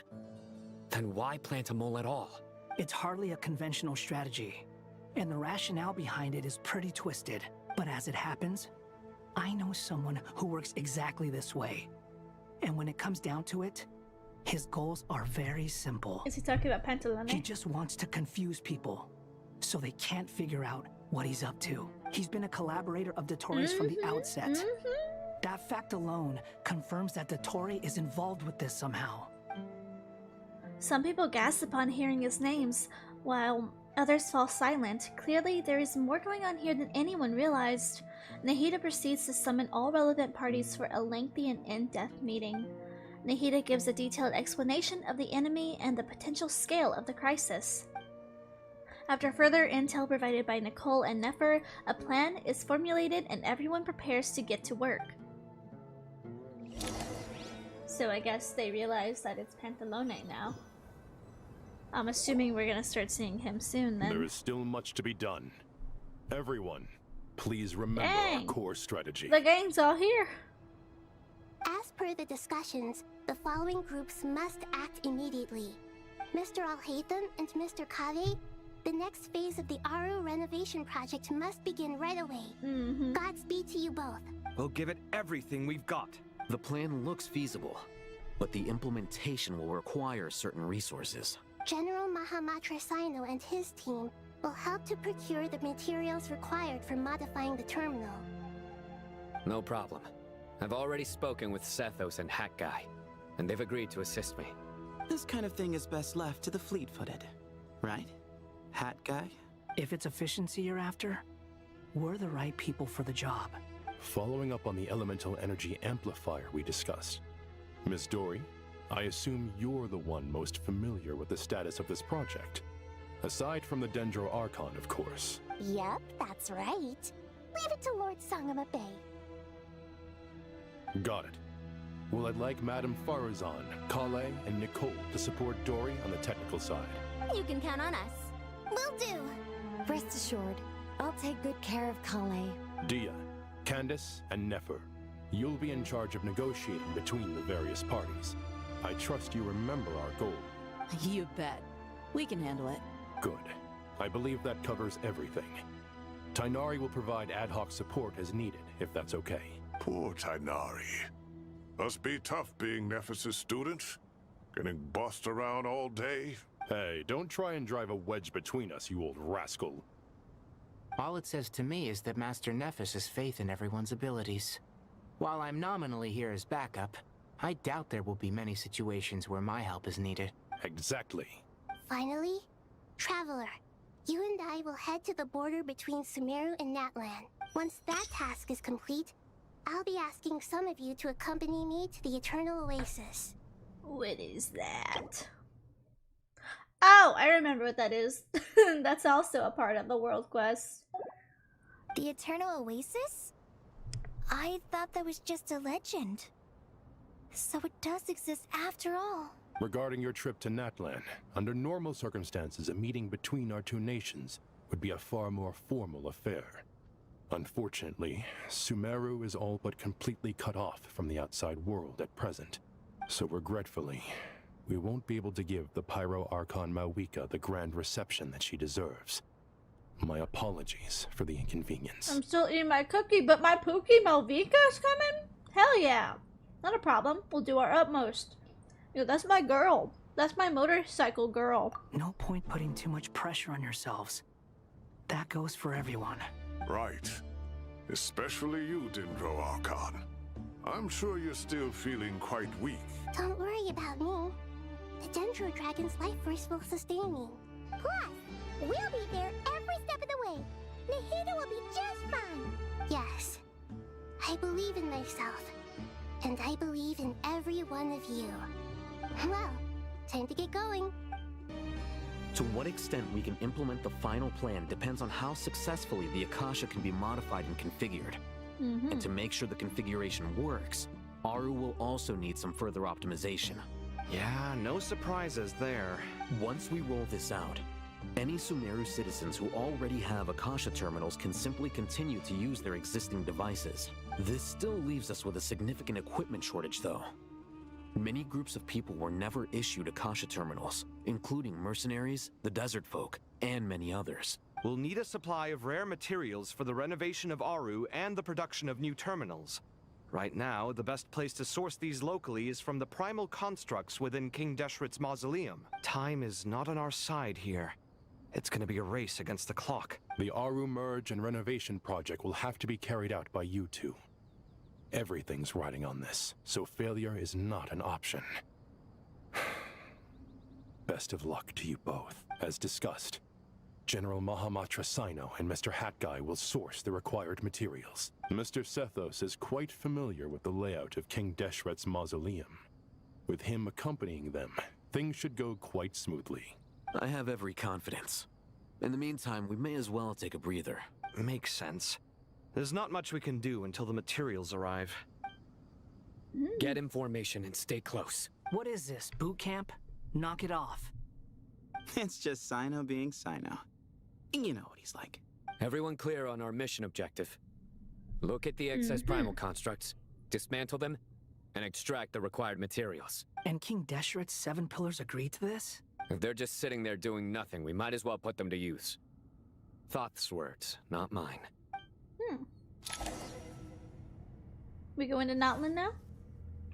Then why plant a mole at all? It's hardly a conventional strategy, and the rationale behind it is pretty twisted. But as it happens, I know someone who works exactly this way. And when it comes down to it, his goals are very simple. Is he talking about Pantalone? He just wants to confuse people, so they can't figure out what he's up to. He's been a collaborator of Dottore's from the outset. That fact alone confirms that Dottore is involved with this somehow. Some people gasp upon hearing his names, while others fall silent. Clearly, there is more going on here than anyone realized. Nahida proceeds to summon all relevant parties for a lengthy and in-depth meeting. Nahida gives a detailed explanation of the enemy and the potential scale of the crisis. After further intel provided by Nicole and Nefer, a plan is formulated and everyone prepares to get to work. So I guess they realize that it's Pantalone now. I'm assuming we're gonna start seeing him soon then. There is still much to be done. Everyone, please remember our core strategy. The gang's all here. As per the discussions, the following groups must act immediately. Mr. Alhaitham and Mr. Kave, the next phase of the Aru renovation project must begin right away. Godspeed to you both. We'll give it everything we've got. The plan looks feasible, but the implementation will require certain resources. General Mahamatra Sino and his team will help to procure the materials required for modifying the terminal. No problem. I've already spoken with Sethos and Hat Guy, and they've agreed to assist me. This kind of thing is best left to the fleet-footed, right? Hat Guy? If it's efficiency you're after, we're the right people for the job. Following up on the elemental energy amplifier we discussed, Ms. Dory, I assume you're the one most familiar with the status of this project. Aside from the Dendro Archon, of course. Yep, that's right. Leave it to Lord Sangamabe. Got it. Well, I'd like Madame Farazan, Kale, and Nicole to support Dory on the technical side. You can count on us. Will do. Rest assured, I'll take good care of Kale. Dia, Candace, and Nefer, you'll be in charge of negotiating between the various parties. I trust you remember our goal. You bet. We can handle it. Good. I believe that covers everything. Tainari will provide ad hoc support as needed, if that's okay. Poor Tainari. Must be tough being Nephis' student. Getting bossed around all day. Hey, don't try and drive a wedge between us, you old rascal. All it says to me is that Master Nephis has faith in everyone's abilities. While I'm nominally here as backup, I doubt there will be many situations where my help is needed. Exactly. Finally, Traveler, you and I will head to the border between Sumeru and Natlan. Once that task is complete, I'll be asking some of you to accompany me to the Eternal Oasis. What is that? Oh, I remember what that is. That's also a part of the world quest. The Eternal Oasis? I thought that was just a legend. So it does exist after all. Regarding your trip to Natlan, under normal circumstances, a meeting between our two nations would be a far more formal affair. Unfortunately, Sumeru is all but completely cut off from the outside world at present. So regretfully, we won't be able to give the Pyro Archon Mawika the grand reception that she deserves. My apologies for the inconvenience. I'm still eating my cookie, but my Pookie Malvika's coming? Hell yeah. Not a problem. We'll do our utmost. Yo, that's my girl. That's my motorcycle girl. No point putting too much pressure on yourselves. That goes for everyone. Right. Especially you, Dendro Archon. I'm sure you're still feeling quite weak. Don't worry about me. The Dendro Dragon's life force will sustain me. Plus, we'll be there every step of the way. Nahida will be just fine. Yes, I believe in myself. And I believe in every one of you. Well, time to get going. To what extent we can implement the final plan depends on how successfully the Akasha can be modified and configured. And to make sure the configuration works, Aru will also need some further optimization. Yeah, no surprises there. Once we roll this out, any Sumeru citizens who already have Akasha terminals can simply continue to use their existing devices. This still leaves us with a significant equipment shortage, though. Many groups of people were never issued Akasha terminals, including mercenaries, the desert folk, and many others. We'll need a supply of rare materials for the renovation of Aru and the production of new terminals. Right now, the best place to source these locally is from the primal constructs within King Deshret's mausoleum. Time is not on our side here. It's gonna be a race against the clock. The Aru merge and renovation project will have to be carried out by you two. Everything's riding on this, so failure is not an option. Best of luck to you both. As discussed, General Mahamatra Sino and Mr. Hat Guy will source the required materials. Mr. Sethos is quite familiar with the layout of King Deshret's mausoleum. With him accompanying them, things should go quite smoothly. I have every confidence. In the meantime, we may as well take a breather. Makes sense. There's not much we can do until the materials arrive. Get information and stay close. What is this, boot camp? Knock it off. It's just Sino being Sino. You know what he's like. Everyone clear on our mission objective. Look at the excess primal constructs, dismantle them, and extract the required materials. And King Deshret's 7 pillars agreed to this? If they're just sitting there doing nothing, we might as well put them to use. Thoth's words, not mine. We go into Natlan now?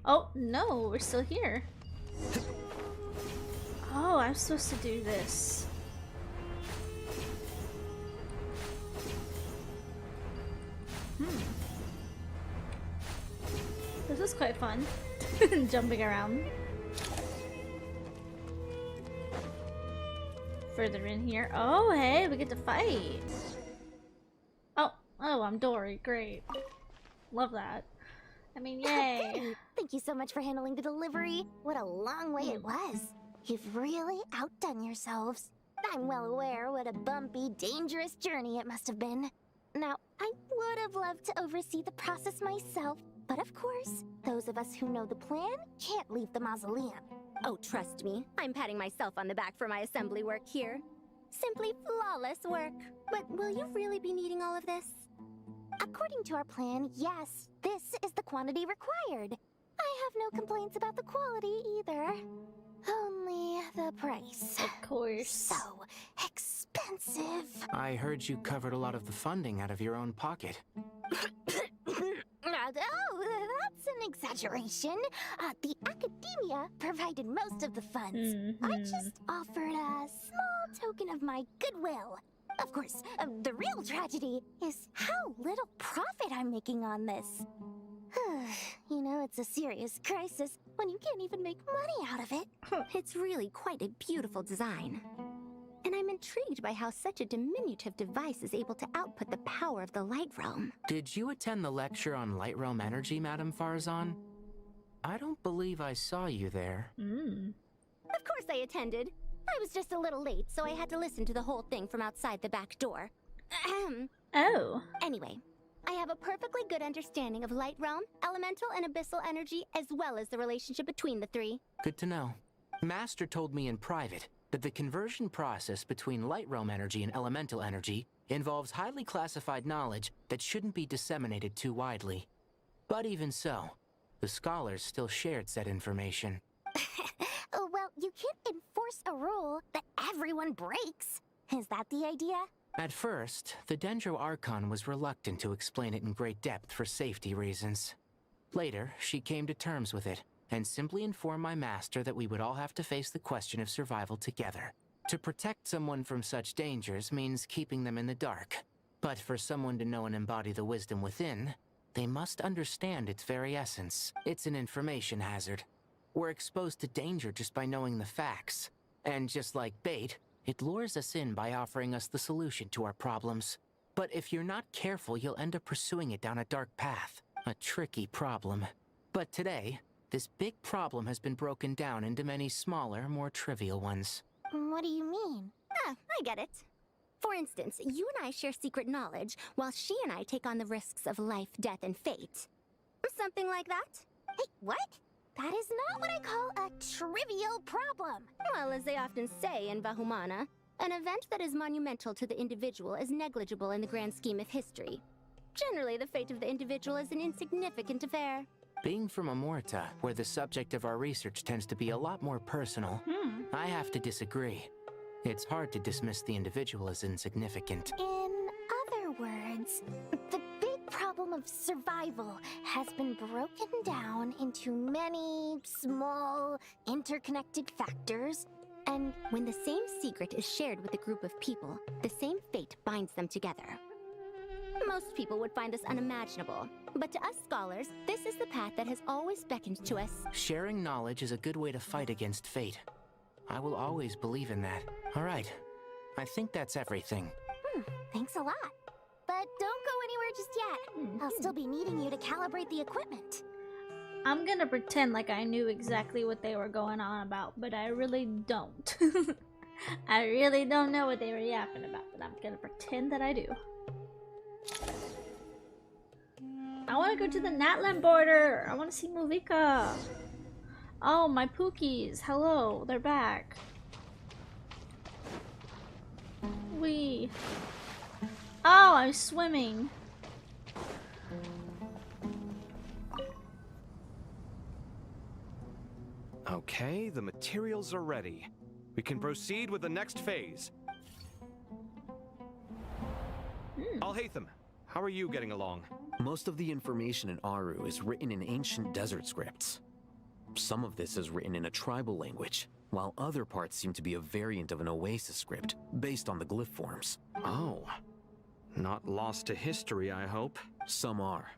Oh, no, we're still here. Oh, I'm supposed to do this. This is quite fun. Jumping around. Further in here. Oh, hey, we get to fight. Oh, I'm Dory. Great. Love that. I mean, yay. Thank you so much for handling the delivery. What a long way it was. You've really outdone yourselves. I'm well aware what a bumpy, dangerous journey it must have been. Now, I would have loved to oversee the process myself, But of course, those of us who know the plan can't leave the mausoleum. Oh, trust me, I'm patting myself on the back for my assembly work here. Simply flawless work. But will you really be needing all of this? According to our plan, yes, this is the quantity required. I have no complaints about the quality either. Only the price. Of course. So expensive. I heard you covered a lot of the funding out of your own pocket. Oh, that's an exaggeration. The academia provided most of the funds. I just offered a small token of my goodwill. Of course, the real tragedy is how little profit I'm making on this. You know, it's a serious crisis when you can't even make money out of it. It's really quite a beautiful design. And I'm intrigued by how such a diminutive device is able to output the power of the Light Realm. Did you attend the lecture on Light Realm energy, Madame Farzan? I don't believe I saw you there. Of course I attended. I was just a little late, so I had to listen to the whole thing from outside the back door. Oh. Anyway, I have a perfectly good understanding of Light Realm, elemental and abyssal energy, as well as the relationship between the three. Good to know. Master told me in private that the conversion process between Light Realm energy and elemental energy involves highly classified knowledge that shouldn't be disseminated too widely. But even so, the scholars still shared said information. Well, you can't enforce a rule that everyone breaks. Is that the idea? At first, the Dendro Archon was reluctant to explain it in great depth for safety reasons. Later, she came to terms with it, and simply informed my master that we would all have to face the question of survival together. To protect someone from such dangers means keeping them in the dark. But for someone to know and embody the wisdom within, they must understand its very essence. It's an information hazard. We're exposed to danger just by knowing the facts. And just like bait, it lures us in by offering us the solution to our problems. But if you're not careful, you'll end up pursuing it down a dark path. A tricky problem. But today, this big problem has been broken down into many smaller, more trivial ones. What do you mean? I get it. For instance, you and I share secret knowledge, while she and I take on the risks of life, death, and fate. Something like that? Hey, what? That is not what I call a trivial problem. Well, as they often say in Vahumana, an event that is monumental to the individual is negligible in the grand scheme of history. Generally, the fate of the individual is an insignificant affair. Being from Amorta, where the subject of our research tends to be a lot more personal, I have to disagree. It's hard to dismiss the individual as insignificant. In other words, the big problem of survival has been broken down into many small, interconnected factors, and when the same secret is shared with a group of people, the same fate binds them together. Most people would find this unimaginable, but to us scholars, this is the path that has always beckoned to us. Sharing knowledge is a good way to fight against fate. I will always believe in that. All right. I think that's everything. Thanks a lot. But don't go anywhere just yet. I'll still be needing you to calibrate the equipment. I'm gonna pretend like I knew exactly what they were going on about, but I really don't. I really don't know what they were yapping about, but I'm gonna pretend that I do. I want to go to the Natlan border. I want to see Movika. Oh, my Pookies. Hello, they're back. Wee. Oh, I'm swimming. Okay, the materials are ready. We can proceed with the next phase. Al-Haytham, how are you getting along? Most of the information in Aru is written in ancient desert scripts. Some of this is written in a tribal language, while other parts seem to be a variant of an Oasis script, based on the glyph forms. Oh. Not lost to history, I hope. Some are.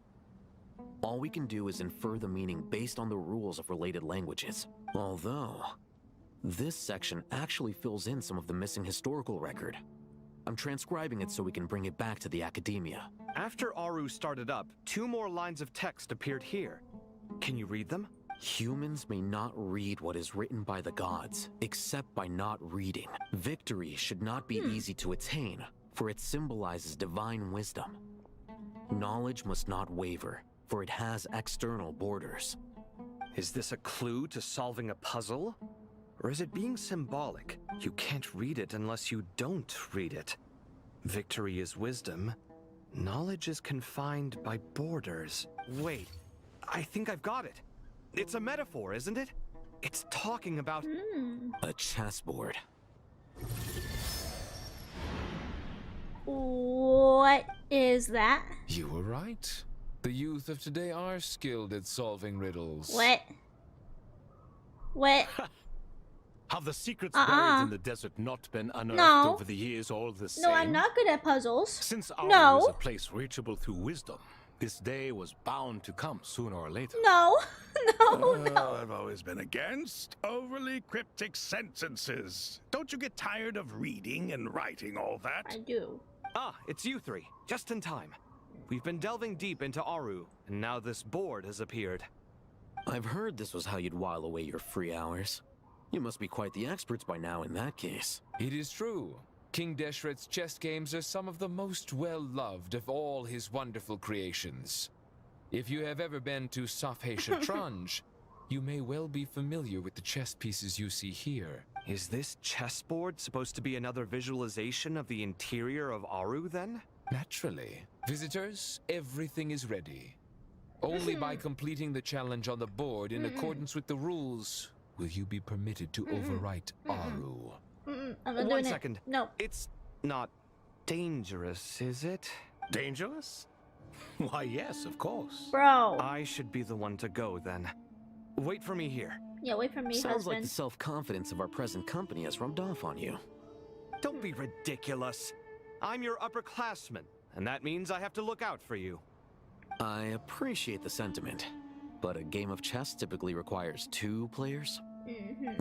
All we can do is infer the meaning based on the rules of related languages. Although, this section actually fills in some of the missing historical record. I'm transcribing it so we can bring it back to the academia. After Aru started up, 2 more lines of text appeared here. Can you read them? Humans may not read what is written by the gods, except by not reading. Victory should not be easy to attain, for it symbolizes divine wisdom. Knowledge must not waver, for it has external borders. Is this a clue to solving a puzzle? Or is it being symbolic? You can't read it unless you don't read it. Victory is wisdom. Knowledge is confined by borders. Wait, I think I've got it. It's a metaphor, isn't it? It's talking about... A chessboard. What is that? You were right. The youth of today are skilled at solving riddles. What? What? Have the secrets buried in the desert not been unearthed No. over the years all the same? No, I'm not good at puzzles. Since Aru No. is a place reachable through wisdom, this day was bound to come sooner or later. No. No. I've always been against overly cryptic sentences. Don't you get tired of reading and writing all that? I do. Ah, it's you three. Just in time. We've been delving deep into Aru, and now this board has appeared. I've heard this was how you'd while away your free hours. You must be quite the experts by now in that case. It is true. King Deshret's chess games are some of the most well-loved of all his wonderful creations. If you have ever been to Safhe Shatranj, you may well be familiar with the chess pieces you see here. Is this chessboard supposed to be another visualization of the interior of Aru, then? Naturally. Visitors, everything is ready. Only by completing the challenge on the board in accordance with the rules will you be permitted to overwrite Aru. I'm not doing One it. second. No. It's not dangerous, is it? Dangerous? Why, yes, of course. Bro. I should be the one to go, then. Wait for me here. Yeah, wait for me, Sounds husband. like the self-confidence of our present company has rubbed off on you. Don't be ridiculous. I'm your upperclassman, and that means I have to look out for you. I appreciate the sentiment, but a game of chess typically requires 2 players.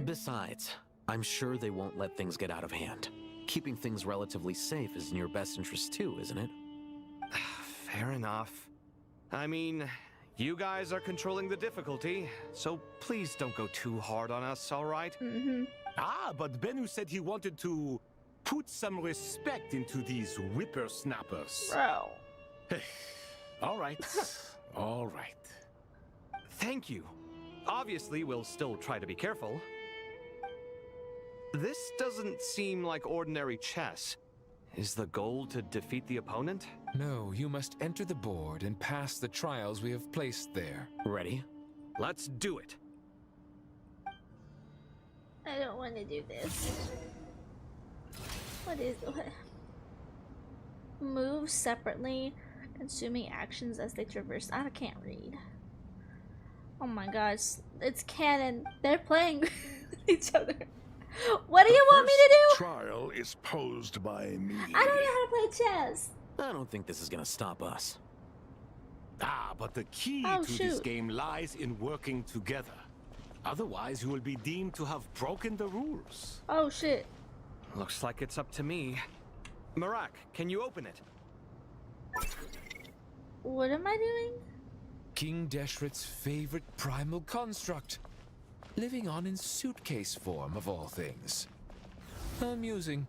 Besides, I'm sure they won't let things get out of hand. Keeping things relatively safe is in your best interest too, isn't it? Fair enough. I mean, you guys are controlling the difficulty, so please don't go too hard on us, all right? Ah, but Bennu said he wanted to put some respect into these whippersnappers. Bro. All right. All right. Thank you. Obviously, we'll still try to be careful. This doesn't seem like ordinary chess. Is the goal to defeat the opponent? No, you must enter the board and pass the trials we have placed there. Ready? Let's do it. I don't want to do this. What is what? Move separately, consuming actions as they traverse. I can't read. Oh my gosh, it's canon. They're playing with each other. What do you want me to do? Trial is posed by me. I don't know how to play chess. I don't think this is gonna stop us. Ah, but the key Oh, to this shoot. game lies in working together. Otherwise, you will be deemed to have broken the rules. Oh shit. Looks like it's up to me. Marak, can you open it? What am I doing? King Deshret's favorite primal construct. Living on in suitcase form, of all things. Amusing.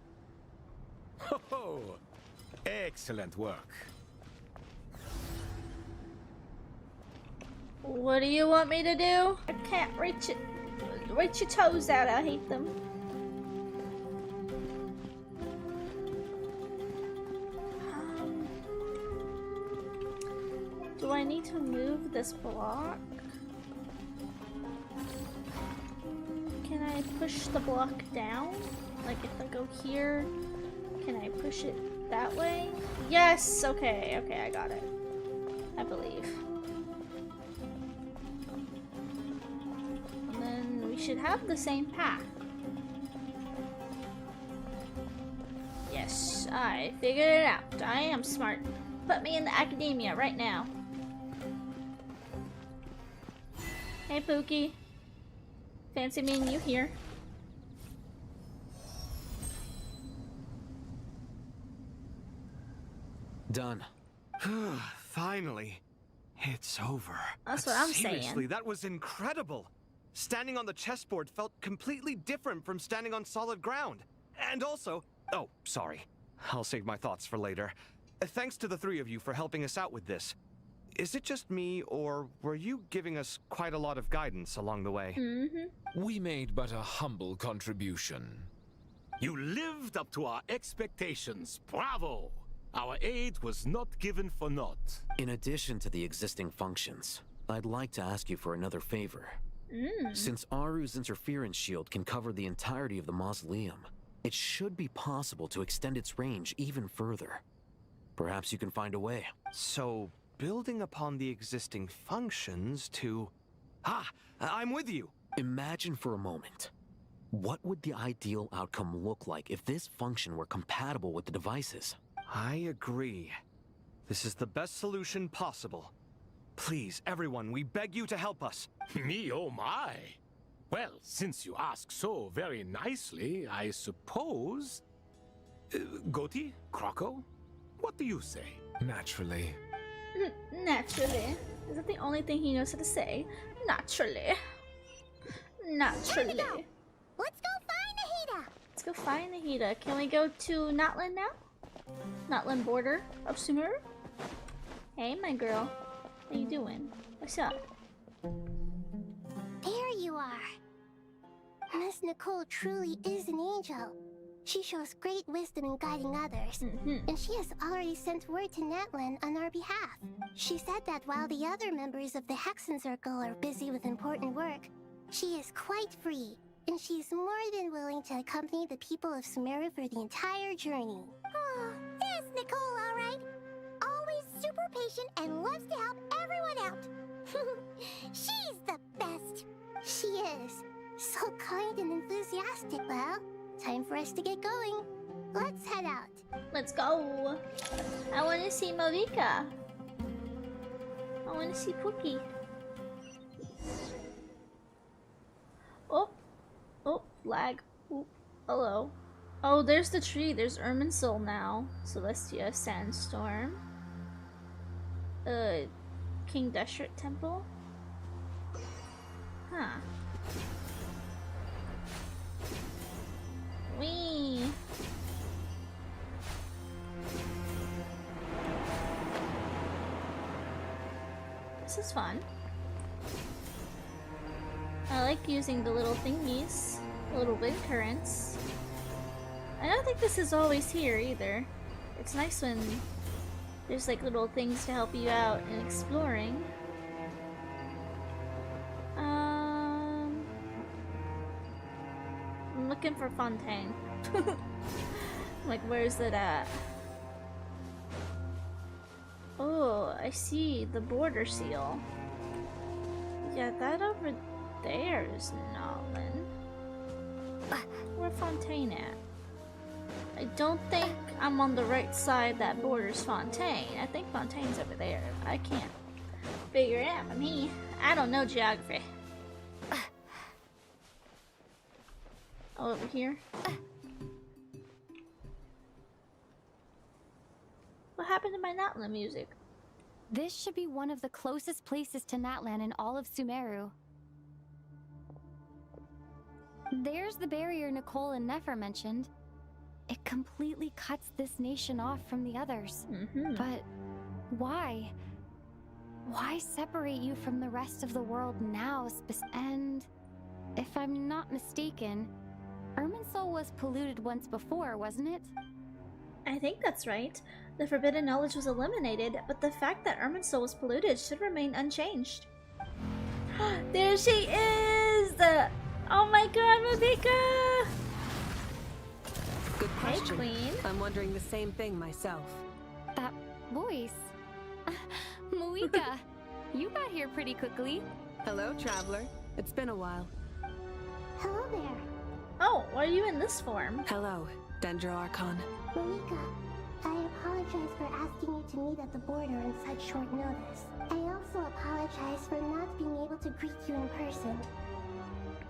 Ho-ho! Excellent work. What do you want me to do? I can't reach it. Reach your toes out. I hate them. Do I need to move this block? Can I push the block down? Like if I go here, can I push it that way? Yes! Okay, okay, I got it. I believe. And then we should have the same path. Yes, I figured it out. I am smart. Put me in the academia right now. Hey, Pookie. Fancy meeting you here. Done. Finally. It's over. That's But what I'm seriously, saying. that was incredible. Standing on the chessboard felt completely different from standing on solid ground. And also... Oh, sorry. I'll save my thoughts for later. Thanks to the 3 of you for helping us out with this. is it just me, or were you giving us quite a lot of guidance along the way? We made but a humble contribution. You lived up to our expectations. Bravo! Our aid was not given for naught. In addition to the existing functions, I'd like to ask you for another favor. Since Aru's interference shield can cover the entirety of the mausoleum, it should be possible to extend its range even further. Perhaps you can find a way. So, building upon the existing functions to... I'm with you! Imagine for a moment. What would the ideal outcome look like if this function were compatible with the devices? I agree. This is the best solution possible. Please, everyone, we beg you to help us. Me, oh my! Well, since you ask so very nicely, I suppose... Goti? Croco? What do you say? Naturally. Naturally. Is that the only thing he knows how to say? Naturally. Naturally. Let's go find Nahida! Let's go find Nahida. Can we go to Notland now? Notland border of Sumeru? Hey, my girl. How you doing? What's up? There you are. Miss Nicole truly is an angel. She shows great wisdom in guiding others, and she has already sent word to Natlan on our behalf. She said that while the other members of the Hexen Circle are busy with important work, she is quite free, and she's more than willing to accompany the people of Sumeru for the entire journey. Oh, there's Nicole, all right. Always super patient and loves to help everyone out. She's the best. She is. So kind and enthusiastic. Well, time for us to get going. Let's head out. Let's go. I want to see Malika. I want to see Pookie. Oh, lag. Oop. Hello. Oh, there's the tree. There's Irminsul now. Celestia, Sandstorm. King Deshret Temple. Huh. Wee. This is fun. I like using the little thingies, the little wind currents. I don't think this is always here either. It's nice when there's like little things to help you out in exploring. I'm looking for Fontaine. Like, where's it at? Oh, I see the border seal. Yeah, that over there is Nolan. Where Fontaine at? I don't think I'm on the right side that borders Fontaine. I think Fontaine's over there. I can't figure it out. I don't know geography. Oh, over here? What happened to my Natlan music? This should be one of the closest places to Natlan in all of Sumeru. There's the barrier Nicole and Nefer mentioned. It completely cuts this nation off from the others. But why? Why separate you from the rest of the world now? And if I'm not mistaken, Irminsul was polluted once before, wasn't it? I think that's right. The forbidden knowledge was eliminated, but the fact that Irminsul was polluted should remain unchanged. There she is! Oh my god, Mabika! Good question. Hey, Queen. I'm wondering the same thing myself. That voice. Moika, you got here pretty quickly. Hello, traveler. It's been a while. Hello there. Oh, why are you in this form? Hello, Dendro Archon. Monika, I apologize for asking you to meet at the border on such short notice. I also apologize for not being able to greet you in person.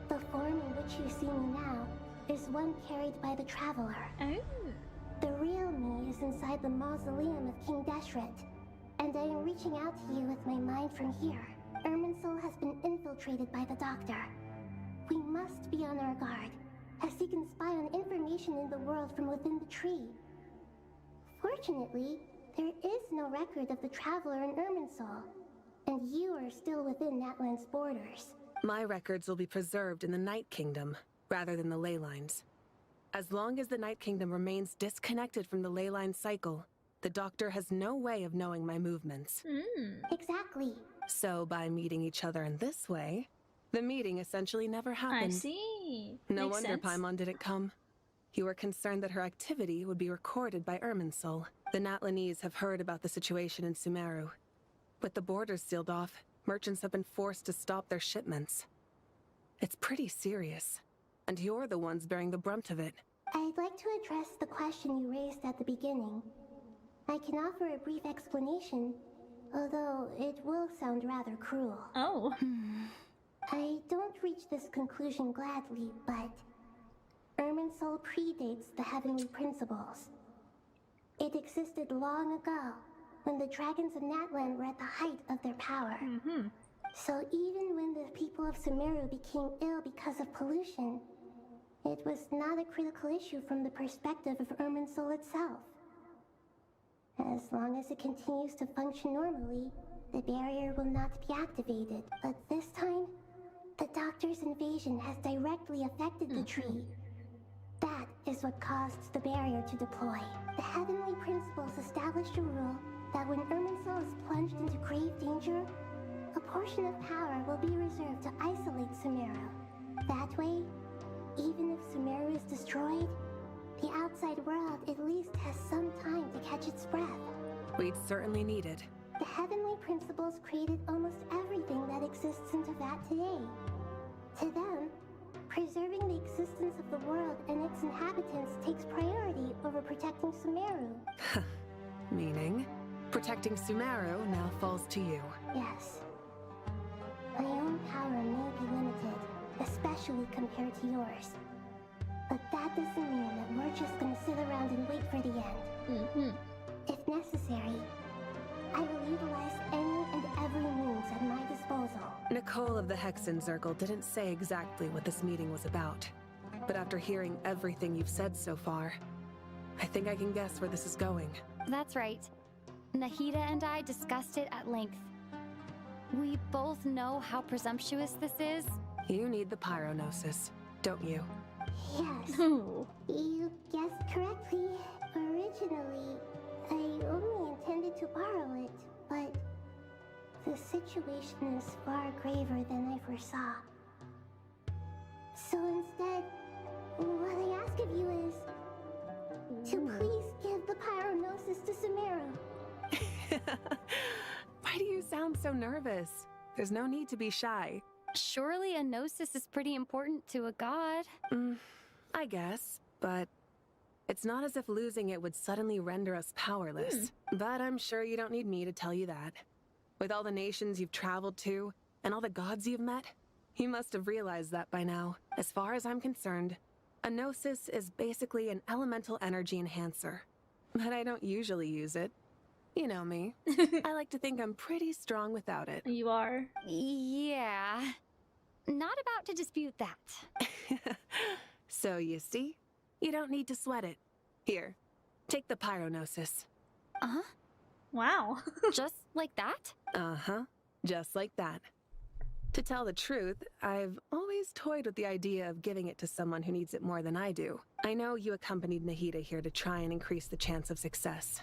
The form in which you see me now is one carried by the traveler. Oh. The real me is inside the mausoleum of King Deshret, and I am reaching out to you with my mind from here. Irminsul has been infiltrated by the Doctor. We must be on our guard, as he can spy on information in the world from within the tree. Fortunately, there is no record of the Traveler in Irminsul, and you are still within Natlan's borders. My records will be preserved in the Night Kingdom, rather than the ley lines. As long as the Night Kingdom remains disconnected from the ley line cycle, the Doctor has no way of knowing my movements. Exactly. So by meeting each other in this way, the meeting essentially never happened. I see. No Makes wonder sense. Paimon didn't come. You were concerned that her activity would be recorded by Irminsul. The Natlanese have heard about the situation in Sumeru. With the borders sealed off, merchants have been forced to stop their shipments. It's pretty serious, and you're the ones bearing the brunt of it. I'd like to address the question you raised at the beginning. I can offer a brief explanation, although it will sound rather cruel. Oh. I don't reach this conclusion gladly, but Irminsul predates the heavenly principles. It existed long ago, when the dragons of Natlan were at the height of their power. So even when the people of Sumeru became ill because of pollution, it was not a critical issue from the perspective of Irminsul itself. As long as it continues to function normally, the barrier will not be activated. But this time, the Doctor's invasion has directly affected the tree. That is what caused the barrier to deploy. The heavenly principles established a rule that when Irminsul is plunged into grave danger, a portion of power will be reserved to isolate Sumeru. That way, even if Sumeru is destroyed, the outside world at least has some time to catch its breath. We'd certainly need it. The heavenly principles created almost everything that exists in Teyvat today. To them, preserving the existence of the world and its inhabitants takes priority over protecting Sumeru. Meaning, protecting Sumeru now falls to you. Yes. My own power may be limited, especially compared to yours. But that doesn't mean that we're just gonna sit around and wait for the end. If necessary, I will utilize any and every means at my disposal. Nicole of the Hexen Circle didn't say exactly what this meeting was about. But after hearing everything you've said so far, I think I can guess where this is going. That's right. Nahida and I discussed it at length. We both know how presumptuous this is. You need the Pyronosis, don't you? Yes. You guessed correctly. Originally, I only intended to borrow it, but the situation is far graver than I foresaw. So instead, what I ask of you is to please give the Pyronosis to Sumeru. Why do you sound so nervous? There's no need to be shy. Surely a gnosis is pretty important to a god. I guess, but it's not as if losing it would suddenly render us powerless. But I'm sure you don't need me to tell you that. With all the nations you've traveled to, and all the gods you've met, you must have realized that by now. As far as I'm concerned, a gnosis is basically an elemental energy enhancer. But I don't usually use it. You know me. I like to think I'm pretty strong without it. You are. Yeah. Not about to dispute that. So you see, you don't need to sweat it. Here, take the Pyronosis. Uh-huh. Wow. Just like that? Uh-huh. Just like that. To tell the truth, I've always toyed with the idea of giving it to someone who needs it more than I do. I know you accompanied Nahida here to try and increase the chance of success.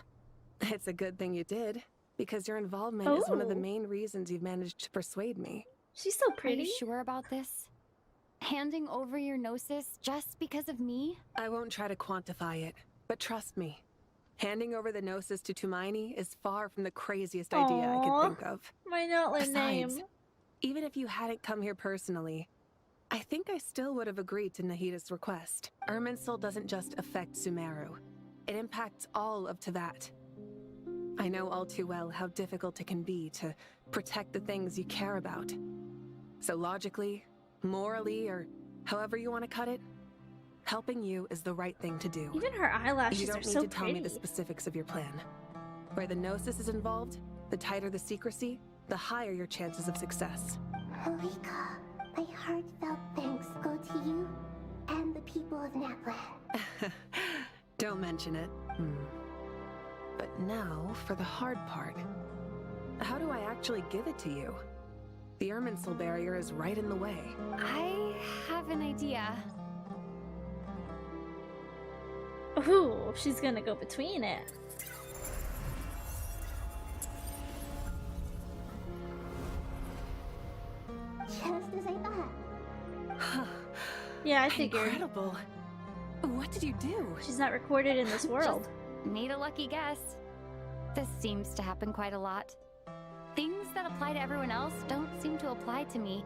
It's a good thing you did, because your involvement is one of the main reasons you've managed to persuade me. She's so Are pretty. you sure about this? Handing over your gnosis just because of me? I won't try to quantify it, but trust me. Handing over the gnosis to Tumaini is far from the craziest idea I could think of. My Natlan name. Besides, even if you hadn't come here personally, I think I still would have agreed to Nahida's request. Irminsul doesn't just affect Sumeru. It impacts all of Teyvat. I know all too well how difficult it can be to protect the things you care about. So logically, morally, or however you want to cut it, helping you is the right thing to do. Even her eyelashes you don't are need so to tell pretty. me the specifics of your plan. Where the gnosis is involved, the tighter the secrecy, the higher your chances of success. Malika, my heartfelt thanks go to you and the people of Natlan. Don't mention it. But now for the hard part. How do I actually give it to you? The Irminsul barrier is right in the way. I have an idea. Ooh, she's gonna go between it. Just as I thought. Yeah, I figured. Incredible. What did you do? She's not recorded in this world. Just need a lucky guess. This seems to happen quite a lot. Things that apply to everyone else don't seem to apply to me.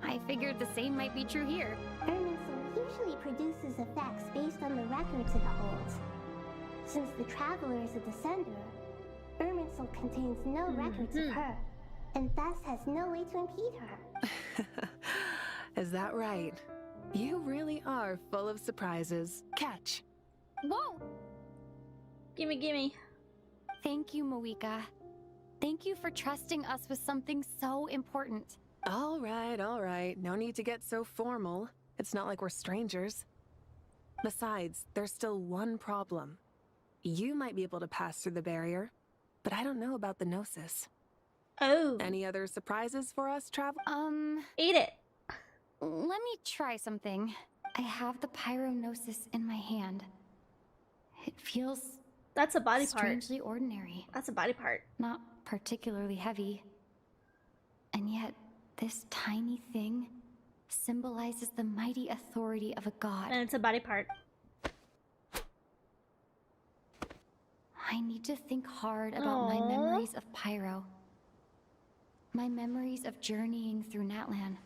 I figured the same might be true here. Irminsul usually produces effects based on the records it holds. Since the Traveler is a descender, Irminsul contains no records of her, and thus has no way to impede her. Is that right? You really are full of surprises. Catch. Whoa! Gimme, gimme. Thank you, Moika. Thank you for trusting us with something so important. All right. No need to get so formal. It's not like we're strangers. Besides, there's still one problem. You might be able to pass through the barrier, but I don't know about the Gnosis. Oh. Any other surprises for us, Travel? Eat it. Let me try something. I have the Pyrognosis in my hand. It feels... That's a body part. Strangely ordinary. That's a body part. Not particularly heavy. And yet, this tiny thing symbolizes the mighty authority of a god. And it's a body part. I need to think hard about my memories of Pyro. My memories of journeying through Natlan.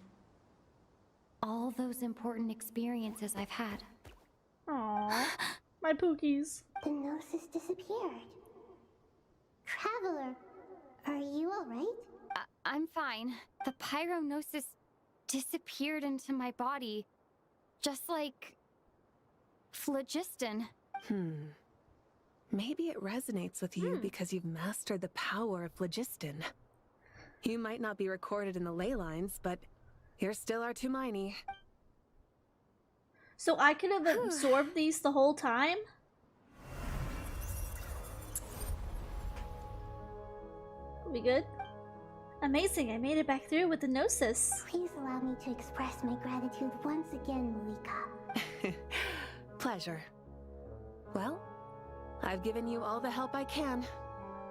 All those important experiences I've had. Aww. My pookies. The Gnosis disappeared. Traveler, are you alright? I'm fine. The Pyrognosis disappeared into my body. Just like... phlogiston. Maybe it resonates with you because you've mastered the power of phlogiston. You might not be recorded in the ley lines, but you're still our Tumini. So I could have absorbed these the whole time? We good? Amazing, I made it back through with the Gnosis. Please allow me to express my gratitude once again, Moika. Pleasure. Well, I've given you all the help I can.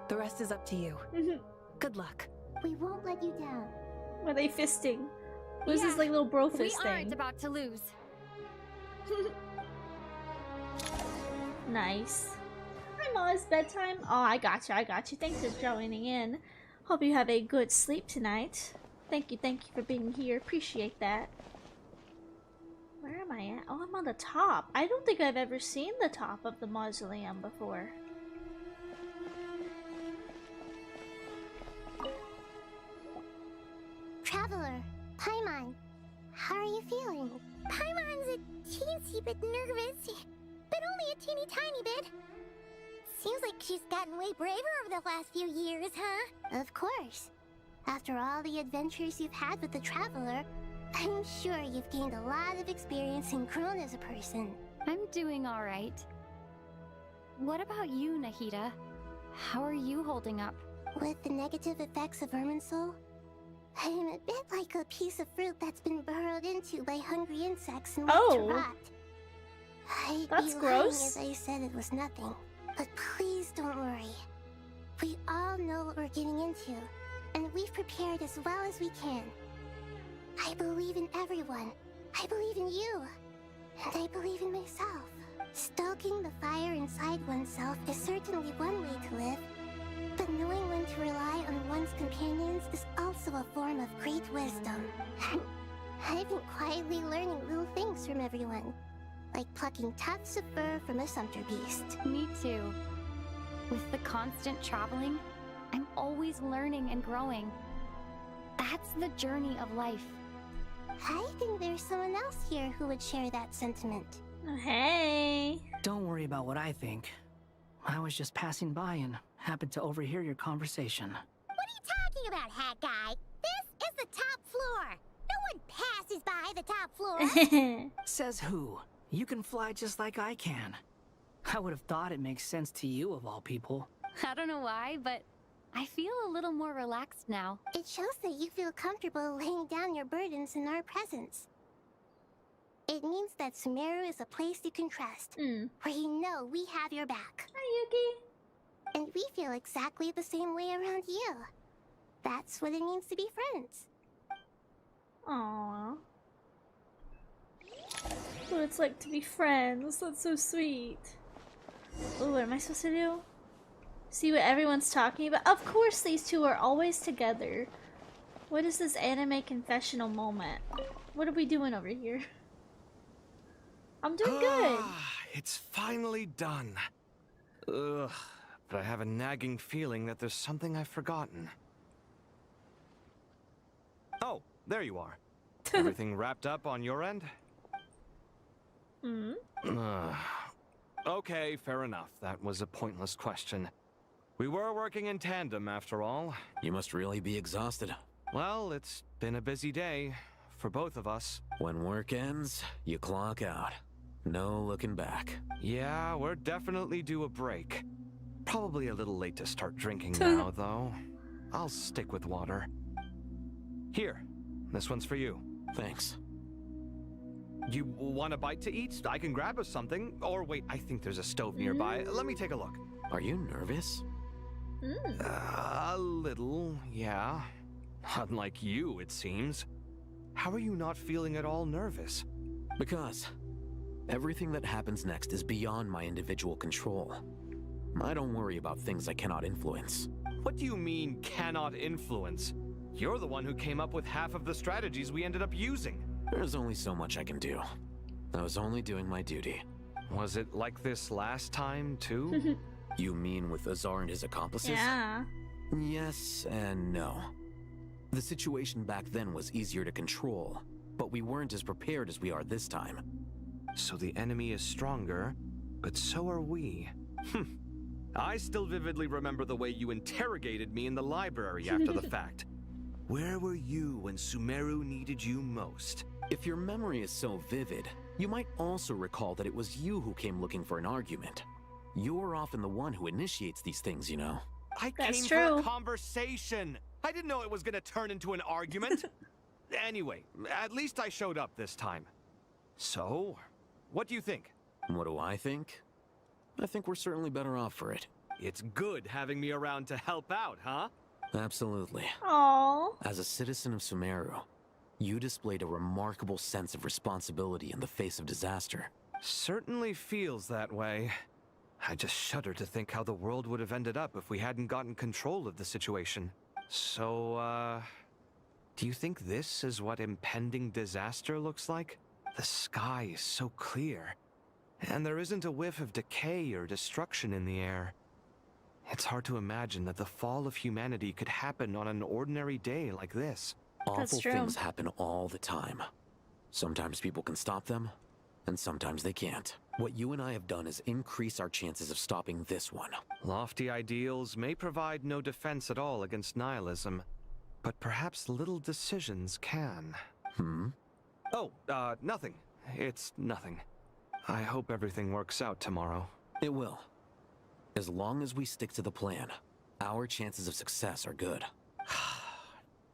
The rest is up to you. Good luck. We won't let you down. Are they fisting? Who's this like little bro fist We aren't about to lose. Nice. Hi, Ma, it's bedtime. Oh, I got you. Thanks for joining in. Hope you have a good sleep tonight. Thank you for being here. Appreciate that. Where am I at? Oh, I'm on the top. I don't think I've ever seen the top of the mausoleum before. Traveler, Paimon, how are you feeling? Paimon's a teensy bit nervous, but only a teeny tiny bit. Seems like she's gotten way braver over the last few years, huh? Of course. After all the adventures you've had with the Traveler, I'm sure you've gained a lot of experience and grown as a person. I'm doing alright. What about you, Nahida? How are you holding up? With the negative effects of Irminsul, I'm a bit like a piece of fruit that's been burrowed into by hungry insects and left to rot. I'd That's be gross. lying if I said it was nothing. But please don't worry. We all know what we're getting into, and we've prepared as well as we can. I believe in everyone. I believe in you. And I believe in myself. Stoking the fire inside oneself is certainly one way to live, but knowing when to rely on one's companions is also a form of great wisdom. I've been quietly learning little things from everyone, like plucking tufts of fur from a sumpter beast. Me too. With the constant traveling, I'm always learning and growing. That's the journey of life. I think there's someone else here who would share that sentiment. Hey. Don't worry about what I think. I was just passing by and happened to overhear your conversation. What are you talking about, hat guy? This is the top floor. No one passes by the top floor. Says who? You can fly just like I can. I would have thought it makes sense to you of all people. I don't know why, but I feel a little more relaxed now. It shows that you feel comfortable laying down your burdens in our presence. It means that Sumeru is a place you can trust, where you know we have your back. Hi, Yuki. And we feel exactly the same way around you. That's what it means to be friends. Aww. What it's like to be friends. That's so sweet. Oh, what am I supposed to do? See what everyone's talking about? Of course these two are always together. What is this anime confessional moment? What are we doing over here? I'm doing good. It's finally done. Ugh, but I have a nagging feeling that there's something I've forgotten. Oh, there you are. Everything wrapped up on your end? Okay, fair enough. That was a pointless question. We were working in tandem, after all. You must really be exhausted. Well, it's been a busy day for both of us. When work ends, you clock out. No looking back. Yeah, we're definitely due a break. Probably a little late to start drinking now, though. I'll stick with water. Here, this one's for you. Thanks. You want a bite to eat? I can grab us something. Or wait, I think there's a stove nearby. Let me take a look. Are you nervous? A little, yeah. Unlike you, it seems. How are you not feeling at all nervous? Because everything that happens next is beyond my individual control. I don't worry about things I cannot influence. What do you mean, cannot influence? You're the one who came up with half of the strategies we ended up using. There's only so much I can do. I was only doing my duty. Was it like this last time, too? You mean with Azar and his accomplices? Yeah. Yes and no. The situation back then was easier to control, but we weren't as prepared as we are this time. So the enemy is stronger, but so are we. I still vividly remember the way you interrogated me in the library after the fact. Where were you when Sumeru needed you most? If your memory is so vivid, you might also recall that it was you who came looking for an argument. You're often the one who initiates these things, you know. I came for a conversation. I didn't know it was gonna turn into an argument. Anyway, at least I showed up this time. So, what do you think? What do I think? I think we're certainly better off for it. It's good having me around to help out, huh? Absolutely. Aww. As a citizen of Sumeru, you displayed a remarkable sense of responsibility in the face of disaster. Certainly feels that way. I just shudder to think how the world would have ended up if we hadn't gotten control of the situation. So, do you think this is what impending disaster looks like? The sky is so clear, and there isn't a whiff of decay or destruction in the air. It's hard to imagine that the fall of humanity could happen on an ordinary day like this. Awful things happen all the time. Sometimes people can stop them, and sometimes they can't. What you and I have done is increase our chances of stopping this one. Lofty ideals may provide no defense at all against nihilism, but perhaps little decisions can. Oh, nothing. It's nothing. I hope everything works out tomorrow. It will. As long as we stick to the plan, our chances of success are good.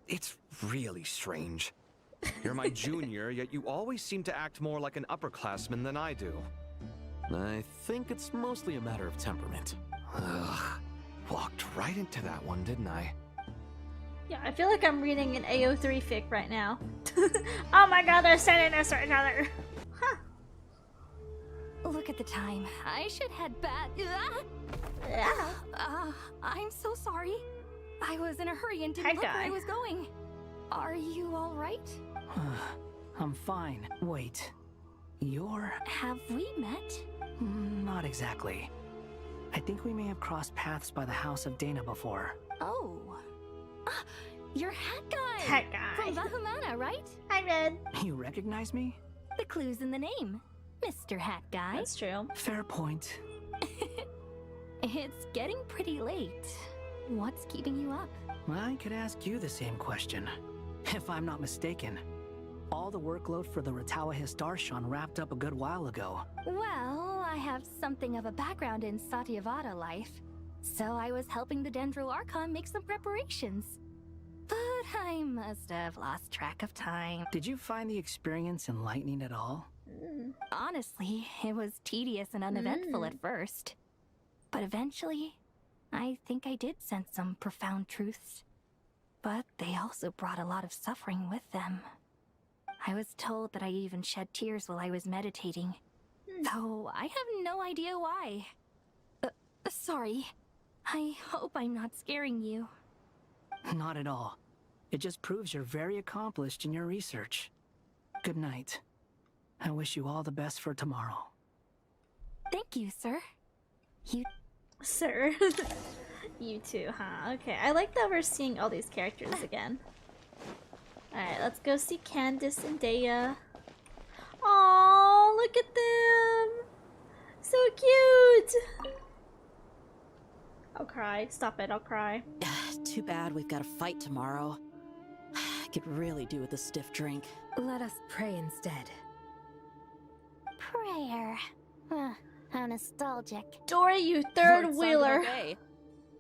It's really strange. You're my junior, yet you always seem to act more like an upperclassman than I do. I think it's mostly a matter of temperament. Ugh. Walked right into that one, didn't I? Yeah, I feel like I'm reading an AO3 fic right now. Oh my god, they're sending this to each other. Look at the time. I should head back. I'm so sorry. I was in a hurry and didn't look where I was going. Are you all right? I'm fine. Wait. You're... Have we met? Not exactly. I think we may have crossed paths by the house of Dana before. Oh. You're Hat Guy! Hat Guy. From Bahumana, right? Hi, Red. You recognize me? The clue's in the name. Mr. Hat Guy. That's true. Fair point. It's getting pretty late. What's keeping you up? I could ask you the same question. If I'm not mistaken, all the workload for the Ratawa Histarshan wrapped up a good while ago. Well, I have something of a background in Satyavada life. So I was helping the Dendro Archon make some preparations. But I must have lost track of time. Did you find the experience enlightening at all? Honestly, it was tedious and uneventful at first. But eventually, I think I did sense some profound truths. But they also brought a lot of suffering with them. I was told that I even shed tears while I was meditating. Though I have no idea why. Sorry. I hope I'm not scaring you. Not at all. It just proves you're very accomplished in your research. Good night. I wish you all the best for tomorrow. Thank you, sir. Sir. You too, huh? Okay, I like that we're seeing all these characters again. Alright, let's go see Candace and Daya. Aww, look at them! So cute! I'll cry. Stop it, I'll cry. Too bad we've got a fight tomorrow. I could really do with a stiff drink. Let us pray instead. Prayer. How nostalgic. Dory, you third Lord wheeler. Sangamo,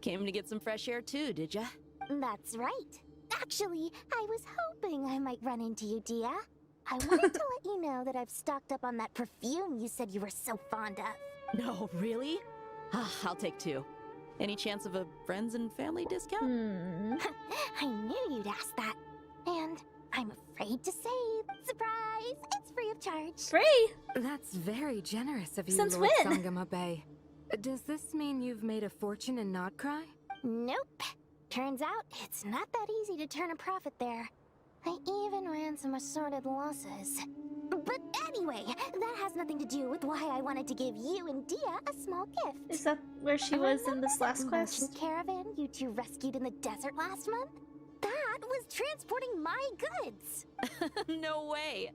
came to get some fresh air too, did ya? That's right. Actually, I was hoping I might run into you, Dia. I wanted to let you know that I've stocked up on that perfume you said you were so fond of. No, really? I'll take 2. Any chance of a friends and family discount? I knew you'd ask that. And I'm afraid to say, surprise, it's free of charge. Free? That's very generous of you, Since Lord when? Sangamo Bay. Does this mean you've made a fortune in Not Cry? Nope. Turns out it's not that easy to turn a profit there. I even ran some assorted losses. But anyway, that has nothing to do with why I wanted to give you and Dia a small gift. Is that where she was in this last quest? Merchant caravan you two rescued in the desert last month? That was transporting my goods. No way!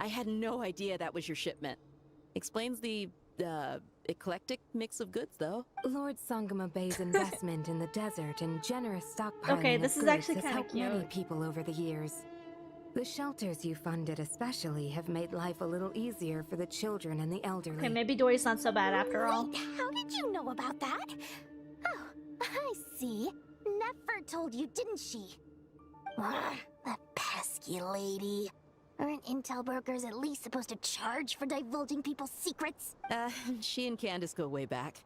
I had no idea that was your shipment. Explains the, eclectic mix of goods, though. Lord Sangamo Bay's investment in the desert and generous stockpiling Okay, of this is goods actually has kinda helped many cute. people over the years. The shelters you funded especially have made life a little easier for the children and the elderly. Okay, maybe Dory's not so bad after all. Wait, how did you know about that? Oh, I see. Nefer told you, didn't she? That pesky lady. Aren't intel brokers at least supposed to charge for divulging people's secrets? She and Candace go way back.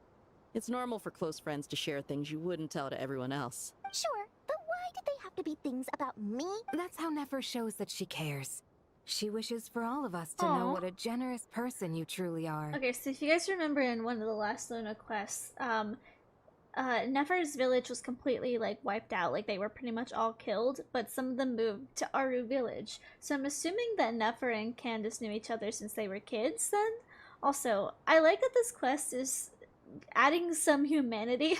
It's normal for close friends to share things you wouldn't tell to everyone else. Sure, but why did they have to be things about me? That's how Nefer shows that she cares. She wishes for all of us to know Aw. what a generous person you truly are. Okay, so if you guys remember in one of the last Luna quests, Nefer's village was completely like wiped out, like they were pretty much all killed, but some of them moved to Aru village. So I'm assuming that Nefer and Candace knew each other since they were kids then. Also, I like that this quest is adding some humanity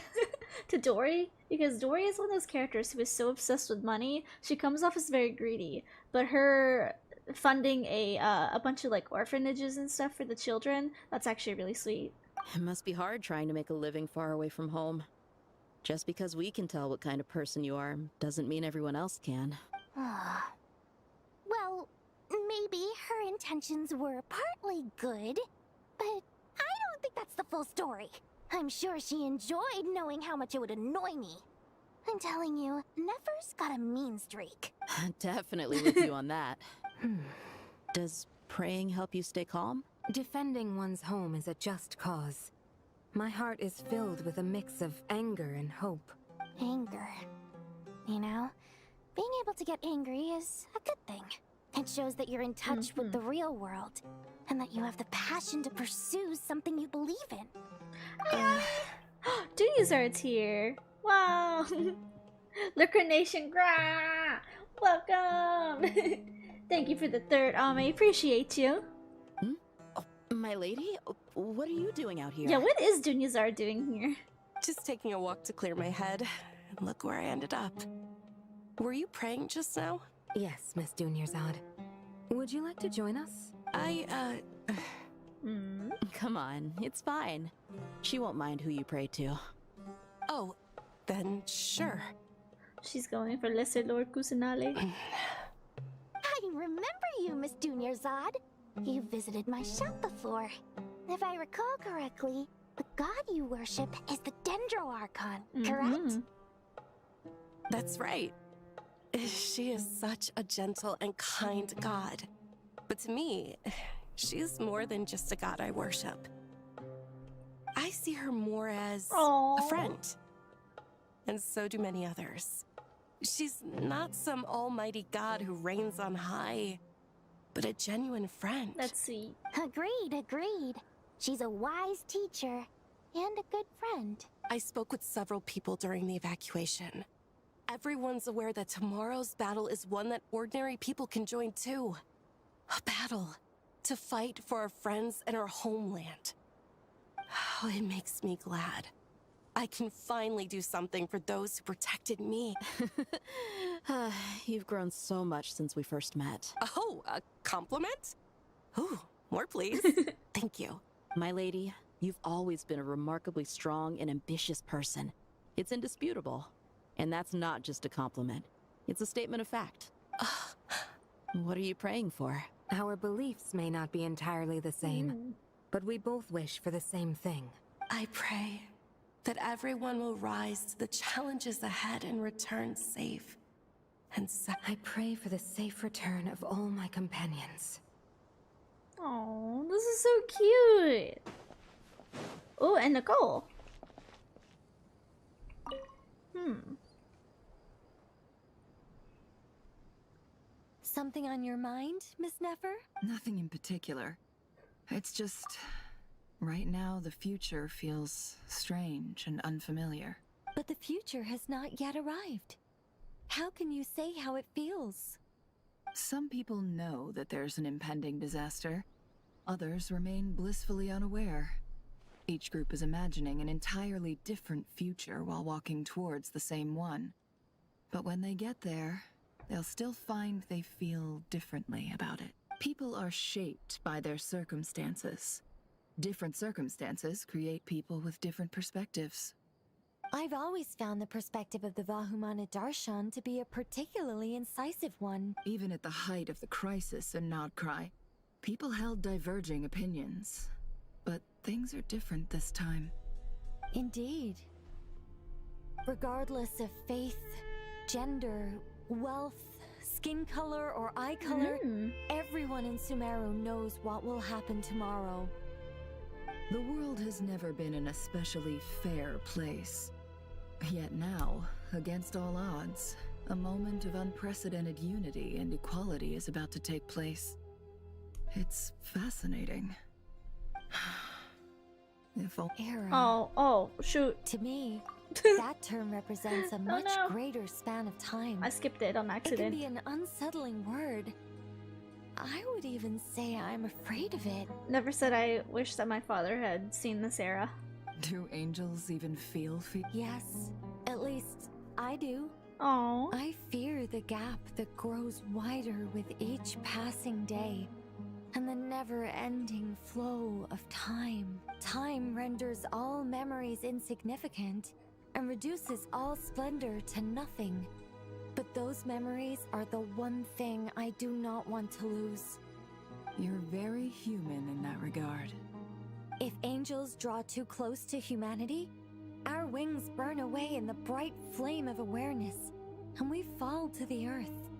to Dory, because Dory is one of those characters who is so obsessed with money. She comes off as very greedy, but her funding a bunch of like orphanages and stuff for the children, that's actually really sweet. It must be hard trying to make a living far away from home. Just because we can tell what kind of person you are doesn't mean everyone else can. Well, maybe her intentions were partly good, but I don't think that's the full story. I'm sure she enjoyed knowing how much it would annoy me. I'm telling you, Nefer's got a mean streak. Definitely with you on that. Does praying help you stay calm? Defending one's home is a just cause. My heart is filled with a mix of anger and hope. Anger. You know, being able to get angry is a good thing. It shows that you're in touch with the real world, and that you have the passion to pursue something you believe in. Dunyarzard's here. Wow. Liquor Nation, grah! Welcome! Thank you for the third, I appreciate you. My lady? What are you doing out here? Yeah, what is Dunyarzard doing here? Just taking a walk to clear my head. And look where I ended up. Were you praying just now? Yes, Miss Dunyarzad. Would you like to join us? Come on, it's fine. She won't mind who you pray to. Oh, then sure. She's going for Lesser Lord Kusanale. I remember you, Miss Dunyarzad. You visited my shop before. If I recall correctly, the god you worship is the Dendro Archon, correct? That's right. She is such a gentle and kind god. But to me, she's more than just a god I worship. I see her more as a friend. And so do many others. She's not some almighty god who reigns on high, but a genuine friend. Let's see. Agreed. She's a wise teacher and a good friend. I spoke with several people during the evacuation. Everyone's aware that tomorrow's battle is one that ordinary people can join too. A battle to fight for our friends and our homeland. Oh, it makes me glad. I can finally do something for those who protected me. You've grown so much since we first met. Oh, a compliment? Ooh, more please. Thank you. My lady, you've always been a remarkably strong and ambitious person. It's indisputable. And that's not just a compliment. It's a statement of fact. What are you praying for? Our beliefs may not be entirely the same, but we both wish for the same thing. I pray that everyone will rise to the challenges ahead and return safe and sound. I pray for the safe return of all my companions. Oh, this is so cute. Oh, and Nicole. Something on your mind, Miss Nefer? Nothing in particular. It's just... right now, the future feels strange and unfamiliar. But the future has not yet arrived. How can you say how it feels? Some people know that there's an impending disaster. Others remain blissfully unaware. Each group is imagining an entirely different future while walking towards the same one. But when they get there, they'll still find they feel differently about it. People are shaped by their circumstances. Different circumstances create people with different perspectives. I've always found the perspective of the Vahumana Darshan to be a particularly incisive one. Even at the height of the crisis in Nodcry, people held diverging opinions. But things are different this time. Indeed. Regardless of faith, gender, wealth, skin color, or eye color, everyone in Sumeru knows what will happen tomorrow. The world has never been an especially fair place. Yet now, against all odds, a moment of unprecedented unity and equality is about to take place. It's fascinating. If all Era. Oh, shoot. To me, that term represents a much greater span of time. I skipped it on accident. It can be an unsettling word. I would even say I'm afraid of it. Never said I wish that my father had seen this era. Do angels even feel Yes, at least I do. Oh. I fear the gap that grows wider with each passing day, and the never-ending flow of time. Time renders all memories insignificant and reduces all splendor to nothing. But those memories are the one thing I do not want to lose. You're very human in that regard. If angels draw too close to humanity, our wings burn away in the bright flame of awareness, and we fall to the earth.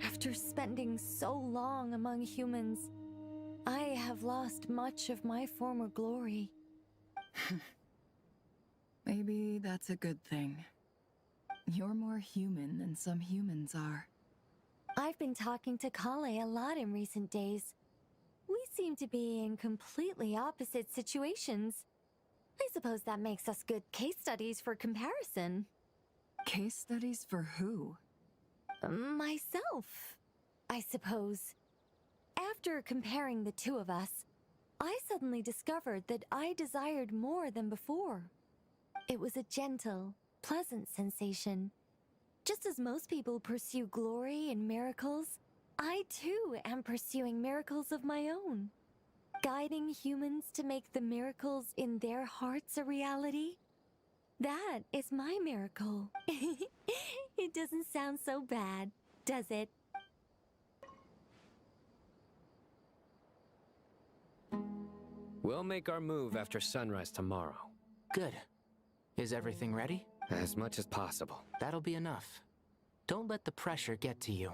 After spending so long among humans, I have lost much of my former glory. Maybe that's a good thing. You're more human than some humans are. I've been talking to Kale a lot in recent days. We seem to be in completely opposite situations. I suppose that makes us good case studies for comparison. Case studies for who? Myself, I suppose. After comparing the two of us, I suddenly discovered that I desired more than before. It was a gentle, pleasant sensation. Just as most people pursue glory and miracles, I too am pursuing miracles of my own. Guiding humans to make the miracles in their hearts a reality. That is my miracle. It doesn't sound so bad, does it? We'll make our move after sunrise tomorrow. Good. Is everything ready? As much as possible. That'll be enough. Don't let the pressure get to you.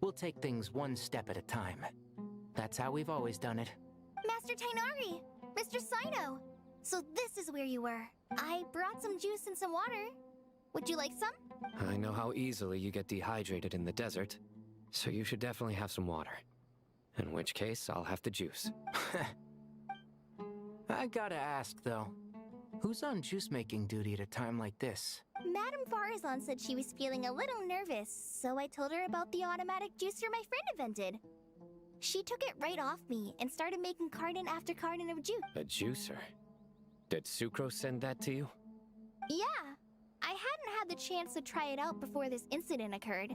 We'll take things one step at a time. That's how we've always done it. Master Tainari! Mr. Sino! So this is where you were. I brought some juice and some water. Would you like some? I know how easily you get dehydrated in the desert, so you should definitely have some water. In which case, I'll have the juice. I gotta ask, though. Who's on juice-making duty at a time like this? Madame Farazan said she was feeling a little nervous, so I told her about the automatic juicer my friend invented. She took it right off me and started making carton after carton of juice. A juicer? Did Sucrose send that to you? Yeah. I hadn't had the chance to try it out before this incident occurred,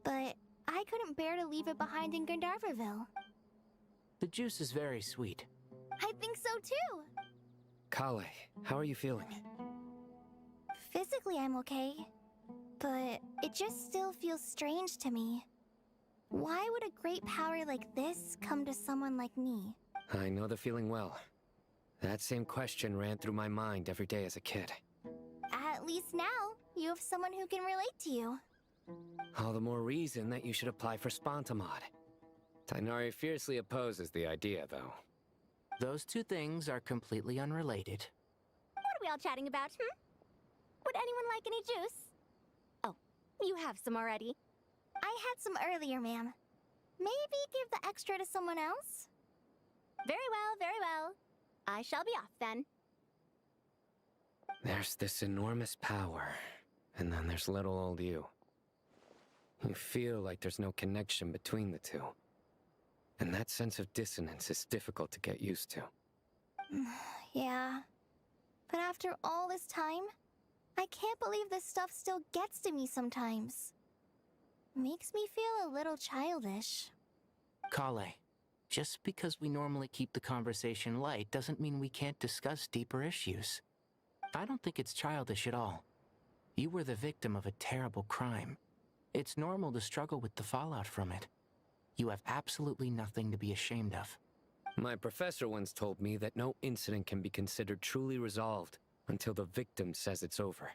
but I couldn't bear to leave it behind in Gandharvaville. The juice is very sweet. I think so too. Kale, how are you feeling? Physically, I'm okay, but it just still feels strange to me. Why would a great power like this come to someone like me? I know the feeling well. That same question ran through my mind every day as a kid. At least now, you have someone who can relate to you. All the more reason that you should apply for Spontamod. Tainari fiercely opposes the idea, though. Those two things are completely unrelated. What are we all chatting about, Would anyone like any juice? Oh, you have some already. I had some earlier, ma'am. Maybe give the extra to someone else? Very well, very well. I shall be off then. There's this enormous power, and then there's little old you. You feel like there's no connection between the two. And that sense of dissonance is difficult to get used to. Yeah. But after all this time, I can't believe this stuff still gets to me sometimes. Makes me feel a little childish. Kale, just because we normally keep the conversation light doesn't mean we can't discuss deeper issues. I don't think it's childish at all. You were the victim of a terrible crime. It's normal to struggle with the fallout from it. You have absolutely nothing to be ashamed of. My professor once told me that no incident can be considered truly resolved until the victim says it's over.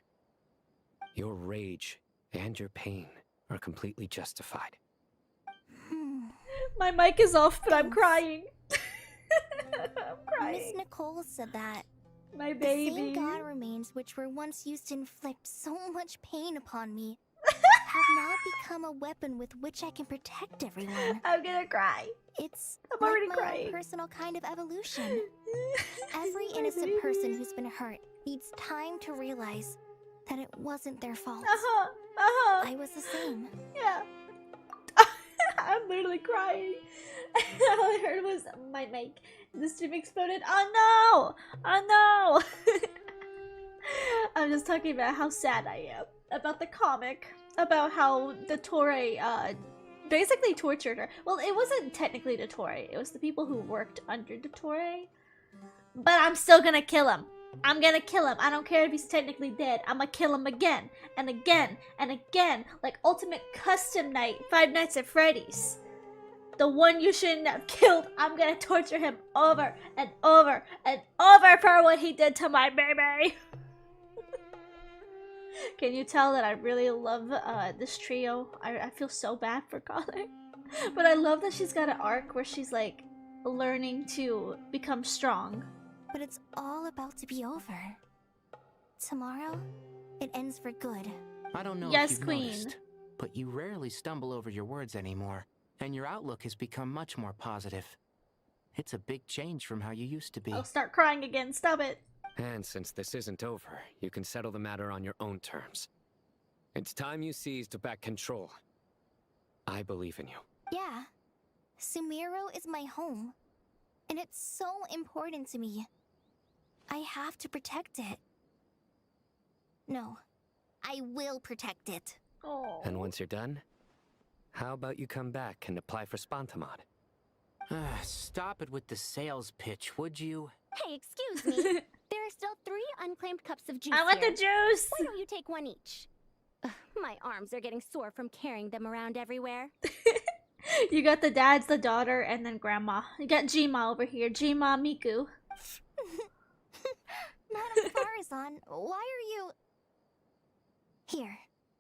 Your rage and your pain are completely justified. My mic is off, but I'm crying. I'm crying. Miss Nicole said that. My baby. The same god remains which were once used to inflict so much pain upon me have now become a weapon with which I can protect everyone. I'm gonna cry. I'm already my crying. Own personal kind of evolution. Every innocent person who's been hurt needs time to realize that it wasn't their fault. I was the same. Yeah. I'm literally crying. All I heard was my mic. The stream exploded. Oh no! Oh no! I'm just talking about how sad I am. About the comic. About how the Toray, basically tortured her. Well, it wasn't technically the Toray. It was the people who worked under the Toray. But I'm still gonna kill him. I'm gonna kill him. I don't care if he's technically dead. I'm gonna kill him again and again and again. Like Ultimate Custom Night, Five Nights at Freddy's. The one you shouldn't have killed. I'm gonna torture him over and over and over for what he did to my baby. Can you tell that I really love this trio? I feel so bad for Kale. But I love that she's got an arc where she's like learning to become strong. But it's all about to be over. Tomorrow, it ends for good. I don't know Yes, if you've Queen. noticed, but you rarely stumble over your words anymore, and your outlook has become much more positive. It's a big change from how you used to be. I'll start crying again. Stop it. And since this isn't over, you can settle the matter on your own terms. It's time you seized back control. I believe in you. Yeah. Sumero is my home. And it's so important to me. I have to protect it. No. I will protect it. Oh. And once you're done, how about you come back and apply for Spontamod? Stop it with the sales pitch, would you? Hey, excuse me. There are still 3 unclaimed cups of juice I want here. the juice! Why don't you take one each? Ugh, my arms are getting sore from carrying them around everywhere. You got the dads, the daughter, and then grandma. You got Jima over here. Jima, Miku. Madame Farazan, why are you... Here,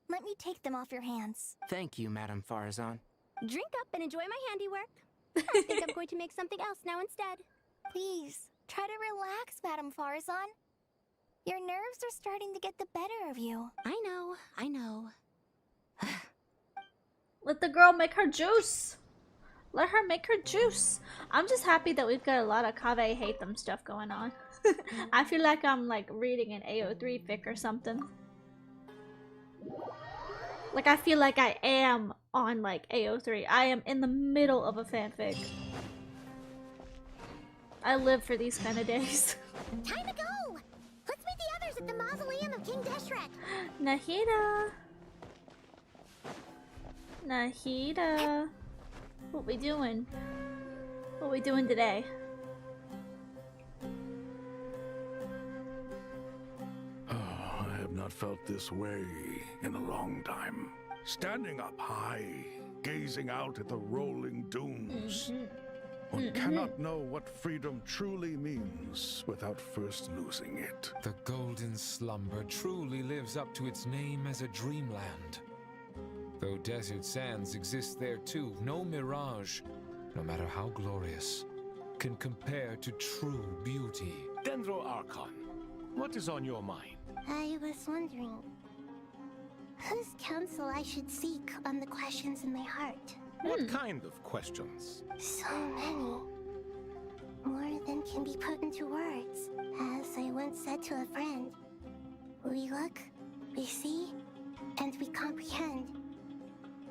let me take them off your hands. Thank you, Madame Farazan. Drink up and enjoy my handiwork. I think I'm going to make something else now instead. Please, try to relax, Madame Farazan. Your nerves are starting to get the better of you. I know. Let the girl make her juice. Let her make her juice. I'm just happy that we've got a lot of Kaveh hate them stuff going on. I feel like I'm like reading an AO3 fic or something. Like I feel like I am on like AO3. I am in the middle of a fanfic. I live for these kind of days. Time to go! Let's meet the others at the mausoleum of King Deshret. Nahida. Nahida. What we doing? What we doing today? I have not felt this way in a long time. Standing up high, gazing out at the rolling dunes. One cannot know what freedom truly means without first losing it. The golden slumber truly lives up to its name as a dreamland. Though desert sands exist there too, no mirage, no matter how glorious, can compare to true beauty. Dendro Archon, what is on your mind? I was wondering whose counsel I should seek on the questions in my heart. What kind of questions? So many. More than can be put into words. As I once said to a friend, we look, we see, and we comprehend.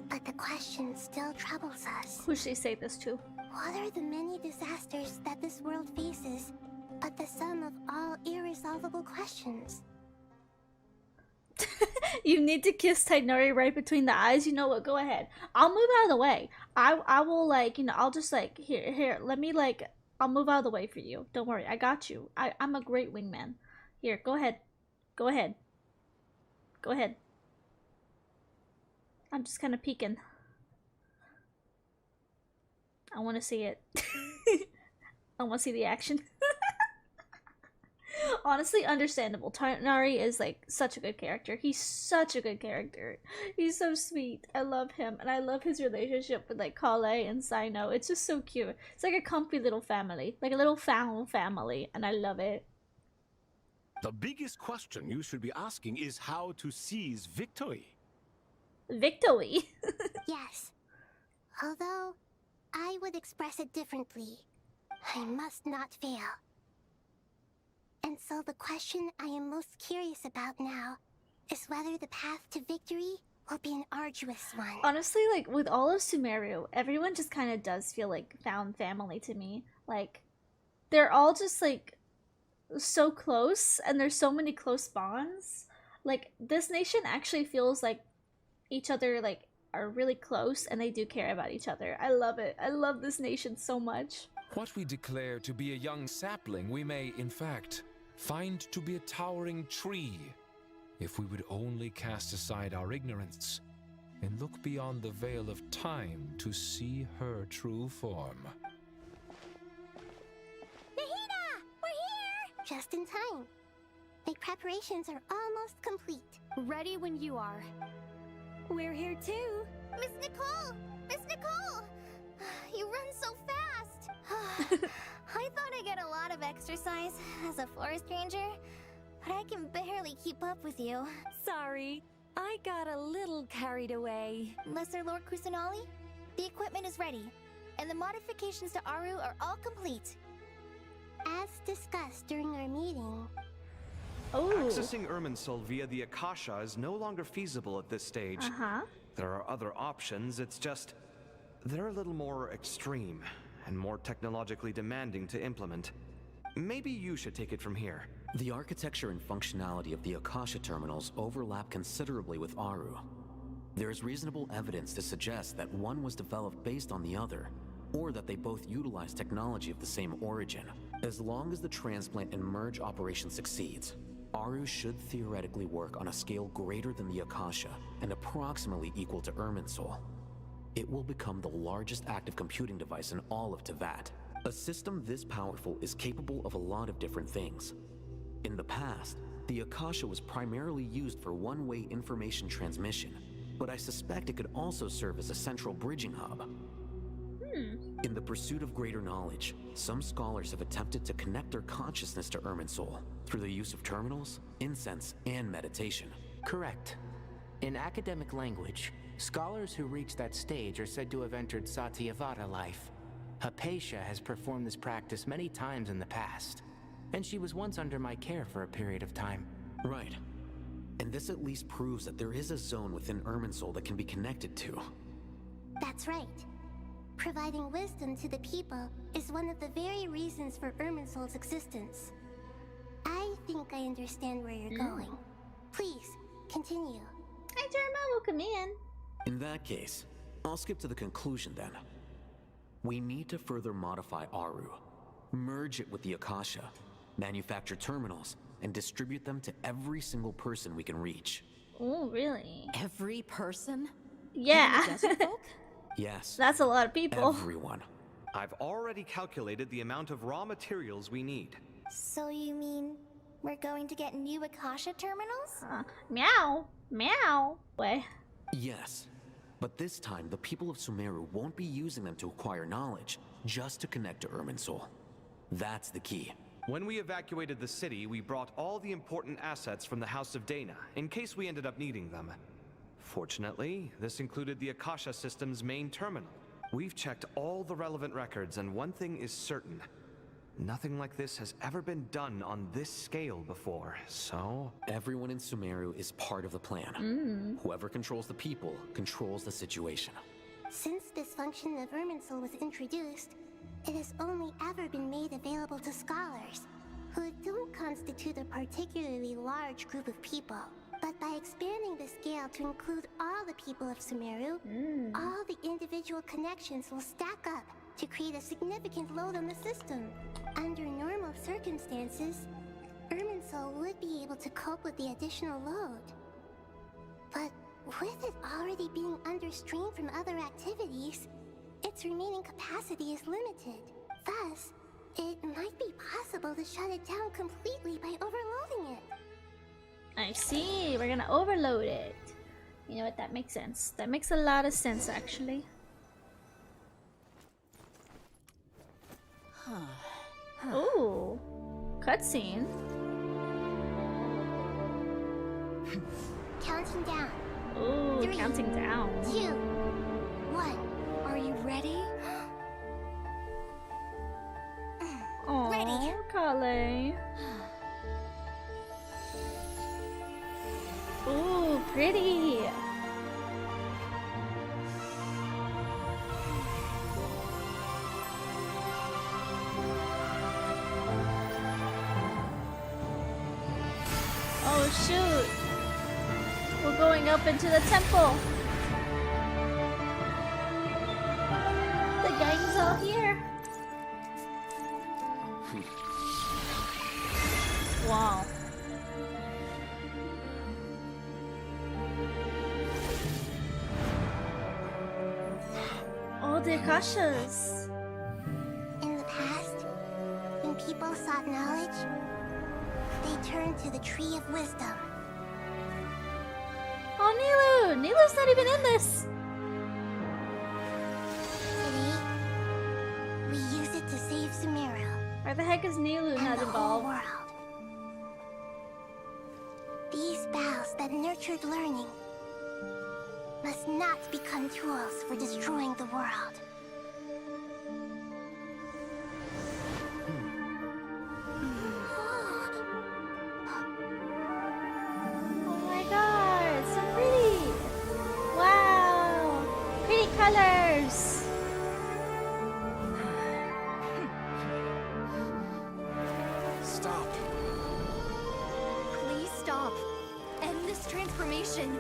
But the question still troubles us. Who should I say this to? What are the many disasters that this world faces, but the sum of all irresolvable questions? You need to kiss Tainari right between the eyes. You know what? Go ahead. I'll move out of the way. I will like, you know, I'll just like, here, let me like, I'll move out of the way for you. Don't worry, I got you. I'm a great wingman. Here, go ahead. Go ahead. Go ahead. I'm just kind of peeking. I want to see it. I want to see the action. Honestly, understandable. Tainari is like such a good character. He's such a good character. He's so sweet. I love him, and I love his relationship with like Kale and Sino. It's just so cute. It's like a comfy little family, like a little found family, and I love it. The biggest question you should be asking is how to seize victory. Victory? Yes. Although, I would express it differently. I must not fail. And so the question I am most curious about now is whether the path to victory will be an arduous one. Honestly, like with all of Sumeru, everyone just kind of does feel like found family to me. Like, they're all just like so close, and there's so many close bonds. Like, this nation actually feels like each other like are really close, and they do care about each other. I love it. I love this nation so much. What we declare to be a young sapling, we may, in fact, find to be a towering tree, if we would only cast aside our ignorance and look beyond the veil of time to see her true form. Nahida! We're here! Just in time. The preparations are almost complete. Ready when you are. We're here too. Miss Nicole! Miss Nicole! You run so fast! I thought I'd get a lot of exercise as a forest ranger, but I can barely keep up with you. Sorry, I got a little carried away. Lesser Lord Kusanali, the equipment is ready, and the modifications to Aru are all complete. As discussed during our meeting, accessing Irminsul via the Akasha is no longer feasible at this stage. There are other options, it's just they're a little more extreme and more technologically demanding to implement. Maybe you should take it from here. The architecture and functionality of the Akasha terminals overlap considerably with Aru. There is reasonable evidence to suggest that one was developed based on the other, or that they both utilize technology of the same origin. As long as the transplant and merge operation succeeds, Aru should theoretically work on a scale greater than the Akasha and approximately equal to Irminsul. It will become the largest active computing device in all of Teyvat. A system this powerful is capable of a lot of different things. In the past, the Akasha was primarily used for one-way information transmission, but I suspect it could also serve as a central bridging hub. In the pursuit of greater knowledge, some scholars have attempted to connect their consciousness to Irminsul through the use of terminals, incense, and meditation. Correct. In academic language, scholars who reach that stage are said to have entered Satyavada life. Hypatia has performed this practice many times in the past, and she was once under my care for a period of time. Right. And this at least proves that there is a zone within Irminsul that can be connected to. That's right. Providing wisdom to the people is one of the very reasons for Irminsul's existence. I think I understand where you're going. Please, continue. Hi, Jerma, welcome in. In that case, I'll skip to the conclusion then. We need to further modify Aru, merge it with the Akasha, manufacture terminals, and distribute them to every single person we can reach. Oh, really? Every person? Yeah. Yes. That's a lot of people. Everyone. I've already calculated the amount of raw materials we need. So you mean we're going to get new Akasha terminals? Meow. Meow. Wait. Yes. But this time, the people of Sumeru won't be using them to acquire knowledge, just to connect to Irminsul. That's the key. When we evacuated the city, we brought all the important assets from the House of Dana, in case we ended up needing them. Fortunately, this included the Akasha system's main terminal. We've checked all the relevant records, and one thing is certain. Nothing like this has ever been done on this scale before, so... Everyone in Sumeru is part of the plan. Whoever controls the people controls the situation. Since this function of Irminsul was introduced, it has only ever been made available to scholars, who don't constitute a particularly large group of people. But by expanding the scale to include all the people of Sumeru, all the individual connections will stack up to create a significant load on the system. Under normal circumstances, Irminsul would be able to cope with the additional load. But with it already being under strain from other activities, its remaining capacity is limited. Thus, it might be possible to shut it down completely by overloading it. I see. We're gonna overload it. You know what? That makes sense. That makes a lot of sense, actually. Ooh. Cutscene. Counting down. Ooh, 3, counting down. 2, 1. Are you ready? Aww, Kale. Ooh, pretty. Oh shoot. We're going up into the temple. The gang's all here. Wow. Oh, the Akashas. In the past, when people sought knowledge, they turned to the Tree of Wisdom. Oh, Nilu! Nilu's not even in this! Today, we use it to save Sumeru. Where the heck is Nilu not the whole involved? world. These boughs that nurtured learning must not become tools for destroying the world. Oh my god, so pretty! Wow! Pretty colors! Stop. Please stop. End this transformation.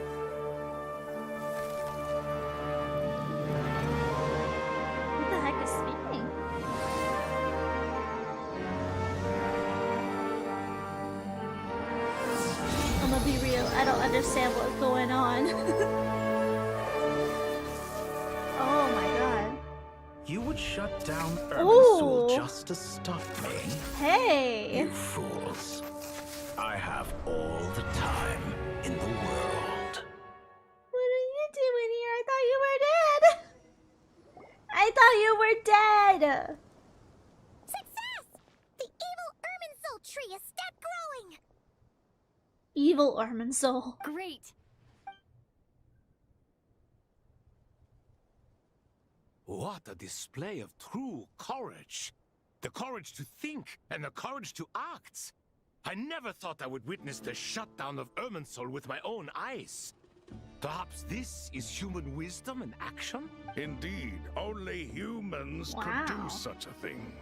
What the heck is speaking? I'm gonna be real, I don't understand what's going on. Oh my god. You would shut down Irminsul Ooh. just to stop me? Hey. You fools. I have all the time in the world. What are you doing here? I thought you were dead. I thought you were dead. Success! The evil Irminsul tree has stopped growing. Evil Irminsul. Great. What a display of true courage. The courage to think and the courage to act. I never thought I would witness the shutdown of Irminsul with my own eyes. Perhaps this is human wisdom in action? Indeed, only humans could do such a thing.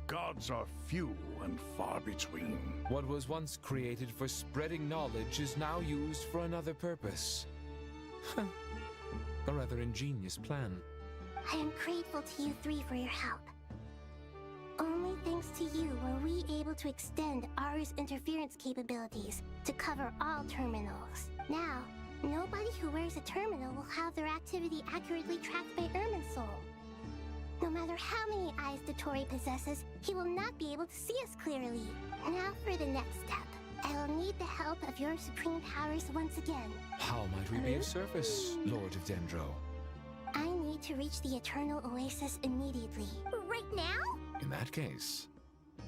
Gods are few and far between. What was once created for spreading knowledge is now used for another purpose. A rather ingenious plan. I am grateful to you three for your help. Only thanks to you were we able to extend Aru's interference capabilities to cover all terminals. Now, nobody who wears a terminal will have their activity accurately tracked by Irminsul. No matter how many eyes Dottore possesses, he will not be able to see us clearly. Now for the next step. I will need the help of your supreme powers once again. How might we be of service, Lord of Dendro? I need to reach the Eternal Oasis immediately. Right now? In that case,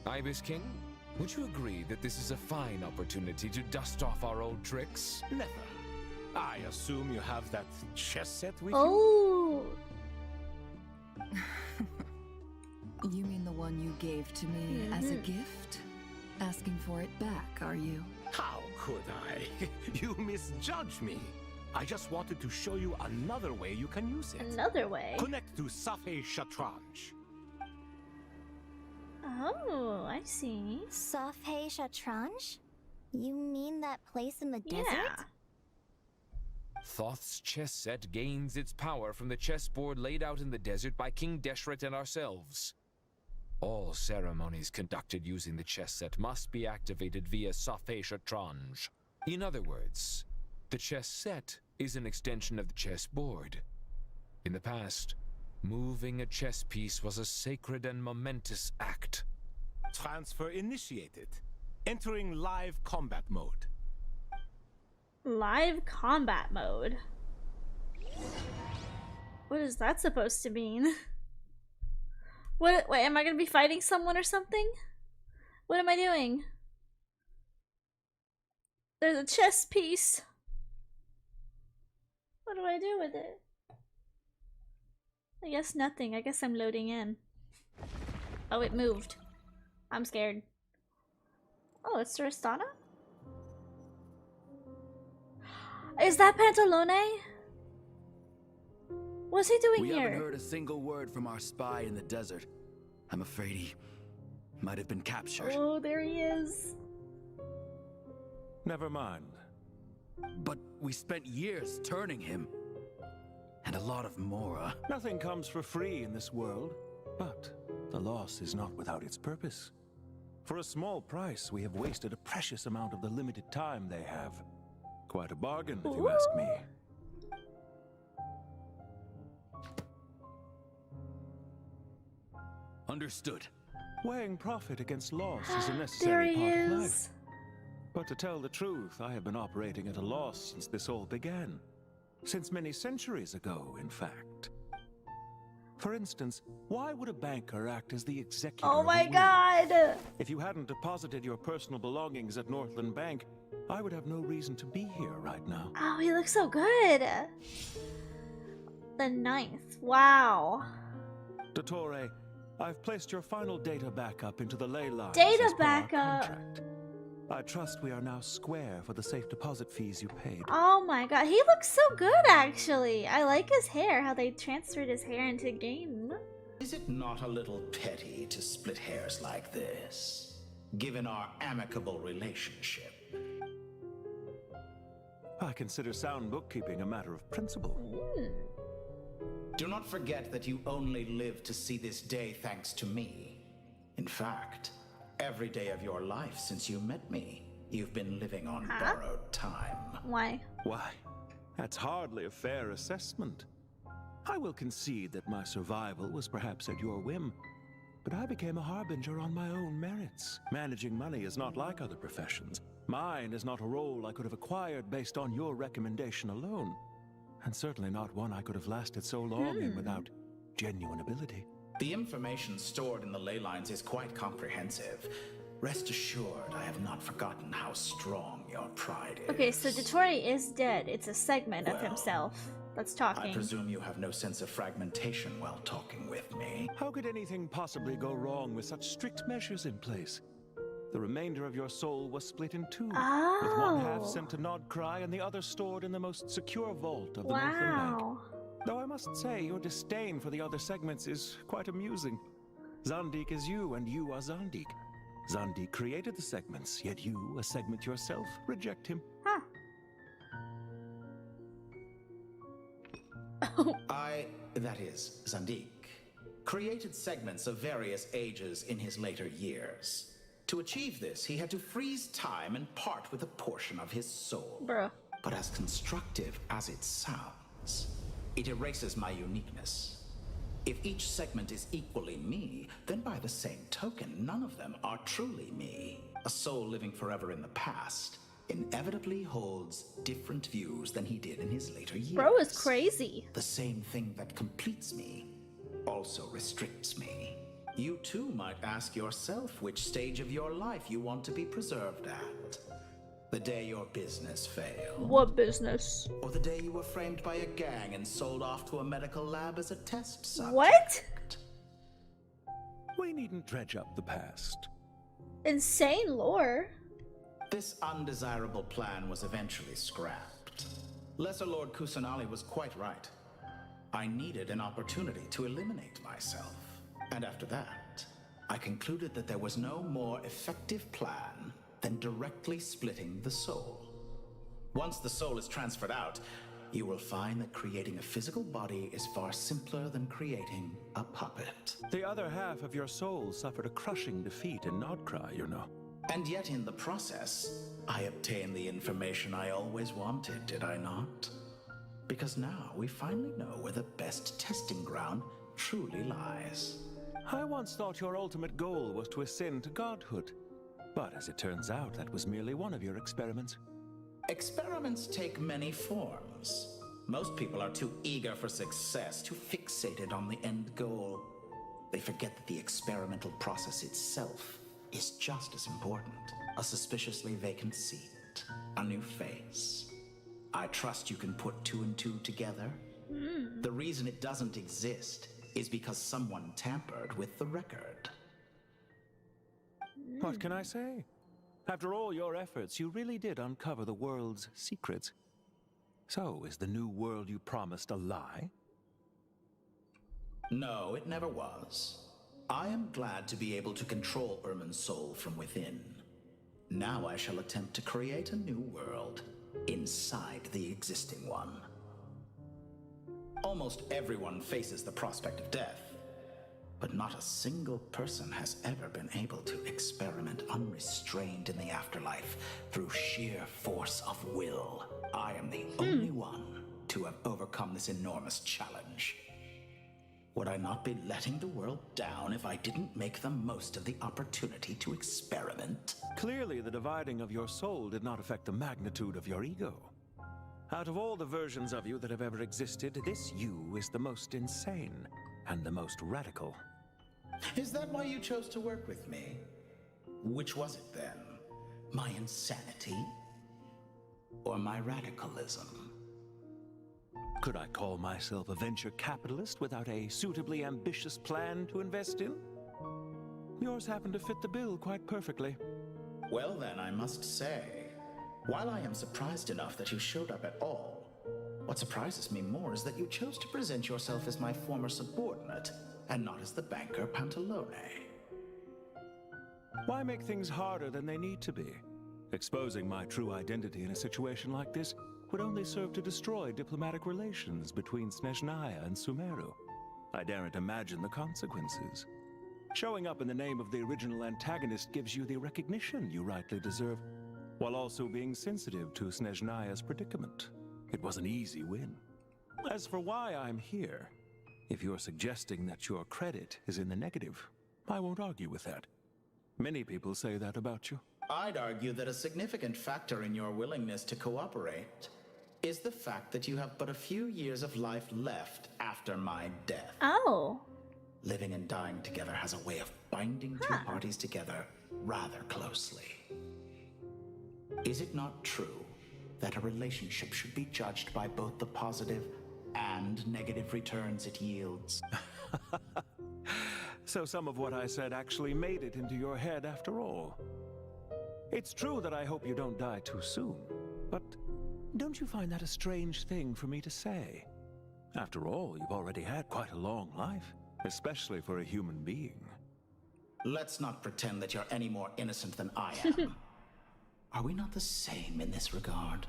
Ibis King, would you agree that this is a fine opportunity to dust off our old tricks? Never. I assume you have that chess set with Oh. You mean the one you gave to me as a gift? Asking for it back, are you? How could I? You misjudged me. I just wanted to show you another way you can use it. Another way? Connect to Safe Shatranj. Oh, I see. Safe Shatranj? You mean that place in the desert? Thoth's chess set gains its power from the chessboard laid out in the desert by King Deshret and ourselves. All ceremonies conducted using the chess set must be activated via Safe Shatranj. In other words, the chess set is an extension of the chessboard. In the past, moving a chess piece was a sacred and momentous act. Transfer initiated. Entering live combat mode. Live combat mode. What is that supposed to mean? What? Wait, am I gonna be fighting someone or something? What am I doing? There's a chess piece. What do I do with it? I guess nothing. I guess I'm loading in. Oh, it moved. I'm scared. Oh, it's Tristana? Is that Pantalone? What's he doing We here? haven't heard a single word from our spy in the desert. I'm afraid he might have been captured. Oh, there he is. Never mind. But we spent years turning him. And a lot of Mora. Nothing comes for free in this world, but the loss is not without its purpose. For a small price, we have wasted a precious amount of the limited time they have. Quite a bargain, if you ask me. Understood. Weighing profit against loss is a necessary part of life. But to tell the truth, I have been operating at a loss since this all began. Since many centuries ago, in fact. For instance, why would a banker act as the executor Oh of a my will? god! If you hadn't deposited your personal belongings at Northland Bank, I would have no reason to be here right now. Oh, he looks so good. The 9th. Wow. Dottore, I've placed your final data backup into the ley lines. Data as per our backup. contract. I trust we are now square for the safe deposit fees you paid. Oh my god, he looks so good actually. I like his hair, how they transferred his hair into game. Is it not a little petty to split hairs like this, given our amicable relationship? I consider sound bookkeeping a matter of principle. Do not forget that you only live to see this day thanks to me. In fact, every day of your life since you met me, you've been living on borrowed time. Why? Why, that's hardly a fair assessment. I will concede that my survival was perhaps at your whim, but I became a harbinger on my own merits. Managing money is not like other professions. Mine is not a role I could have acquired based on your recommendation alone, and certainly not one I could have lasted so long in without genuine ability. The information stored in the ley lines is quite comprehensive. Rest assured, I have not forgotten how strong your pride is. Okay, so Dotori is dead. It's a segment of himself that's talking. I presume you have no sense of fragmentation while talking with me. How could anything possibly go wrong with such strict measures in place? The remainder of your soul was split in two, with one half sent to Nodcry and the other stored in the most secure vault of the Northern Bank. Though I must say, your disdain for the other segments is quite amusing. Zandik is you, and you are Zandik. Zandik created the segments, yet you, a segment yourself, reject him. That is, Zandik, created segments of various ages in his later years. To achieve this, he had to freeze time and part with a portion of his soul. But as constructive as it sounds, it erases my uniqueness. If each segment is equally me, then by the same token, none of them are truly me. A soul living forever in the past inevitably holds different views than he did in his later years. Bro is crazy. The same thing that completes me also restricts me. You too might ask yourself which stage of your life you want to be preserved at. The day your business failed. What business? Or the day you were framed by a gang and sold off to a medical lab as a test subject. What? We needn't dredge up the past. Insane lore. This undesirable plan was eventually scrapped. Lesser Lord Kusanali was quite right. I needed an opportunity to eliminate myself. And after that, I concluded that there was no more effective plan than directly splitting the soul. Once the soul is transferred out, you will find that creating a physical body is far simpler than creating a puppet. The other half of your soul suffered a crushing defeat in Nodcry, you know. And yet in the process, I obtained the information I always wanted, did I not? Because now we finally know where the best testing ground truly lies. I once thought your ultimate goal was to ascend to godhood. But as it turns out, that was merely one of your experiments. Experiments take many forms. Most people are too eager for success, too fixated on the end goal. They forget that the experimental process itself is just as important. A suspiciously vacant seat, a new face. I trust you can put two and two together. The reason it doesn't exist is because someone tampered with the record. What can I say? After all your efforts, you really did uncover the world's secrets. So, is the new world you promised a lie? No, it never was. I am glad to be able to control Irmin's soul from within. Now I shall attempt to create a new world inside the existing one. Almost everyone faces the prospect of death, but not a single person has ever been able to experiment unrestrained in the afterlife through sheer force of will. I am the only one to have overcome this enormous challenge. Would I not be letting the world down if I didn't make the most of the opportunity to experiment? Clearly, the dividing of your soul did not affect the magnitude of your ego. Out of all the versions of you that have ever existed, this you is the most insane and the most radical. Is that why you chose to work with me? Which was it then? My insanity? Or my radicalism? Could I call myself a venture capitalist without a suitably ambitious plan to invest in? Yours happened to fit the bill quite perfectly. Well then, I must say, while I am surprised enough that you showed up at all, what surprises me more is that you chose to present yourself as my former subordinate and not as the banker Pantalone. Why make things harder than they need to be? Exposing my true identity in a situation like this would only serve to destroy diplomatic relations between Snezhnaya and Sumeru. I daren't imagine the consequences. Showing up in the name of the original antagonist gives you the recognition you rightly deserve, while also being sensitive to Snezhnaya's predicament. It was an easy win. As for why I'm here, if you're suggesting that your credit is in the negative, I won't argue with that. Many people say that about you. I'd argue that a significant factor in your willingness to cooperate is the fact that you have but a few years of life left after my death. Oh. Living and dying together has a way of binding two parties together rather closely. Is it not true that a relationship should be judged by both the positive and negative returns it yields? So some of what I said actually made it into your head after all. It's true that I hope you don't die too soon, but don't you find that a strange thing for me to say? After all, you've already had quite a long life, especially for a human being. Let's not pretend that you're any more innocent than I am. Are we not the same in this regard?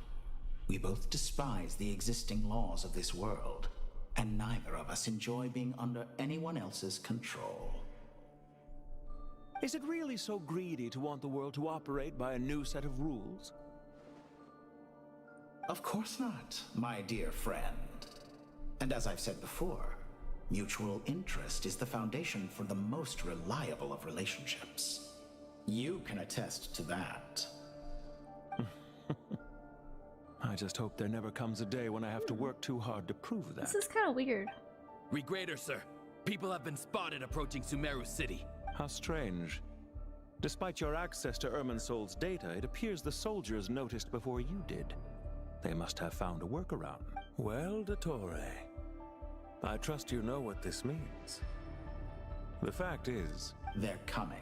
We both despise the existing laws of this world, and neither of us enjoy being under anyone else's control. Is it really so greedy to want the world to operate by a new set of rules? Of course not, my dear friend. And as I've said before, mutual interest is the foundation for the most reliable of relationships. You can attest to that. I just hope there never comes a day when I have to work too hard to prove that. This is kind of weird. Regrader, sir. People have been spotted approaching Sumeru City. How strange. Despite your access to Irminsol's data, it appears the soldiers noticed before you did. They must have found a workaround. Well, Dottore, I trust you know what this means. The fact is... They're coming.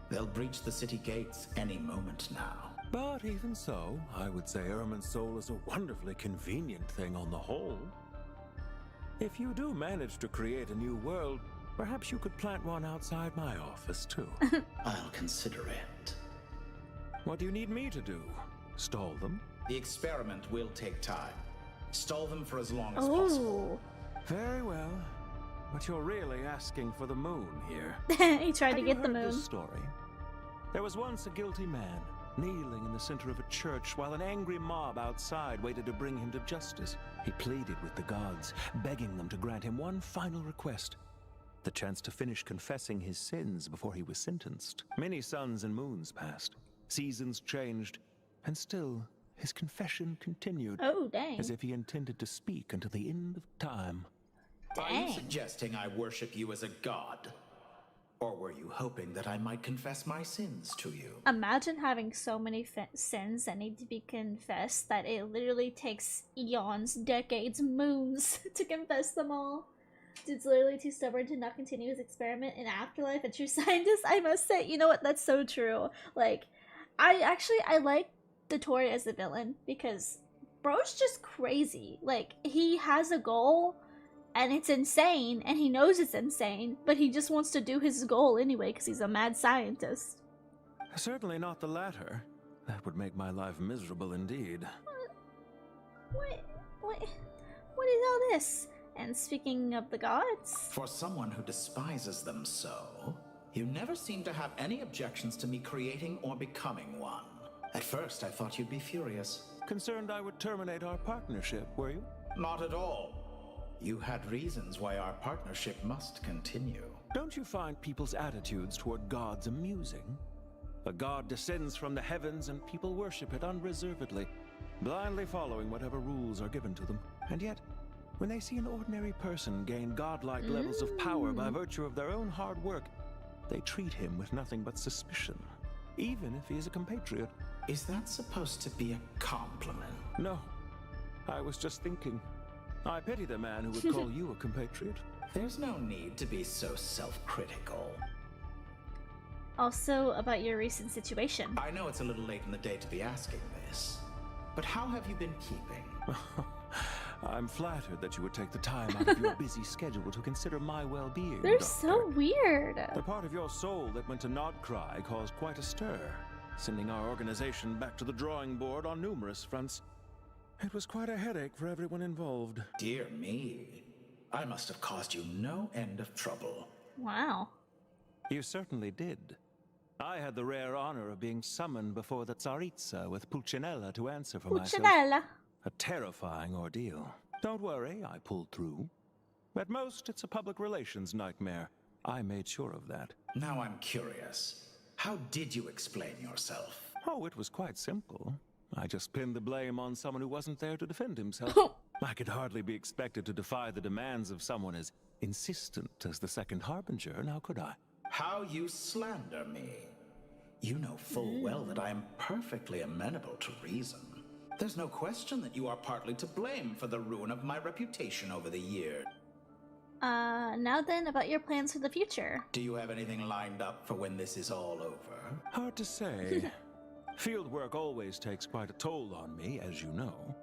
They'll breach the city gates any moment now. But even so, I would say Irminsol is a wonderfully convenient thing on the whole. If you do manage to create a new world, perhaps you could plant one outside my office, too. I'll consider it. What do you need me to do? Stall them? The experiment will take time. Stall them for as long as possible. Very well. But you're really asking for the moon here. He tried to get the moon. This story? There was once a guilty man, kneeling in the center of a church while an angry mob outside waited to bring him to justice. He pleaded with the gods, begging them to grant him one final request: the chance to finish confessing his sins before he was sentenced. Many suns and moons passed, seasons changed, and still his confession continued. Oh, dang. As if he intended to speak until the end of time. Are you suggesting I worship you as a god? Or were you hoping that I might confess my sins to you? Imagine having so many sins that need to be confessed that it literally takes eons, decades, moons to confess them all. Dude's literally too stubborn to not continue his experiment in afterlife. A true scientist, I must say. You know what? That's so true. Like, I like Dottore as a villain because bro's just crazy. Like, he has a goal and it's insane, and he knows it's insane, but he just wants to do his goal anyway because he's a mad scientist. Certainly not the latter. That would make my life miserable indeed. What is all this? And speaking of the gods... For someone who despises them so, you never seem to have any objections to me creating or becoming one. At first, I thought you'd be furious. Concerned I would terminate our partnership, were you? Not at all. You had reasons why our partnership must continue. Don't you find people's attitudes toward gods amusing? A god descends from the heavens and people worship it unreservedly, blindly following whatever rules are given to them. And yet, when they see an ordinary person gain godlike levels of power by virtue of their own hard work, they treat him with nothing but suspicion, even if he is a compatriot. Is that supposed to be a compliment? No. I was just thinking. I pity the man who would call you a compatriot. There's no need to be so self-critical. Also, about your recent situation. I know it's a little late in the day to be asking this, but how have you been keeping? I'm flattered that you would take the time out of your busy schedule to consider my well-being. They're Doctor. so weird. The part of your soul that went to Nodcry caused quite a stir, sending our organization back to the drawing board on numerous fronts. It was quite a headache for everyone involved. Dear me. I must have caused you no end of trouble. Wow. You certainly did. I had the rare honor of being summoned before the Tsaritsa with Pulcinella to answer for myself. Pulcinella. A terrifying ordeal. Don't worry, I pulled through. At most, it's a public relations nightmare. I made sure of that. Now I'm curious. How did you explain yourself? Oh, it was quite simple. I just pinned the blame on someone who wasn't there to defend himself. I could hardly be expected to defy the demands of someone as insistent as the Second Harbinger, now could I? How you slander me. You know full well that I am perfectly amenable to reason. There's no question that you are partly to blame for the ruin of my reputation over the years. Now then, about your plans for the future. Do you have anything lined up for when this is all over? Hard to say. Field work always takes quite a toll on me, as you know.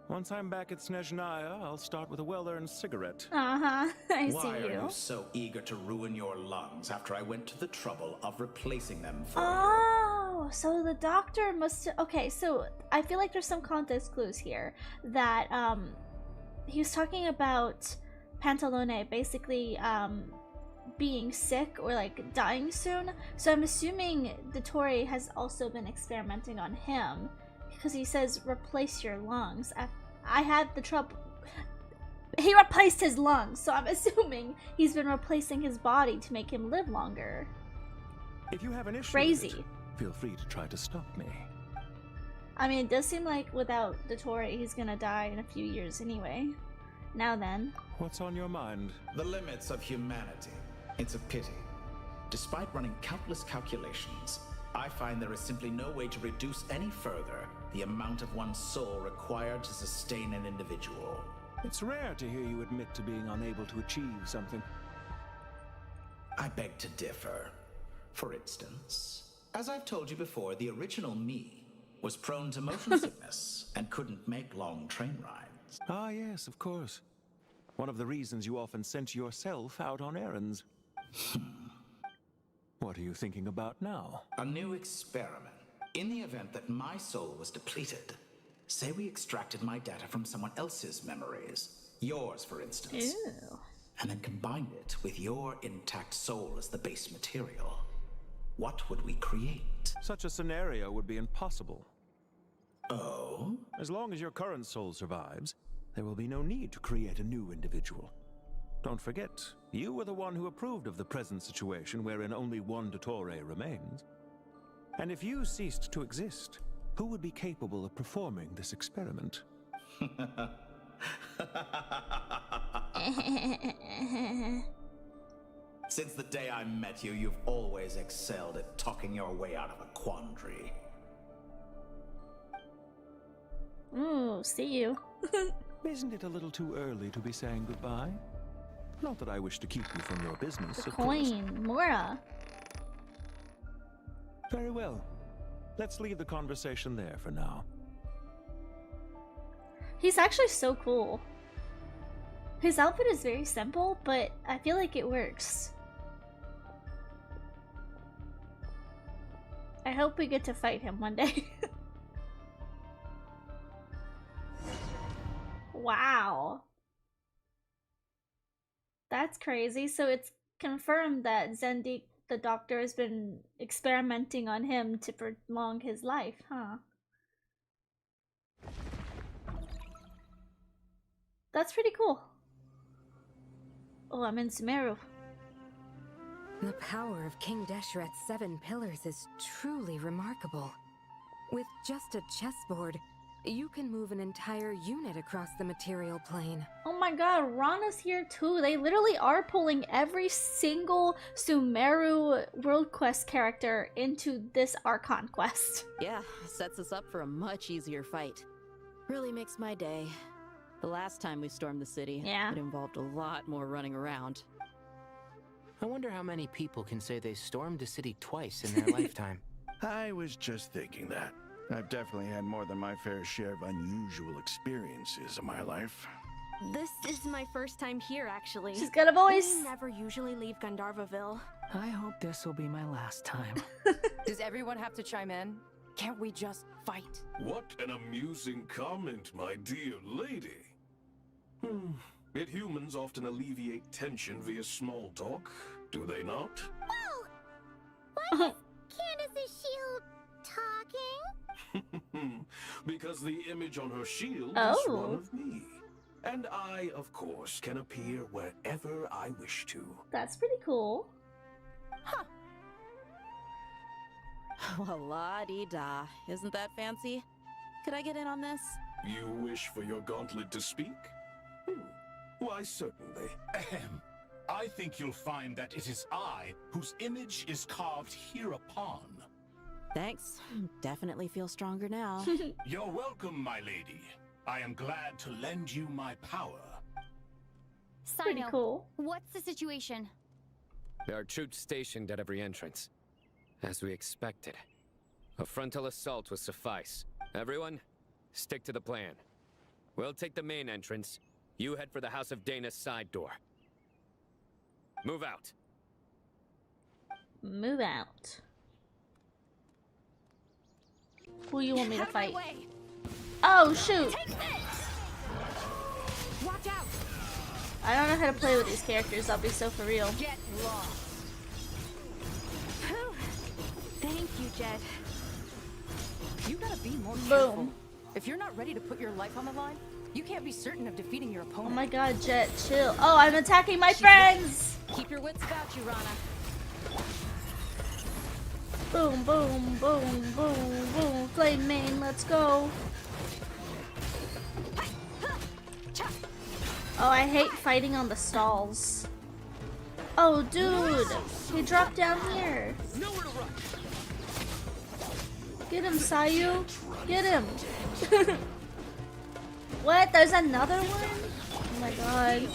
Once I'm back at Snezhnaya, I'll start with a well-earned cigarette. I see Why you. are you so eager to ruin your lungs after I went to the trouble of replacing them for Oh, so the doctor must... Okay, so I feel like there's some context clues here. That, he was talking about Pantalone basically, being sick or, like, dying soon. So I'm assuming Dottore has also been experimenting on him. Because he says, replace your lungs. I had the trouble... He replaced his lungs, so I'm assuming he's been replacing his body to make him live longer. If you have an issue Crazy. with it, feel free to try to stop me. I mean, it does seem like without Dottore, he's gonna die in a few years anyway. Now then. What's on your mind? The limits of humanity. It's a pity. Despite running countless calculations, I find there is simply no way to reduce any further the amount of one's soul required to sustain an individual. It's rare to hear you admit to being unable to achieve something. I beg to differ. For instance, as I've told you before, the original me was prone to motion sickness and couldn't make long train rides. Ah, yes, of course. One of the reasons you often sent yourself out on errands. What are you thinking about now? A new experiment. In the event that my soul was depleted, say we extracted my data from someone else's memories, yours for instance, and then combined it with your intact soul as the base material, what would we create? Such a scenario would be impossible. Oh? As long as your current soul survives, there will be no need to create a new individual. Don't forget, you were the one who approved of the present situation wherein only one Dottore remains. And if you ceased to exist, who would be capable of performing this experiment? Since the day I met you, you've always excelled at talking your way out of a quandary. Ooh, see you. Isn't it a little too early to be saying goodbye? Not that I wish to keep you from your business, The of course. coin, Mora. Very well. Let's leave the conversation there for now. He's actually so cool. His outfit is very simple, but I feel like it works. I hope we get to fight him one day. Wow. That's crazy. So it's confirmed that Zendik, the doctor, has been experimenting on him to prolong his life, huh? That's pretty cool. Oh, I'm in Sumeru. The power of King Deshret's 7 pillars is truly remarkable. With just a chessboard, you can move an entire unit across the material plane. Oh my god, Rana's here too. They literally are pulling every single Sumeru World Quest character into this Archon quest. Yeah, sets us up for a much easier fight. Really makes my day. The last time we stormed the city, it involved a lot more running around. I wonder how many people can say they stormed a city twice in their lifetime. I was just thinking that. I've definitely had more than my fair share of unusual experiences in my life. This is my first time here, actually. She's got a voice. We never usually leave Gandharvaville. I hope this will be my last time. Does everyone have to chime in? Can't we just fight? What an amusing comment, my dear lady. Yet humans often alleviate tension via small talk, do they not? Whoa! Why is Candace's shield talking? Because the image on her shield is Oh. one of me. And I, of course, can appear wherever I wish to. That's pretty cool. Well, la-di-da. Isn't that fancy? Could I get in on this? You wish for your gauntlet to speak? Why, certainly. Ahem. I think you'll find that it is I whose image is carved hereupon. Thanks. Definitely feel stronger now. You're welcome, my lady. I am glad to lend you my power. Pretty cool. What's the situation? There are troops stationed at every entrance. As we expected. A frontal assault will suffice. Everyone, stick to the plan. We'll take the main entrance. You head for the House of Dana's side door. Move out. Move out. Who you want me to fight? Oh shoot! Watch out! I don't know how to play with these characters, I'll be so for real. Get lost. Thank you, Jet. You gotta be more Boom. careful. If you're not ready to put your life on the line, you can't be certain of defeating your opponent. Oh my god, Jet, chill. Oh, I'm attacking my friends! Keep your wits about you, Rana. Boom, boom, boom, boom, boom. Flame main, let's go. Oh, I hate fighting on the stalls. Oh, dude! He dropped down here. Get him, Sayu. Get him. What? There's another one? Oh my god.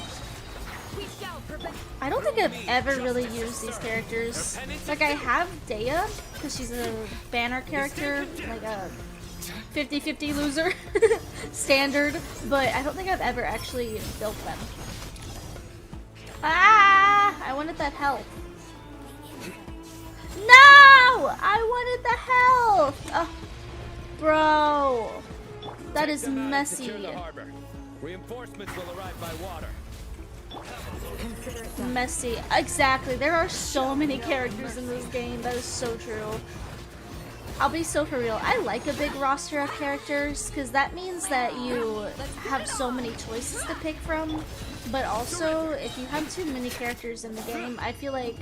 I don't think I've ever really used these characters. Like, I have Dea, because she's a banner character, like a 50-50 loser standard, but I don't think I've ever actually built them. Ah! I wanted that health. No! I wanted the health! Oh, bro. That is messy. Reinforcements will arrive by water. Messy. Exactly. There are so many characters in this game. That is so true. I'll be so for real. I like a big roster of characters because that means that you have so many choices to pick from. But also, if you have too many characters in the game, I feel like,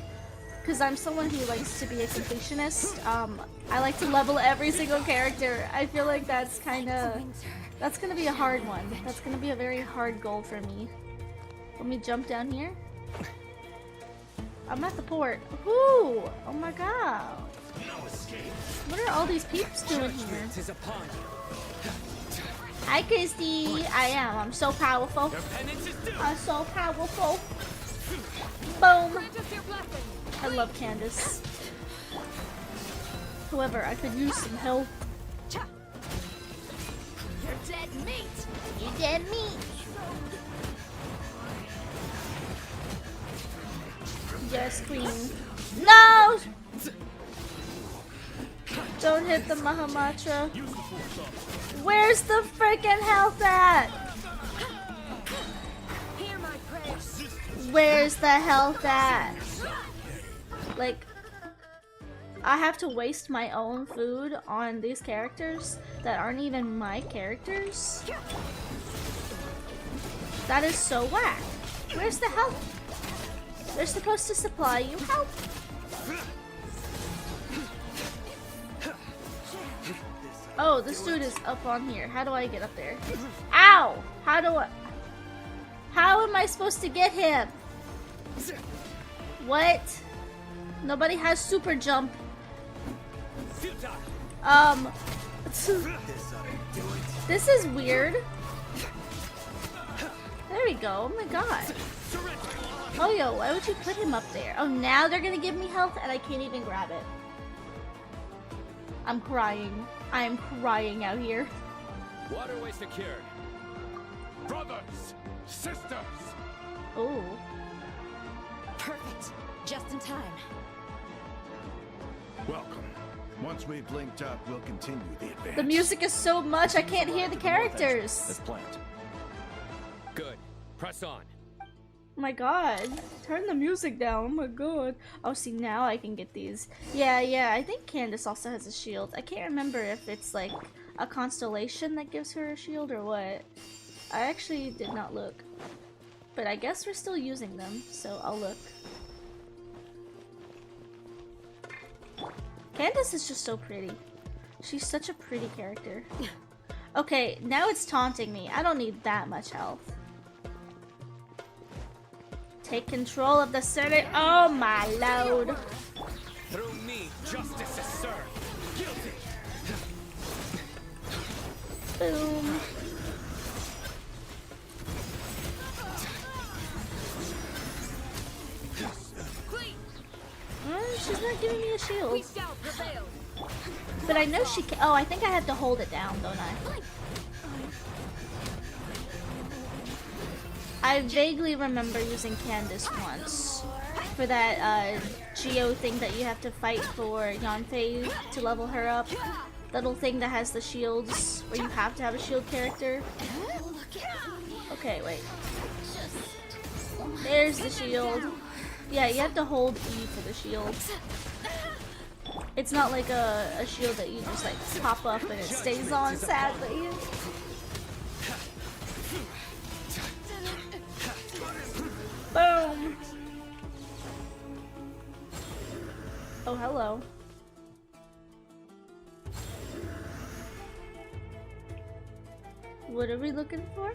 because I'm someone who likes to be a completionist, I like to level every single character. I feel like that's gonna be a hard one. That's gonna be a very hard goal for me. Let me jump down here. I'm at the port. Ooh! Oh my god. What are all these peeps doing here? Hi, Christy. I am. I'm so powerful. I'm so powerful. Boom. I love Candace. However, I could use some help. You're dead meat. You dead meat. Yes, queen. No! Don't hit the Mahamatra. Where's the freaking health at? Where's the health at? Like, I have to waste my own food on these characters that aren't even my characters? That is so whack. Where's the health? They're supposed to supply you health. Oh, this dude is up on here. How do I get up there? Ow! How am I supposed to get him? What? Nobody has super jump. This is weird. There we go. Oh my god. Oh yo, why would you put him up there? Oh, now they're gonna give me health and I can't even grab it. I'm crying. I am crying out here. Waterway secured. Brothers, sisters. Oh. Perfect. Just in time. Welcome. Once we've linked up, we'll continue the advance. The music is so much I can't hear the characters. As planned. Good. Press on. Oh my god. Turn the music down. Oh my god. Oh, see, now I can get these. Yeah, I think Candace also has a shield. I can't remember if it's like a constellation that gives her a shield or what. I actually did not look. But I guess we're still using them, so I'll look. Candace is just so pretty. She's such a pretty character. Okay, now it's taunting me. I don't need that much health. Take control of the Senate. Oh my lord. Through me, justice is served. Guilty. Boom. She's not giving me a shield. But I know she can. Oh, I think I have to hold it down, don't I? I vaguely remember using Candace once for that Geo thing that you have to fight for Yanfei to level her up. Little thing that has the shields where you have to have a shield character. Okay, wait. There's the shield. Yeah, you have to hold E for the shield. It's not like a shield that you just like pop up and it stays on, sadly. Boom! Oh, hello. What are we looking for?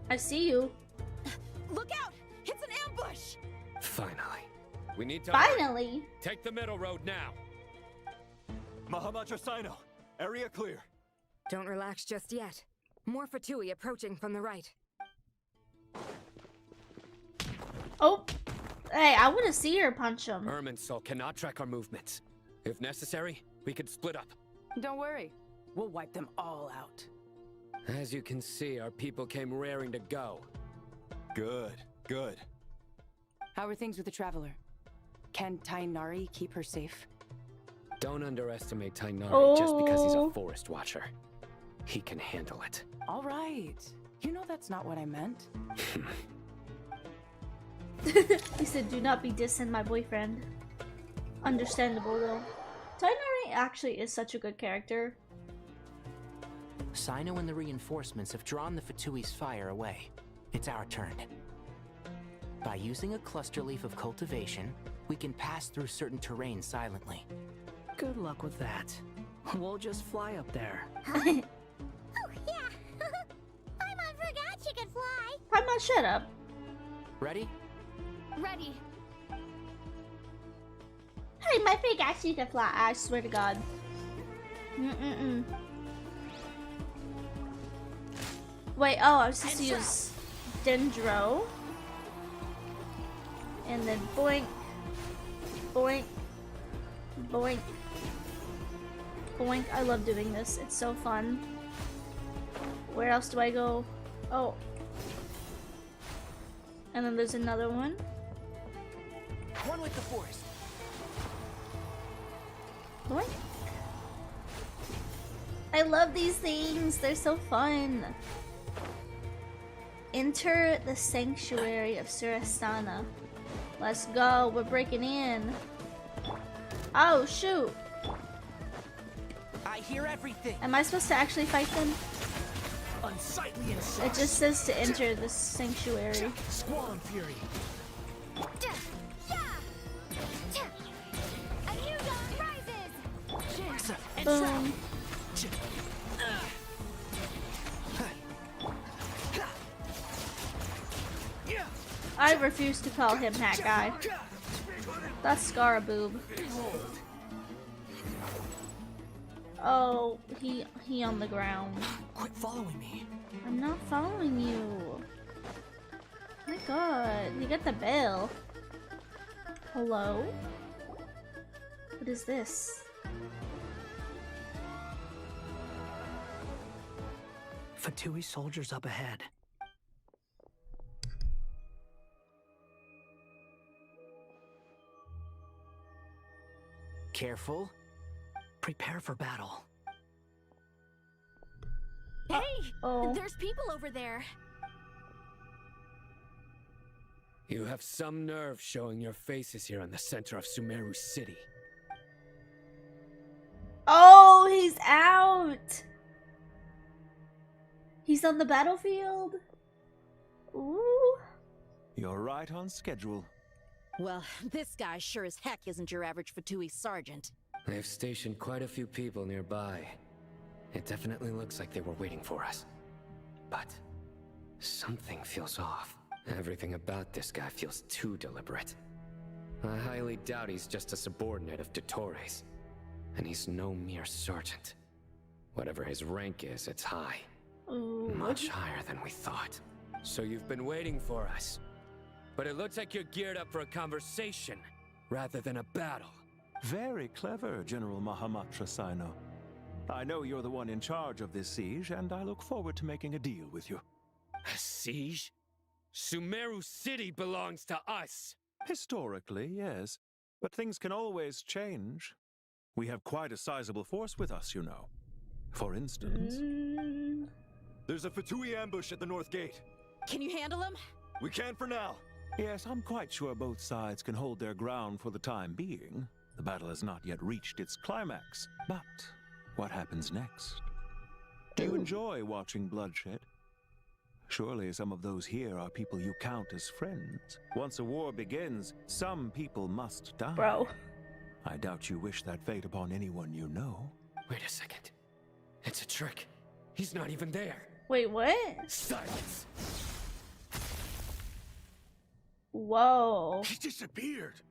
I see you. Look out! It's an ambush! Finally. We need to Finally! take the middle road now. Mahamaja Sino, area clear. Don't relax just yet. More Fatui approaching from the right. Oh! Hey, I want to see her punch him. Irminsul cannot track our movements. If necessary, we could split up. Don't worry. We'll wipe them all out. As you can see, our people came raring to go. Good, good. How are things with the Traveler? Can Tainari keep her safe? Don't underestimate Tainari just because he's Oh. a forest watcher. He can handle it. All right. You know that's not what I meant. He said, do not be dissing my boyfriend. Understandable, though. Tainari actually is such a good character. Sino and the reinforcements have drawn the Fatui's fire away. It's our turn. By using a cluster leaf of cultivation, we can pass through certain terrain silently. Good luck with that. We'll just fly up there. Oh, yeah. Paimon forgot she could fly. Paimon, shut up. Ready? Ready. Hey, my big ass, you can fly. I swear to God. Wait, oh, I was supposed to use Dendro. And then boink, boink, boink, boink. I love doing this. It's so fun. Where else do I go? Oh. And then there's another one. One with the forest. Boink. I love these things. They're so fun. Enter the sanctuary of Surastana. Let's go. We're breaking in. Oh, shoot. I hear everything. Am I supposed to actually fight them? Unsightly insects. It just says to enter the sanctuary. Squall fury. A new dawn rises. Boom. I refuse to call him that guy. That's Scaraboob. Oh, he on the ground. Quit following me. I'm not following you. My God, you got the bell. Hello? What is this? Fatui soldiers up ahead. Careful. Prepare for battle. Hey! Oh. There's people over there. You have some nerve showing your faces here in the center of Sumeru City. Oh, he's out. He's on the battlefield. Ooh. You're right on schedule. Well, this guy sure as heck isn't your average Fatui sergeant. They've stationed quite a few people nearby. It definitely looks like they were waiting for us. But something feels off. Everything about this guy feels too deliberate. I highly doubt he's just a subordinate of Dottores. And he's no mere sergeant. Whatever his rank is, it's high. Ooh. Much higher than we thought. So you've been waiting for us. But it looks like you're geared up for a conversation, rather than a battle. Very clever, General Mahamatra Sino. I know you're the one in charge of this siege, and I look forward to making a deal with you. A siege? Sumeru City belongs to us! Historically, yes. But things can always change. We have quite a sizable force with us, you know. For instance... There's a Fatui ambush at the north gate. Can you handle him? We can for now. Yes, I'm quite sure both sides can hold their ground for the time being. The battle has not yet reached its climax. But what happens next? Do you enjoy watching bloodshed? Surely some of those here are people you count as friends. Once a war begins, some people must die. Bro. I doubt you wish that fate upon anyone you know. Wait a second. It's a trick. He's not even there. Wait, what? Silence! Whoa. He disappeared.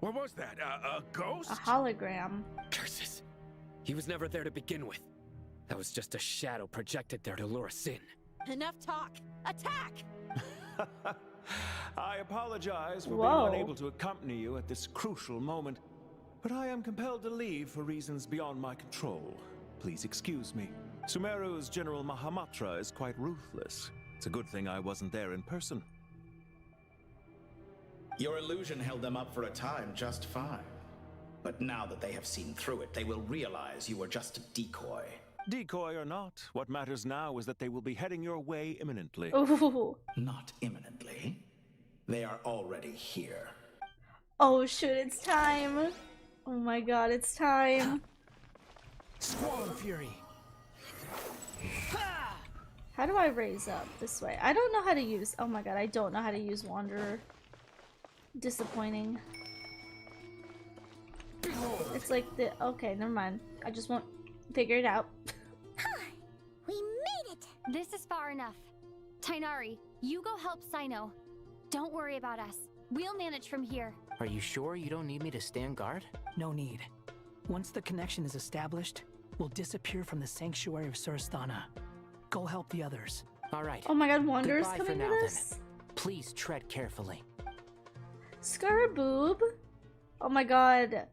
What was that? A ghost? A hologram. Curses. He was never there to begin with. That was just a shadow projected there to lure us in. Enough talk! Attack! I apologize for Whoa. being unable to accompany you at this crucial moment, but I am compelled to leave for reasons beyond my control. Please excuse me. Sumeru's General Mahamatra is quite ruthless. It's a good thing I wasn't there in person. Your illusion held them up for a time just fine. But now that they have seen through it, they will realize you were just a decoy. Decoy or not, what matters now is that they will be heading your way imminently. Ooh. Not imminently. They are already here. Oh shoot, it's time. Oh my god, it's time. Squall and Fury. How do I raise up this way? I don't know how to use... Oh my god, I don't know how to use Wanderer. Disappointing. It's like the... Okay, never mind. I just won't figure it out. We made it! This is far enough. Tainari, you go help Sino. Don't worry about us. We'll manage from here. Are you sure you don't need me to stand guard? No need. Once the connection is established, we'll disappear from the sanctuary of Surasthana. Go help the others. All right. Oh my god, Wanderer's Goodbye for coming now, to this? then. Please tread carefully. Scaraboob? Oh my god.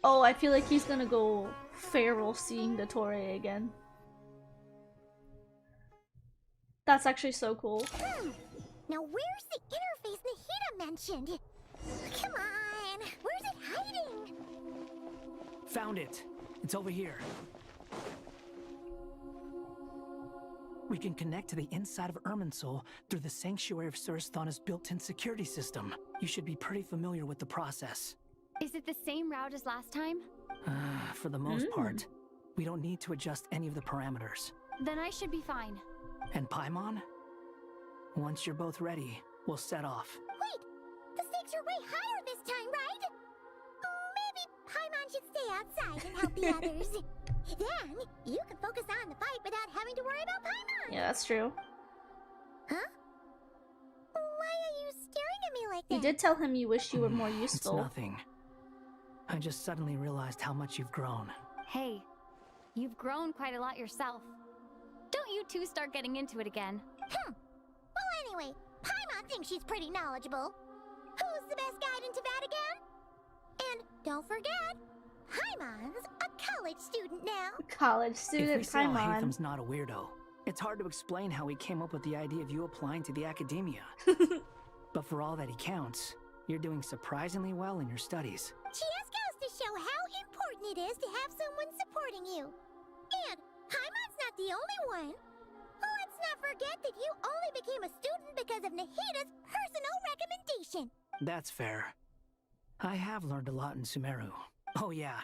Oh, I feel like he's gonna go feral seeing the Torre again. That's actually so cool. Now where's the interface Nahida mentioned? Come on! Where's it hiding? Found it. It's over here. We can connect to the inside of Irminsul through the Sanctuary of Surasthana's built-in security system. You should be pretty familiar with the process. Is it the same route as last time? For the most part, we don't need to adjust any of the parameters. Then I should be fine. And Paimon? Once you're both ready, we'll set off. Wait! The stakes are way higher this time, right? Maybe Paimon should stay outside and help the others. Then, you can focus on the fight without having to worry about Paimon! Yeah, that's true. Huh? Why are you staring at me like that? You did tell him you wish you were more useful. It's nothing. I just suddenly realized how much you've grown. Hey, you've grown quite a lot yourself. Don't you two start getting into it again. Well, anyway, Paimon thinks she's pretty knowledgeable. Who's the best guide in Teyvat again? And don't forget, Paimon's a college student now. College If student we say Paimon. Haytham's not a weirdo, it's hard to explain how he came up with the idea of you applying to the academia. But for all that he counts, you're doing surprisingly well in your studies. She just goes to show how important it is to have someone supporting you. And Paimon's not the only one. Let's not forget that you only became a student because of Nahida's personal recommendation. That's fair. I have learned a lot in Sumeru. Oh yeah.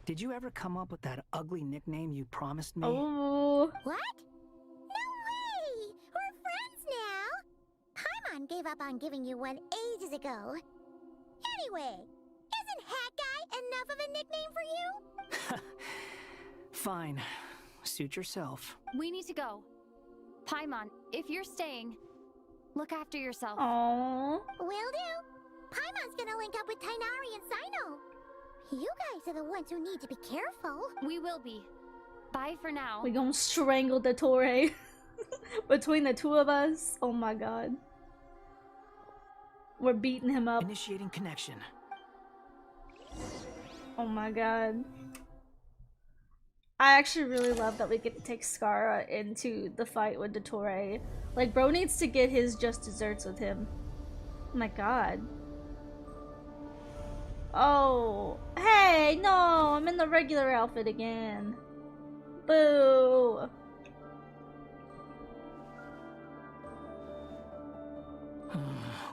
Did you ever come up with that ugly nickname you promised me? Oh. What? gave up on giving you one ages ago. Anyway, isn't Hat Guy enough of a nickname for you? Fine. Suit yourself. We need to go. Paimon, if you're staying, look after yourself. Aww. Will do. Paimon's gonna link up with Tainari and Sino. You guys are the ones who need to be careful. We will be. Bye for now. We gonna strangle the Torre between the two of us. Oh my god. We're beating him up. Initiating connection. Oh my god. I actually really love that we get to take Skara into the fight with the Torre. Like, bro needs to get his just desserts with him. Oh my god. Oh. Hey, no! I'm in the regular outfit again. Boo!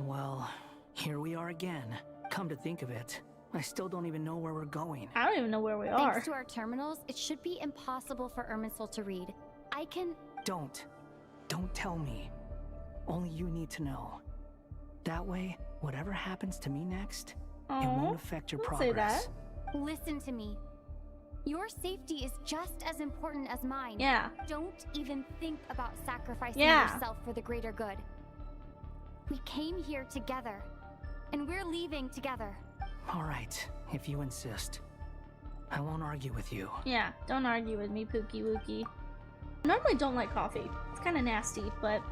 Well, here we are again. Come to think of it, I still don't even know where we're going. I don't even know where we are. Thanks to our terminals, it should be impossible for Irminsul to read. I can... Don't tell me. Only you need to know. That way, whatever happens to me next, it won't affect your progress. Say that. Listen to me. Your safety is just as important as mine. Yeah. Don't even think about sacrificing Yeah. yourself for the greater good. We came here together, and we're leaving together. All right, if you insist. I won't argue with you. Yeah, don't argue with me, Pookie Wookie. I normally don't like coffee. It's kind of nasty, but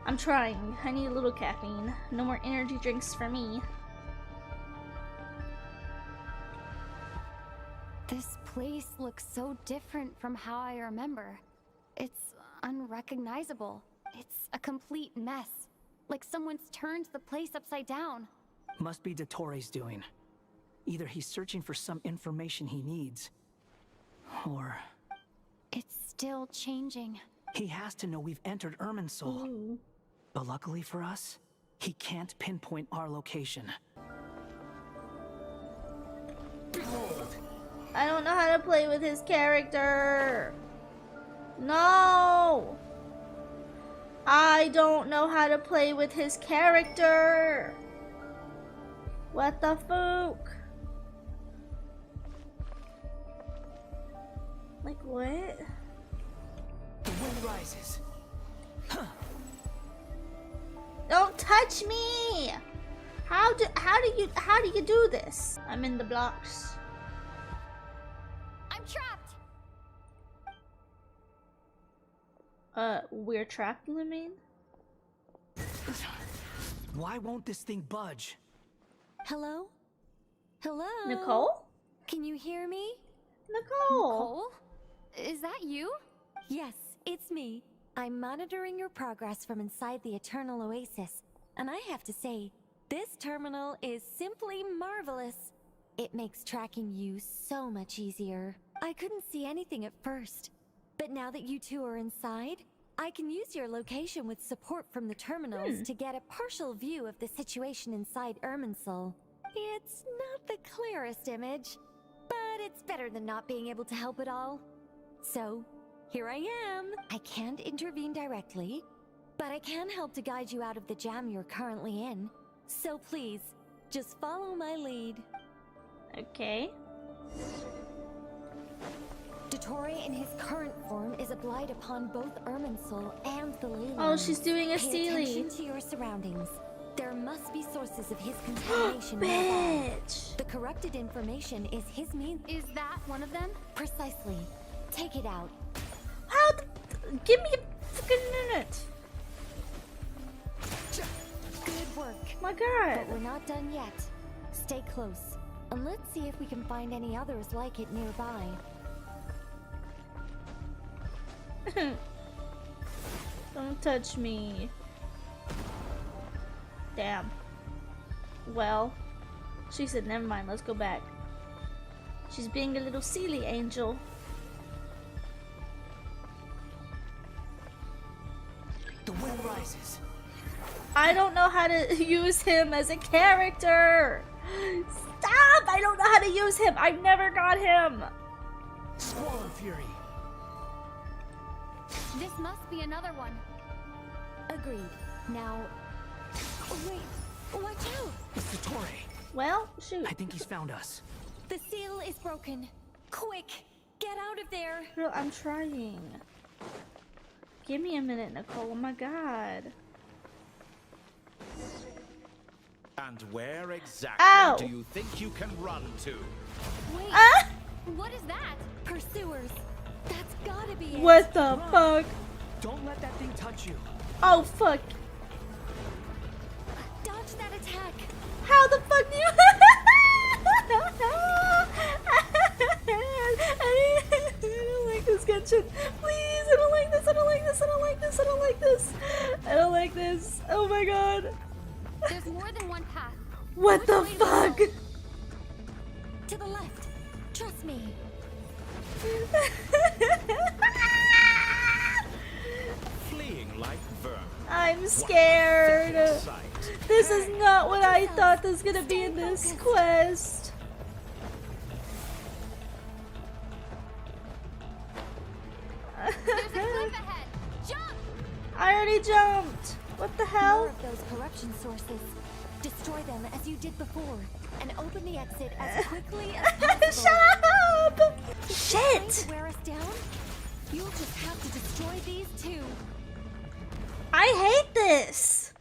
I'm trying. I need a little caffeine. No more energy drinks for me. This place looks so different from how I remember. It's unrecognizable. It's a complete mess. Like someone's turned the place upside down. Must be Dottoro's doing. Either he's searching for some information he needs, or... It's still changing. He has to know we've entered Irminsul. Ooh. But luckily for us, he can't pinpoint our location. Behold! I don't know how to play with his character. No! I don't know how to play with his character. What the fuck? Like what? The wind rises. Huh. Don't touch me! How do you do this? I'm in the blocks. I'm trapped! We're trapped, you mean? Why won't this thing budge? Hello? Hello? Nicole? Can you hear me? Nicole? Is that you? Yes, it's me. I'm monitoring your progress from inside the Eternal Oasis, and I have to say, this terminal is simply marvelous. It makes tracking you so much easier. I couldn't see anything at first, but now that you two are inside, I can use your location with support from the terminals to get a partial view of the situation inside Irminsul. It's not the clearest image, but it's better than not being able to help at all. So, here I am. I can't intervene directly, but I can help to guide you out of the jam you're currently in. So please, just follow my lead. Okay. Dottore in his current form is a blight upon both Irminsul and the Leyland. Oh, she's doing a Pay Steely. attention to your surroundings. There must be sources of his contamination nearby. Bitch. The corrupted information is his main... Is that one of them? Precisely. Take it out. How give me a fucking minute. Good work. My god. But we're not done yet. Stay close. And let's see if we can find any others like it nearby. Don't touch me. Damn. Well, she said, never mind, let's go back. She's being a little silly angel. The wind rises. I don't know how to use him as a character. Stop! I don't know how to use him. I've never got him. Squall Fury. This must be another one. Agreed. Now, Oh, wait, watch out! It's the Torre. Well, shoot. I think he's found us. The seal is broken. Quick, get out of there. Girl, I'm trying. Give me a minute, Nicole. Oh my god. And where exactly do you think you can run to? Wait, what is that? Pursuers. That's gotta be it. What the fuck? Don't let that thing touch you. Oh fuck. Dodge that attack. How the fuck do you I don't like this, Genshin. Please, I don't like this, I don't like this, I don't like this, I don't like this. I don't like this. Oh my god. There's more than one path. What the fuck? To the left. Trust me. Fleeing like vermin. I'm scared. This is not what I thought was gonna be in this quest. There's a cliff ahead. Jump! I already jumped. What the hell? More of those corruption sources. Destroy them as you did before, and open the exit as quickly as possible. Shut up! Trying Shit! to wear us down? You'll just have to destroy these too. I hate this.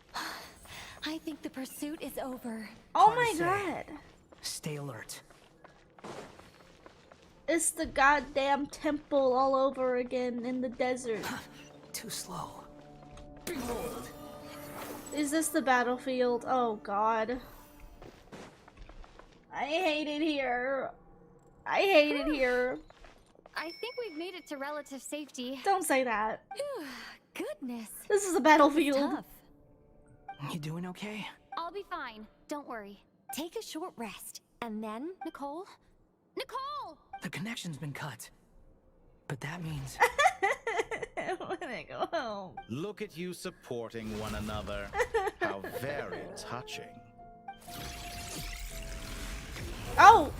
I think the pursuit is over. Oh Hard my to say. god. Stay alert. It's the goddamn temple all over again in the desert. Too slow. Behold. Is this the battlefield? Oh god. I hate it here. I hate it here. I think we've made it to relative safety. Don't say that. Goodness. This is a battlefield. Tough. You doing okay? I'll be fine. Don't worry. Take a short rest, and then, Nicole? Nicole! The connection's been cut. But that means... I wanna go home. Look at you supporting one another. How very touching. Oh!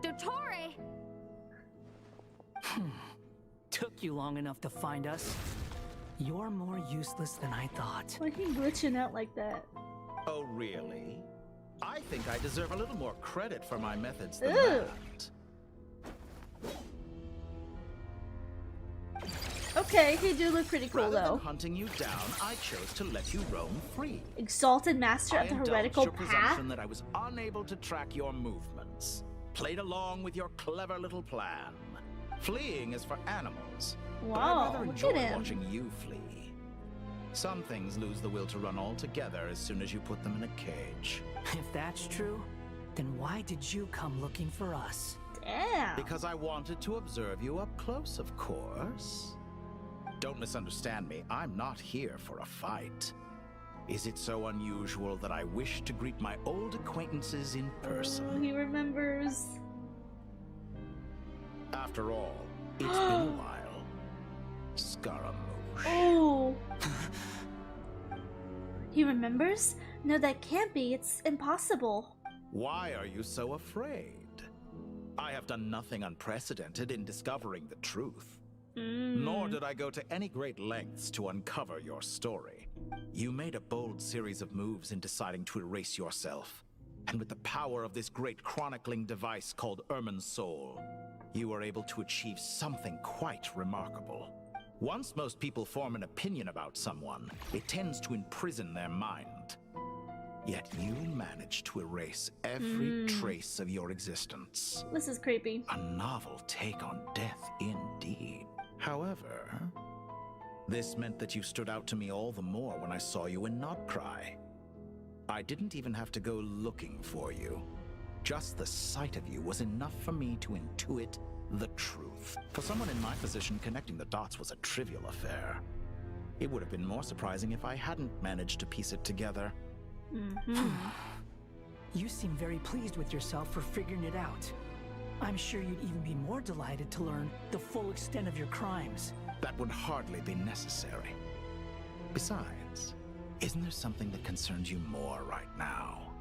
Dottore! Took you long enough to find us. You're more useless than I thought. Why are you glitching out like that? Oh, really? I think I deserve a little more credit for my methods than Ew. that. Okay, he do look pretty cool Rather though. than hunting you down, I chose to let you roam free. Exalted master I of the indulged heretical your path? presumption that I was unable to track your movements. Played along with your clever little plan. Fleeing is for animals. But I Wow, rather look enjoy at him. watching you flee. Some things lose the will to run altogether as soon as you put them in a cage. If that's true, then why did you come looking for us? Damn. Because I wanted to observe you up close, of course. Don't misunderstand me. I'm not here for a fight. Is it so unusual that I wish to greet my old acquaintances in person? Oh, he remembers. After all, it's been a while. Scaramouche. Oh. He remembers? No, that can't be. It's impossible. Why are you so afraid? I have done nothing unprecedented in discovering the truth. Nor did I go to any great lengths to uncover your story. You made a bold series of moves in deciding to erase yourself. And with the power of this great chronicling device called Ermin's Soul, you were able to achieve something quite remarkable. Once most people form an opinion about someone, it tends to imprison their mind. Yet you managed to erase every trace of your existence. This is creepy. A novel take on death indeed. However, this meant that you stood out to me all the more when I saw you in Notcry. I didn't even have to go looking for you. Just the sight of you was enough for me to intuit the truth. For someone in my position, connecting the dots was a trivial affair. It would have been more surprising if I hadn't managed to piece it together. You seem very pleased with yourself for figuring it out. I'm sure you'd even be more delighted to learn the full extent of your crimes. That would hardly be necessary. Besides, isn't there something that concerns you more right now?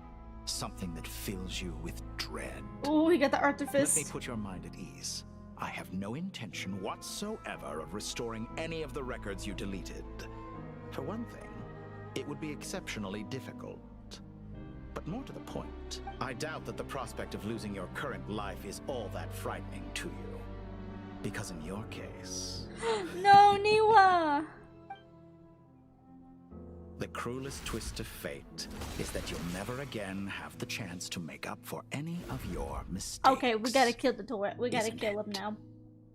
Something that fills you with dread? Oh, he got the Arthur Let me fist. put your mind at ease. I have no intention whatsoever of restoring any of the records you deleted. For one thing, it would be exceptionally difficult. But more to the point, I doubt that the prospect of losing your current life is all that frightening to you. Because in your case... No, Niwa! The cruelest twist of fate is that you'll never again have the chance to make up for any of your mistakes. Okay, we gotta kill the Torre. We gotta kill him now.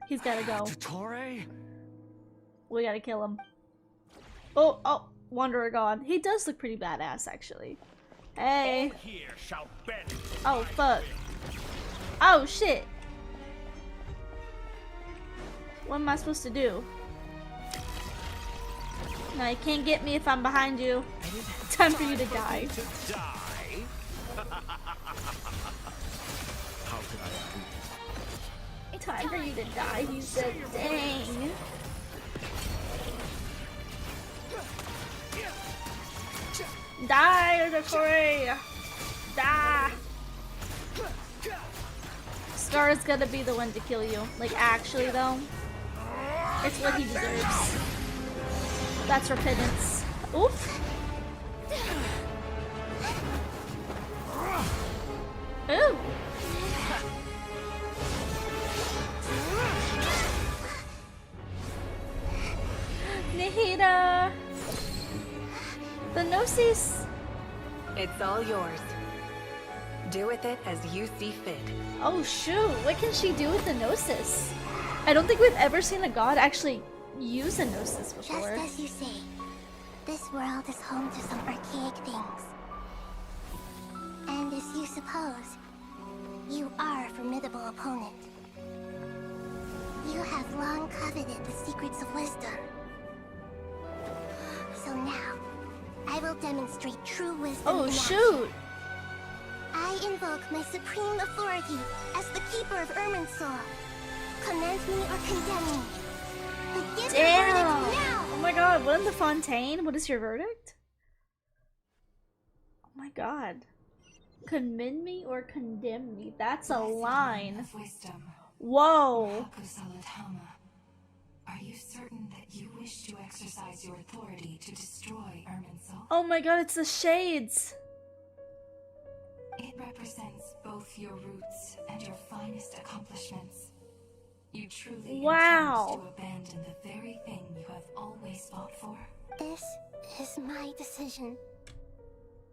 He's gotta go. Torre? We gotta kill him. Oh, Wanderer God. He does look pretty badass, actually. Hey. Oh, fuck. Oh, shit. What am I supposed to do? No, you can't get me if I'm behind you. Time for you to die. How could I agree? Time for you to die, he said. Dang. Die, Otakore! Die! Scar is gonna be the one to kill you. Like, actually, though. It's what he deserves. That's repentance. Oof! Ooh! Nihida! The Gnosis! It's all yours. Do with it as you see fit. Oh shoot, what can she do with the Gnosis? I don't think we've ever seen a god actually use a Gnosis before. Just as you say, this world is home to some archaic things. And as you suppose, you are a formidable opponent. You have long coveted the secrets of wisdom. So now, I will demonstrate true wisdom. Oh in shoot! action. I invoke my supreme authority as the keeper of Irminsul. Commend me or condemn me. But give your verdict now! Oh my god, what in the Fontaine? What is your verdict? Oh my god. Commend me or condemn me? That's a line. Whoa! Are you certain that you wish to exercise your authority to destroy Irminsul? Oh my god, it's the shades! It represents both your roots and your finest accomplishments. You truly intend to abandon the very thing you have always fought for? This is my decision.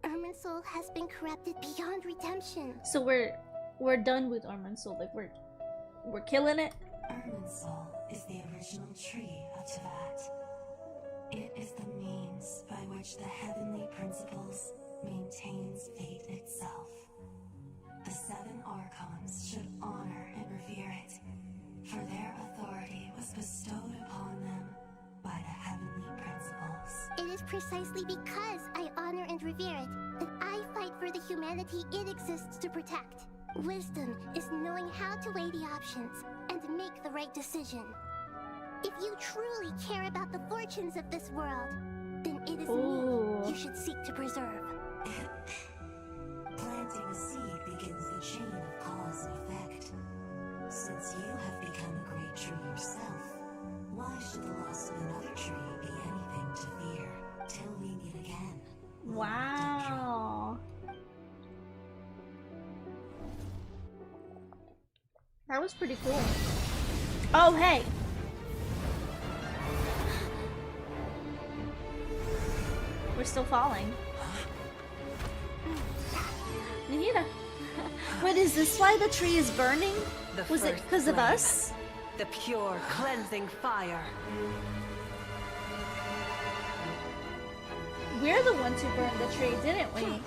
Irminsul has been corrupted beyond redemption. So we're done with Irminsul, like we're killing it? Irminsul is the original tree of Tevat. It is the means by which the heavenly principles maintains fate itself. The seven Archons should honor and revere it, for their authority was bestowed upon them by the heavenly principles. It is precisely because I honor and revere it that I fight for the humanity it exists to protect. Wisdom is knowing how to weigh the options and make the right decision. If you truly care about the fortunes of this world, then it is me you should seek to preserve. Planting a seed begins the chain of cause and effect. Since you have become a great tree yourself, why should the loss of another tree be anything to fear till we meet again? Wow. That was pretty cool. Oh, hey. We're still falling. Nihida. Wait, is this why the tree is burning? Was it because of us? The pure, cleansing fire. We're the ones who burned the tree, didn't we?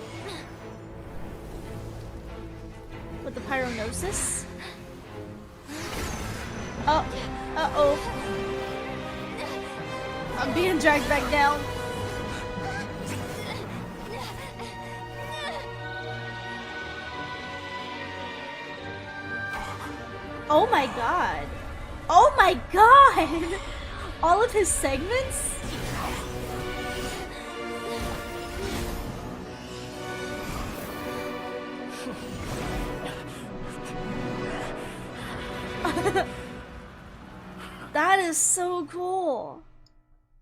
With the pyronosis? Oh, uh-oh. I'm being dragged back down. Oh my god. Oh my god! All of his segments? That is so cool.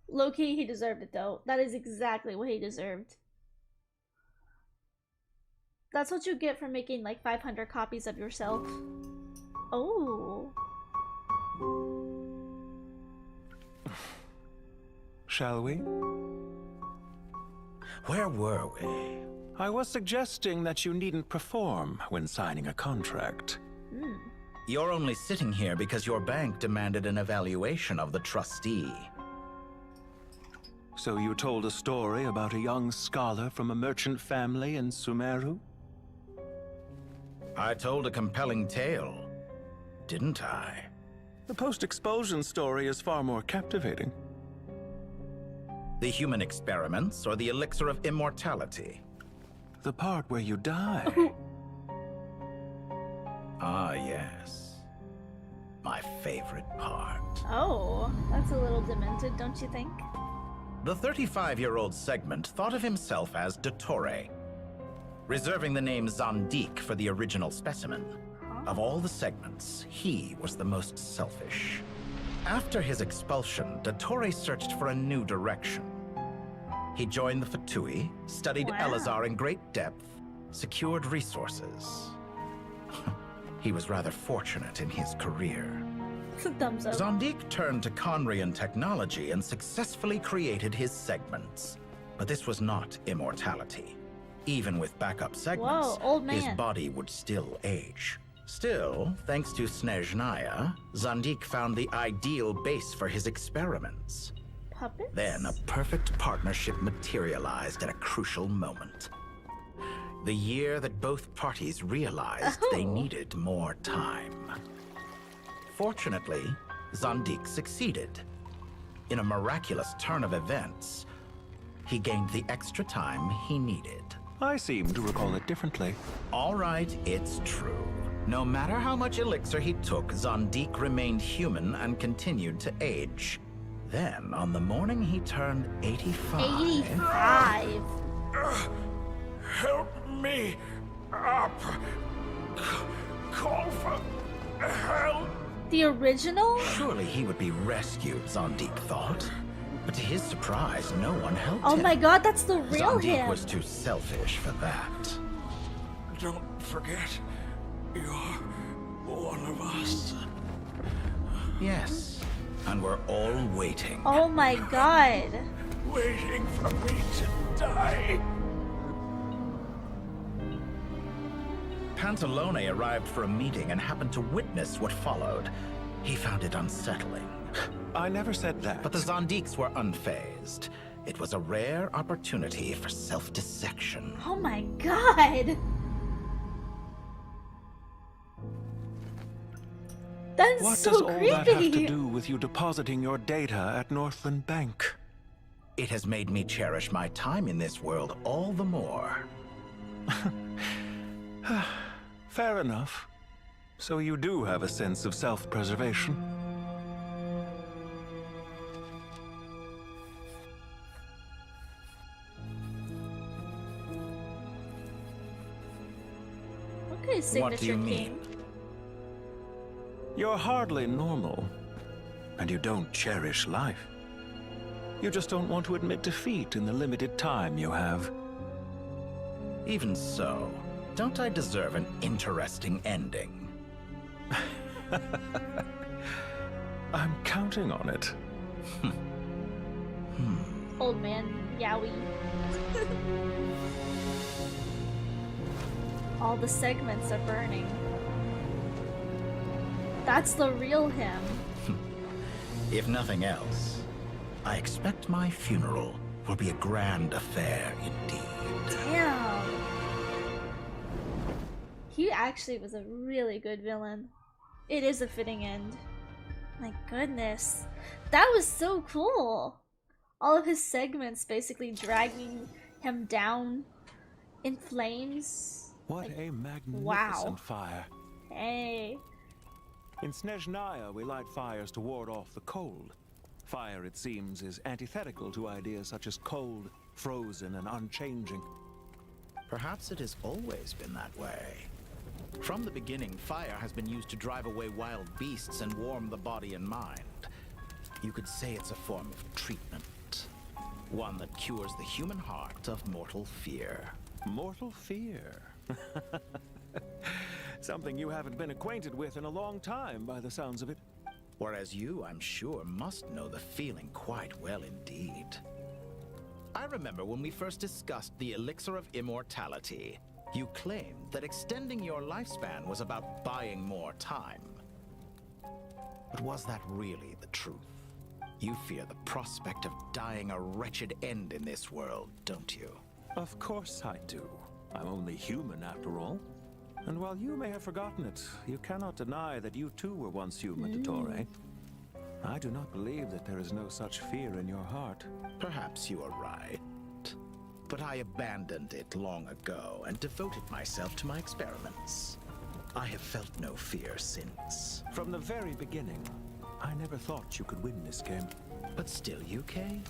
Low-key, he deserved it though. That is exactly what he deserved. That's what you get for making like 500 copies of yourself. Oh. Shall we? Where were we? I was suggesting that you needn't perform when signing a contract. You're only sitting here because your bank demanded an evaluation of the trustee. So you told a story about a young scholar from a merchant family in Sumeru? I told a compelling tale, didn't I? The post-expulsion story is far more captivating. The human experiments or the elixir of immortality? The part where you die. Ah, yes. My favorite part. Oh, that's a little demented, don't you think? The 35-year-old segment thought of himself as Dottore, reserving the name Zandik for the original specimen. Of all the segments, he was the most selfish. After his expulsion, Dottore searched for a new direction. He joined the Fatui, studied Elazar in great depth, secured resources. He was rather fortunate in his career. Thumbs up. Zandik turned to Conrian technology and successfully created his segments. But this was not immortality. Even with backup segments, whoa, old man. his body would still age. Still, thanks to Snezhnaya, Zandik found the ideal base for his experiments. Puppets? Then a perfect partnership materialized at a crucial moment. The year that both parties realized they needed more time. Fortunately, Zandik succeeded. In a miraculous turn of events, he gained the extra time he needed. I seem to recall it differently. All right, it's true. No matter how much elixir he took, Zandik remained human and continued to age. Then, on the morning he turned 85... 85? Help me up. Call for help. The original? Surely he would be rescued, Zandik thought. But to his surprise, no one helped Oh him. my god, that's the real Zandik him. was too selfish for that. Don't forget, you're one of us. Yes, and we're all waiting. Oh my god. Waiting for me to die. Pantalone arrived for a meeting and happened to witness what followed. He found it unsettling. I never said that. But the Zandiks were unfazed. It was a rare opportunity for self-dissection. Oh my god. That's What so does all creepy. that have to do with you depositing your data at Northland Bank? It has made me cherish my time in this world all the more. Fair enough. So you do have a sense of self-preservation. Okay, signature What do you king. mean? You're hardly normal, and you don't cherish life. You just don't want to admit defeat in the limited time you have. Even so, don't I deserve an interesting ending? I'm counting on it. Old man, yowie. All the segments are burning. That's the real him. If nothing else, I expect my funeral will be a grand affair indeed. Damn. He actually was a really good villain. It is a fitting end. My goodness. That was so cool. All of his segments basically dragging him down in flames. What a magnificent wow. fire. Hey. In Snezhnaya, we light fires to ward off the cold. Fire, it seems, is antithetical to ideas such as cold, frozen, and unchanging. Perhaps it has always been that way. From the beginning, fire has been used to drive away wild beasts and warm the body and mind. You could say it's a form of treatment. One that cures the human heart of mortal fear. Mortal fear? Something you haven't been acquainted with in a long time, by the sounds of it. Whereas you, I'm sure, must know the feeling quite well indeed. I remember when we first discussed the elixir of immortality. You claimed that extending your lifespan was about buying more time. But was that really the truth? You fear the prospect of dying a wretched end in this world, don't you? Of course I do. I'm only human after all. And while you may have forgotten it, you cannot deny that you too were once human, Dottore. I do not believe that there is no such fear in your heart. Perhaps you are right. But I abandoned it long ago and devoted myself to my experiments. I have felt no fear since. From the very beginning, I never thought you could win this game. But still you came,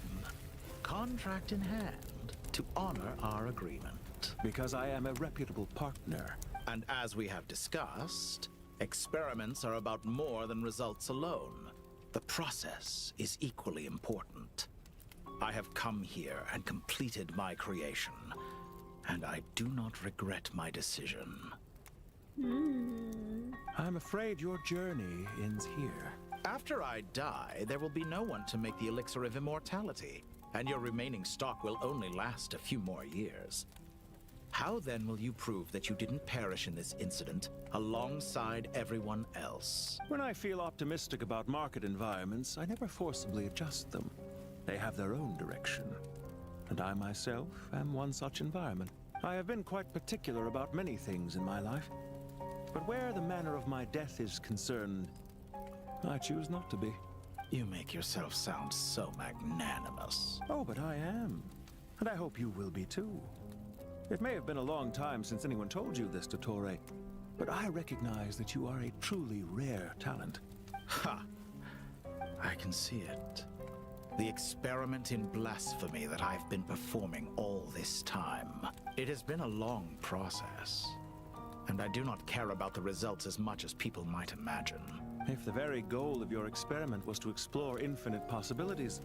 contract in hand, to honor our agreement. Because I am a reputable partner. And as we have discussed, experiments are about more than results alone. The process is equally important. I have come here and completed my creation, and I do not regret my decision. I'm afraid your journey ends here. After I die, there will be no one to make the elixir of immortality, and your remaining stock will only last a few more years. How then will you prove that you didn't perish in this incident alongside everyone else? When I feel optimistic about market environments, I never forcibly adjust them. They have their own direction. And I myself am one such environment. I have been quite particular about many things in my life. But where the manner of my death is concerned, I choose not to be. You make yourself sound so magnanimous. Oh, but I am. And I hope you will be too. It may have been a long time since anyone told you this, Dottore, but I recognize that you are a truly rare talent. Ha! I can see it. The experiment in blasphemy that I've been performing all this time. It has been a long process, and I do not care about the results as much as people might imagine. If the very goal of your experiment was to explore infinite possibilities,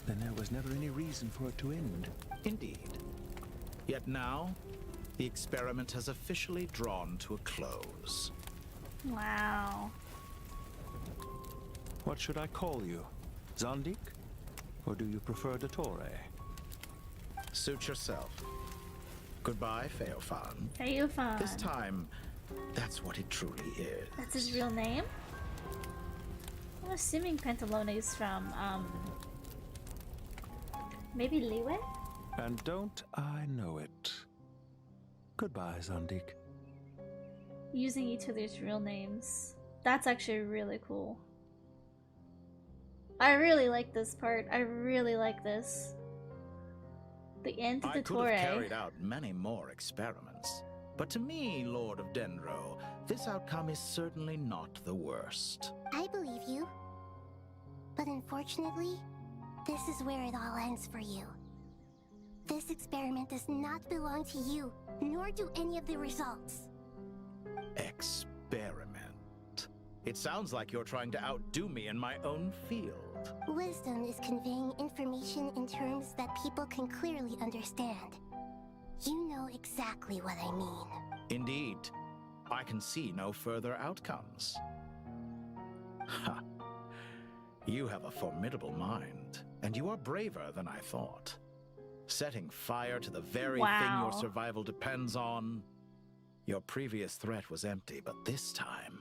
then there was never any reason for it to end. Indeed. Yet now, the experiment has officially drawn to a close. Wow. What should I call you? Zandik? Or do you prefer Dottore? Suit yourself. Goodbye, Feofan. Feofan. This time, that's what it truly is. That's his real name? I'm assuming Pantalone is from, maybe Liwe? And don't I know it? Goodbye, Zandik. Using each other's real names. That's actually really cool. I really like this part. I really like this. The end to I could Dottore. have carried out many more experiments. But to me, Lord of Dendro, this outcome is certainly not the worst. I believe you. But unfortunately, this is where it all ends for you. This experiment does not belong to you, nor do any of the results. Experiment? It sounds like you're trying to outdo me in my own field. Wisdom is conveying information in terms that people can clearly understand. You know exactly what I mean. Indeed. I can see no further outcomes. Ha! You have a formidable mind, and you are braver than I thought. Setting fire to the very thing your survival depends on. Your previous threat was empty, but this time,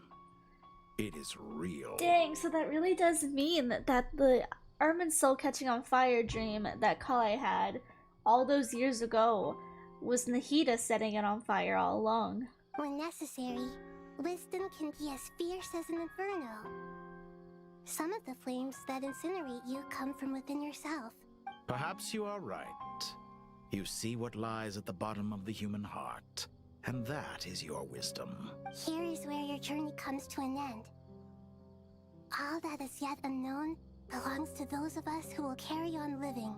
it is real. Dang, so that really does mean that the Armin's soul catching on fire dream that Kalai had all those years ago was Nahida setting it on fire all along. When necessary, wisdom can be as fierce as an inferno. Some of the flames that incinerate you come from within yourself. Perhaps you are right. You see what lies at the bottom of the human heart, and that is your wisdom. Here is where your journey comes to an end. All that is yet unknown belongs to those of us who will carry on living.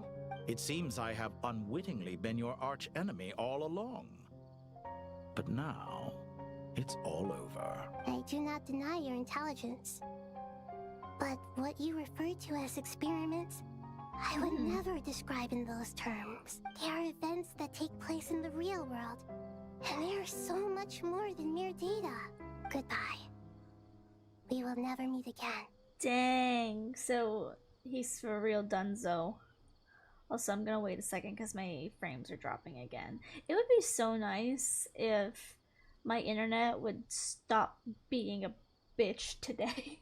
It seems I have unwittingly been your arch enemy all along. But now, it's all over. I do not deny your intelligence. But what you refer to as experiments, I would never describe in those terms. They are events that take place in the real world, and they are so much more than mere data. Goodbye. We will never meet again. Dang, so he's for real donezo. Also, I'm gonna wait a second because my frames are dropping again. It would be so nice if my internet would stop being a bitch today.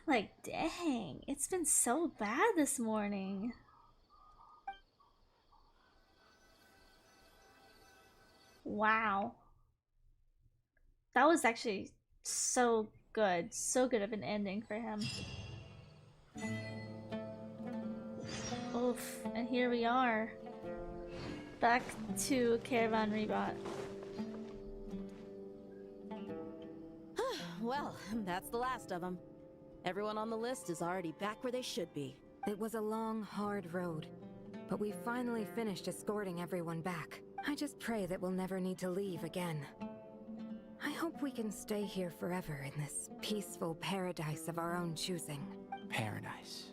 Like, dang, it's been so bad this morning. Wow. That was actually so good. So good of an ending for him. Oof, and here we are. Back to Caravan Rebot. Well, that's the last of them. Everyone on the list is already back where they should be. It was a long, hard road, but we finally finished escorting everyone back. I just pray that we'll never need to leave again. I hope we can stay here forever in this peaceful paradise of our own choosing. Paradise.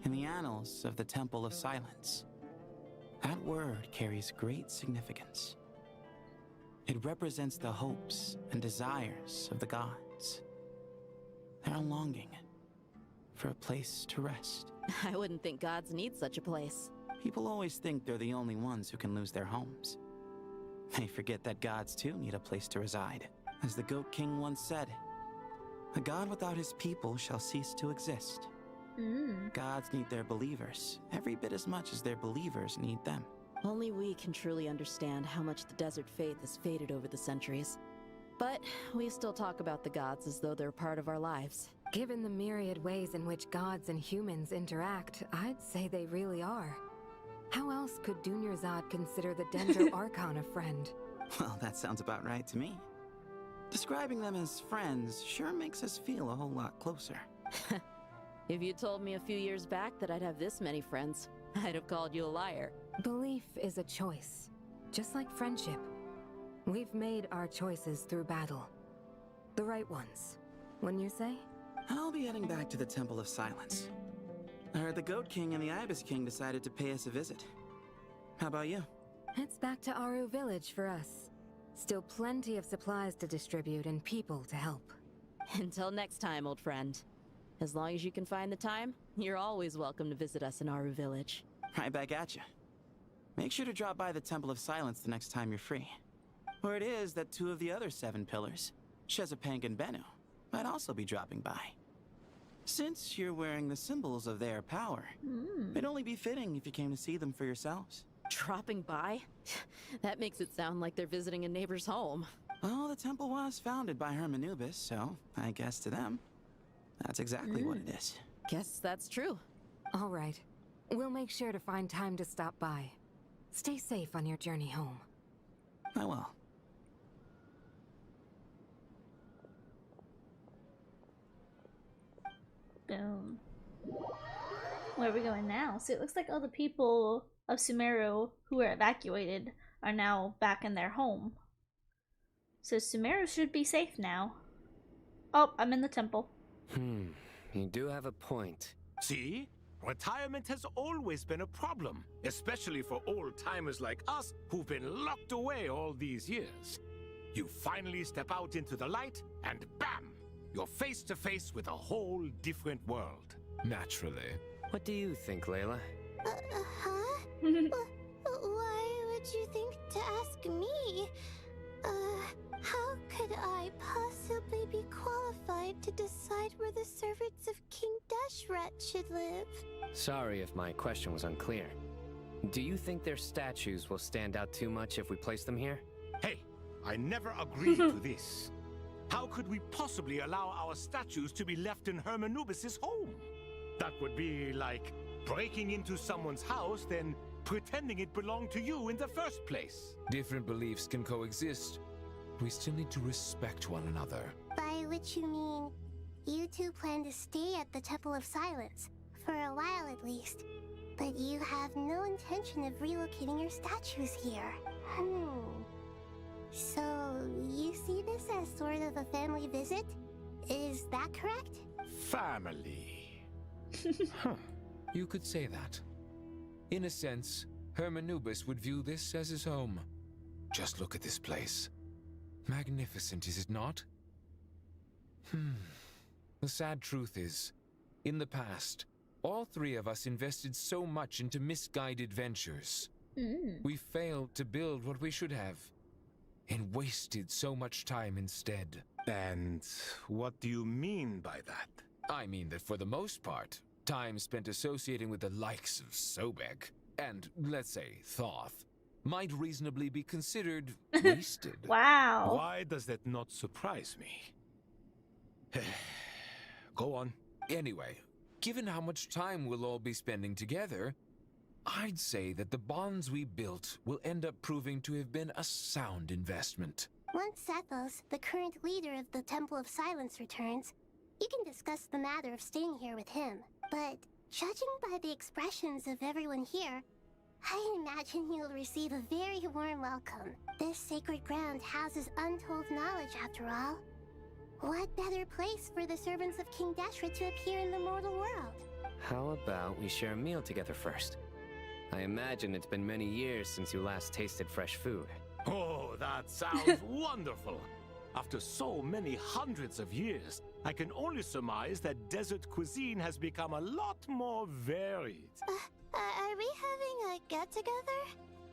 In the annals of the Temple of Silence, that word carries great significance. It represents the hopes and desires of the gods. Their longing for a place to rest. I wouldn't think gods need such a place. People always think they're the only ones who can lose their homes. They forget that gods too need a place to reside. As the Goat King once said, a god without his people shall cease to exist. Gods need their believers every bit as much as their believers need them. Only we can truly understand how much the desert faith has faded over the centuries. But we still talk about the gods as though they're part of our lives. Given the myriad ways in which gods and humans interact, I'd say they really are. How else could Dunyarzad consider the Dendro Archon a friend? Well, that sounds about right to me. Describing them as friends sure makes us feel a whole lot closer. If you told me a few years back that I'd have this many friends, I'd have called you a liar. Belief is a choice, just like friendship. We've made our choices through battle. The right ones, wouldn't you say? I'll be heading back to the Temple of Silence. I heard the Goat King and the Ibis King decided to pay us a visit. How about you? It's back to Aru Village for us. Still plenty of supplies to distribute and people to help. Until next time, old friend. As long as you can find the time, you're always welcome to visit us in Aru Village. Right back at you. Make sure to drop by the Temple of Silence the next time you're free. Where it is that two of the other 7 pillars, Chesapeake and Bennu, might also be dropping by. Since you're wearing the symbols of their power, it'd only be fitting if you came to see them for yourselves. Dropping by? That makes it sound like they're visiting a neighbor's home. Well, the temple was founded by Hermanubis, so I guess to them, that's exactly what it is. Guess that's true. All right. We'll make sure to find time to stop by. Stay safe on your journey home. I will. Boom. Where are we going now? So it looks like all the people of Sumeru who were evacuated are now back in their home. So Sumeru should be safe now. Oh, I'm in the temple. You do have a point. See? Retirement has always been a problem, especially for old-timers like us who've been locked away all these years. You finally step out into the light, and bam! You're face to face with a whole different world. Naturally. What do you think, Layla? Huh? Why would you think to ask me? How could I possibly be qualified to decide where the servants of King Deshret should live? Sorry if my question was unclear. Do you think their statues will stand out too much if we place them here? Hey, I never agreed to this. How could we possibly allow our statues to be left in Hermanubis' home? That would be like breaking into someone's house, then pretending it belonged to you in the first place. Different beliefs can coexist. We still need to respect one another. By which you mean, you two plan to stay at the Temple of Silence, for a while at least. But you have no intention of relocating your statues here. So, you see this as sort of a family visit? Is that correct? Family. You could say that. In a sense, Hermanubis would view this as his home. Just look at this place. Magnificent, is it not? The sad truth is, in the past, all three of us invested so much into misguided ventures. We failed to build what we should have, and wasted so much time instead. And what do you mean by that? I mean that for the most part, time spent associating with the likes of Sobek, and, let's say, Thoth, might reasonably be considered wasted. Wow. Why does that not surprise me? Go on. Anyway, given how much time we'll all be spending together, I'd say that the bonds we built will end up proving to have been a sound investment. Once Sethos, the current leader of the Temple of Silence, returns, you can discuss the matter of staying here with him. But judging by the expressions of everyone here, I imagine you'll receive a very warm welcome. This sacred ground houses untold knowledge, after all. What better place for the servants of King Deshret to appear in the mortal world? How about we share a meal together first? I imagine it's been many years since you last tasted fresh food. Oh, that sounds wonderful. After so many hundreds of years, I can only surmise that desert cuisine has become a lot more varied. Are we having a get-together?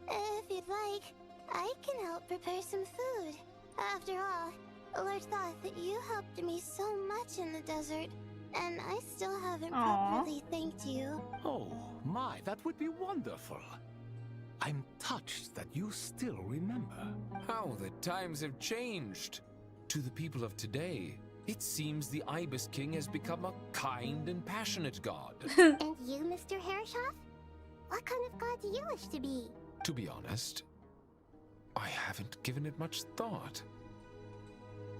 If you'd like, I can help prepare some food. After all, Lord Thoth, you helped me so much in the desert, and I still haven't properly thanked you. Oh, my, that would be wonderful. I'm touched that you still remember. How the times have changed. To the people of today, it seems the Ibis King has become a kind and passionate god. And you, Mr. Herreshoff? What kind of god do you wish to be? To be honest, I haven't given it much thought.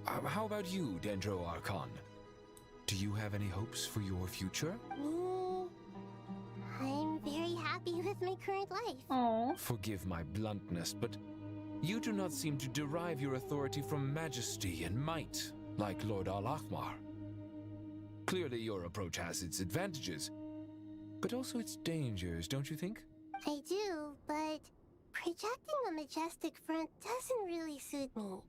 How about you, Dendro Archon? Do you have any hopes for your future? Me? I'm very happy with my current life. Forgive my bluntness, but you do not seem to derive your authority from majesty and might, like Lord Al-Ahmar. Clearly your approach has its advantages, but also its dangers, don't you think? I do, but projecting a majestic front doesn't really suit me.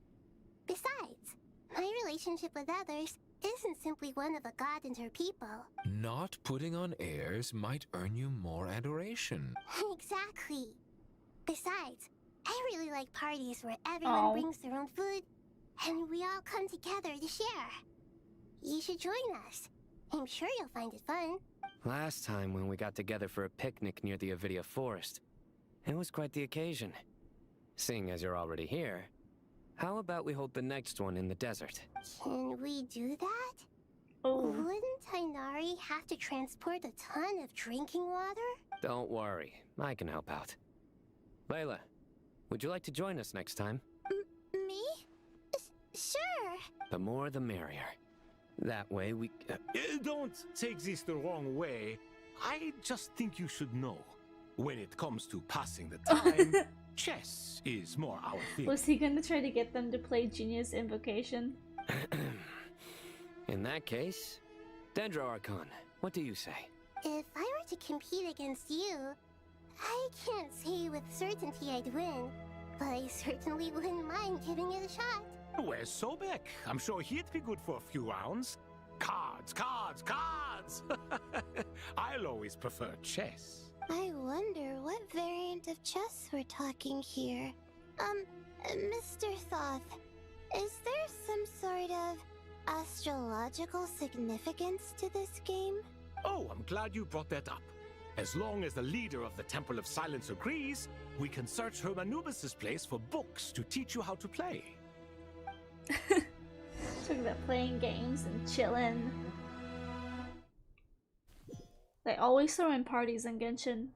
Besides, my relationship with others isn't simply one of a god and her people. Not putting on airs might earn you more adoration. Exactly. Besides, I really like parties where everyone brings their own food, and we all come together to share. You should join us. I'm sure you'll find it fun. Last time when we got together for a picnic near the Avidia Forest, it was quite the occasion. Seeing as you're already here, how about we hold the next one in the desert? Can we do that? Wouldn't Tainari have to transport a ton of drinking water? Don't worry, I can help out. Layla, would you like to join us next time? Me? Sure. The more the merrier. That way we... Don't take this the wrong way. I just think you should know. When it comes to passing the time, chess is more our thing. Was he gonna try to get them to play Genius Invocation? In that case, Dendro Archon, what do you say? If I were to compete against you, I can't say with certainty I'd win, but I certainly wouldn't mind giving it a shot. Where's Sobek? I'm sure he'd be good for a few rounds. Cards, cards, cards! I'll always prefer chess. I wonder what variant of chess we're talking here. Mr. Thoth, is there some sort of astrological significance to this game? Oh, I'm glad you brought that up. As long as the leader of the Temple of Silence agrees, we can search Hermanubis' place for books to teach you how to play. Talking about playing games and chilling. They always throw in parties in Genshin.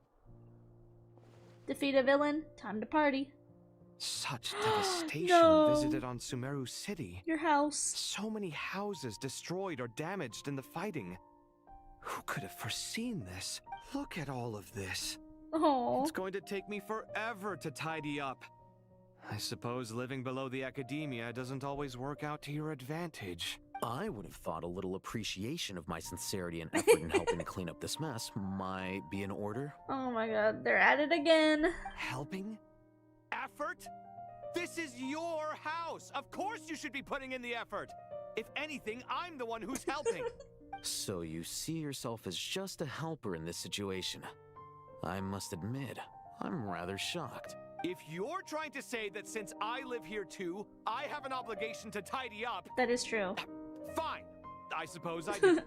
Defeat a villain, time to party. Such devastation visited on Sumeru City. Your house. So many houses destroyed or damaged in the fighting. Who could have foreseen this? Look at all of this. Oh. It's going to take me forever to tidy up. I suppose living below the academia doesn't always work out to your advantage. I would have thought a little appreciation of my sincerity and effort in helping to clean up this mess might be in order. Oh my god, they're at it again. Helping? Effort? This is your house! Of course you should be putting in the effort! If anything, I'm the one who's helping! So you see yourself as just a helper in this situation. I must admit, I'm rather shocked. If you're trying to say that since I live here too, I have an obligation to tidy up... That is true. Fine. I suppose I do.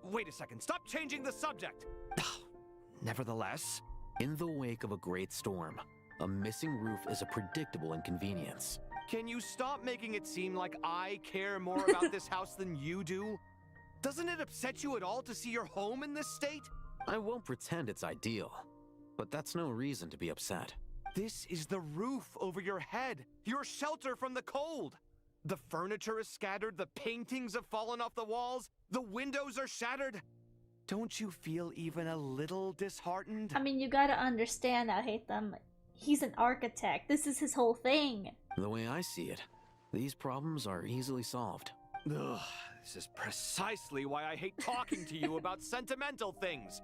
Wait a second, stop changing the subject! Nevertheless... In the wake of a great storm, a missing roof is a predictable inconvenience. Can you stop making it seem like I care more about this house than you do? Doesn't it upset you at all to see your home in this state? I won't pretend it's ideal, but that's no reason to be upset. This is the roof over your head, your shelter from the cold. The furniture is scattered, the paintings have fallen off the walls, the windows are shattered. Don't you feel even a little disheartened? I mean, you gotta understand, I hate them. He's an architect. This is his whole thing. The way I see it, these problems are easily solved. Ugh, this is precisely why I hate talking to you about sentimental things.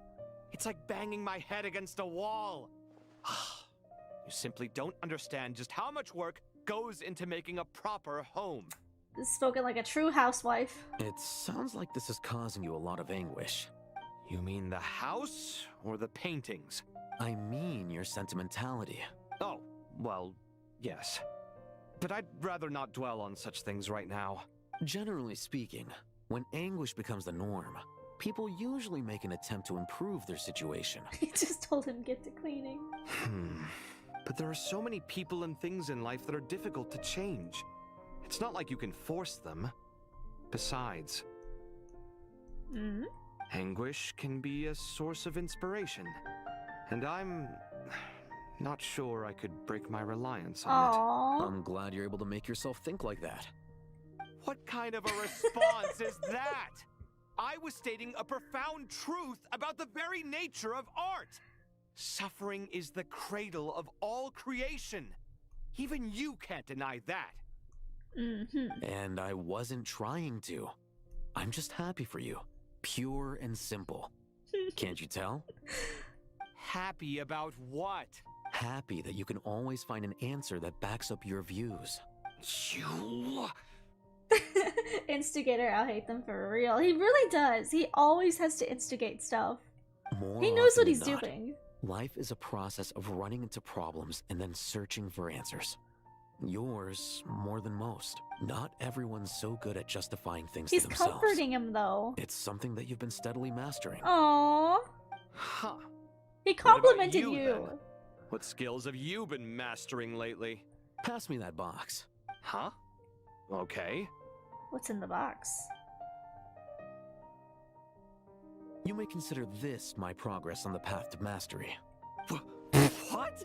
It's like banging my head against a wall. You simply don't understand just how much work goes into making a proper home. This is spoken like a true housewife. It sounds like this is causing you a lot of anguish. You mean the house or the paintings? I mean your sentimentality. Oh, well, yes. But I'd rather not dwell on such things right now. Generally speaking, when anguish becomes the norm, people usually make an attempt to improve their situation. He just told him get to cleaning. But there are so many people and things in life that are difficult to change. It's not like you can force them. Besides, anguish can be a source of inspiration. And I'm not sure I could break my reliance on it. I'm glad you're able to make yourself think like that. What kind of a response is that? I was stating a profound truth about the very nature of art. Suffering is the cradle of all creation. Even you can't deny that. And I wasn't trying to. I'm just happy for you. Pure and simple. Can't you tell? Happy about what? Happy that you can always find an answer that backs up your views. You... Instigator, I'll hate them for real. He really does. He always has to instigate stuff. More he knows often what he's than not, doing. Life is a process of running into problems and then searching for answers. Yours more than most. Not everyone's so good at justifying things He's to themselves. comforting him though. It's something that you've been steadily mastering. Aww. Huh. He complimented What about you. Then? What skills have you been mastering lately? Pass me that box. Huh? Okay. What's in the box? You may consider this my progress on the path to mastery. What?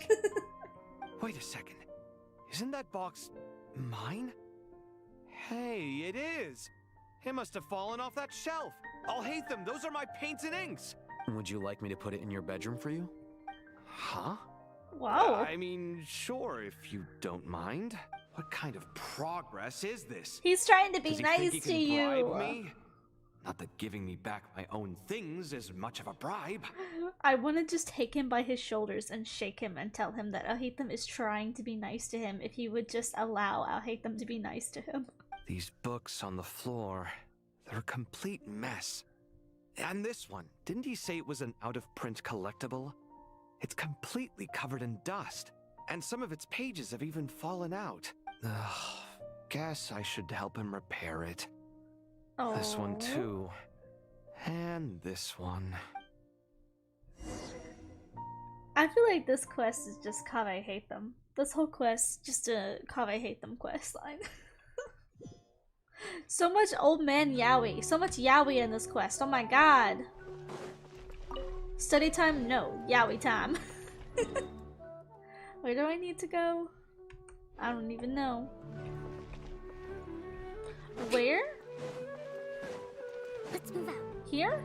Wait a second. Isn't that box mine? Hey, it is. It must have fallen off that shelf. I'll hate them. Those are my paints and inks. Would you like me to put it in your bedroom for you? Huh? Wow. I mean, sure, if you don't mind. What kind of progress is this? He's trying to be Does he nice think he to can you. bribe me? Not that giving me back my own things is much of a bribe. I want to just take him by his shoulders and shake him and tell him that Alhaitham is trying to be nice to him if he would just allow Alhaitham to be nice to him. These books on the floor, they're a complete mess. And this one, didn't he say it was an out-of-print collectible? It's completely covered in dust, and some of its pages have even fallen out. Ugh, guess I should help him repair it. Oh. This one too. And this one. I feel like this quest is just Kaveh hate them. This whole quest just a Kaveh hate them quest line. So much old man yaoi. So much yaoi in this quest. Oh my god. Study time? No. Yaoi time. Where do I need to go? I don't even know. Where? Let's move out. Here?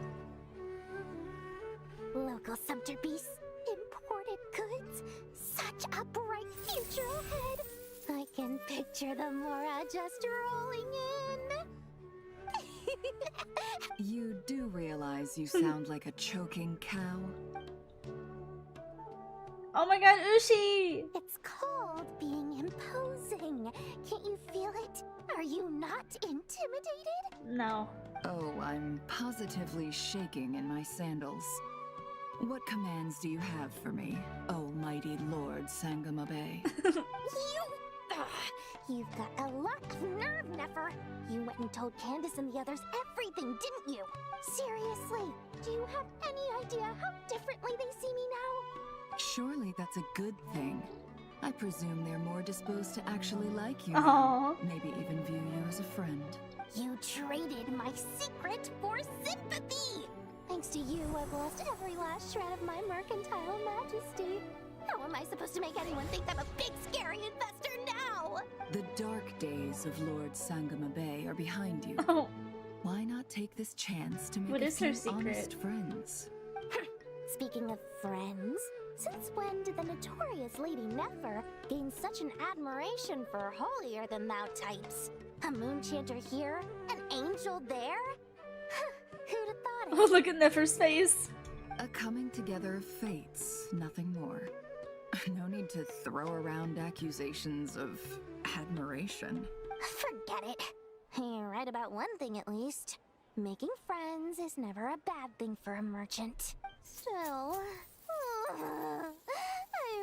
Local Sumter beasts, imported goods, such a bright future ahead. I can picture the Mora just rolling in. You do realize you sound like a choking cow? Oh my god, Ushi! It's called being imposing. Can't you feel it? Are you not intimidated? No. Oh, I'm positively shaking in my sandals. What commands do you have for me, oh mighty Lord Sangamabe? You've got a lot of nerve, Nefer. You went and told Candace and the others everything, didn't you? Seriously, do you have any idea how differently they see me now? Surely that's a good thing. I presume they're more disposed to actually like you. Aww. Maybe even view you as a friend. You traded my secret for sympathy! Thanks to you, I've lost every last shred of my mercantile majesty. How am I supposed to make anyone think I'm a big, scary investor now? The dark days of Lord Sangamabe are behind you. Oh. Why not take this chance to make What a is her few secret? honest friends? Speaking of friends, since when did the notorious Lady Nefer gain such an admiration for holier-than-thou types? A moon chanter here, an angel there? Who'd have thought it? Oh, look at Nefer's face. A coming together of fates, nothing more. No need to throw around accusations of admiration. Forget it. You're right about one thing at least. Making friends is never a bad thing for a merchant. So... I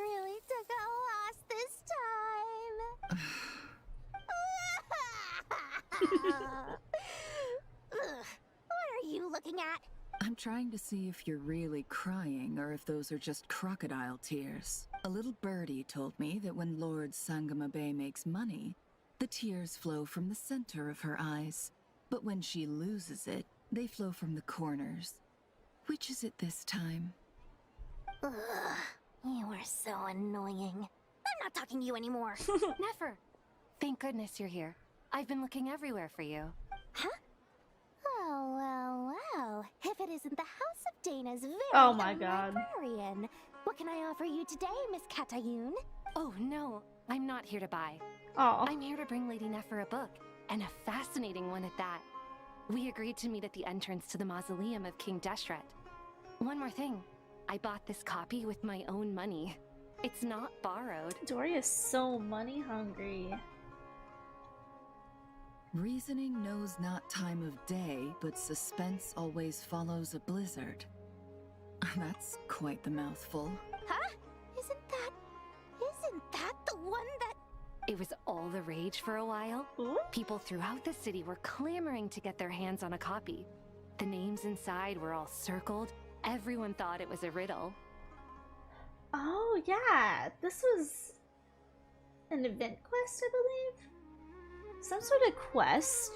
really took a loss this time. What are you looking at? I'm trying to see if you're really crying or if those are just crocodile tears. A little birdie told me that when Lord Sangamabe makes money, the tears flow from the center of her eyes. But when she loses it, they flow from the corners. Which is it this time? Ugh, you are so annoying. I'm not talking to you anymore. Nefer! Thank goodness you're here. I've been looking everywhere for you. Huh? Well. If it isn't the House of Dana's very Oh my own god. librarian. What can I offer you today, Miss Katayun? Oh no, I'm not here to buy. Oh. I'm here to bring Lady Nefer a book, and a fascinating one at that. We agreed to meet at the entrance to the mausoleum of King Deshret. One more thing. I bought this copy with my own money. It's not borrowed. Dory is so money hungry. Reasoning knows not time of day, but suspense always follows a blizzard. That's quite the mouthful. Huh? Isn't that the one that... It was all the rage for a while. Ooh? People throughout the city were clamoring to get their hands on a copy. The names inside were all circled. Everyone thought it was a riddle. Oh, yeah. This was an event quest, I believe? Some sort of quest?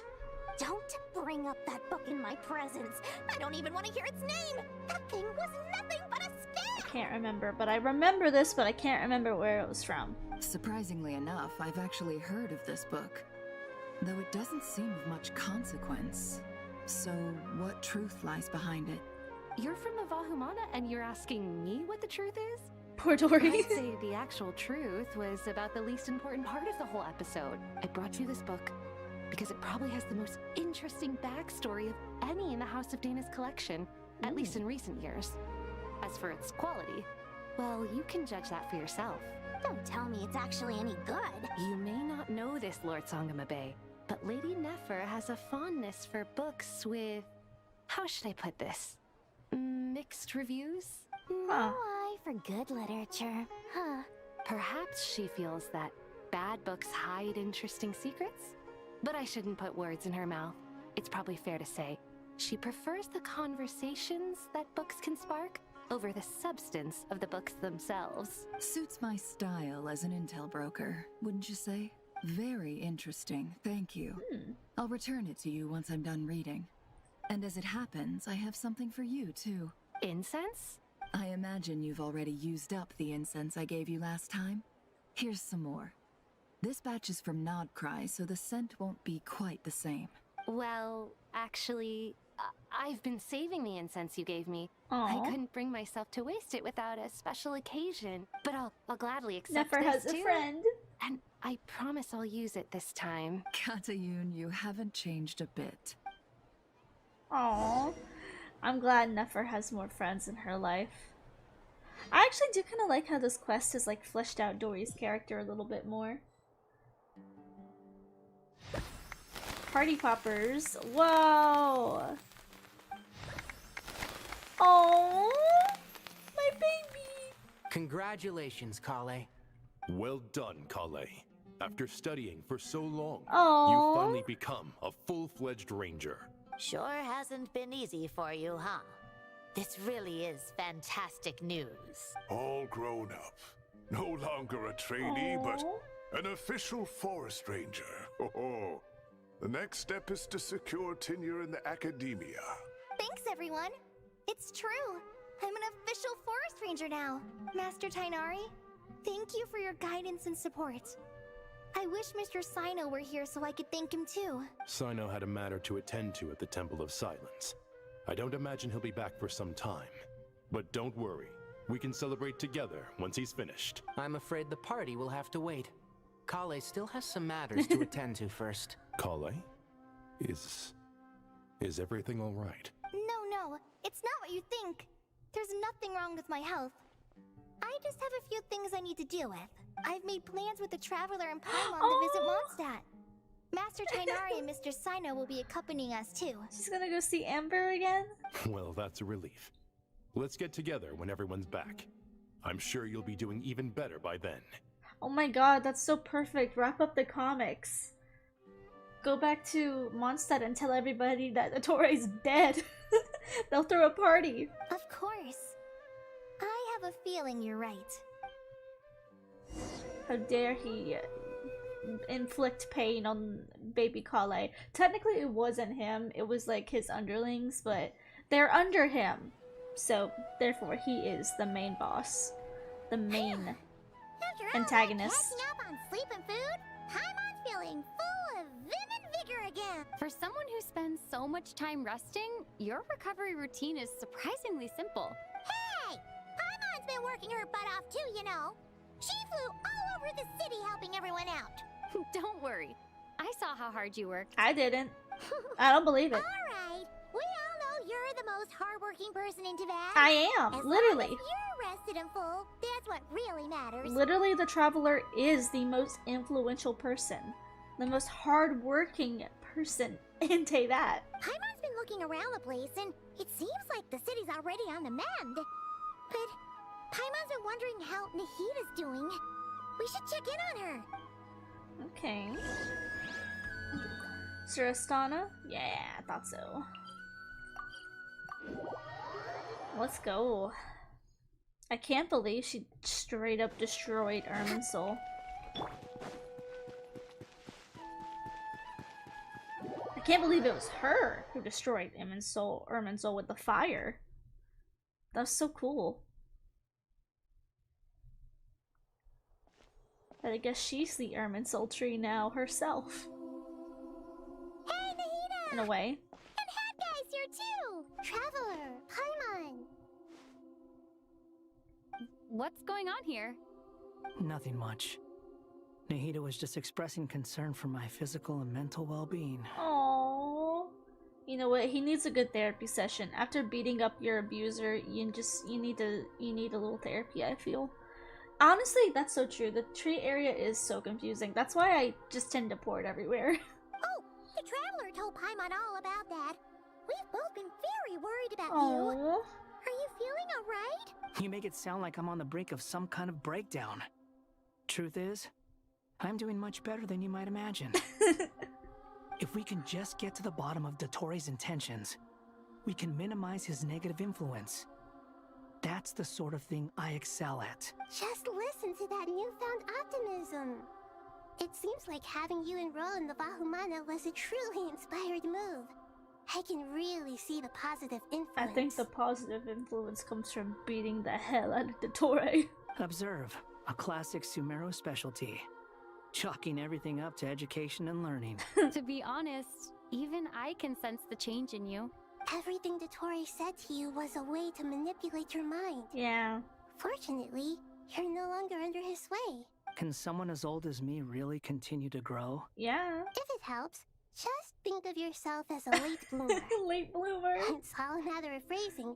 Don't bring up that book in my presence. I don't even want to hear its name. That thing was nothing but a scam. I can't remember, but I remember this, but I can't remember where it was from. Surprisingly enough, I've actually heard of this book, though it doesn't seem of much consequence. So, what truth lies behind it? You're from the Vahumana and you're asking me what the truth is? Poor Dory. I'd say the actual truth was about the least important part of the whole episode. I brought you this book because it probably has the most interesting backstory of any in the House of Dana's collection, at least in recent years. As for its quality, well, you can judge that for yourself. Don't tell me it's actually any good. You may not know this, Lord Sangamabe, but Lady Nefer has a fondness for books with... how should I put this? Mixed reviews? No eye for good literature. Huh. Perhaps she feels that bad books hide interesting secrets? But I shouldn't put words in her mouth. It's probably fair to say she prefers the conversations that books can spark over the substance of the books themselves. Suits my style as an intel broker, wouldn't you say? Very interesting, thank you. I'll return it to you once I'm done reading. And as it happens, I have something for you, too. Incense? I imagine you've already used up the incense I gave you last time. Here's some more. This batch is from Nodcry, so the scent won't be quite the same. Well, actually, I've been saving the incense you gave me. Aww. I couldn't bring myself to waste it without a special occasion. But I'll gladly accept Nefer this has too. a friend. And I promise I'll use it this time. Katayun, you haven't changed a bit. Aww. I'm glad Nefer has more friends in her life. I actually do kind of like how this quest has like fleshed out Dory's character a little bit more. Party poppers. Whoa. Oh, my baby. Congratulations, Kale. Well done, Kale. After studying for so long, Aww. you finally become a full-fledged ranger. Sure hasn't been easy for you, huh? This really is fantastic news. All grown up. No longer a trainee, but an official forest ranger. Oh. The next step is to secure tenure in the academia. Thanks, everyone. It's true. I'm an official forest ranger now. Master Tainari, thank you for your guidance and support. I wish Mr. Sino were here so I could thank him too. Sino had a matter to attend to at the Temple of Silence. I don't imagine he'll be back for some time. But don't worry. We can celebrate together once he's finished. I'm afraid the party will have to wait. Kale still has some matters to attend to first. Kale? Is everything all right? No, it's not what you think. There's nothing wrong with my health. I just have a few things I need to deal with. I've made plans with the Traveler and Paimon to visit Mondstadt. Master Tainari and Mr. Sino will be accompanying us too. She's gonna go see Amber again? Well, that's a relief. Let's get together when everyone's back. I'm sure you'll be doing even better by then. Oh my god, that's so perfect. Wrap up the comics. Go back to Mondstadt and tell everybody that Atore's dead. They'll throw a party. Of course. I have a feeling you're right. How dare he inflict pain on baby Kale. Technically it wasn't him, it was like his underlings, but they're under him. So therefore he is the main boss. The main antagonist. Catching up on sleep and food, Paimon's feeling full of vim and vigor again. For someone who spends so much time resting, your recovery routine is surprisingly simple. Hey! Paimon's been working her butt off too, you know. She flew all over the city helping everyone out. Don't worry. I saw how hard you worked. I didn't. I don't believe it. Alright, we all know you're the most hardworking person in Teyvat. I am, as literally. Long as you're rested and full, that's what really matters. Literally, the Traveler is the most influential person. The most hardworking person in Teyvat. Paimon's been looking around the place, and it seems like the city's already on the mend. But Paimon's been wondering how Nahida's doing. We should check in on her. Okay. Surastana? Yeah, I thought so. Let's go. I can't believe she straight up destroyed Irminsul. I can't believe it was her who destroyed Irminsul with the fire. That was so cool. But I guess she's the Irminsul tree now herself. Hey, Nahida! In a way. And Hat Guy's here too! Traveler, Paimon. What's going on here? Nothing much. Nahida was just expressing concern for my physical and mental well-being. Aww. You know what? He needs a good therapy session. After beating up your abuser, you need a little therapy, I feel. Honestly, that's so true. The tree area is so confusing. That's why I just tend to pour it everywhere. Oh, the Traveler told Paimon all about that. We've both been very worried about Aww. you. Are you feeling alright? You make it sound like I'm on the brink of some kind of breakdown. Truth is, I'm doing much better than you might imagine. If we can just get to the bottom of Dottoro's intentions, we can minimize his negative influence. That's the sort of thing I excel at. Just listen to that newfound optimism. It seems like having you enroll in the Vahumana was a truly inspired move. I can really see the positive influence. I think the positive influence comes from beating the hell out of Dottore. Observe, a classic Sumeru specialty. Chalking everything up to education and learning. To be honest, even I can sense the change in you. Everything Dottore said to you was a way to manipulate your mind. Yeah. Fortunately, you're no longer under his sway. Can someone as old as me really continue to grow? Yeah. If it helps, Just think of yourself as a late bloomer. Late bloomer. It's all a matter of phrasing,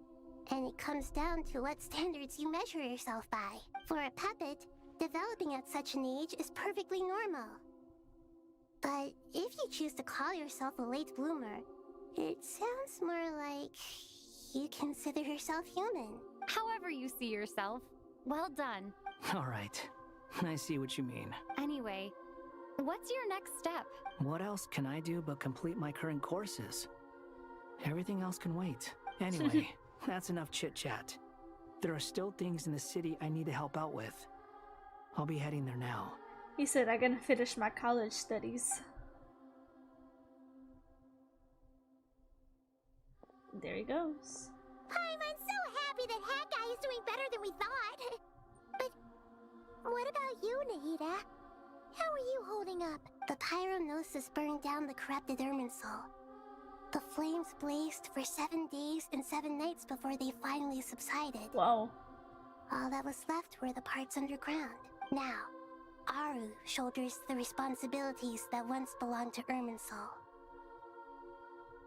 and it comes down to what standards you measure yourself by. For a puppet, developing at such an age is perfectly normal. But if you choose to call yourself a late bloomer, it sounds more like you consider yourself human. However you see yourself. Well done. All right. I see what you mean. Anyway, what's your next step? What else can I do but complete my current courses? Everything else can wait. Anyway, that's enough chit-chat. There are still things in the city I need to help out with. I'll be heading there now. He said, I'm gonna finish my college studies. There he goes. I'm so happy that Hat Guy is doing better than we thought. But what about you, Nahida? How are you holding up? The pyronosis burned down the corrupted Irminsul. The flames blazed for 7 days and 7 nights before they finally subsided. Whoa. All that was left were the parts underground. Now, Aru shoulders the responsibilities that once belonged to Irminsul.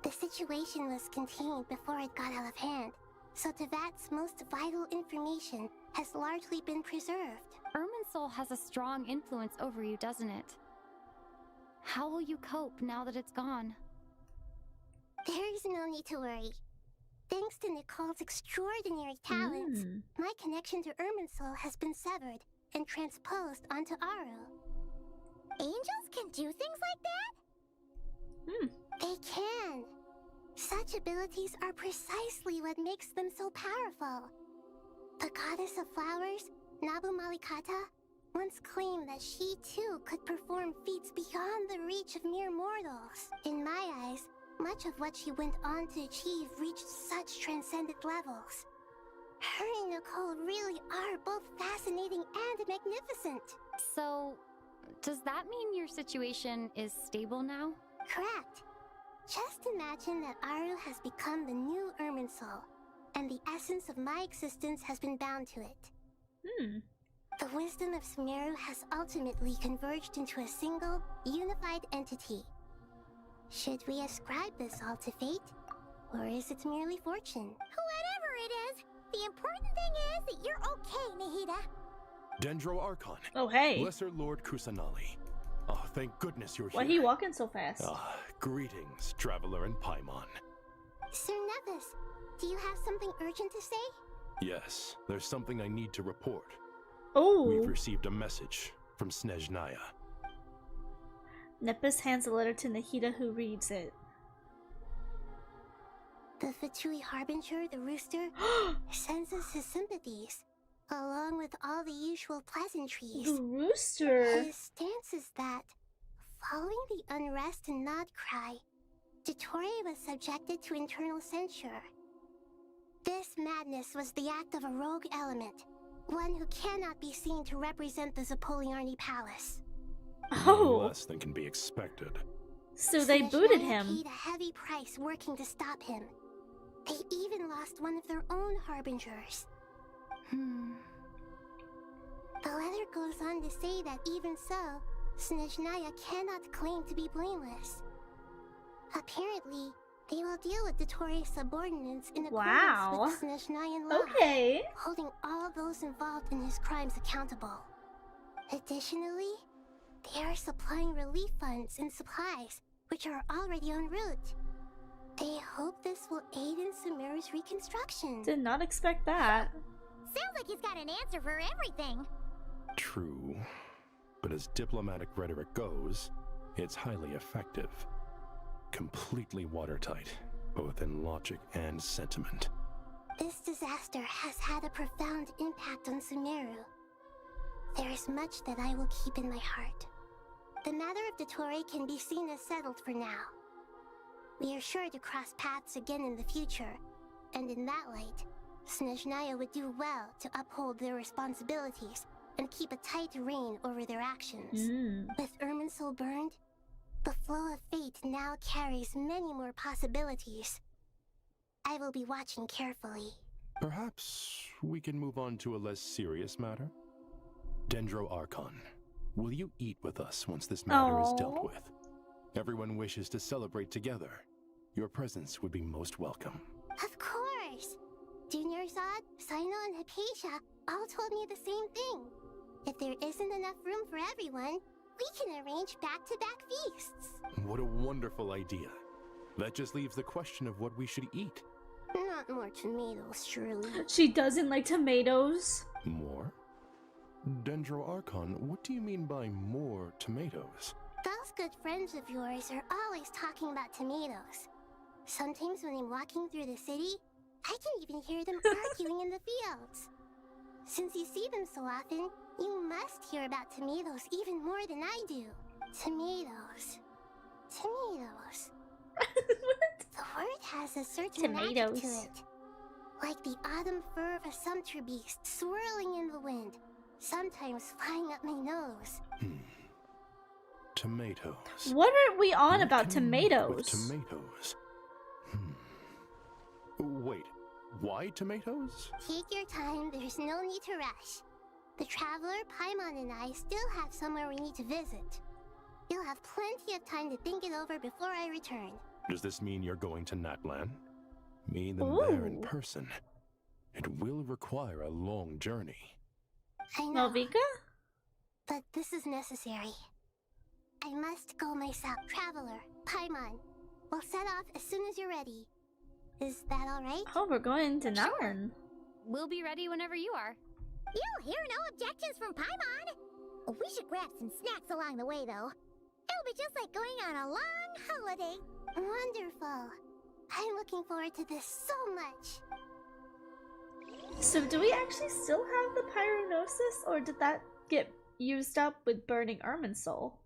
The situation was contained before it got out of hand, so Tevat's most vital information has largely been preserved. Irminsul has a strong influence over you, doesn't it? How will you cope now that it's gone? There is no need to worry. Thanks to Nicole's extraordinary talents, my connection to Irminsul has been severed and transposed onto Aru. Angels can do things like that? They can. Such abilities are precisely what makes them so powerful. The goddess of flowers, Nabu Malikata, once claimed that she too could perform feats beyond the reach of mere mortals. In my eyes, much of what she went on to achieve reached such transcendent levels. Her and Nicole really are both fascinating and magnificent. So, does that mean your situation is stable now? Correct. Just imagine that Aru has become the new Irminsul, and the essence of my existence has been bound to it. The wisdom of Sumeru has ultimately converged into a single, unified entity. Should we ascribe this all to fate, or is it merely fortune? Whatever it is, the important thing is that you're okay, Nahida. Dendro Archon. Oh, hey. Lesser Lord Kusanali. Oh, thank goodness you're here. Why are you walking so fast? Greetings, Traveler and Paimon. Sir Nevis, do you have something urgent to say? Yes, there's something I need to report. Oh. We've received a message from Snezhnaya. Nepis hands a letter to Nahida, who reads it. The Fatui Harbinger, the Rooster, sends us his sympathies, along with all the usual pleasantries. The Rooster? His stance is that, following the unrest and Nod Cry, Dottore was subjected to internal censure. This madness was the act of a rogue element, one who cannot be seen to represent the Zapoliarni Palace. Oh. Less than can be expected. So they booted Snezhnaya him. paid a heavy price working to stop him. They even lost one of their own harbingers. The letter goes on to say that even so, Snezhnaya cannot claim to be blameless. Apparently, they will deal with Dottore's subordinates in accordance with Snezhnayan law, holding all those involved in his crimes accountable. Additionally, they are supplying relief funds and supplies, which are already en route. They hope this will aid in Sumeru's reconstruction. Did not expect that. Sounds like he's got an answer for everything. True. But as diplomatic rhetoric goes, it's highly effective. Completely watertight, both in logic and sentiment. This disaster has had a profound impact on Sumeru. There is much that I will keep in my heart. The matter of Dottore can be seen as settled for now. We are sure to cross paths again in the future, and in that light, Snezhnaya would do well to uphold their responsibilities and keep a tight rein over their actions. With Irminsul burned, the flow of fate now carries many more possibilities. I will be watching carefully. Perhaps we can move on to a less serious matter? Dendro Archon, will you eat with us once this matter is dealt with? Everyone wishes to celebrate together. Your presence would be most welcome. Of course! Junior Zod, Sino, and Hypatia all told me the same thing. If there isn't enough room for everyone, we can arrange back-to-back feasts. What a wonderful idea. That just leaves the question of what we should eat. Not more tomatoes, surely. She doesn't like tomatoes. More? Dendro Archon, what do you mean by more tomatoes? Those good friends of yours are always talking about tomatoes. Sometimes when I'm walking through the city, I can even hear them arguing in the fields. Since you see them so often, you must hear about tomatoes even more than I do. Tomatoes. Tomatoes. The word has a certain magic to it. Like the autumn fur of a sumpter beast swirling in the wind, sometimes flying up my nose. Tomatoes. What are we on What about can we make with tomatoes? tomatoes. Wait, why tomatoes? Take your time, there's no need to rush. The traveler, Paimon, and I still have somewhere we need to visit. You'll have plenty of time to think it over before I return. Does this mean you're going to Natlan? Meet them there in person. It will require a long journey. I know. Malvika? But this is necessary. I must go myself. Traveler, Paimon, we'll set off as soon as you're ready. Is that alright? Oh, we're going to Natlan. We'll be ready whenever you are. You'll hear no objections from Paimon. We should grab some snacks along the way, though. It'll be just like going on a long holiday. Wonderful. I'm looking forward to this so much. So do we actually still have the pyronosis, or did that get used up with burning Ermin's soul?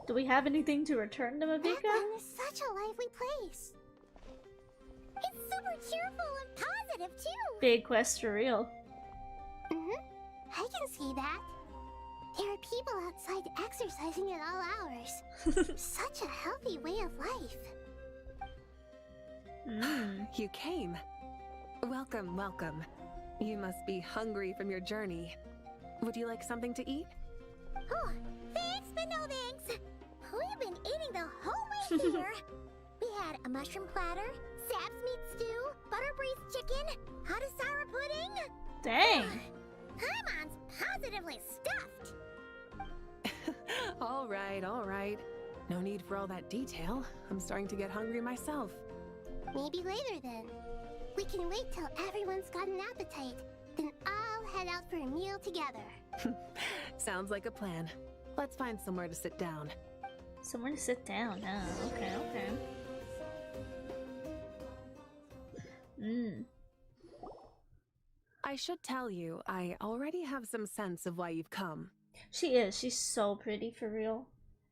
Do we have anything to return to Malvika? Natlan is such a lively place. It's super cheerful and positive, too. Big quest for real. I can see that. There are people outside exercising at all hours. Such a healthy way of life. You came. Welcome, welcome. You must be hungry from your journey. Would you like something to eat? Oh, thanks, but no thanks. We've been eating the whole way here. We had a mushroom platter, Sab's meat stew, butter braised chicken, hot asara pudding. Dang. Paimon's positively stuffed. All right, all right. No need for all that detail. I'm starting to get hungry myself. Maybe later then. We can wait till everyone's got an appetite. Then I'll head out for a meal together. Sounds like a plan. Let's find somewhere to sit down. Somewhere to sit down. Oh, okay, okay. I should tell you, I already have some sense of why you've come. She is. She's so pretty, for real.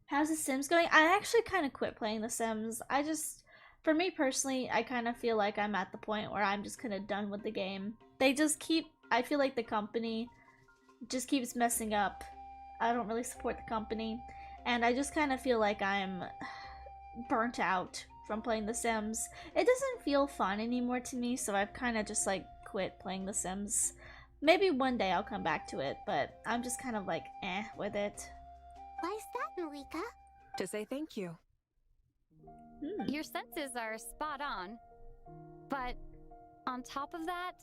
How's The Sims going? I actually kind of quit playing The Sims. For me personally, I kind of feel like I'm at the point where I'm just kind of done with the game. I feel like the company just keeps messing up. I don't really support the company. And I just kind of feel like I'm burnt out from playing The Sims. It doesn't feel fun anymore to me, so I've kind of just like quit playing The Sims. Maybe one day I'll come back to it, but I'm just kind of like with it. Why's that, Malika? To say thank you. Your senses are spot on. But on top of that,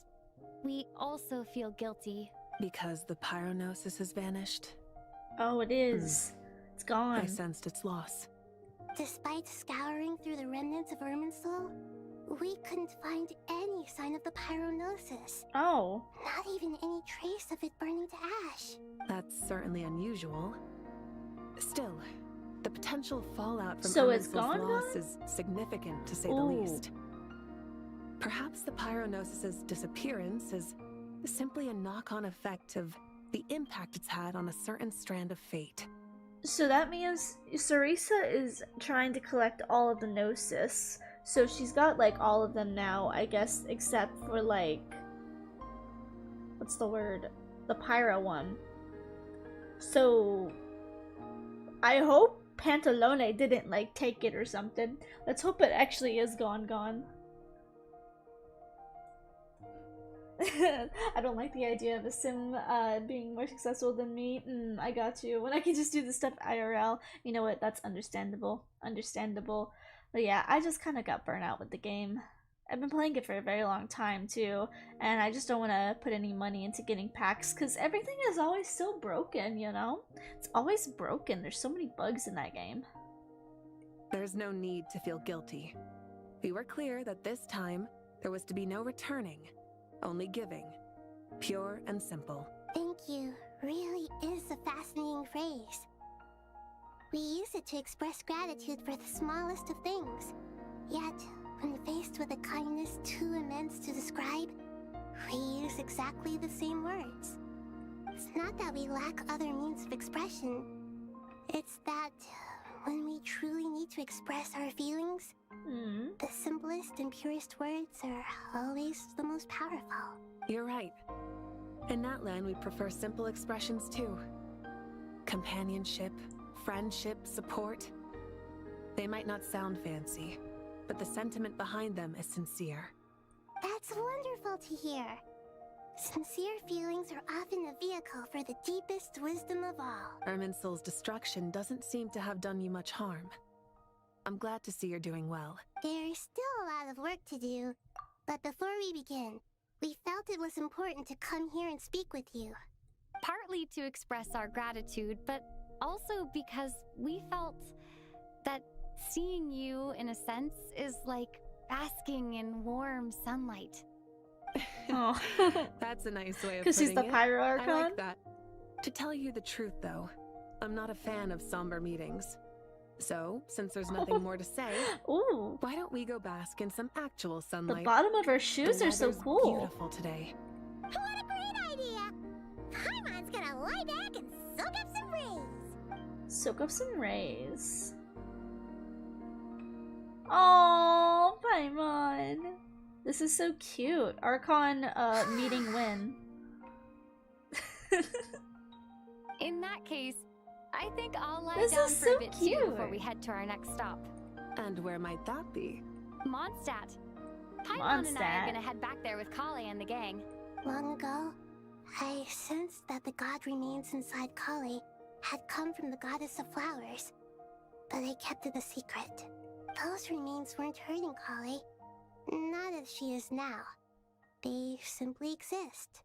we also feel guilty. Because the pyronosis has vanished? Oh, it is. It's gone. I sensed its loss. Despite scouring through the remnants of Irminsul, we couldn't find any sign of the pyronosis. Oh. Not even any trace of it burning to ash. That's certainly unusual. Still, the potential fallout from So it's Irminsul's gone, loss is significant, to say the least. Perhaps the pyronosis's disappearance is simply a knock-on effect of the impact it's had on a certain strand of fate. So that means Sarisa is trying to collect all of the Gnosis. So she's got like all of them now, I guess, except for like, what's the word? The Pyro one. So I hope Pantalone didn't like take it or something. Let's hope it actually is gone. I don't like the idea of a sim being more successful than me. I got you. When I can just do the stuff IRL, you know what? That's understandable. Understandable. But yeah, I just kind of got burnt out with the game. I've been playing it for a very long time too, and I just don't want to put any money into getting packs because everything is always so broken, you know? It's always broken. There's so many bugs in that game. There's no need to feel guilty. We were clear that this time there was to be no returning, only giving. Pure and simple. Thank you really is a fascinating phrase. We use it to express gratitude for the smallest of things. Yet, when faced with a kindness too immense to describe, we use exactly the same words. It's not that we lack other means of expression. It's that when we truly need to express our feelings, the simplest and purest words are always the most powerful. You're right. In Natlan, we prefer simple expressions too. Companionship, friendship, support. They might not sound fancy, but the sentiment behind them is sincere. That's wonderful to hear. Sincere feelings are often a vehicle for the deepest wisdom of all. Irminsul's destruction doesn't seem to have done you much harm. I'm glad to see you're doing well. There's still a lot of work to do, but before we begin, we felt it was important to come here and speak with you. Partly to express our gratitude, but also because we felt that seeing you, in a sense, is like basking in warm sunlight. Oh. That's a nice way of putting it. Because she's the Pyro Archon? I like that. To tell you the truth, though, I'm not a fan of somber meetings. So, since there's nothing more to say, why don't we go bask in some actual sunlight? The bottom of her shoes are so cool. Beautiful today. What a great idea! Paimon's gonna lie back and soak up some rays. Soak up some rays. Oh, Paimon. This is so cute. Archon meeting win. In that case, I think I'll lie This down is for so a bit cute. too before we head to our next stop. And where might that be? Mondstadt. Paimon and I Mondstadt. are gonna head back there with Kale and the gang. Long ago, I sensed that the god remains inside Kali had come from the goddess of flowers, but I kept it a secret. Those remains weren't hurting Kali, not as she is now. They simply exist.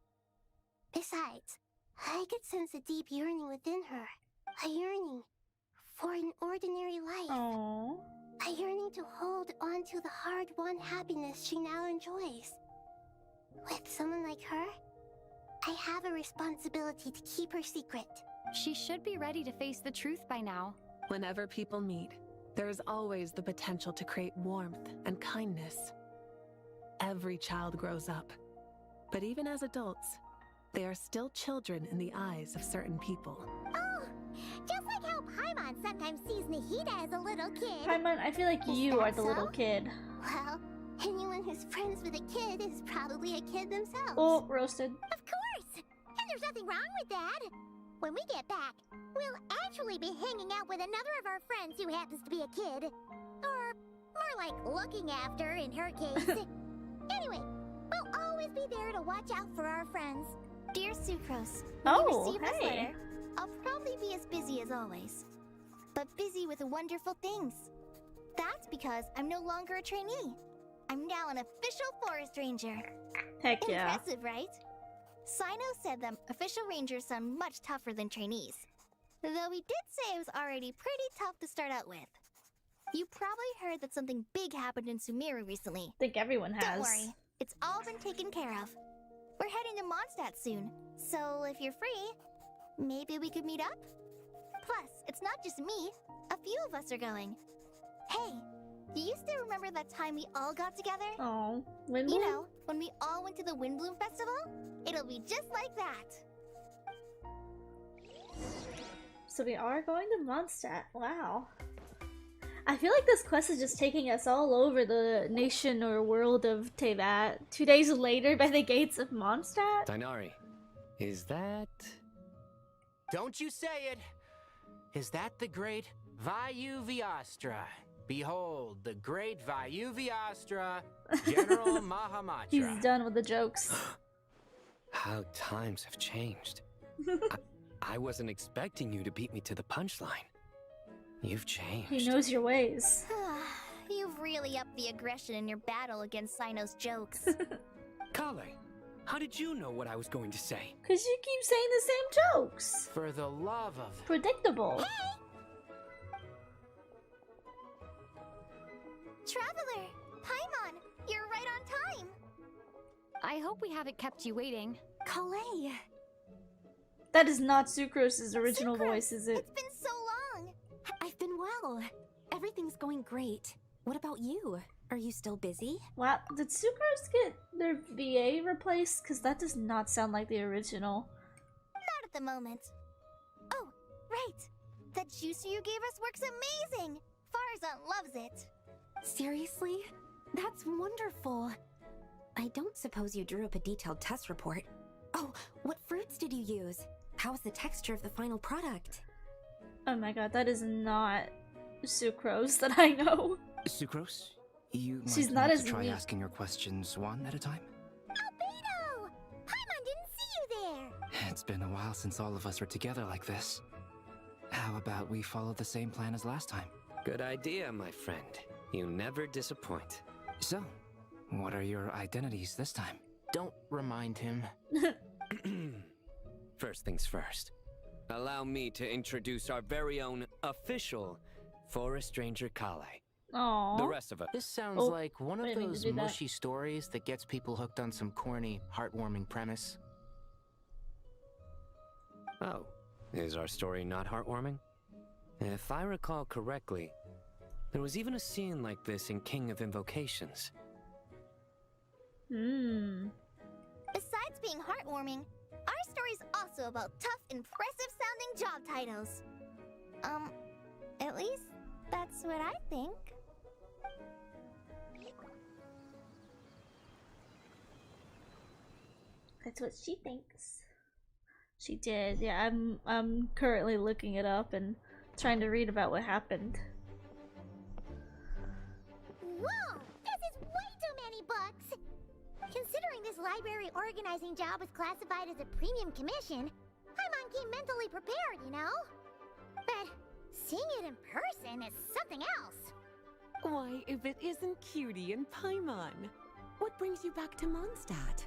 Besides, I could sense a deep yearning within her. A yearning for an ordinary life. Aww. A yearning to hold on to the hard-won happiness she now enjoys. With someone like her, I have a responsibility to keep her secret. She should be ready to face the truth by now. Whenever people meet, there is always the potential to create warmth and kindness. Every child grows up, but even as adults, they are still children in the eyes of certain people. Oh, just like how Paimon sometimes sees Nahida as a little kid. Paimon, I feel like you are the so? little kid. Well, anyone who's friends with a kid is probably a kid themselves. Oh, roasted. Of course! And there's nothing wrong with that. When we get back, we'll actually be hanging out with another of our friends who happens to be a kid. Or more like looking after, in her case. Anyway, we'll always be there to watch out for our friends. Dear Sucrose, when you Oh, receive this hey. letter, I'll probably be as busy as always. But busy with wonderful things. That's because I'm no longer a trainee. I'm now an official forest ranger. Heck yeah. Impressive, right? Sino said that official rangers sound much tougher than trainees. Though he did say it was already pretty tough to start out with. You probably heard that something big happened in Sumeru recently. I think everyone has. Don't worry, it's all been taken care of. We're heading to Mondstadt soon, so if you're free, maybe we could meet up? Plus, it's not just me. A few of us are going. Hey, do you still remember that time we all got together? Oh, Windbloom? You know, when we all went to the Windbloom Festival? It'll be just like that. So we are going to Mondstadt. Wow. I feel like this quest is just taking us all over the nation or world of Teyvat. 2 days later by the gates of Mondstadt? Dainari, is that... Don't you say it! Is that the great Vayu Viastra? Behold, the great Vayu Viastra, General Mahamatra. He's done with the jokes. How times have changed. I wasn't expecting you to beat me to the punchline. You've changed. He knows your ways. You've really upped the aggression in your battle against Sino's jokes. Kale, how did you know what I was going to say? Because you keep saying the same jokes. For the love of... Predictable. Traveler! Paimon! You're right on time! I hope we haven't kept you waiting. Kalei! That is not Sucrose's original voice, is it? It's been so long! I've been well. Everything's going great. What about you? Are you still busy? Wow, did Sucrose get their VA replaced? Because that does not sound like the original. Not at the moment. Oh, right! That juicer you gave us works amazing! Farzan loves it! Seriously? That's wonderful. I don't suppose you drew up a detailed test report. Oh, what fruits did you use? How's the texture of the final product? Oh my god, that is not Sucrose that I know. Sucrose, you She's might not want as to try weak. asking your questions one at a time. Albedo! Paimon didn't see you there! It's been a while since all of us were together like this. How about we follow the same plan as last time? Good idea, my friend. You never disappoint. So, what are your identities this time? Don't remind him. First things first. Allow me to introduce our very own official Forest Ranger Kale. Aww. The rest of us. This sounds Oh, like one of I didn't mean to those do that. mushy stories that gets people hooked on some corny, heartwarming premise. Oh, is our story not heartwarming? If I recall correctly, there was even a scene like this in King of Invocations. Hmm. Besides being heartwarming, our story's also about tough, impressive-sounding job titles. At least that's what I think. That's what she thinks. She did. Yeah, I'm currently looking it up and trying to read about what happened. Whoa! This is way too many books! Considering this library organizing job was classified as a premium commission, Paimon came mentally prepared, you know? But seeing it in person is something else. Why, if it isn't Cutie and Paimon? What brings you back to Mondstadt?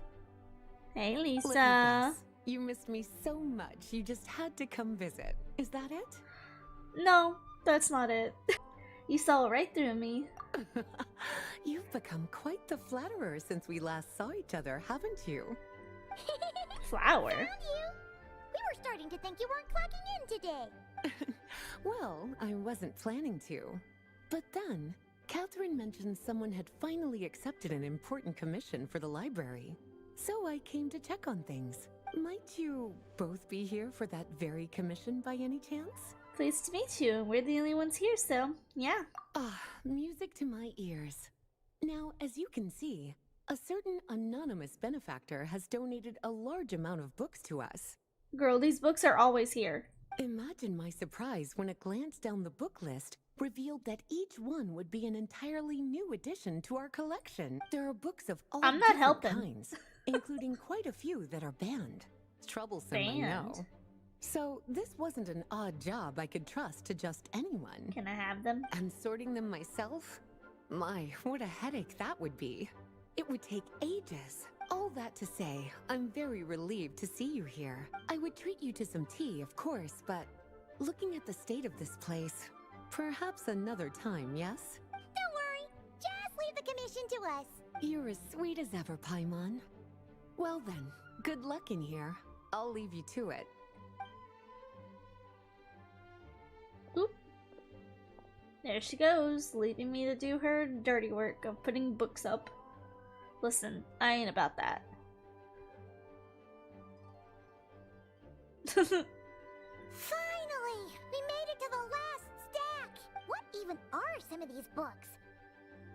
Hey, Let me Lisa. guess. You missed me so much, you just had to come visit. Is that it? No, that's not it. You saw right through me. You've become quite the flatterer since we last saw each other, haven't you? Flower? Found you! We were starting to think you weren't clocking in today. Well, I wasn't planning to. But then, Catherine mentioned someone had finally accepted an important commission for the library. So I came to check on things. Might you both be here for that very commission by any chance? Pleased to meet you. We're the only ones here, so yeah. Ah, music to my ears. Now, as you can see, a certain anonymous benefactor has donated a large amount of books to us. Girl, these books are always here. Imagine my surprise when a glance down the book list revealed that each one would be an entirely new addition to our collection. There are books of all I'm not different helping. kinds, including quite a few that are banned. Troublesome, I know. Banned? So this wasn't an odd job I could trust to just anyone. Can I have them? And sorting them myself? My, what a headache that would be. It would take ages. All that to say, I'm very relieved to see you here. I would treat you to some tea, of course, but looking at the state of this place, perhaps another time, yes? Don't worry, just leave the commission to us. You're as sweet as ever, Paimon. Well then, good luck in here. I'll leave you to it. Oop. There she goes, leaving me to do her dirty work of putting books up. Listen, I ain't about that. Finally! We made it to the last stack! What even are some of these books?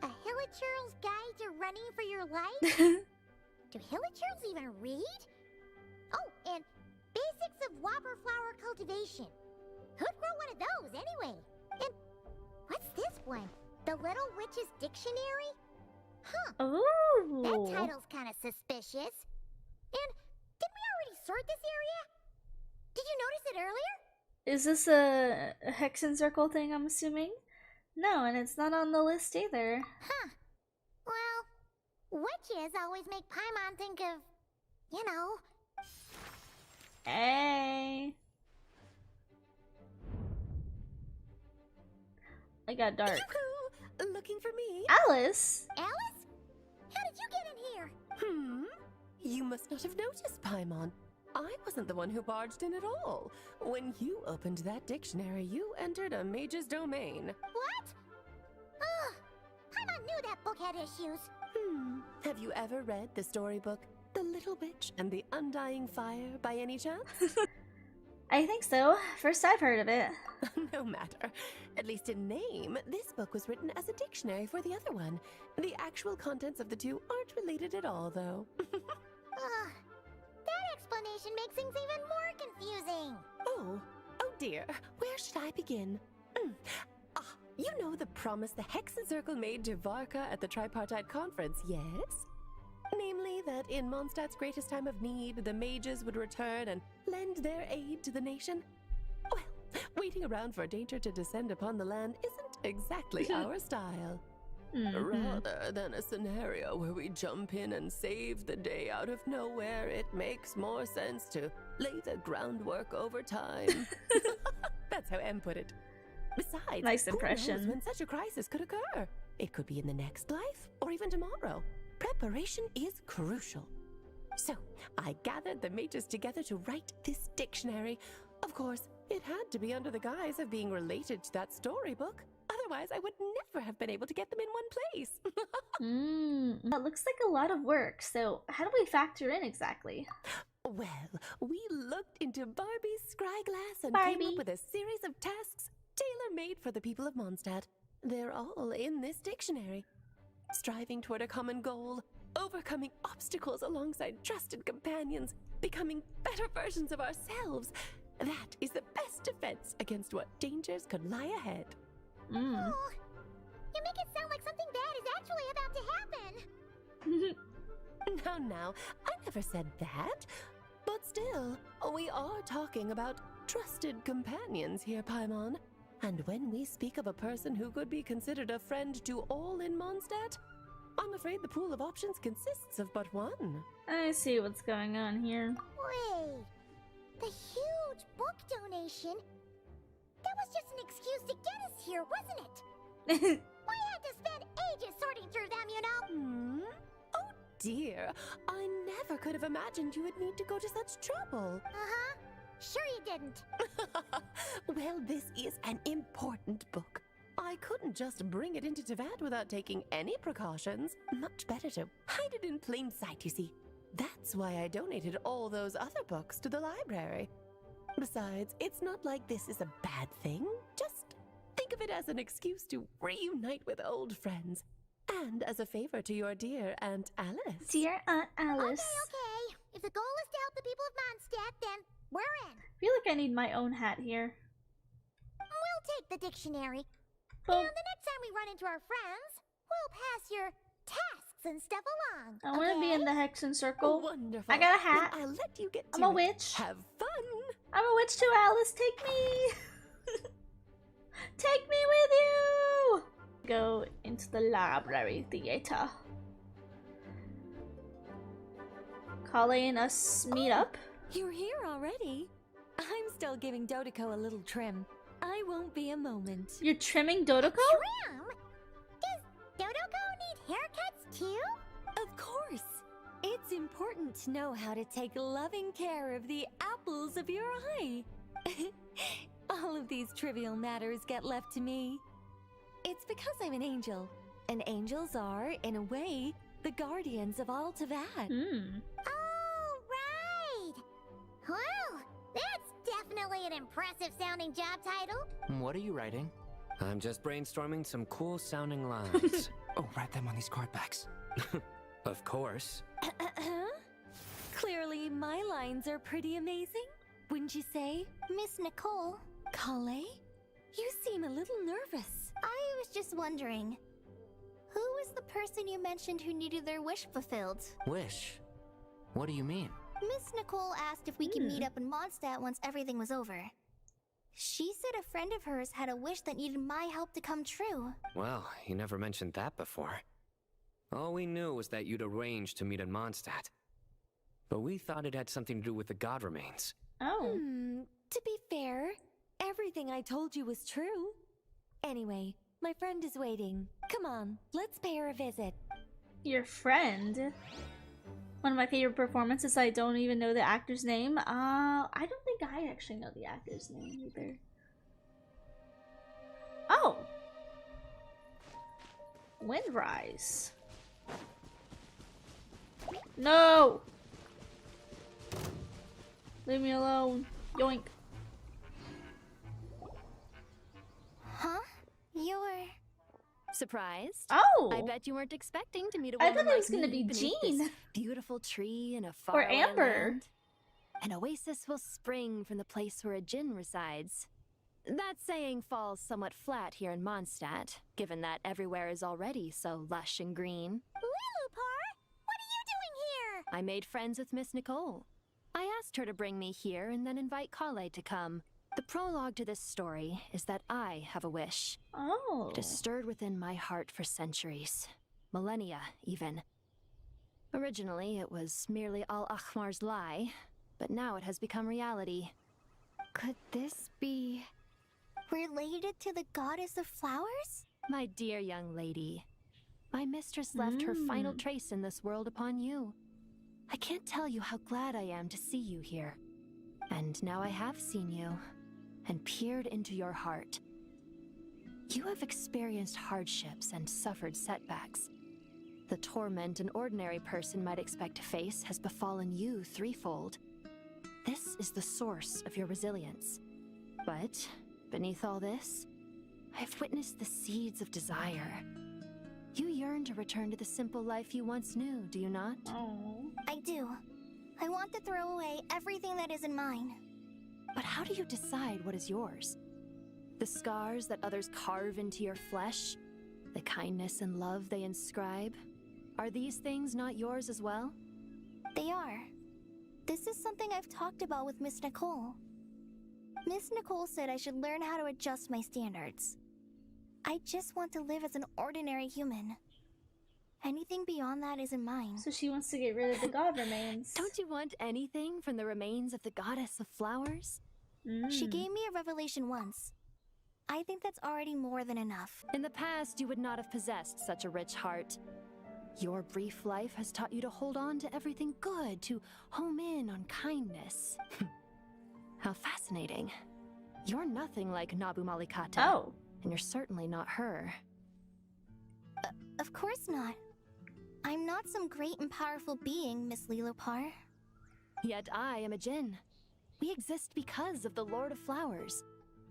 A Hilichurl's Guide to Running for Your Life? Do Hilichurls even read? Oh, and Basics of Whopper Flower Cultivation. Who'd grow one of those anyway? And what's this one? The Little Witch's Dictionary? Huh. Ooh. That title's kind of suspicious. And sort this area? Did you notice it earlier? Is this a Hexen Circle thing, I'm assuming? No, and it's not on the list either. Huh. Well, witches always make Paimon think of, you know. Hey. I got dark. Looking for me? Alice? Alice? How did you get in here? You must not have noticed, Paimon. I wasn't the one who barged in at all. When you opened that dictionary, you entered a mage's domain. What? Ugh. Paimon knew that book had issues. Have you ever read the storybook, The Little Witch and the Undying Fire, by any chance? I think so. First I've heard of it. No matter. At least in name, this book was written as a dictionary for the other one. The actual contents of the two aren't related at all, though. That explanation makes things even more confusing. Oh dear. Where should I begin? You know the promise the Hexen Circle made to Varka at the Tripartite Conference, yes? Namely, that in Mondstadt's greatest time of need, the mages would return and lend their aid to the nation? Well, waiting around for danger to descend upon the land isn't exactly our style. Rather than a scenario where we jump in and save the day out of nowhere, it makes more sense to lay the groundwork over time. That's how M put it. Besides, nice who impression. knows when such a crisis could occur? It could be in the next life, or even tomorrow. Preparation is crucial. So, I gathered the mages together to write this dictionary. Of course, it had to be under the guise of being related to that storybook. Otherwise, I would never have been able to get them in one place. That looks like a lot of work, so how do we factor in exactly? Well, we looked into Barbie's scryglass and Barbie. came up with a series of tasks tailor-made for the people of Mondstadt. They're all in this dictionary. Striving toward a common goal, overcoming obstacles alongside trusted companions, becoming better versions of ourselves. That is the best defense against what dangers could lie ahead. Oh, you make it sound like something bad is actually about to happen. Now, I never said that. But still, we are talking about trusted companions here, Paimon. And when we speak of a person who could be considered a friend to all in Mondstadt, I'm afraid the pool of options consists of but one. I see what's going on here. Wait, the huge book donation? That was just an excuse to get us here, wasn't it? We had to spend ages sorting through them, you know? Oh dear, I never could have imagined you would need to go to such trouble. Sure you didn't. Well, this is an important book. I couldn't just bring it into Tevat without taking any precautions. Much better to hide it in plain sight, you see. That's why I donated all those other books to the library. Besides, it's not like this is a bad thing. Just think of it as an excuse to reunite with old friends. And as a favor to your dear Aunt Alice. Dear Aunt Alice. Okay. If the goal is to help the people of Mondstadt, then we're in. I feel like I need my own hat here. We'll take the dictionary. Well, and the next time we run into our friends, we'll pass your tasks and stuff along. I want to be in the Hexen Circle. Wonderful. I got a hat. Then I'll let you get to I'm a it. witch. Have fun. I'm a witch too, Alice. Take me. Take me with you. Go into the library theater. Calling us meet up. You're here already. I'm still giving Dodoko a little trim. I won't be a moment. You're trimming Dodoko? Trim? Does Dodoko need haircuts too? Of course. It's important to know how to take loving care of the apples of your eye. All of these trivial matters get left to me. It's because I'm an angel, and angels are, in a way, the guardians of all Tevat. Oh, right! Well, that's definitely an impressive sounding job title. What are you writing? I'm just brainstorming some cool sounding lines. Oh, write them on these card backs. Of course. Clearly, my lines are pretty amazing, wouldn't you say? Miss Nicole? Kale? You seem a little nervous. I was just wondering, who was the person you mentioned who needed their wish fulfilled? Wish? What do you mean? Miss Nicole asked if we could meet up in Mondstadt once everything was over. She said a friend of hers had a wish that needed my help to come true. Well, you never mentioned that before. All we knew was that you'd arranged to meet in Mondstadt. But we thought it had something to do with the god remains. Oh. To be fair, everything I told you was true. Anyway, my friend is waiting. Come on, let's pay her a visit. Your friend? One of my favorite performances, I don't even know the actor's name. I don't think I actually know the actor's name either. Oh! Windrise. No! Leave me alone. Yoink. Huh? You're... Surprised? Oh! I bet you weren't expecting to meet a I woman thought it was like gonna me be beneath Jean. this beautiful tree in a far Amber. An oasis will spring from the place where a Jinn resides. That saying falls somewhat flat here in Mondstadt, given that everywhere is already so lush and green. Lilupar, what are you doing here? I made friends with Miss Nicole. I asked her to bring me here and then invite Kale to come. The prologue to this story is that I have a wish. Oh. It has stirred within my heart for centuries. Millennia, even. Originally, it was merely Al-Ahmar's lie, but now it has become reality. Could this be... related to the goddess of flowers? My dear young lady, my mistress left her final trace in this world upon you. I can't tell you how glad I am to see you here. And now I have seen you, and peered into your heart. You have experienced hardships and suffered setbacks. The torment an ordinary person might expect to face has befallen you threefold. This is the source of your resilience. But beneath all this, I've witnessed the seeds of desire. You yearn to return to the simple life you once knew, do you not? Oh. I do. I want to throw away everything that isn't mine. But how do you decide what is yours? The scars that others carve into your flesh? The kindness and love they inscribe? Are these things not yours as well? They are. This is something I've talked about with Miss Nicole. Miss Nicole said I should learn how to adjust my standards. I just want to live as an ordinary human. Anything beyond that isn't mine. So she wants to get rid of the god remains. Don't you want anything from the remains of the goddess of flowers? She gave me a revelation once. I think that's already more than enough. In the past, you would not have possessed such a rich heart. Your brief life has taught you to hold on to everything good, to home in on kindness. How fascinating. You're nothing like Nabu Malikata. Oh. And you're certainly not her. Of course not. I'm not some great and powerful being, Miss Lilopar. Yet I am a Jinn. We exist because of the Lord of Flowers.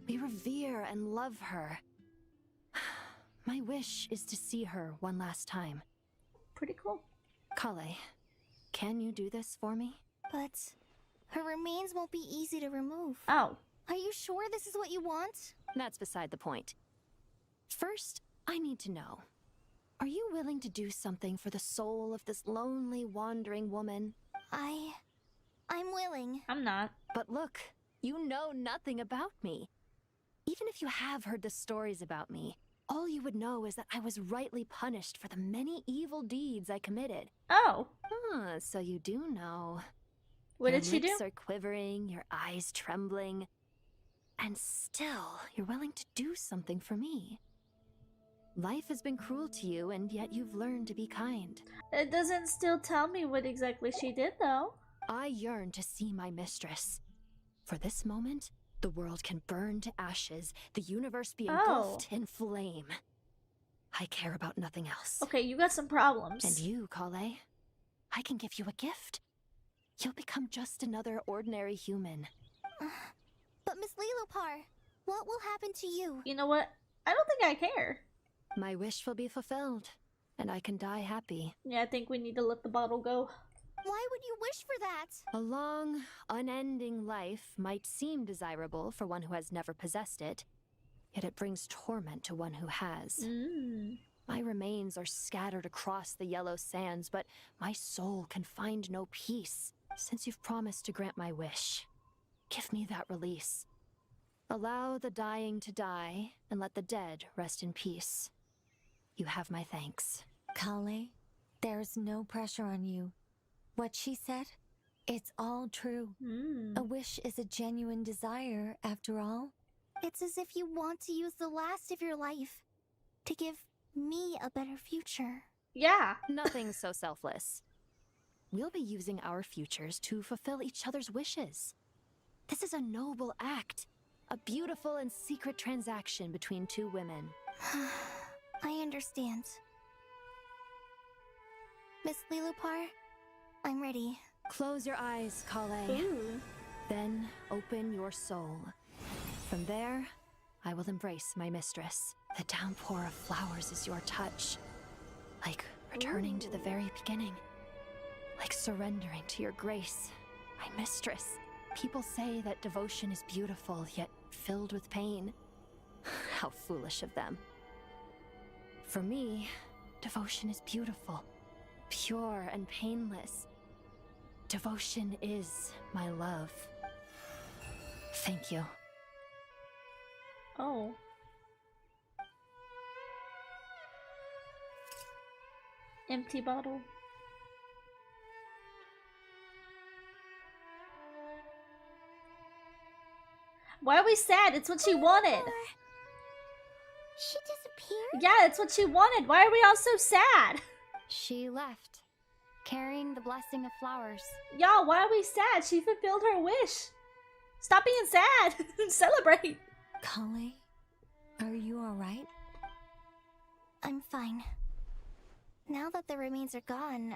We revere and love her. My wish is to see her one last time. Pretty cool. Kale, can you do this for me? But her remains won't be easy to remove. Oh. Are you sure this is what you want? That's beside the point. First, I need to know. Are you willing to do something for the soul of this lonely, wandering woman? I'm willing. I'm not. But look, you know nothing about me. Even if you have heard the stories about me, all you would know is that I was rightly punished for the many evil deeds I committed. Oh. So you do know. What Your did she do? lips are quivering, your eyes trembling. And still, you're willing to do something for me. Life has been cruel to you, and yet you've learned to be kind. It doesn't still tell me what exactly she did, though. I yearn to see my mistress. For this moment, the world can burn to ashes, the universe be engulfed in flame. I care about nothing else. Okay, you got some problems. And you, Kale, I can give you a gift. You'll become just another ordinary human. But Miss Lilopar, what will happen to you? You know what? I don't think I care. My wish will be fulfilled, and I can die happy. Yeah, I think we need to let the bottle go. Why would you wish for that? A long, unending life might seem desirable for one who has never possessed it, yet it brings torment to one who has. My remains are scattered across the yellow sands, but my soul can find no peace. since you've promised to grant my wish, give me that release. Allow the dying to die, and let the dead rest in peace. You have my thanks. Kale, there's no pressure on you. What she said, it's all true. A wish is a genuine desire, after all. It's as if you want to use the last of your life to give me a better future. Yeah. Nothing so selfless. We'll be using our futures to fulfill each other's wishes. This is a noble act. A beautiful and secret transaction between two women. I understand. Miss Lilupar, I'm ready. Close your eyes, Kale. Then open your soul. From there, I will embrace my mistress. The downpour of flowers is your touch. Like returning to the very beginning. Like surrendering to your grace, my mistress. People say that devotion is beautiful, yet filled with pain. How foolish of them. For me, devotion is beautiful, pure and painless. Devotion is my love. Thank you. Oh. Empty bottle. Why are we sad? It's what she wanted. She disappeared? Yeah, it's what she wanted. Why are we all so sad? She left, carrying the blessing of flowers. Y'all, why are we sad? She fulfilled her wish. Stop being sad. Celebrate. Kale, are you alright? I'm fine. Now that the remains are gone,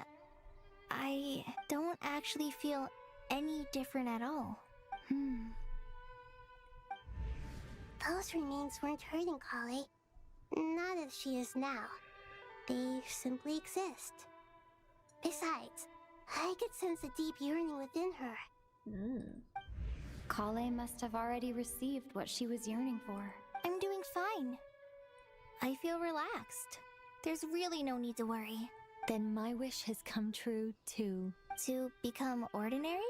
I don't actually feel any different at all. Those remains weren't hurting Kale. Not as she is now. They simply exist. Besides, I could sense a deep yearning within her. Kale must have already received what she was yearning for. I'm doing fine. I feel relaxed. There's really no need to worry. Then my wish has come true, too. To become ordinary?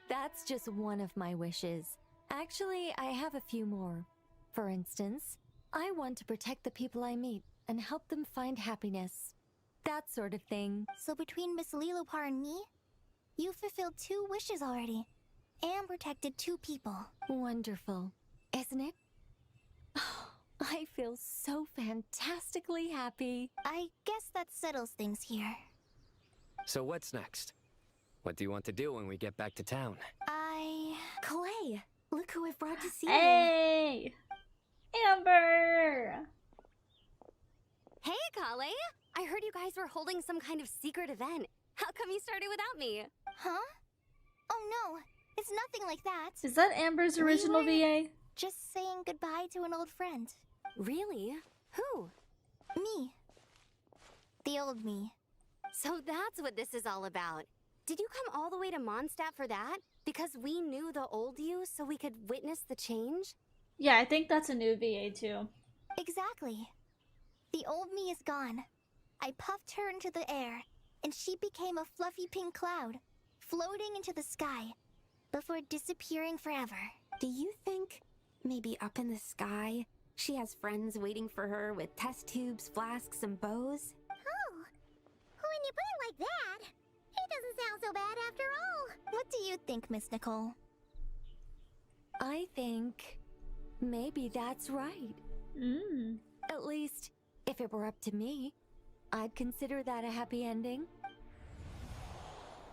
That's just one of my wishes. Actually, I have a few more. For instance, I want to protect the people I meet and help them find happiness. That sort of thing. So between Miss Lilupar and me, you've fulfilled 2 wishes already. And protected 2 people. Wonderful, isn't it? I feel so fantastically happy. I guess that settles things here. So what's next? What do you want to do when we get back to town? Kale, look who I've brought to see Hey! Amber! Hey, Kale! I heard you guys were holding some kind of secret event. How come you started without me? Huh? Oh no, it's nothing like that. Is that Amber's original VA? Just saying goodbye to an old friend. Really? Who? Me. The old me. So that's what this is all about. Did you come all the way to Mondstadt for that? Because we knew the old you so we could witness the change? Yeah, I think that's a new VA too. Exactly. The old me is gone. I puffed her into the air, and she became a fluffy pink cloud, floating into the sky, before disappearing forever. Do you think, maybe up in the sky, she has friends waiting for her with test tubes, flasks, and bows? Oh, when you put it like that, it doesn't sound so bad after all. What do you think, Miss Nicole? I think maybe that's right. At least, if it were up to me, I'd consider that a happy ending.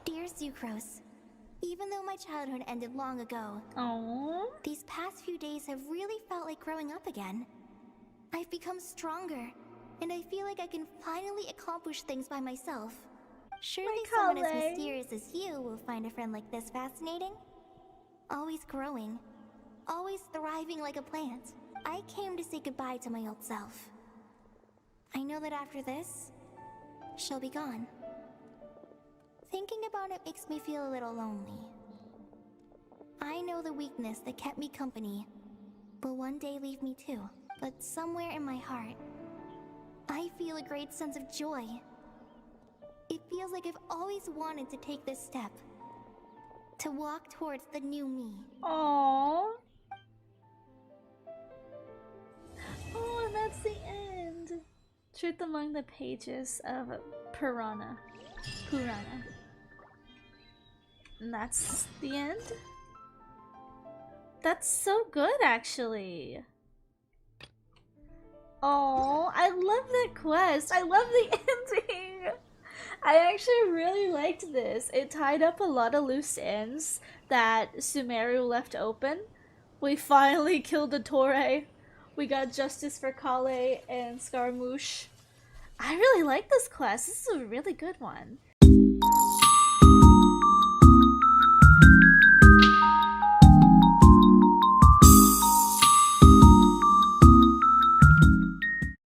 Dear Sucrose, even though my childhood ended long ago, these past few days have really felt like growing up again. I've become stronger, and I feel like I can finally accomplish things by myself. Surely someone as mysterious as you will find a friend like this fascinating. Always growing, always thriving like a plant. I came to say goodbye to my old self. I know that after this, she'll be gone. Thinking about it makes me feel a little lonely. I know the weakness that kept me company will one day leave me too. But somewhere in my heart, I feel a great sense of joy. It feels like I've always wanted to take this step, to walk towards the new me. Aww. Oh, and that's the end. Truth among the pages of Purana. And that's the end? That's so good, actually. Oh, I love that quest. I love the ending. I actually really liked this. It tied up a lot of loose ends that Sumeru left open. We finally killed the Torre. We got justice for Kale and Scaramouche. I really like this quest. This is a really good one.